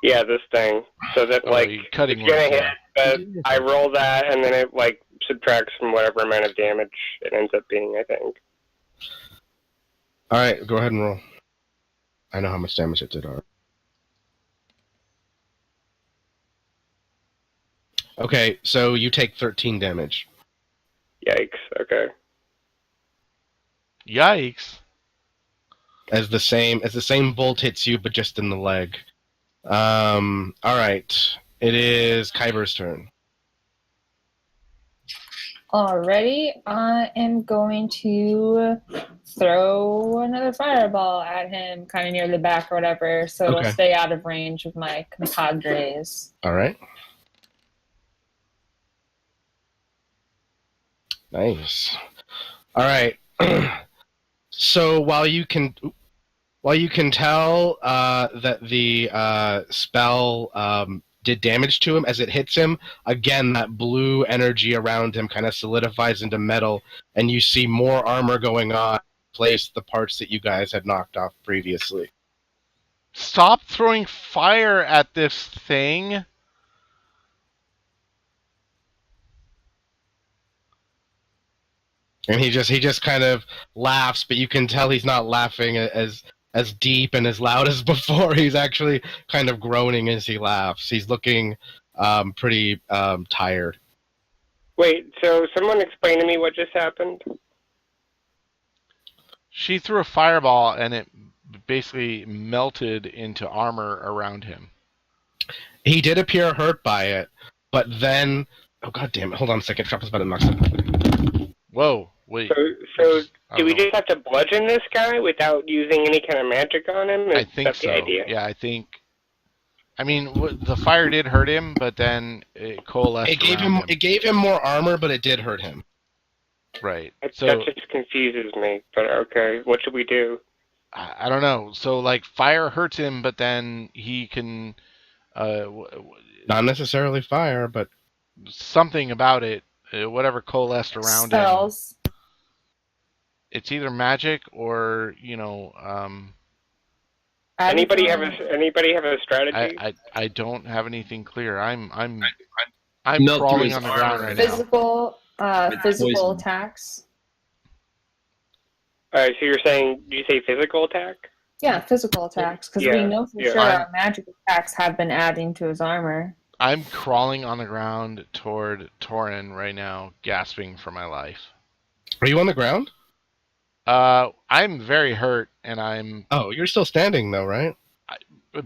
[SPEAKER 5] Yeah, this thing. So that, like,
[SPEAKER 4] you're cutting
[SPEAKER 5] it's going to
[SPEAKER 4] words,
[SPEAKER 5] hit, but I roll that, and then it, like, subtracts from whatever amount of damage it ends up being, I think.
[SPEAKER 1] All right, go ahead and roll. I know how much damage it did already. Okay, so you take 13 damage.
[SPEAKER 5] Yikes, okay.
[SPEAKER 4] Yikes.
[SPEAKER 1] As the same bolt hits you, but just in the leg. All right. It is Kyber's turn.
[SPEAKER 6] Alrighty, I am going to throw another fireball at him, kind of near the back or whatever, so
[SPEAKER 1] Okay.
[SPEAKER 6] it'll stay out of range of my compadres.
[SPEAKER 1] All right. Nice. All right. So while you can tell that the spell did damage to him as it hits him, again that blue energy around him kind of solidifies into metal, and you see more armor going on. Place the parts that you guys had knocked off previously.
[SPEAKER 4] Stop throwing fire at this thing.
[SPEAKER 1] And he just kind of laughs, but you can tell he's not laughing as deep and as loud as before. He's actually kind of groaning as he laughs. He's looking pretty tired.
[SPEAKER 5] Wait, so someone explain to me what just happened?
[SPEAKER 4] She threw a fireball and it basically melted into armor around him.
[SPEAKER 1] He did appear hurt by it, but then oh god damn it! Hold on a second. Drop his button. Knocks it.
[SPEAKER 4] Whoa, wait.
[SPEAKER 5] So
[SPEAKER 4] I
[SPEAKER 5] do we
[SPEAKER 4] don't know.
[SPEAKER 5] just have to bludgeon this guy without using any kind of magic on him?
[SPEAKER 4] I
[SPEAKER 5] Is
[SPEAKER 4] think
[SPEAKER 5] that
[SPEAKER 4] so.
[SPEAKER 5] the idea?
[SPEAKER 4] Yeah, I think. I mean, the fire did hurt him, but then it coalesced
[SPEAKER 1] It gave
[SPEAKER 4] around
[SPEAKER 1] him it gave him more armor, but it did hurt him.
[SPEAKER 4] Right.
[SPEAKER 5] That
[SPEAKER 4] So
[SPEAKER 5] just confuses me. But okay, what should we do?
[SPEAKER 4] I don't know. So like fire hurts him, but then he can.
[SPEAKER 1] Not necessarily fire, but
[SPEAKER 4] Something about it whatever coalesced around him.
[SPEAKER 6] Spells.
[SPEAKER 4] It's either magic or
[SPEAKER 5] Anybody have
[SPEAKER 6] Abaddon.
[SPEAKER 5] a strategy?
[SPEAKER 4] I don't have anything clear. I'm
[SPEAKER 3] Melt through
[SPEAKER 4] crawling
[SPEAKER 3] his
[SPEAKER 4] on the ground
[SPEAKER 3] armor.
[SPEAKER 4] right now.
[SPEAKER 6] Physical
[SPEAKER 3] poison.
[SPEAKER 6] attacks.
[SPEAKER 5] All right, so you're saying, do you say physical attack?
[SPEAKER 6] Yeah, physical attacks. Because we
[SPEAKER 5] Yeah,
[SPEAKER 6] know for
[SPEAKER 5] yeah.
[SPEAKER 6] sure our magic attacks have been adding to his armor.
[SPEAKER 4] I'm crawling on the ground toward Torin right now, gasping for my life.
[SPEAKER 1] Are you on the ground?
[SPEAKER 4] I'm very hurt, and I'm
[SPEAKER 1] Oh, you're still standing though, right?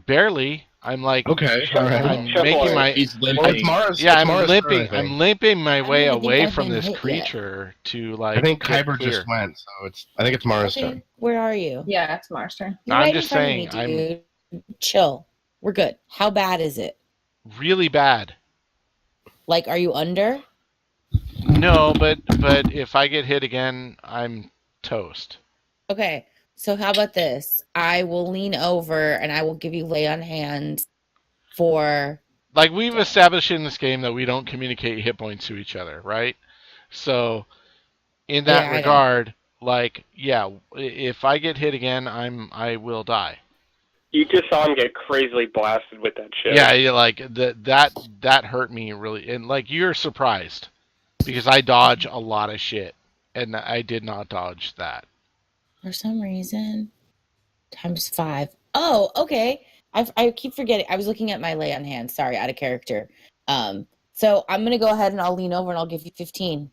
[SPEAKER 4] barely. I'm like,
[SPEAKER 1] Okay, all right.
[SPEAKER 4] I'm
[SPEAKER 5] Shuffle
[SPEAKER 4] making
[SPEAKER 5] it.
[SPEAKER 4] my.
[SPEAKER 3] He's
[SPEAKER 1] Well,
[SPEAKER 3] limping.
[SPEAKER 1] it's Mara's.
[SPEAKER 4] Yeah,
[SPEAKER 1] it's
[SPEAKER 4] I'm
[SPEAKER 1] Mara's
[SPEAKER 4] limping.
[SPEAKER 1] turn, I think.
[SPEAKER 4] I'm limping my way
[SPEAKER 2] don't even think
[SPEAKER 4] away
[SPEAKER 2] I've
[SPEAKER 4] from
[SPEAKER 2] been
[SPEAKER 4] this
[SPEAKER 2] hit yet.
[SPEAKER 4] creature to like.
[SPEAKER 1] I think
[SPEAKER 4] get
[SPEAKER 1] Kyber
[SPEAKER 4] clear.
[SPEAKER 1] just went, so I think it's Mara's turn.
[SPEAKER 2] Okay, where are you?
[SPEAKER 6] Yeah, it's Mars' turn.
[SPEAKER 2] You're
[SPEAKER 4] I'm
[SPEAKER 2] right
[SPEAKER 4] just
[SPEAKER 2] in front
[SPEAKER 4] saying,
[SPEAKER 2] of me, dude. Chill. We're good. How bad is it?
[SPEAKER 4] Really bad.
[SPEAKER 2] Like, are you under?
[SPEAKER 4] No, but if I get hit again, I'm toast.
[SPEAKER 2] Okay, so how about this? I will lean over and I will give you lay on hands for.
[SPEAKER 4] Like we've established in this game that we don't communicate hit points to each other, right? So in that
[SPEAKER 2] Yeah, I know.
[SPEAKER 4] regard, like yeah, if I get hit again, I will die.
[SPEAKER 5] You just saw him get crazily blasted with that shit.
[SPEAKER 4] Yeah, like that hurt me really, and like you're surprised because I dodge a lot of shit, and I did not dodge that.
[SPEAKER 2] For some reason, ×5. Oh, okay. I keep forgetting. I was looking at my lay on hands. Sorry, out of character. So I'm gonna go ahead and I'll lean over and I'll give you 15.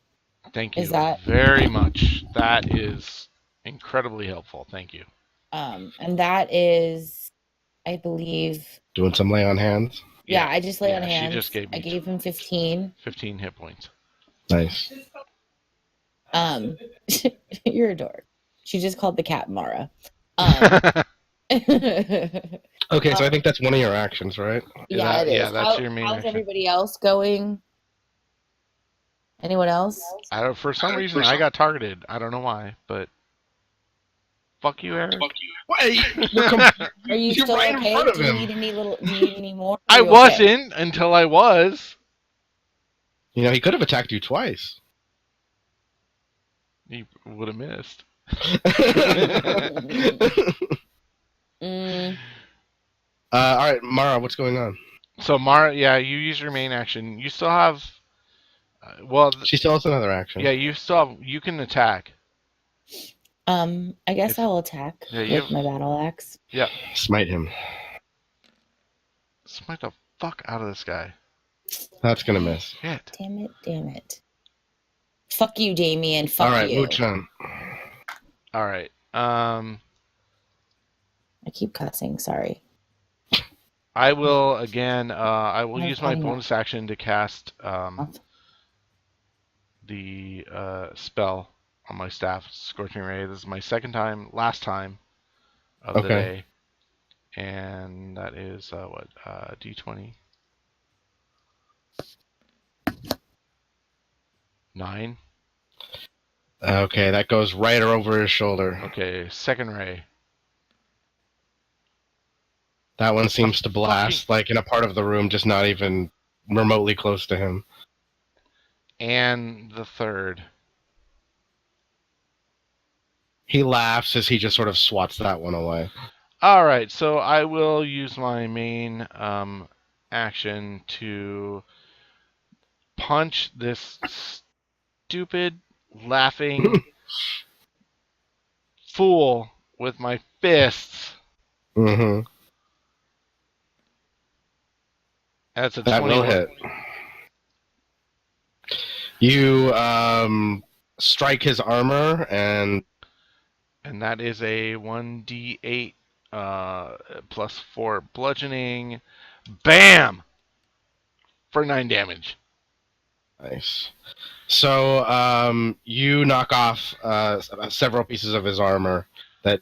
[SPEAKER 4] Thank you
[SPEAKER 2] Is that-
[SPEAKER 4] very much. That is incredibly helpful. Thank you.
[SPEAKER 2] And that is, I believe.
[SPEAKER 1] Doing some lay on hands.
[SPEAKER 2] Yeah, I just lay
[SPEAKER 4] yeah,
[SPEAKER 2] on hands.
[SPEAKER 4] She just gave me
[SPEAKER 2] I gave him 15.
[SPEAKER 4] 15 hit points.
[SPEAKER 1] Nice.
[SPEAKER 2] You're a dork. She just called the cat Mara.
[SPEAKER 1] Okay, so I think that's one of your actions, right?
[SPEAKER 2] Yeah, it is.
[SPEAKER 4] Yeah, that's your main
[SPEAKER 2] How's
[SPEAKER 4] action.
[SPEAKER 2] everybody else going? Anyone else?
[SPEAKER 4] For some reason, I got targeted. I don't know why, but fuck you, Eric.
[SPEAKER 1] Wait,
[SPEAKER 2] Are you
[SPEAKER 1] You're
[SPEAKER 2] still
[SPEAKER 1] right in
[SPEAKER 2] okay?
[SPEAKER 1] front of
[SPEAKER 2] Do you
[SPEAKER 1] him.
[SPEAKER 2] need any little? Do you need any more?
[SPEAKER 4] I
[SPEAKER 2] Are you okay?
[SPEAKER 4] wasn't until I was.
[SPEAKER 1] You know, he could have attacked you twice.
[SPEAKER 4] He would have missed.
[SPEAKER 2] Mm,
[SPEAKER 1] All right, Mara, what's going on?
[SPEAKER 4] So Mara, yeah, you use your main action. You still have,
[SPEAKER 1] She still has another action.
[SPEAKER 4] yeah, you can attack.
[SPEAKER 2] I guess
[SPEAKER 4] If-
[SPEAKER 2] I'll attack
[SPEAKER 4] Yeah, you
[SPEAKER 2] with my battle axe.
[SPEAKER 1] Smite him.
[SPEAKER 4] Smite the fuck out of this guy.
[SPEAKER 1] That's gonna miss.
[SPEAKER 4] Shit.
[SPEAKER 2] Damn it! Damn it! Fuck you, Damien. Fuck
[SPEAKER 1] All right,
[SPEAKER 2] you.
[SPEAKER 1] Wuchun.
[SPEAKER 4] All right.
[SPEAKER 2] I keep cussing. Sorry.
[SPEAKER 4] I will again. I will
[SPEAKER 2] I'm
[SPEAKER 4] use my
[SPEAKER 2] finding
[SPEAKER 4] bonus action to cast
[SPEAKER 2] Oh.
[SPEAKER 4] the spell on my staff, Scorching Ray. This is my last time of the day, and that is what D20. 9.
[SPEAKER 1] Okay, that goes right over his shoulder.
[SPEAKER 4] Okay, second ray.
[SPEAKER 1] That one seems to blast like in a part of the room, just not even remotely close to him.
[SPEAKER 4] And the third.
[SPEAKER 1] He laughs as he just sort of swats that one away.
[SPEAKER 4] All right, so I will use my main action to punch this stupid, laughing fool with my fists.
[SPEAKER 1] Mm-hmm.
[SPEAKER 4] That's a
[SPEAKER 1] That
[SPEAKER 4] 21.
[SPEAKER 1] will hit. You strike his armor, and
[SPEAKER 4] that is a 1d8 plus 4 bludgeoning. Bam! For 9 damage.
[SPEAKER 1] nice. So you knock off several pieces of his armor that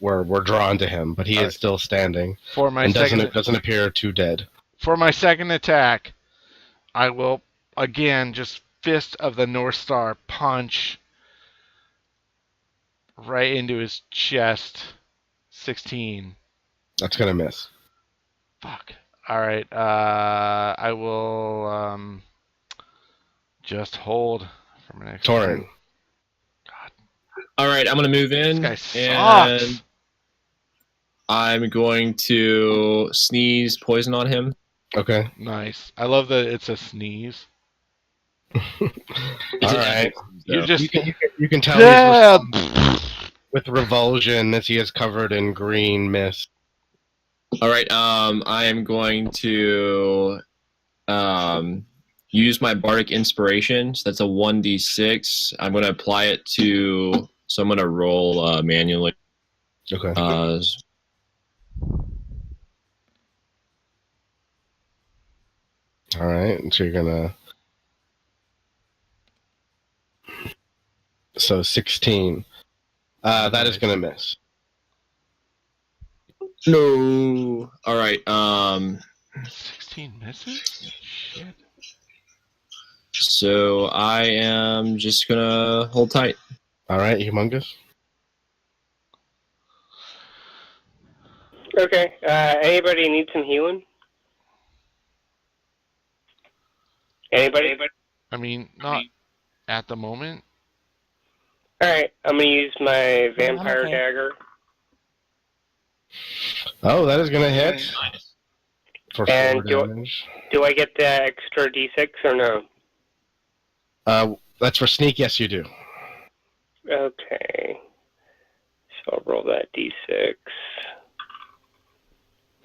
[SPEAKER 1] were drawn to him, but he is still standing
[SPEAKER 4] For my
[SPEAKER 1] and
[SPEAKER 4] second
[SPEAKER 1] doesn't appear too dead.
[SPEAKER 4] For my second attack, I will again just Fist of the North Star punch right into his chest. 16.
[SPEAKER 1] That's gonna miss.
[SPEAKER 4] Fuck. All right. I will Just hold for my next
[SPEAKER 1] Torin.
[SPEAKER 4] turn. God,
[SPEAKER 3] All right, I'm going to move
[SPEAKER 4] this
[SPEAKER 3] in.
[SPEAKER 4] guy
[SPEAKER 3] and
[SPEAKER 4] sucks.
[SPEAKER 3] I'm going to sneeze poison on him.
[SPEAKER 1] Okay.
[SPEAKER 4] Nice. I love that it's a sneeze.
[SPEAKER 3] It's
[SPEAKER 1] All
[SPEAKER 3] an
[SPEAKER 1] right.
[SPEAKER 3] epic sneeze,
[SPEAKER 4] You
[SPEAKER 3] though.
[SPEAKER 4] just
[SPEAKER 1] You can tell
[SPEAKER 4] yeah.
[SPEAKER 1] he's responding with revulsion as he is covered in green mist.
[SPEAKER 3] All right, I am going to use my bardic inspiration. So that's a 1d6. I'm going to apply it to. So I'm going to roll manually.
[SPEAKER 1] Okay. All right. So you're gonna. So 16. That is gonna miss.
[SPEAKER 3] No. All right.
[SPEAKER 4] 16 misses? Shit.
[SPEAKER 3] So I am just gonna hold tight.
[SPEAKER 1] All right, humongous.
[SPEAKER 5] Okay. Anybody need some healing? Anybody?
[SPEAKER 4] I mean, not at the moment.
[SPEAKER 5] All right. I'm gonna use my
[SPEAKER 2] Yeah, I'm
[SPEAKER 5] vampire
[SPEAKER 2] okay.
[SPEAKER 5] dagger.
[SPEAKER 1] Oh, that is gonna hit for 4
[SPEAKER 5] And
[SPEAKER 1] damage.
[SPEAKER 5] do I get the extra d6 or no?
[SPEAKER 1] That's for sneak. Yes, you do.
[SPEAKER 5] Okay. So I'll roll that d6.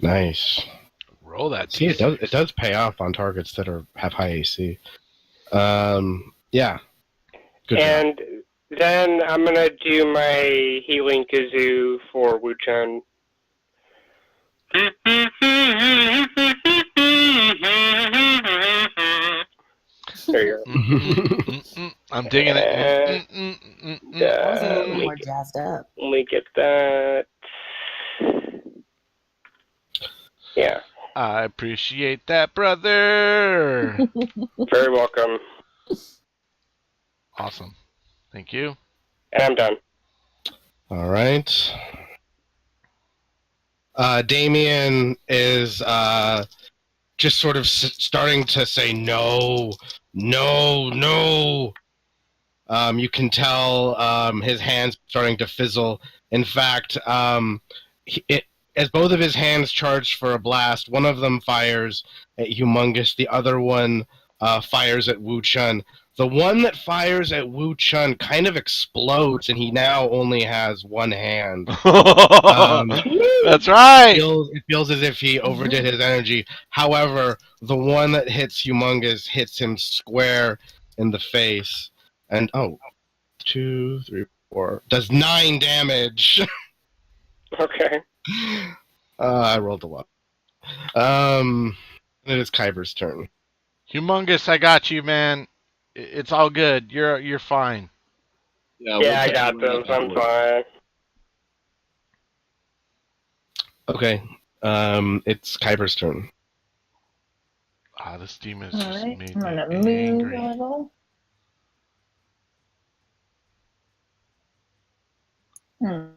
[SPEAKER 1] Nice.
[SPEAKER 4] Roll that.
[SPEAKER 1] See, it does pay off on targets that have high AC. Yeah. Good job.
[SPEAKER 5] And then I'm gonna do my healing kazoo for Wuchun. There you go.
[SPEAKER 4] I'm digging it.
[SPEAKER 2] That was a little bit more jazzed up.
[SPEAKER 5] Let me get that. Yeah.
[SPEAKER 4] I appreciate that, brother.
[SPEAKER 5] Very welcome.
[SPEAKER 4] Awesome. Thank you.
[SPEAKER 5] And I'm done.
[SPEAKER 1] All right. Damien is just sort of starting to say no, no, no. You can tell his hands starting to fizzle. In fact, as both of his hands charge for a blast, one of them fires at Humongous, the other one fires at Wu Chun. The one that fires at Wu Chun kind of explodes, and he now only has one hand.
[SPEAKER 4] That's right.
[SPEAKER 1] It feels as if he overdid his energy. However, the one that hits Humongous hits him square in the face. And 2, 3, 4 does 9 damage.
[SPEAKER 5] Okay.
[SPEAKER 1] I rolled a lot. It is Kyver's turn.
[SPEAKER 4] Humongous, I got you, man. It's all good. You're fine.
[SPEAKER 3] Yeah,
[SPEAKER 5] Yeah, I got this. I'm fine.
[SPEAKER 1] Okay. It's Kyver's turn.
[SPEAKER 4] This demon
[SPEAKER 6] All
[SPEAKER 4] just
[SPEAKER 6] right,
[SPEAKER 4] made
[SPEAKER 6] I'm gonna
[SPEAKER 4] me
[SPEAKER 6] move
[SPEAKER 4] angry.
[SPEAKER 6] a little. The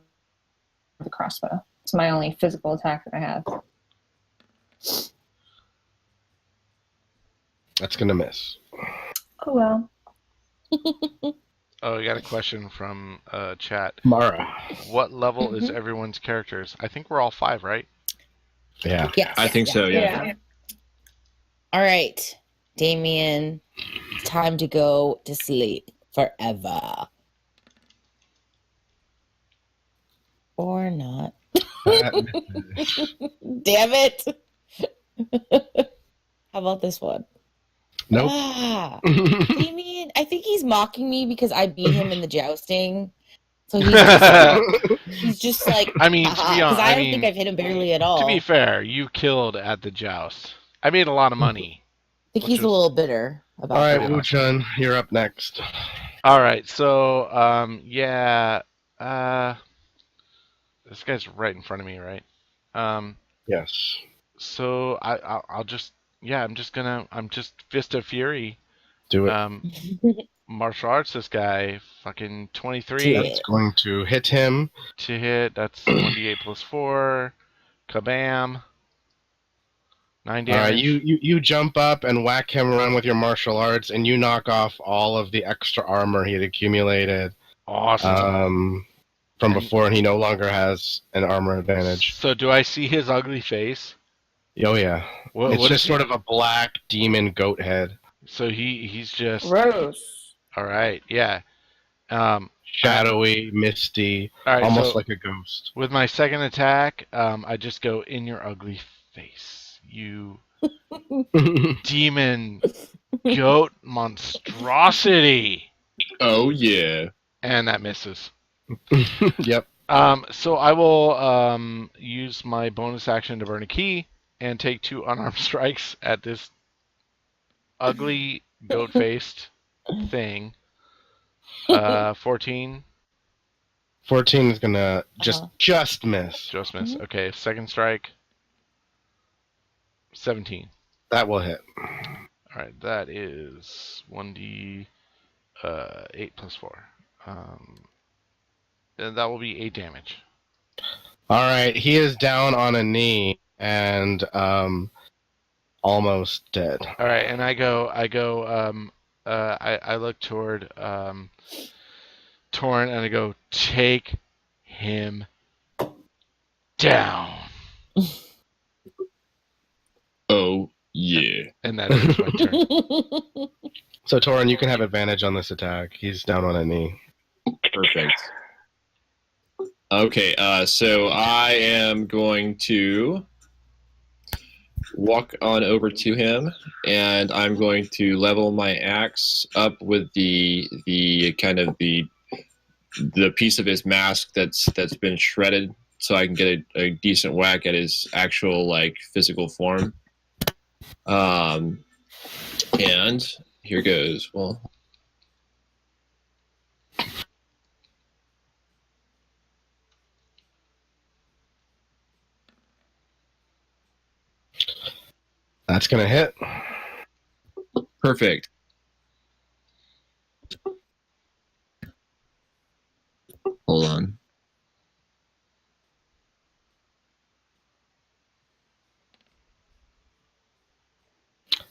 [SPEAKER 6] crossbow. It's my only physical attack that I have.
[SPEAKER 1] That's gonna miss.
[SPEAKER 6] Oh well.
[SPEAKER 4] Oh, I got a question from chat.
[SPEAKER 1] Mara.
[SPEAKER 4] What level is everyone's characters? I think we're all 5, right?
[SPEAKER 1] Yeah.
[SPEAKER 2] Yes.
[SPEAKER 3] I think so, yeah.
[SPEAKER 2] All right, Damien, time to go to sleep forever. Or not. Damn it. How about this one?
[SPEAKER 1] Nope.
[SPEAKER 2] Damien, I think he's mocking me because I beat him in the jousting. So he's just like,
[SPEAKER 4] I mean, to be honest,
[SPEAKER 2] because I don't think I've hit him barely at all.
[SPEAKER 4] To be fair, you killed at the joust. I made a lot of money.
[SPEAKER 2] I think he's a little bitter about
[SPEAKER 1] all right,
[SPEAKER 2] that.
[SPEAKER 1] Wu Chun, you're up next.
[SPEAKER 4] All right, so this guy's right in front of me, right?
[SPEAKER 1] Yes.
[SPEAKER 4] So I'll just I'm just Fist of Fury.
[SPEAKER 1] Do it.
[SPEAKER 4] Martial arts. This guy, fucking 23.
[SPEAKER 1] That's going to hit him.
[SPEAKER 4] To hit. That's 1d8 plus 4. Kabam. 9
[SPEAKER 1] All right,
[SPEAKER 4] damage.
[SPEAKER 1] you jump up and whack him around with your martial arts, and you knock off all of the extra armor he had accumulated
[SPEAKER 4] Awesome.
[SPEAKER 1] from
[SPEAKER 4] And-
[SPEAKER 1] before, and he no longer has an armor advantage.
[SPEAKER 4] So do I see his ugly face?
[SPEAKER 1] Oh yeah,
[SPEAKER 4] What,
[SPEAKER 1] it's
[SPEAKER 4] what
[SPEAKER 1] just
[SPEAKER 4] is
[SPEAKER 1] sort
[SPEAKER 4] he?
[SPEAKER 1] of a black demon goat head,
[SPEAKER 4] So he's just
[SPEAKER 6] Gross.
[SPEAKER 4] all right. Yeah. I,
[SPEAKER 1] shadowy, misty,
[SPEAKER 4] all right.
[SPEAKER 1] almost
[SPEAKER 4] So
[SPEAKER 1] like a ghost.
[SPEAKER 4] with my second attack, I just go in your ugly face, you demon goat monstrosity,
[SPEAKER 3] Oh yeah.
[SPEAKER 4] and that misses.
[SPEAKER 1] Yep.
[SPEAKER 4] So I will use my bonus action to burn a key and take 2 unarmed strikes at this ugly goat-faced thing. 14,
[SPEAKER 1] 14 is gonna just
[SPEAKER 2] Uh-huh.
[SPEAKER 1] just miss.
[SPEAKER 4] just miss. Okay, second strike. 17.
[SPEAKER 1] That will hit.
[SPEAKER 4] All right, that is 1d 8 plus 4. And that will be 8 damage.
[SPEAKER 1] All right, he is down on a knee and almost dead.
[SPEAKER 4] All right, and I look toward Torn and I go, take him down.
[SPEAKER 3] Oh yeah.
[SPEAKER 4] And that is my turn.
[SPEAKER 1] So Torin, you can have advantage on this attack. He's down on a knee.
[SPEAKER 3] Perfect. Okay, so I am going to walk on over to him, and I'm going to level my axe up with the kind of the piece of his mask that's been shredded, so I can get a decent whack at his actual like physical form. And here goes. Well.
[SPEAKER 1] That's gonna hit.
[SPEAKER 3] Perfect. Hold on.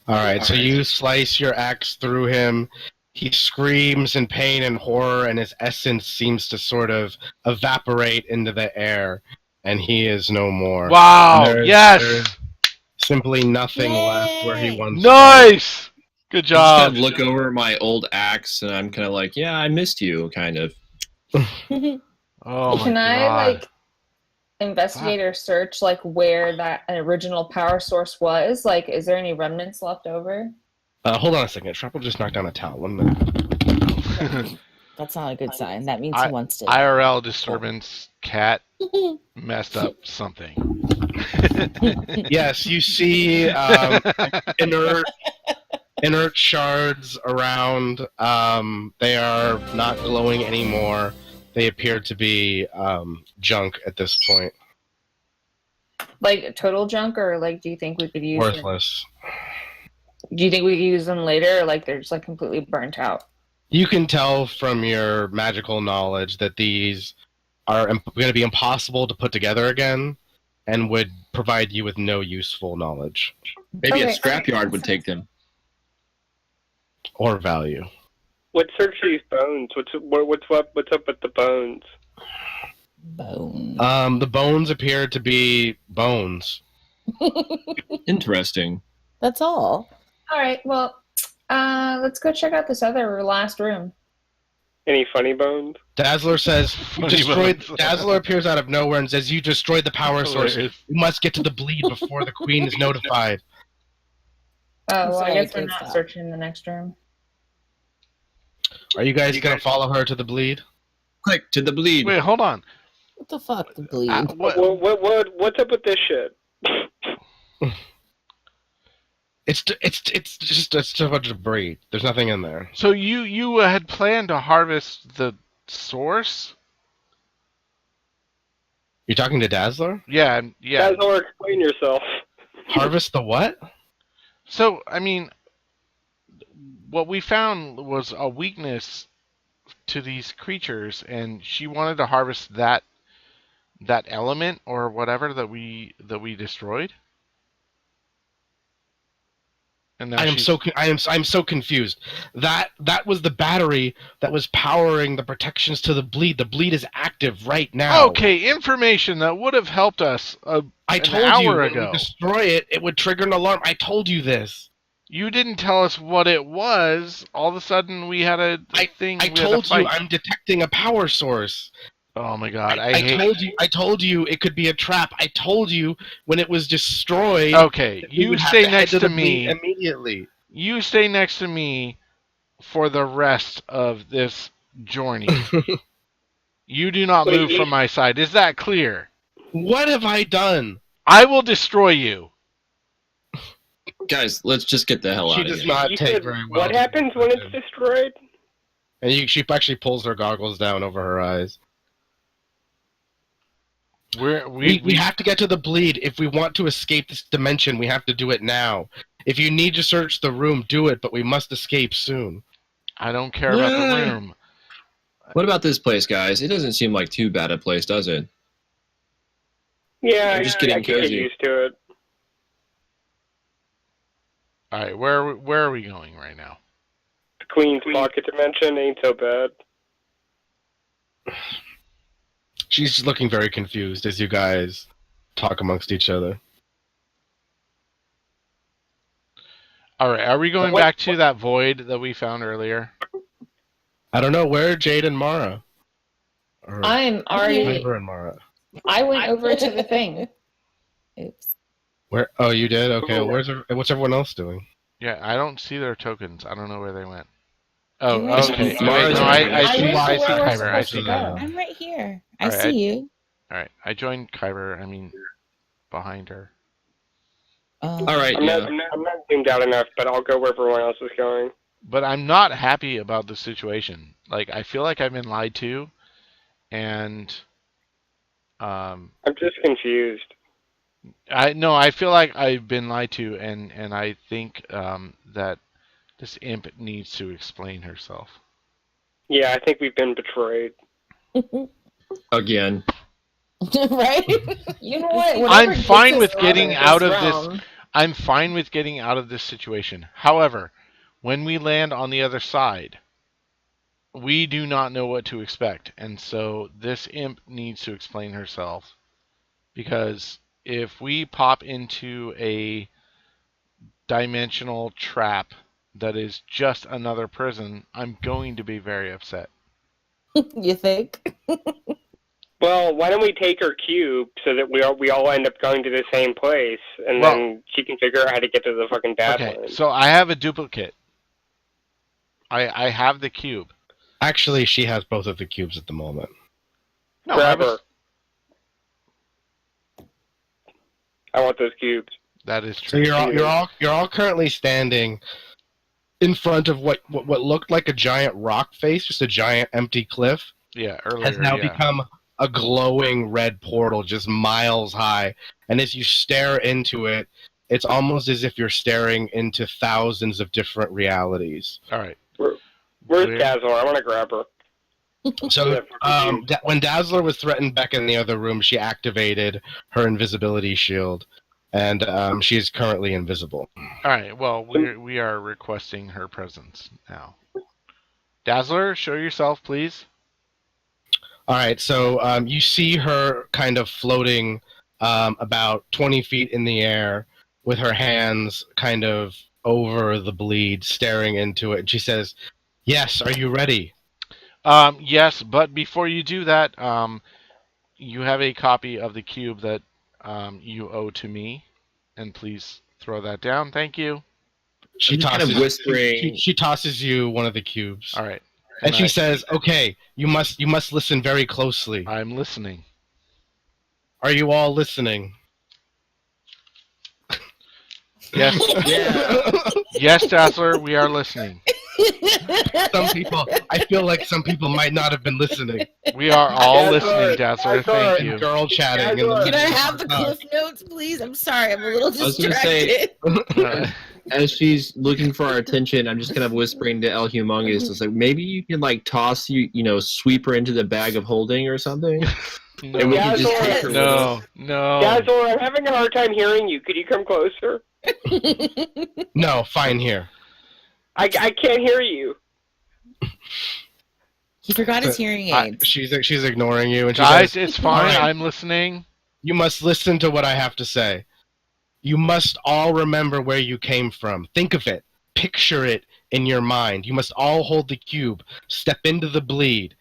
[SPEAKER 1] All right, so you slice your axe through him. He screams in pain and horror, and his essence seems to sort of evaporate into the air, and he is no more.
[SPEAKER 4] Wow!
[SPEAKER 1] And
[SPEAKER 4] Yes!
[SPEAKER 1] there's simply nothing left where he
[SPEAKER 2] Yay!
[SPEAKER 1] once was.
[SPEAKER 4] Nice! Good
[SPEAKER 3] I just
[SPEAKER 4] job.
[SPEAKER 3] kind of look over my old axe, and I'm kind of like, yeah, I missed you, kind of.
[SPEAKER 4] Oh my
[SPEAKER 6] Can I
[SPEAKER 4] god.
[SPEAKER 6] like investigate or search like where that original power source was? Like, is there any remnants left over?
[SPEAKER 1] Hold on a second. Shrapnel just knocked down a towel. 1 minute.
[SPEAKER 2] That's not a good sign. That means he wants to.
[SPEAKER 4] IRL disturbance cat messed up something.
[SPEAKER 1] Yes, you see inert shards around. They are not glowing anymore. They appear to be junk at this point.
[SPEAKER 6] Like total junk, or like do you think we could use them?
[SPEAKER 1] Worthless.
[SPEAKER 6] Do you think we could use them later, or like they're just like completely burnt out?
[SPEAKER 1] You can tell from your magical knowledge that these are going to be impossible to put together again and would provide you with no useful knowledge
[SPEAKER 3] Maybe a
[SPEAKER 6] Okay.
[SPEAKER 3] scrapyard would take them.
[SPEAKER 1] or value.
[SPEAKER 5] Let's search these bones. What's up with the bones?
[SPEAKER 2] Bone.
[SPEAKER 1] The bones appear to be bones.
[SPEAKER 3] Interesting.
[SPEAKER 2] That's all.
[SPEAKER 6] All right, well, let's go check out this other last room.
[SPEAKER 5] Any funny bones?
[SPEAKER 1] Dazzler says,
[SPEAKER 4] Funny
[SPEAKER 1] destroyed.
[SPEAKER 4] bones.
[SPEAKER 1] Dazzler appears out of nowhere and says, you destroyed the power source. You
[SPEAKER 4] Hilarious.
[SPEAKER 1] must get to the bleed before the queen is notified.
[SPEAKER 6] Oh, well, I
[SPEAKER 2] Sorry,
[SPEAKER 6] guess
[SPEAKER 2] I
[SPEAKER 6] we're
[SPEAKER 2] can't
[SPEAKER 6] not
[SPEAKER 2] stop.
[SPEAKER 6] searching the next room.
[SPEAKER 1] Are you guys going to follow her to the bleed?
[SPEAKER 3] Quick, to the bleed.
[SPEAKER 4] Wait, hold on.
[SPEAKER 2] What the fuck? The bleed.
[SPEAKER 5] What's up with this shit?
[SPEAKER 1] It's just a bunch of debris. There's nothing in there.
[SPEAKER 4] So you had planned to harvest the source?
[SPEAKER 1] You're talking to Dazzler?
[SPEAKER 4] Yeah.
[SPEAKER 5] Dazzler, explain yourself.
[SPEAKER 1] Harvest the what?
[SPEAKER 4] So, I mean, what we found was a weakness to these creatures, and she wanted to harvest that element or whatever that we destroyed. And now
[SPEAKER 1] I am so confused. That was the battery that was powering the protections to the bleed. The bleed is active right now.
[SPEAKER 4] Okay, information that would have helped us
[SPEAKER 1] I
[SPEAKER 4] an
[SPEAKER 1] told
[SPEAKER 4] hour
[SPEAKER 1] you when
[SPEAKER 4] ago.
[SPEAKER 1] we destroy it, it would trigger an alarm. I told you this.
[SPEAKER 4] You didn't tell us what it was. All of a sudden, we had a thing.
[SPEAKER 1] I told you I'm detecting a power source.
[SPEAKER 4] Oh my god!
[SPEAKER 1] I told you it could be a trap. I told you when it was destroyed.
[SPEAKER 4] Okay,
[SPEAKER 1] we
[SPEAKER 4] you
[SPEAKER 1] would have
[SPEAKER 4] stay
[SPEAKER 1] to
[SPEAKER 4] next
[SPEAKER 1] head
[SPEAKER 4] to
[SPEAKER 1] the
[SPEAKER 4] me
[SPEAKER 1] bleed immediately.
[SPEAKER 4] You stay next to me for the rest of this journey. You do not move from my side. Is that clear?
[SPEAKER 1] What have I done?
[SPEAKER 4] I will destroy you.
[SPEAKER 3] Guys, let's just get the hell
[SPEAKER 1] She
[SPEAKER 3] out of
[SPEAKER 1] does
[SPEAKER 3] here.
[SPEAKER 1] not
[SPEAKER 5] You
[SPEAKER 1] take
[SPEAKER 5] said,
[SPEAKER 1] very well.
[SPEAKER 5] what happens when it's destroyed?
[SPEAKER 1] And she actually pulls her goggles down over her eyes. We have to get to the bleed. If we want to escape this dimension, we have to do it now. If you need to search the room, do it, but we must escape soon.
[SPEAKER 4] I don't care about the room.
[SPEAKER 3] What about this place, guys? It doesn't seem like too bad a place, does it?
[SPEAKER 5] Yeah,
[SPEAKER 3] I'm just getting
[SPEAKER 5] I can get
[SPEAKER 3] cozy.
[SPEAKER 5] used to it.
[SPEAKER 4] All right, where are we going right now?
[SPEAKER 5] The Queen's Pocket Dimension ain't so bad.
[SPEAKER 1] She's looking very confused as you guys talk amongst each other.
[SPEAKER 4] All right, are we going back to that void that we found earlier?
[SPEAKER 1] I don't know, where are Jade and Mara? Or
[SPEAKER 6] I'm already.
[SPEAKER 1] Kyber and Mara.
[SPEAKER 6] I went over to the thing.
[SPEAKER 2] Oops.
[SPEAKER 1] Where? Oh, you did? Okay. What's everyone else doing?
[SPEAKER 4] Yeah, I don't see their tokens. I don't know where they went. Oh,
[SPEAKER 2] You're right.
[SPEAKER 4] okay.
[SPEAKER 3] Mara's
[SPEAKER 4] No,
[SPEAKER 3] right.
[SPEAKER 4] I see
[SPEAKER 6] went to where we're
[SPEAKER 4] Kyber. I
[SPEAKER 6] supposed
[SPEAKER 4] see
[SPEAKER 6] to go.
[SPEAKER 4] Kyber.
[SPEAKER 2] I'm right here. I
[SPEAKER 4] All right,
[SPEAKER 2] see you.
[SPEAKER 4] All right, I joined Kyber. I mean, behind her.
[SPEAKER 3] All right,
[SPEAKER 5] I'm
[SPEAKER 3] yeah.
[SPEAKER 5] not zoomed out enough, but I'll go where everyone else is going.
[SPEAKER 4] But I'm not happy about the situation. Like, I feel like I've been lied to, and
[SPEAKER 5] I'm just confused.
[SPEAKER 4] I feel like I've been lied to, and I think that this imp needs to explain herself.
[SPEAKER 5] Yeah, I think we've been betrayed.
[SPEAKER 3] Again.
[SPEAKER 2] Right?
[SPEAKER 6] You know what?
[SPEAKER 4] I'm
[SPEAKER 6] Whatever
[SPEAKER 4] fine
[SPEAKER 6] gets
[SPEAKER 4] with
[SPEAKER 6] us
[SPEAKER 4] getting
[SPEAKER 6] out
[SPEAKER 4] out
[SPEAKER 6] of
[SPEAKER 4] of this.
[SPEAKER 6] realm.
[SPEAKER 4] I'm fine with getting out of this situation. However, when we land on the other side, we do not know what to expect, and so this imp needs to explain herself, because if we pop into a dimensional trap that is just another prison, I'm going to be very upset.
[SPEAKER 2] You think?
[SPEAKER 5] Well, why don't we take her cube so that we all end up going to the same place, and
[SPEAKER 4] Well-
[SPEAKER 5] then she can figure out how to get to the fucking
[SPEAKER 4] Okay,
[SPEAKER 5] Badlands.
[SPEAKER 4] so I have a duplicate. I have the cube.
[SPEAKER 1] Actually, she has both of the cubes at the moment.
[SPEAKER 4] No,
[SPEAKER 5] Grab her. I want those cubes.
[SPEAKER 4] That is
[SPEAKER 1] So
[SPEAKER 4] true.
[SPEAKER 1] you're all currently standing in front of what looked like a giant rock face, just a giant empty cliff,
[SPEAKER 4] Yeah, earlier.
[SPEAKER 1] has now
[SPEAKER 4] yeah.
[SPEAKER 1] become a glowing red portal just miles high. And as you stare into it, it's almost as if you're staring into thousands of different realities.
[SPEAKER 4] All right.
[SPEAKER 5] Where's
[SPEAKER 4] Where-
[SPEAKER 5] Dazzler? I want to grab her.
[SPEAKER 1] So when Dazzler was threatened back in the other room, she activated her invisibility shield, and she is currently invisible.
[SPEAKER 4] All right. Well, we are requesting her presence now. Dazzler, show yourself, please.
[SPEAKER 1] All right, so you see her kind of floating about 20 feet in the air with her hands kind of over the bleed, staring into it. And she says, "Yes, are you ready?"
[SPEAKER 4] Yes, but before you do that, you have a copy of the cube that you owe to me, and please throw that down. Thank you.
[SPEAKER 1] She
[SPEAKER 3] I'm just kind of
[SPEAKER 1] tosses,
[SPEAKER 3] whispering.
[SPEAKER 1] she tosses you one of the cubes,
[SPEAKER 4] All right.
[SPEAKER 1] and she says, "Okay, you must listen very closely.
[SPEAKER 4] I'm listening.
[SPEAKER 1] Are you all listening?"
[SPEAKER 4] Yes. Yes, Dazzler, we are listening.
[SPEAKER 1] I feel like some people might not have been listening.
[SPEAKER 4] We are all
[SPEAKER 5] Dazzler,
[SPEAKER 4] listening, Dazzler. Thank
[SPEAKER 1] And
[SPEAKER 4] you.
[SPEAKER 1] girl chatting. in the
[SPEAKER 2] Can I
[SPEAKER 1] middle
[SPEAKER 2] have
[SPEAKER 1] of
[SPEAKER 2] the
[SPEAKER 1] talk.
[SPEAKER 2] cliff notes, please? I'm sorry, I'm a little
[SPEAKER 3] I was gonna say-
[SPEAKER 2] distracted.
[SPEAKER 3] As she's looking for our attention, I'm just kind of whispering to El Humongous. It's like, maybe you can like toss sweep her into the bag of holding or something. And we can just take her with us.
[SPEAKER 4] No.
[SPEAKER 5] Dazzler, I'm having a hard time hearing you. Could you come closer?
[SPEAKER 1] No, fine here.
[SPEAKER 5] I can't hear you.
[SPEAKER 2] He forgot his
[SPEAKER 1] So,
[SPEAKER 2] hearing aids.
[SPEAKER 1] She's ignoring you, and she
[SPEAKER 4] Guys,
[SPEAKER 1] goes,
[SPEAKER 4] it's fine.
[SPEAKER 1] "All right,
[SPEAKER 4] I'm listening.
[SPEAKER 1] you must listen to what I have to say. You must all remember where you came from. Think of it. Picture it in your mind. You must all hold the cube. Step into the bleed.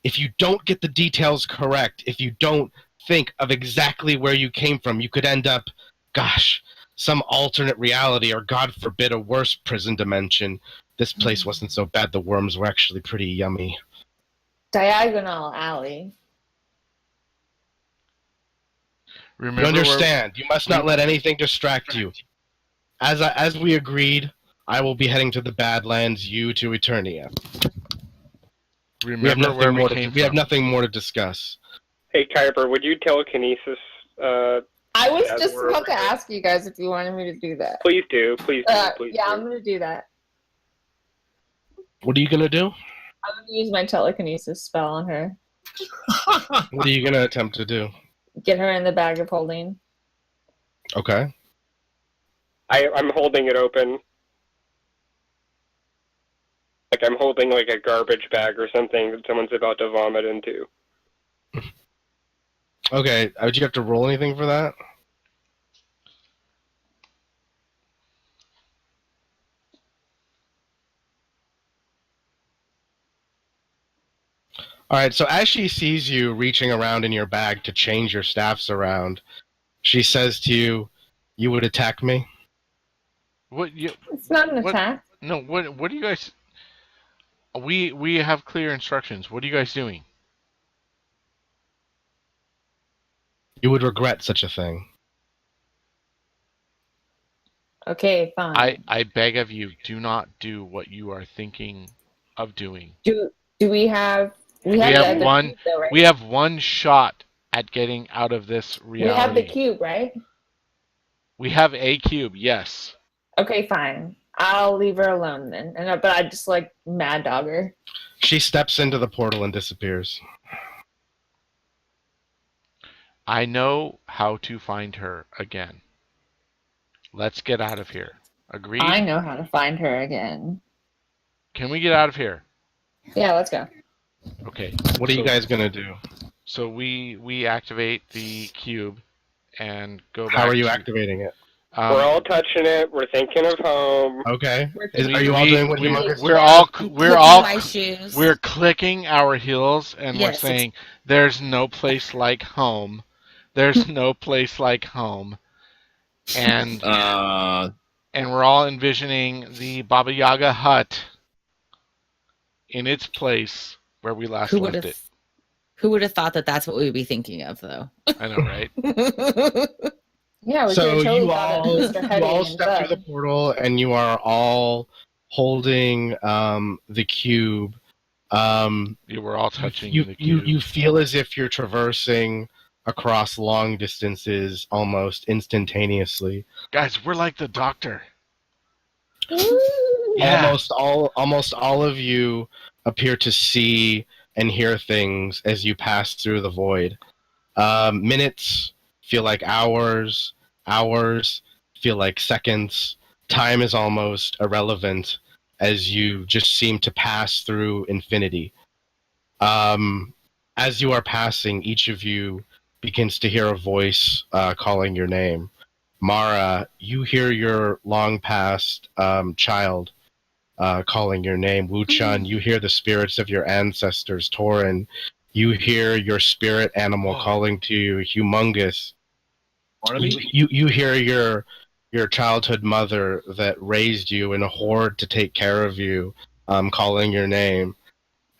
[SPEAKER 1] If you don't get the details correct, if you don't think of exactly where you came from, you could end up, gosh, some alternate reality, or God forbid, a worse prison dimension. This place wasn't so bad. The worms were actually pretty yummy."
[SPEAKER 6] Diagonal alley.
[SPEAKER 1] You
[SPEAKER 4] Remember
[SPEAKER 1] understand. You must not let anything distract you. As we agreed, I will be heading to the Badlands, you to Eternia.
[SPEAKER 4] remember where we came
[SPEAKER 1] We have
[SPEAKER 4] from.
[SPEAKER 1] nothing more to discuss.
[SPEAKER 5] Hey, Kuiper, would you telekinesis?
[SPEAKER 6] I was
[SPEAKER 5] As
[SPEAKER 6] just
[SPEAKER 5] we're
[SPEAKER 6] about to
[SPEAKER 5] over here.
[SPEAKER 6] ask you guys if you wanted me to do that.
[SPEAKER 5] Please do. Please do. Please
[SPEAKER 6] Yeah,
[SPEAKER 5] do.
[SPEAKER 6] I'm going to do that.
[SPEAKER 1] What are you gonna do?
[SPEAKER 6] I'm going to use my telekinesis spell on her.
[SPEAKER 1] What are you gonna attempt to do?
[SPEAKER 6] Get her in the bag of holding.
[SPEAKER 1] Okay.
[SPEAKER 5] I'm holding it open. Like I'm holding like a garbage bag or something that someone's about to vomit into.
[SPEAKER 1] Okay. Would you have to roll anything for that? All right. So as she sees you reaching around in your bag to change your staffs around, she says to you, "You would attack me?"
[SPEAKER 4] What you?
[SPEAKER 6] It's not an
[SPEAKER 4] What?
[SPEAKER 6] attack.
[SPEAKER 4] No. What do you guys? We have clear instructions. What are you guys doing?
[SPEAKER 1] You would regret such a thing.
[SPEAKER 6] Okay, fine.
[SPEAKER 4] I beg of you, do not do what you are thinking of doing.
[SPEAKER 6] Do we have
[SPEAKER 4] We
[SPEAKER 6] the
[SPEAKER 4] have
[SPEAKER 6] other
[SPEAKER 4] one.
[SPEAKER 6] cube though, right?
[SPEAKER 4] We have one shot at getting out of this
[SPEAKER 6] We have the
[SPEAKER 4] reality.
[SPEAKER 6] cube, right?
[SPEAKER 4] We have a cube. Yes.
[SPEAKER 6] Okay, fine. I'll leave her alone then. But I just like mad dog her.
[SPEAKER 1] She steps into the portal and disappears.
[SPEAKER 4] I know how to find her again. Let's get out of here. Agreed?
[SPEAKER 6] I know how to find her again.
[SPEAKER 4] Can we get out of here?
[SPEAKER 6] Yeah, let's go.
[SPEAKER 4] Okay.
[SPEAKER 1] What are you guys gonna do?
[SPEAKER 4] So we activate the cube and go back.
[SPEAKER 1] How are you
[SPEAKER 4] to,
[SPEAKER 1] activating it?
[SPEAKER 5] We're all touching it. We're thinking of home.
[SPEAKER 1] Okay.
[SPEAKER 6] We're-
[SPEAKER 1] Are you all doing what
[SPEAKER 6] we-
[SPEAKER 1] Humongous
[SPEAKER 6] we're
[SPEAKER 2] Clicking my shoes.
[SPEAKER 4] we're clicking our heels and we're
[SPEAKER 2] Yes,
[SPEAKER 4] saying there's no place like home. There's no place like home. And we're all envisioning the Baba Yaga hut in its place where we last
[SPEAKER 2] Who would
[SPEAKER 4] left
[SPEAKER 2] have?
[SPEAKER 4] it.
[SPEAKER 2] Who would have thought that that's what we would be thinking of, though?
[SPEAKER 4] I know, right?
[SPEAKER 6] Yeah, we
[SPEAKER 1] So
[SPEAKER 6] could have totally
[SPEAKER 1] you
[SPEAKER 6] thought of Mr.
[SPEAKER 1] you
[SPEAKER 6] Hetty
[SPEAKER 1] all step through the portal and you are all holding the cube.
[SPEAKER 4] You were all touching the cube.
[SPEAKER 1] You feel as if you're traversing across long distances almost instantaneously.
[SPEAKER 4] Guys, we're like the Doctor. Yeah.
[SPEAKER 1] Almost all of you appear to see and hear things as you pass through the void. Minutes feel like hours. Hours feel like seconds. Time is almost irrelevant as you just seem to pass through infinity. As you are passing, each of you begins to hear a voice calling your name. Mara, you hear your long past child calling your name. Wu-chan, you hear the spirits of your ancestors. Torin, you hear your spirit animal calling to you. Humongous. You hear your childhood mother that raised you in a horde to take care of you calling your name.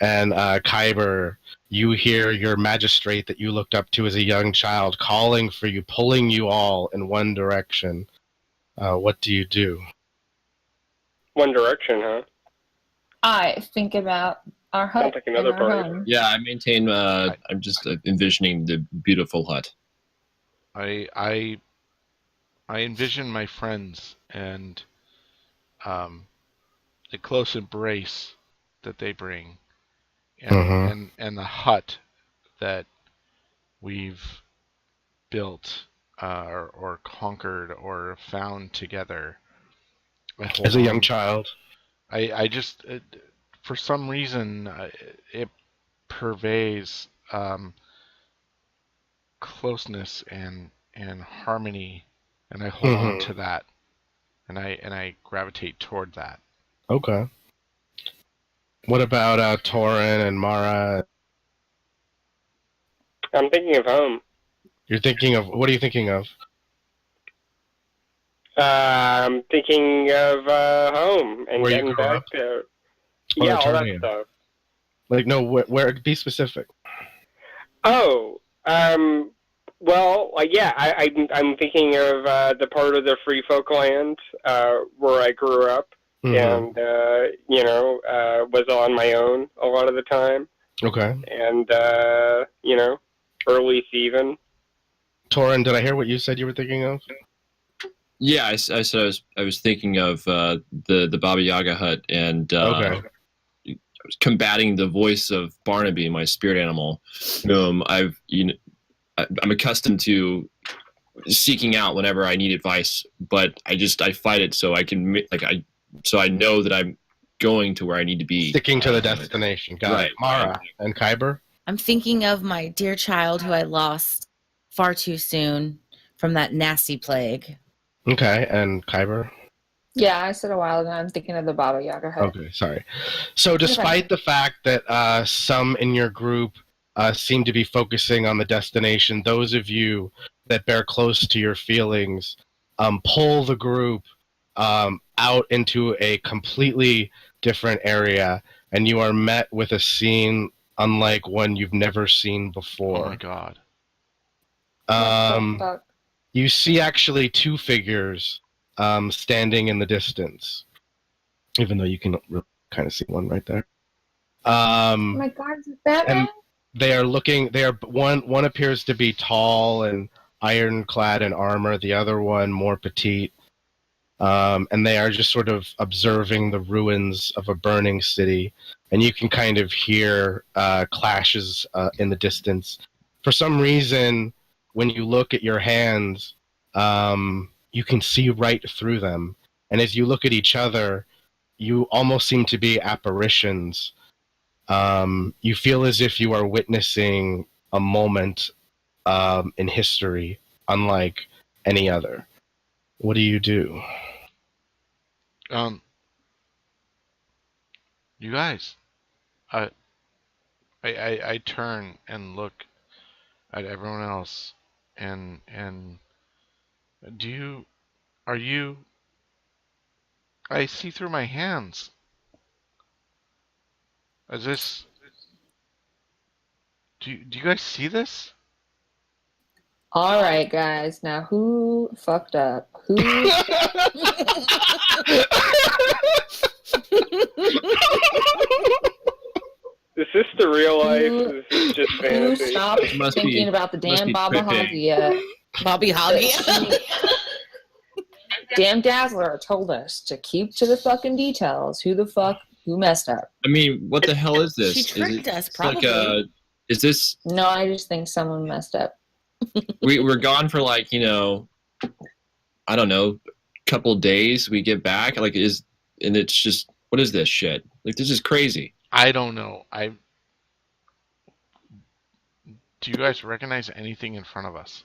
[SPEAKER 1] And Kyber, you hear your magistrate that you looked up to as a young child calling for you, pulling you all in one direction. What do you do?
[SPEAKER 5] One Direction, huh?
[SPEAKER 6] I think about our hut.
[SPEAKER 5] Sounds like another
[SPEAKER 6] and our
[SPEAKER 5] party.
[SPEAKER 6] home.
[SPEAKER 3] Yeah, I maintain. I'm just envisioning the beautiful hut.
[SPEAKER 4] I envision my friends and the close embrace that they bring, and the hut that we've built or conquered or found together. I hold
[SPEAKER 1] As a young
[SPEAKER 4] on.
[SPEAKER 1] child.
[SPEAKER 4] I just, for some reason, it purveys closeness and harmony, and I hold on to that, and I gravitate toward that.
[SPEAKER 1] Okay. What about Torin and Mara?
[SPEAKER 5] I'm thinking of home.
[SPEAKER 1] You're thinking of, what are you thinking of?
[SPEAKER 5] I'm thinking of home and
[SPEAKER 1] Where you
[SPEAKER 5] getting
[SPEAKER 1] grew
[SPEAKER 5] back
[SPEAKER 1] up?
[SPEAKER 5] there.
[SPEAKER 1] Or
[SPEAKER 5] Yeah, all that
[SPEAKER 1] Eternia?
[SPEAKER 5] stuff.
[SPEAKER 1] Like, no, where, be specific.
[SPEAKER 5] Oh, well, yeah, I'm thinking of the part of the Free Folk land where I grew up, and was on my own a lot of the time,
[SPEAKER 1] Okay.
[SPEAKER 5] and early Steven.
[SPEAKER 1] Torin, did I hear what you said you were thinking of?
[SPEAKER 3] Yeah, I said I was thinking of the Baba Yaga hut, and
[SPEAKER 1] Okay.
[SPEAKER 3] I was combating the voice of Barnaby, my spirit animal, whom I'm accustomed to seeking out whenever I need advice, but I fight it so I can so I know that I'm going to where I need to be.
[SPEAKER 1] Sticking to the destination. Got it. Mara and Kyber?
[SPEAKER 2] I'm thinking of my dear child who I lost far too soon from that nasty plague.
[SPEAKER 1] Okay, and Kyber?
[SPEAKER 6] Yeah, I said a while ago. I'm thinking of the Baba Yaga hut.
[SPEAKER 1] Okay, sorry. So despite the fact that some in your group seem to be focusing on the destination, those of you that bear close to your feelings pull the group out into a completely different area, and you are met with a scene unlike one you've never seen before.
[SPEAKER 4] Oh my god.
[SPEAKER 6] Fuck.
[SPEAKER 1] You see actually two figures standing in the distance, even though you can really kind of see one right there.
[SPEAKER 6] Oh my god, is it Batman?
[SPEAKER 1] And they are looking. They are one appears to be tall and ironclad in armor. The other one more petite. And they are just sort of observing the ruins of a burning city, and you can kind of hear clashes in the distance. For some reason, when you look at your hands, you can see right through them, and as you look at each other, you almost seem to be apparitions. You feel as if you are witnessing a moment in history, unlike any other. What do you do?
[SPEAKER 4] You guys, I turn and look at everyone else, and are you? I see through my hands. Is this? Do you guys see this?
[SPEAKER 6] All right, guys. Now, who fucked up? Who?
[SPEAKER 5] Is this the real life? Is this just
[SPEAKER 6] Who
[SPEAKER 5] fantasy?
[SPEAKER 6] stopped
[SPEAKER 3] Must
[SPEAKER 6] thinking
[SPEAKER 3] be-
[SPEAKER 6] about the
[SPEAKER 3] must
[SPEAKER 6] damn
[SPEAKER 3] be
[SPEAKER 6] Baba
[SPEAKER 3] tripping.
[SPEAKER 6] Hoggy yet?
[SPEAKER 2] Bobby Hoggy.
[SPEAKER 6] Damn Dazzler told us to keep to the fucking details. Who messed up?
[SPEAKER 3] I mean, what the hell is this?
[SPEAKER 2] She tricked us,
[SPEAKER 3] it's like
[SPEAKER 2] probably.
[SPEAKER 3] is this?
[SPEAKER 6] No, I just think someone messed up.
[SPEAKER 3] We're gone for I don't know, couple days. We get back and it's just, what is this shit? Like, this is crazy.
[SPEAKER 4] I don't know. Do you guys recognize anything in front of us?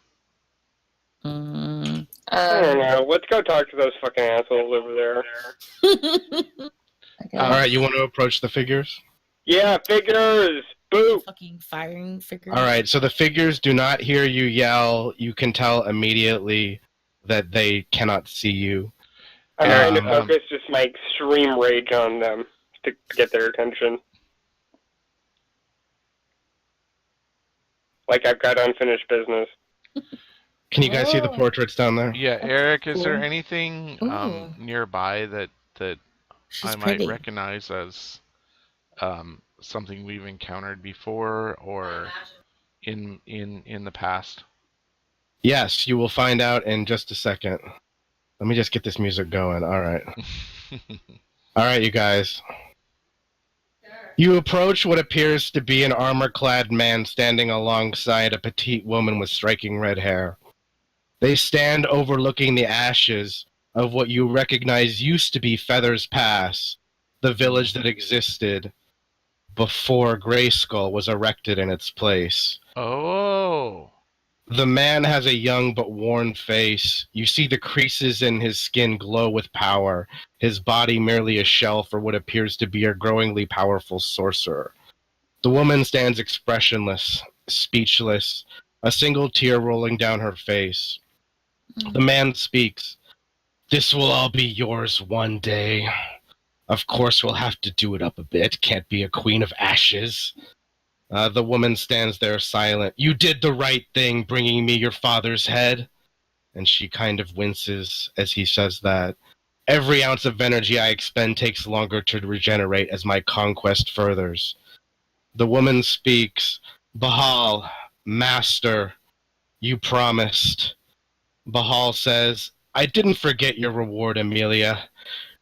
[SPEAKER 5] I don't know. Let's go talk to those fucking assholes over there.
[SPEAKER 6] Okay.
[SPEAKER 1] All right, you want to approach the figures?
[SPEAKER 5] Yeah, figures! Boo!
[SPEAKER 2] Fucking firing figures.
[SPEAKER 1] All right, so the figures do not hear you yell. You can tell immediately that they cannot see you.
[SPEAKER 5] I'm trying to
[SPEAKER 1] Um,
[SPEAKER 5] focus just my extreme rage on them to get their attention. Like I've got unfinished business.
[SPEAKER 1] Can you guys see the
[SPEAKER 6] Oh.
[SPEAKER 1] portraits down there?
[SPEAKER 4] Yeah, Eric, is there
[SPEAKER 6] cool.
[SPEAKER 4] anything
[SPEAKER 2] Ooh.
[SPEAKER 4] nearby that
[SPEAKER 2] She's
[SPEAKER 4] I might
[SPEAKER 2] pretty.
[SPEAKER 4] recognize as something we've encountered before or in the past?
[SPEAKER 1] Yes, you will find out in just a second. Let me just get this music going. All right. All right, you guys. You approach what appears to be an armor-clad man standing alongside a petite woman with striking red hair. They stand overlooking the ashes of what you recognize used to be Feathers Pass, the village that existed before Grayskull was erected in its place.
[SPEAKER 4] Oh.
[SPEAKER 1] The man has a young but worn face. You see the creases in his skin glow with power, his body merely a shell for what appears to be a growingly powerful sorcerer. The woman stands expressionless, speechless, a single tear rolling down her face. The man speaks. This will all be yours one day. Of course, we'll have to do it up a bit. Can't be a queen of ashes. The woman stands there silent. You did the right thing bringing me your father's head. And she kind of winces as he says that. Every ounce of energy I expend takes longer to regenerate as my conquest furthers. The woman speaks. Bahal, master, you promised. Bahal says, I didn't forget your reward, Amelia.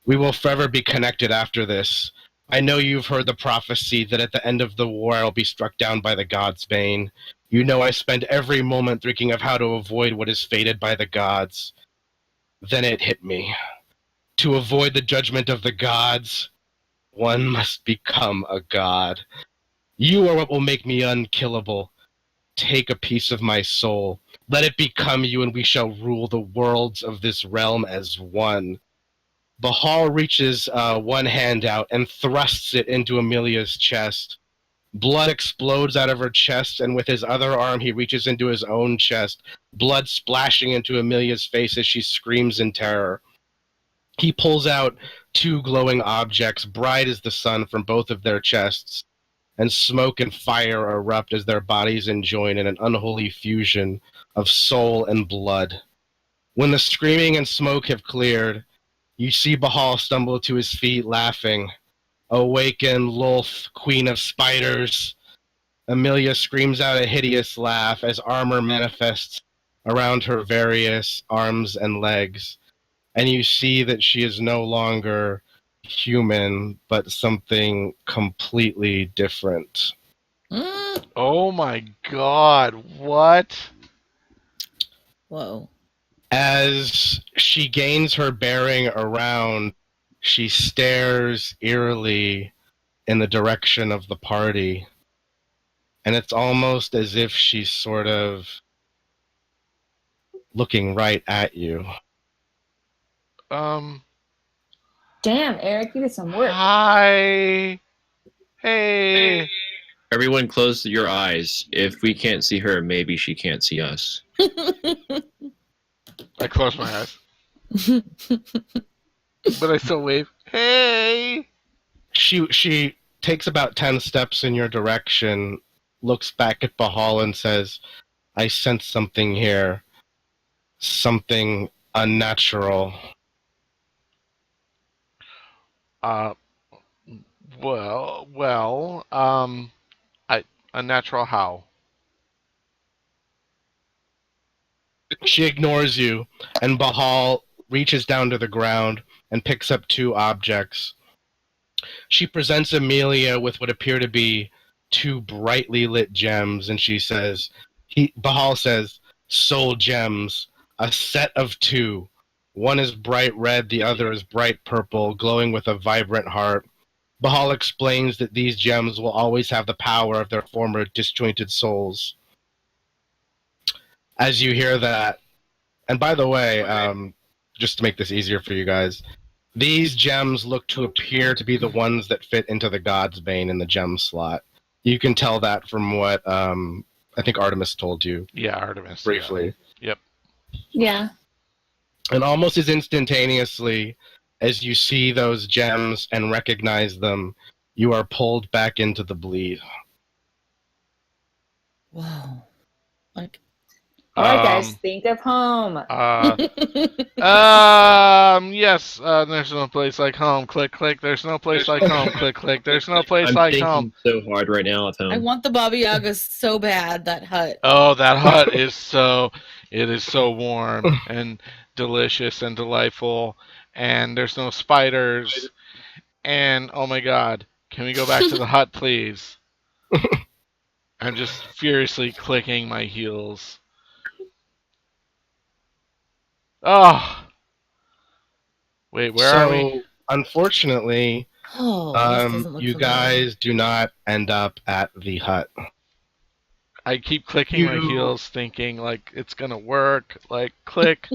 [SPEAKER 1] We will forever be connected after this. I know you've heard the prophecy that at the end of the war I'll be struck down by the gods' bane. You know I spend every moment thinking of how to avoid what is fated by the gods. Then it hit me. To avoid the judgment of the gods, one must become a god. You are what will make me unkillable. Take a piece of my soul. Let it become you, and we shall rule the worlds of this realm as one. Bahal reaches one hand out and thrusts it into Amelia's chest. Blood explodes out of her chest, and with his other arm he reaches into his own chest, blood splashing into Amelia's face as she screams in terror. He pulls out two glowing objects, bright as the sun, from both of their chests, and smoke and fire erupt as their bodies enjoin in an unholy fusion of soul and blood. When the screaming and smoke have cleared, you see Bahal stumble to his feet, laughing. Awaken, Lulth, queen of spiders. Amelia screams out a hideous laugh as armor manifests around her various arms and legs. And you see that she is no longer human, but something completely different.
[SPEAKER 4] Oh my god, what?
[SPEAKER 2] Whoa.
[SPEAKER 1] As she gains her bearing around, she stares eerily in the direction of the party. And it's almost as if she's sort of looking right at you.
[SPEAKER 6] Damn, Eric, you did some work.
[SPEAKER 4] Hi. Hey.
[SPEAKER 3] Everyone close your eyes. If we can't see her, maybe she can't see us.
[SPEAKER 4] I close my eyes. But I still wave. Hey.
[SPEAKER 1] She takes about 10 steps in your direction, looks back at Bahal and says, I sense something here. Something unnatural.
[SPEAKER 4] Well, unnatural how?
[SPEAKER 1] She ignores you, and Bahal reaches down to the ground and picks up two objects. She presents Amelia with what appear to be two brightly lit gems, and she says, Bahal says, soul gems, a set of two. One is bright red, the other is bright purple, glowing with a vibrant heart. Bahal explains that these gems will always have the power of their former disjointed souls. As you hear that, and by the way, just to make this easier for you guys, these gems look to appear to be the ones that fit into the God's Bane in the gem slot. You can tell that from what I think Artemis told you.
[SPEAKER 4] Yeah, Artemis.
[SPEAKER 1] Briefly.
[SPEAKER 4] Yeah. Yep.
[SPEAKER 6] Yeah.
[SPEAKER 1] And almost as instantaneously as you see those gems and recognize them, you are pulled back into the bleed.
[SPEAKER 2] Whoa. Like,
[SPEAKER 6] All right, guys, think of home.
[SPEAKER 4] Yes, there's no place like home. Click, click. There's no place like home. Click, click. There's no place
[SPEAKER 3] I'm
[SPEAKER 4] like
[SPEAKER 3] thinking
[SPEAKER 4] home.
[SPEAKER 3] so hard right now of home.
[SPEAKER 2] I want the Baba Yaga so bad, that hut.
[SPEAKER 4] Oh, that hut is so warm and delicious and delightful, and there's no spiders, and oh my god, can we go back to the hut, please? I'm just furiously clicking my heels. Oh, wait, where are we?
[SPEAKER 1] So, unfortunately,
[SPEAKER 2] Oh, this doesn't look
[SPEAKER 1] you
[SPEAKER 2] familiar.
[SPEAKER 1] guys do not end up at the hut.
[SPEAKER 4] I keep clicking my heels, thinking like it's gonna work. Like click,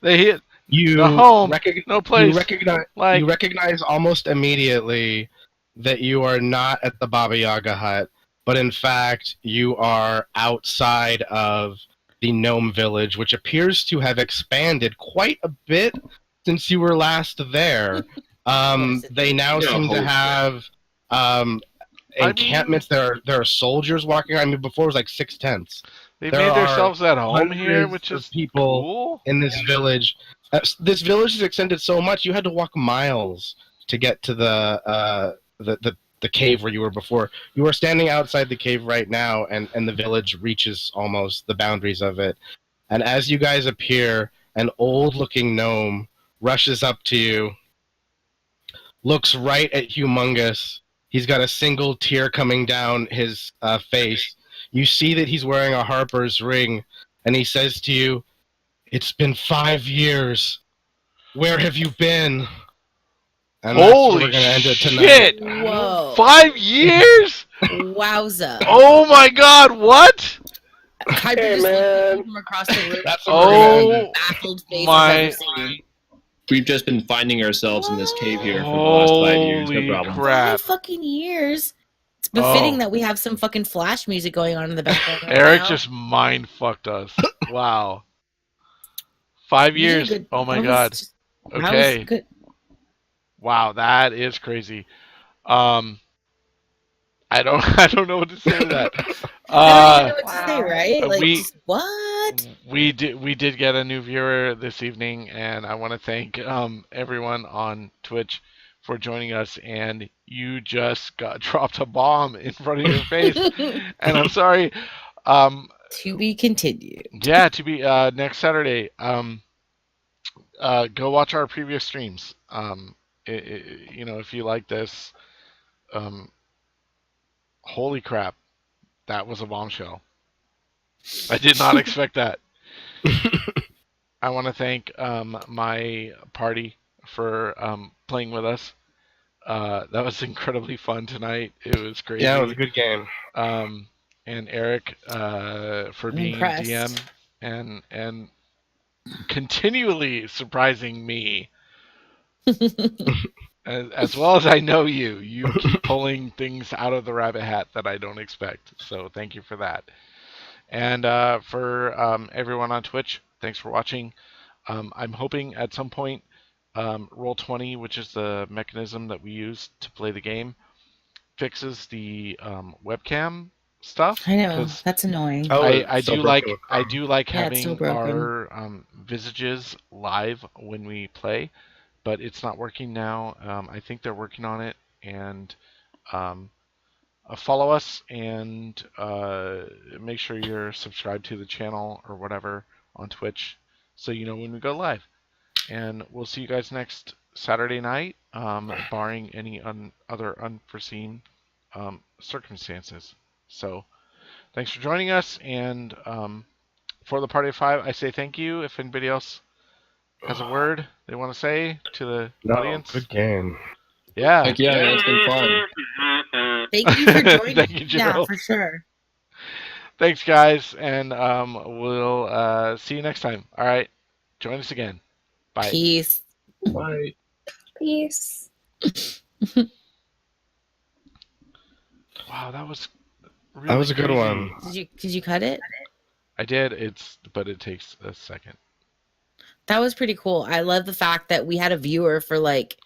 [SPEAKER 4] they hit no
[SPEAKER 1] You
[SPEAKER 4] home, no place.
[SPEAKER 1] you
[SPEAKER 4] Like
[SPEAKER 1] recognize almost immediately that you are not at the Baba Yaga hut, but in fact you are outside of the gnome village, which appears to have expanded quite a bit since you were last there. They now
[SPEAKER 3] Yeah,
[SPEAKER 1] seem to
[SPEAKER 3] holy
[SPEAKER 1] have
[SPEAKER 4] I
[SPEAKER 1] encampments.
[SPEAKER 4] mean,
[SPEAKER 1] There are soldiers walking around. I mean, before it was like 6 tents.
[SPEAKER 4] they
[SPEAKER 1] There
[SPEAKER 4] made
[SPEAKER 1] are
[SPEAKER 4] themselves at home here,
[SPEAKER 1] hundreds
[SPEAKER 4] which
[SPEAKER 1] of
[SPEAKER 4] is
[SPEAKER 1] people
[SPEAKER 4] cool.
[SPEAKER 1] in this village. This village is extended so much you had to walk miles to get to the cave where you were before. You are standing outside the cave right now, and the village reaches almost the boundaries of it. And as you guys appear, an old-looking gnome rushes up to you, looks right at Humongous. He's got a single tear coming down his face. You see that he's wearing a Harper's ring, and he says to you, "It's been 5 years. Where have you been?" And that's where
[SPEAKER 4] Holy
[SPEAKER 1] we're going to end it tonight.
[SPEAKER 4] shit!
[SPEAKER 2] Whoa.
[SPEAKER 4] 5 years?
[SPEAKER 2] Wowza.
[SPEAKER 4] Oh my god! What?
[SPEAKER 2] Kuiper
[SPEAKER 5] Hey,
[SPEAKER 2] just looked at
[SPEAKER 5] man.
[SPEAKER 2] you from across the room.
[SPEAKER 1] That's where we're going to end
[SPEAKER 4] Oh
[SPEAKER 1] it.
[SPEAKER 2] Baffled face I've
[SPEAKER 4] my!
[SPEAKER 2] ever seen.
[SPEAKER 3] We've just been finding ourselves in this cave here for the last 5 years. No
[SPEAKER 4] Holy
[SPEAKER 3] problem.
[SPEAKER 4] crap!
[SPEAKER 2] 5 fucking years. It's befitting
[SPEAKER 4] Oh,
[SPEAKER 2] that we have some fucking flash music going on in the background right
[SPEAKER 4] Eric
[SPEAKER 2] now.
[SPEAKER 4] just mind fucked us. Wow. 5
[SPEAKER 2] You did a
[SPEAKER 4] years.
[SPEAKER 2] good.
[SPEAKER 4] Oh my
[SPEAKER 2] That was
[SPEAKER 4] god.
[SPEAKER 2] just. That was
[SPEAKER 4] Okay.
[SPEAKER 2] good.
[SPEAKER 4] Wow, that is crazy. Um, I don't I don't know what to say to that.
[SPEAKER 2] I don't even know what to say,
[SPEAKER 6] Wow.
[SPEAKER 2] right? Like,
[SPEAKER 4] we
[SPEAKER 2] just what?
[SPEAKER 4] we did get a new viewer this evening, and I want to thank everyone on Twitch for joining us. And you just got dropped a bomb in front of your face, and I'm sorry.
[SPEAKER 2] To be continued.
[SPEAKER 4] Yeah, to be next Saturday. Go watch our previous streams. If you like this, um, holy crap, that was a bombshell. I did not expect that. I want to thank my party for playing with us. That was incredibly fun tonight. It was crazy.
[SPEAKER 1] Yeah, it was a good game.
[SPEAKER 4] And Eric for
[SPEAKER 2] I'm
[SPEAKER 4] being
[SPEAKER 2] impressed.
[SPEAKER 4] DM and continually surprising me. As well as I know you, you keep pulling things out of the rabbit hat that I don't expect. So thank you for that. And for everyone on Twitch, thanks for watching. I'm hoping at some point Roll20, which is the mechanism that we use to play the game, fixes the webcam stuff.
[SPEAKER 2] I know
[SPEAKER 4] 'Cause
[SPEAKER 2] that's annoying.
[SPEAKER 1] Oh,
[SPEAKER 4] I
[SPEAKER 1] it's so broken with
[SPEAKER 4] I
[SPEAKER 1] Chrome.
[SPEAKER 4] do like
[SPEAKER 2] Yeah, it's so
[SPEAKER 4] having
[SPEAKER 2] broken.
[SPEAKER 4] our visages live when we play, but it's not working now. I think they're working on it, and um, follow us and make sure you're subscribed to the channel or whatever on Twitch so you know when we go live. And we'll see you guys next Saturday night, barring any other unforeseen circumstances. So thanks for joining us, and for the party of five, I say thank you. If anybody else has a word they want to say to the audience.
[SPEAKER 1] Good game.
[SPEAKER 4] Yeah.
[SPEAKER 3] Heck yeah, man, it's been fun.
[SPEAKER 2] Thank you for joining.
[SPEAKER 4] Thank you,
[SPEAKER 2] Yeah,
[SPEAKER 4] Gerald.
[SPEAKER 2] for sure.
[SPEAKER 4] Thanks, guys, and we'll see you next time. All right, join us again. Bye.
[SPEAKER 2] Peace.
[SPEAKER 1] Bye.
[SPEAKER 6] Peace.
[SPEAKER 4] Wow, that was really
[SPEAKER 1] That was a good
[SPEAKER 4] crazy.
[SPEAKER 1] one.
[SPEAKER 2] Did you cut it?
[SPEAKER 4] I did. But it takes a second.
[SPEAKER 2] That was pretty cool. I love the fact that we had a viewer for like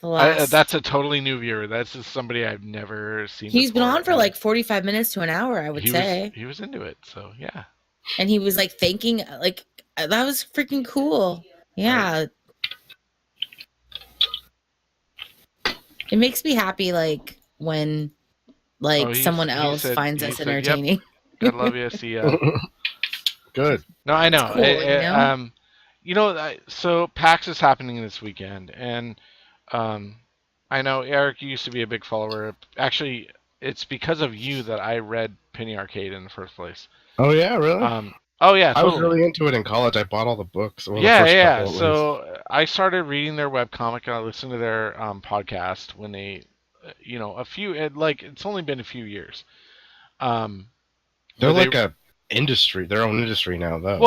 [SPEAKER 2] the last.
[SPEAKER 4] That's a totally new viewer. That's just somebody I've never seen.
[SPEAKER 2] He's been
[SPEAKER 4] before,
[SPEAKER 2] on for
[SPEAKER 4] and
[SPEAKER 2] like 45 minutes to an hour, I would say.
[SPEAKER 4] he was into it. So yeah.
[SPEAKER 2] And he was like thanking, like that was freaking cool. Yeah. It makes me happy, like when like someone else finds us entertaining.
[SPEAKER 4] God love you. See ya.
[SPEAKER 1] Good.
[SPEAKER 4] No, I know.
[SPEAKER 2] Cool, you know?
[SPEAKER 4] So PAX is happening this weekend, and I know Eric, you used to be a big follower. Actually, it's because of you that I read Penny Arcade in the first place.
[SPEAKER 1] Oh yeah, really?
[SPEAKER 4] Oh yeah,
[SPEAKER 1] I was
[SPEAKER 4] totally.
[SPEAKER 1] really into it in college. I bought all the books. Well, the
[SPEAKER 4] Yeah,
[SPEAKER 1] first
[SPEAKER 4] yeah.
[SPEAKER 1] couple at least.
[SPEAKER 4] So I started reading their webcomic and I listened to their podcast when they, it's only been a few years. Um,
[SPEAKER 1] They're
[SPEAKER 4] but they,
[SPEAKER 1] like a industry, their own industry now, though.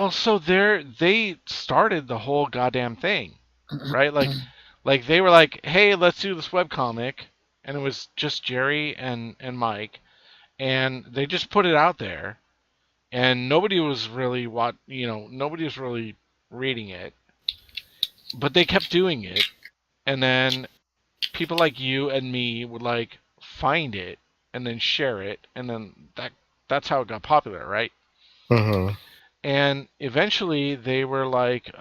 [SPEAKER 4] so they started the whole goddamn thing, right? Like they were like, hey, let's do this webcomic, and it was just Jerry and Mike, and they just put it out there, and nobody was really nobody was really reading it, but they kept doing it, and then people like you and me would like find it and then share it, and then that's how it got popular, right?
[SPEAKER 1] Mm-hmm.
[SPEAKER 4] And eventually they were like,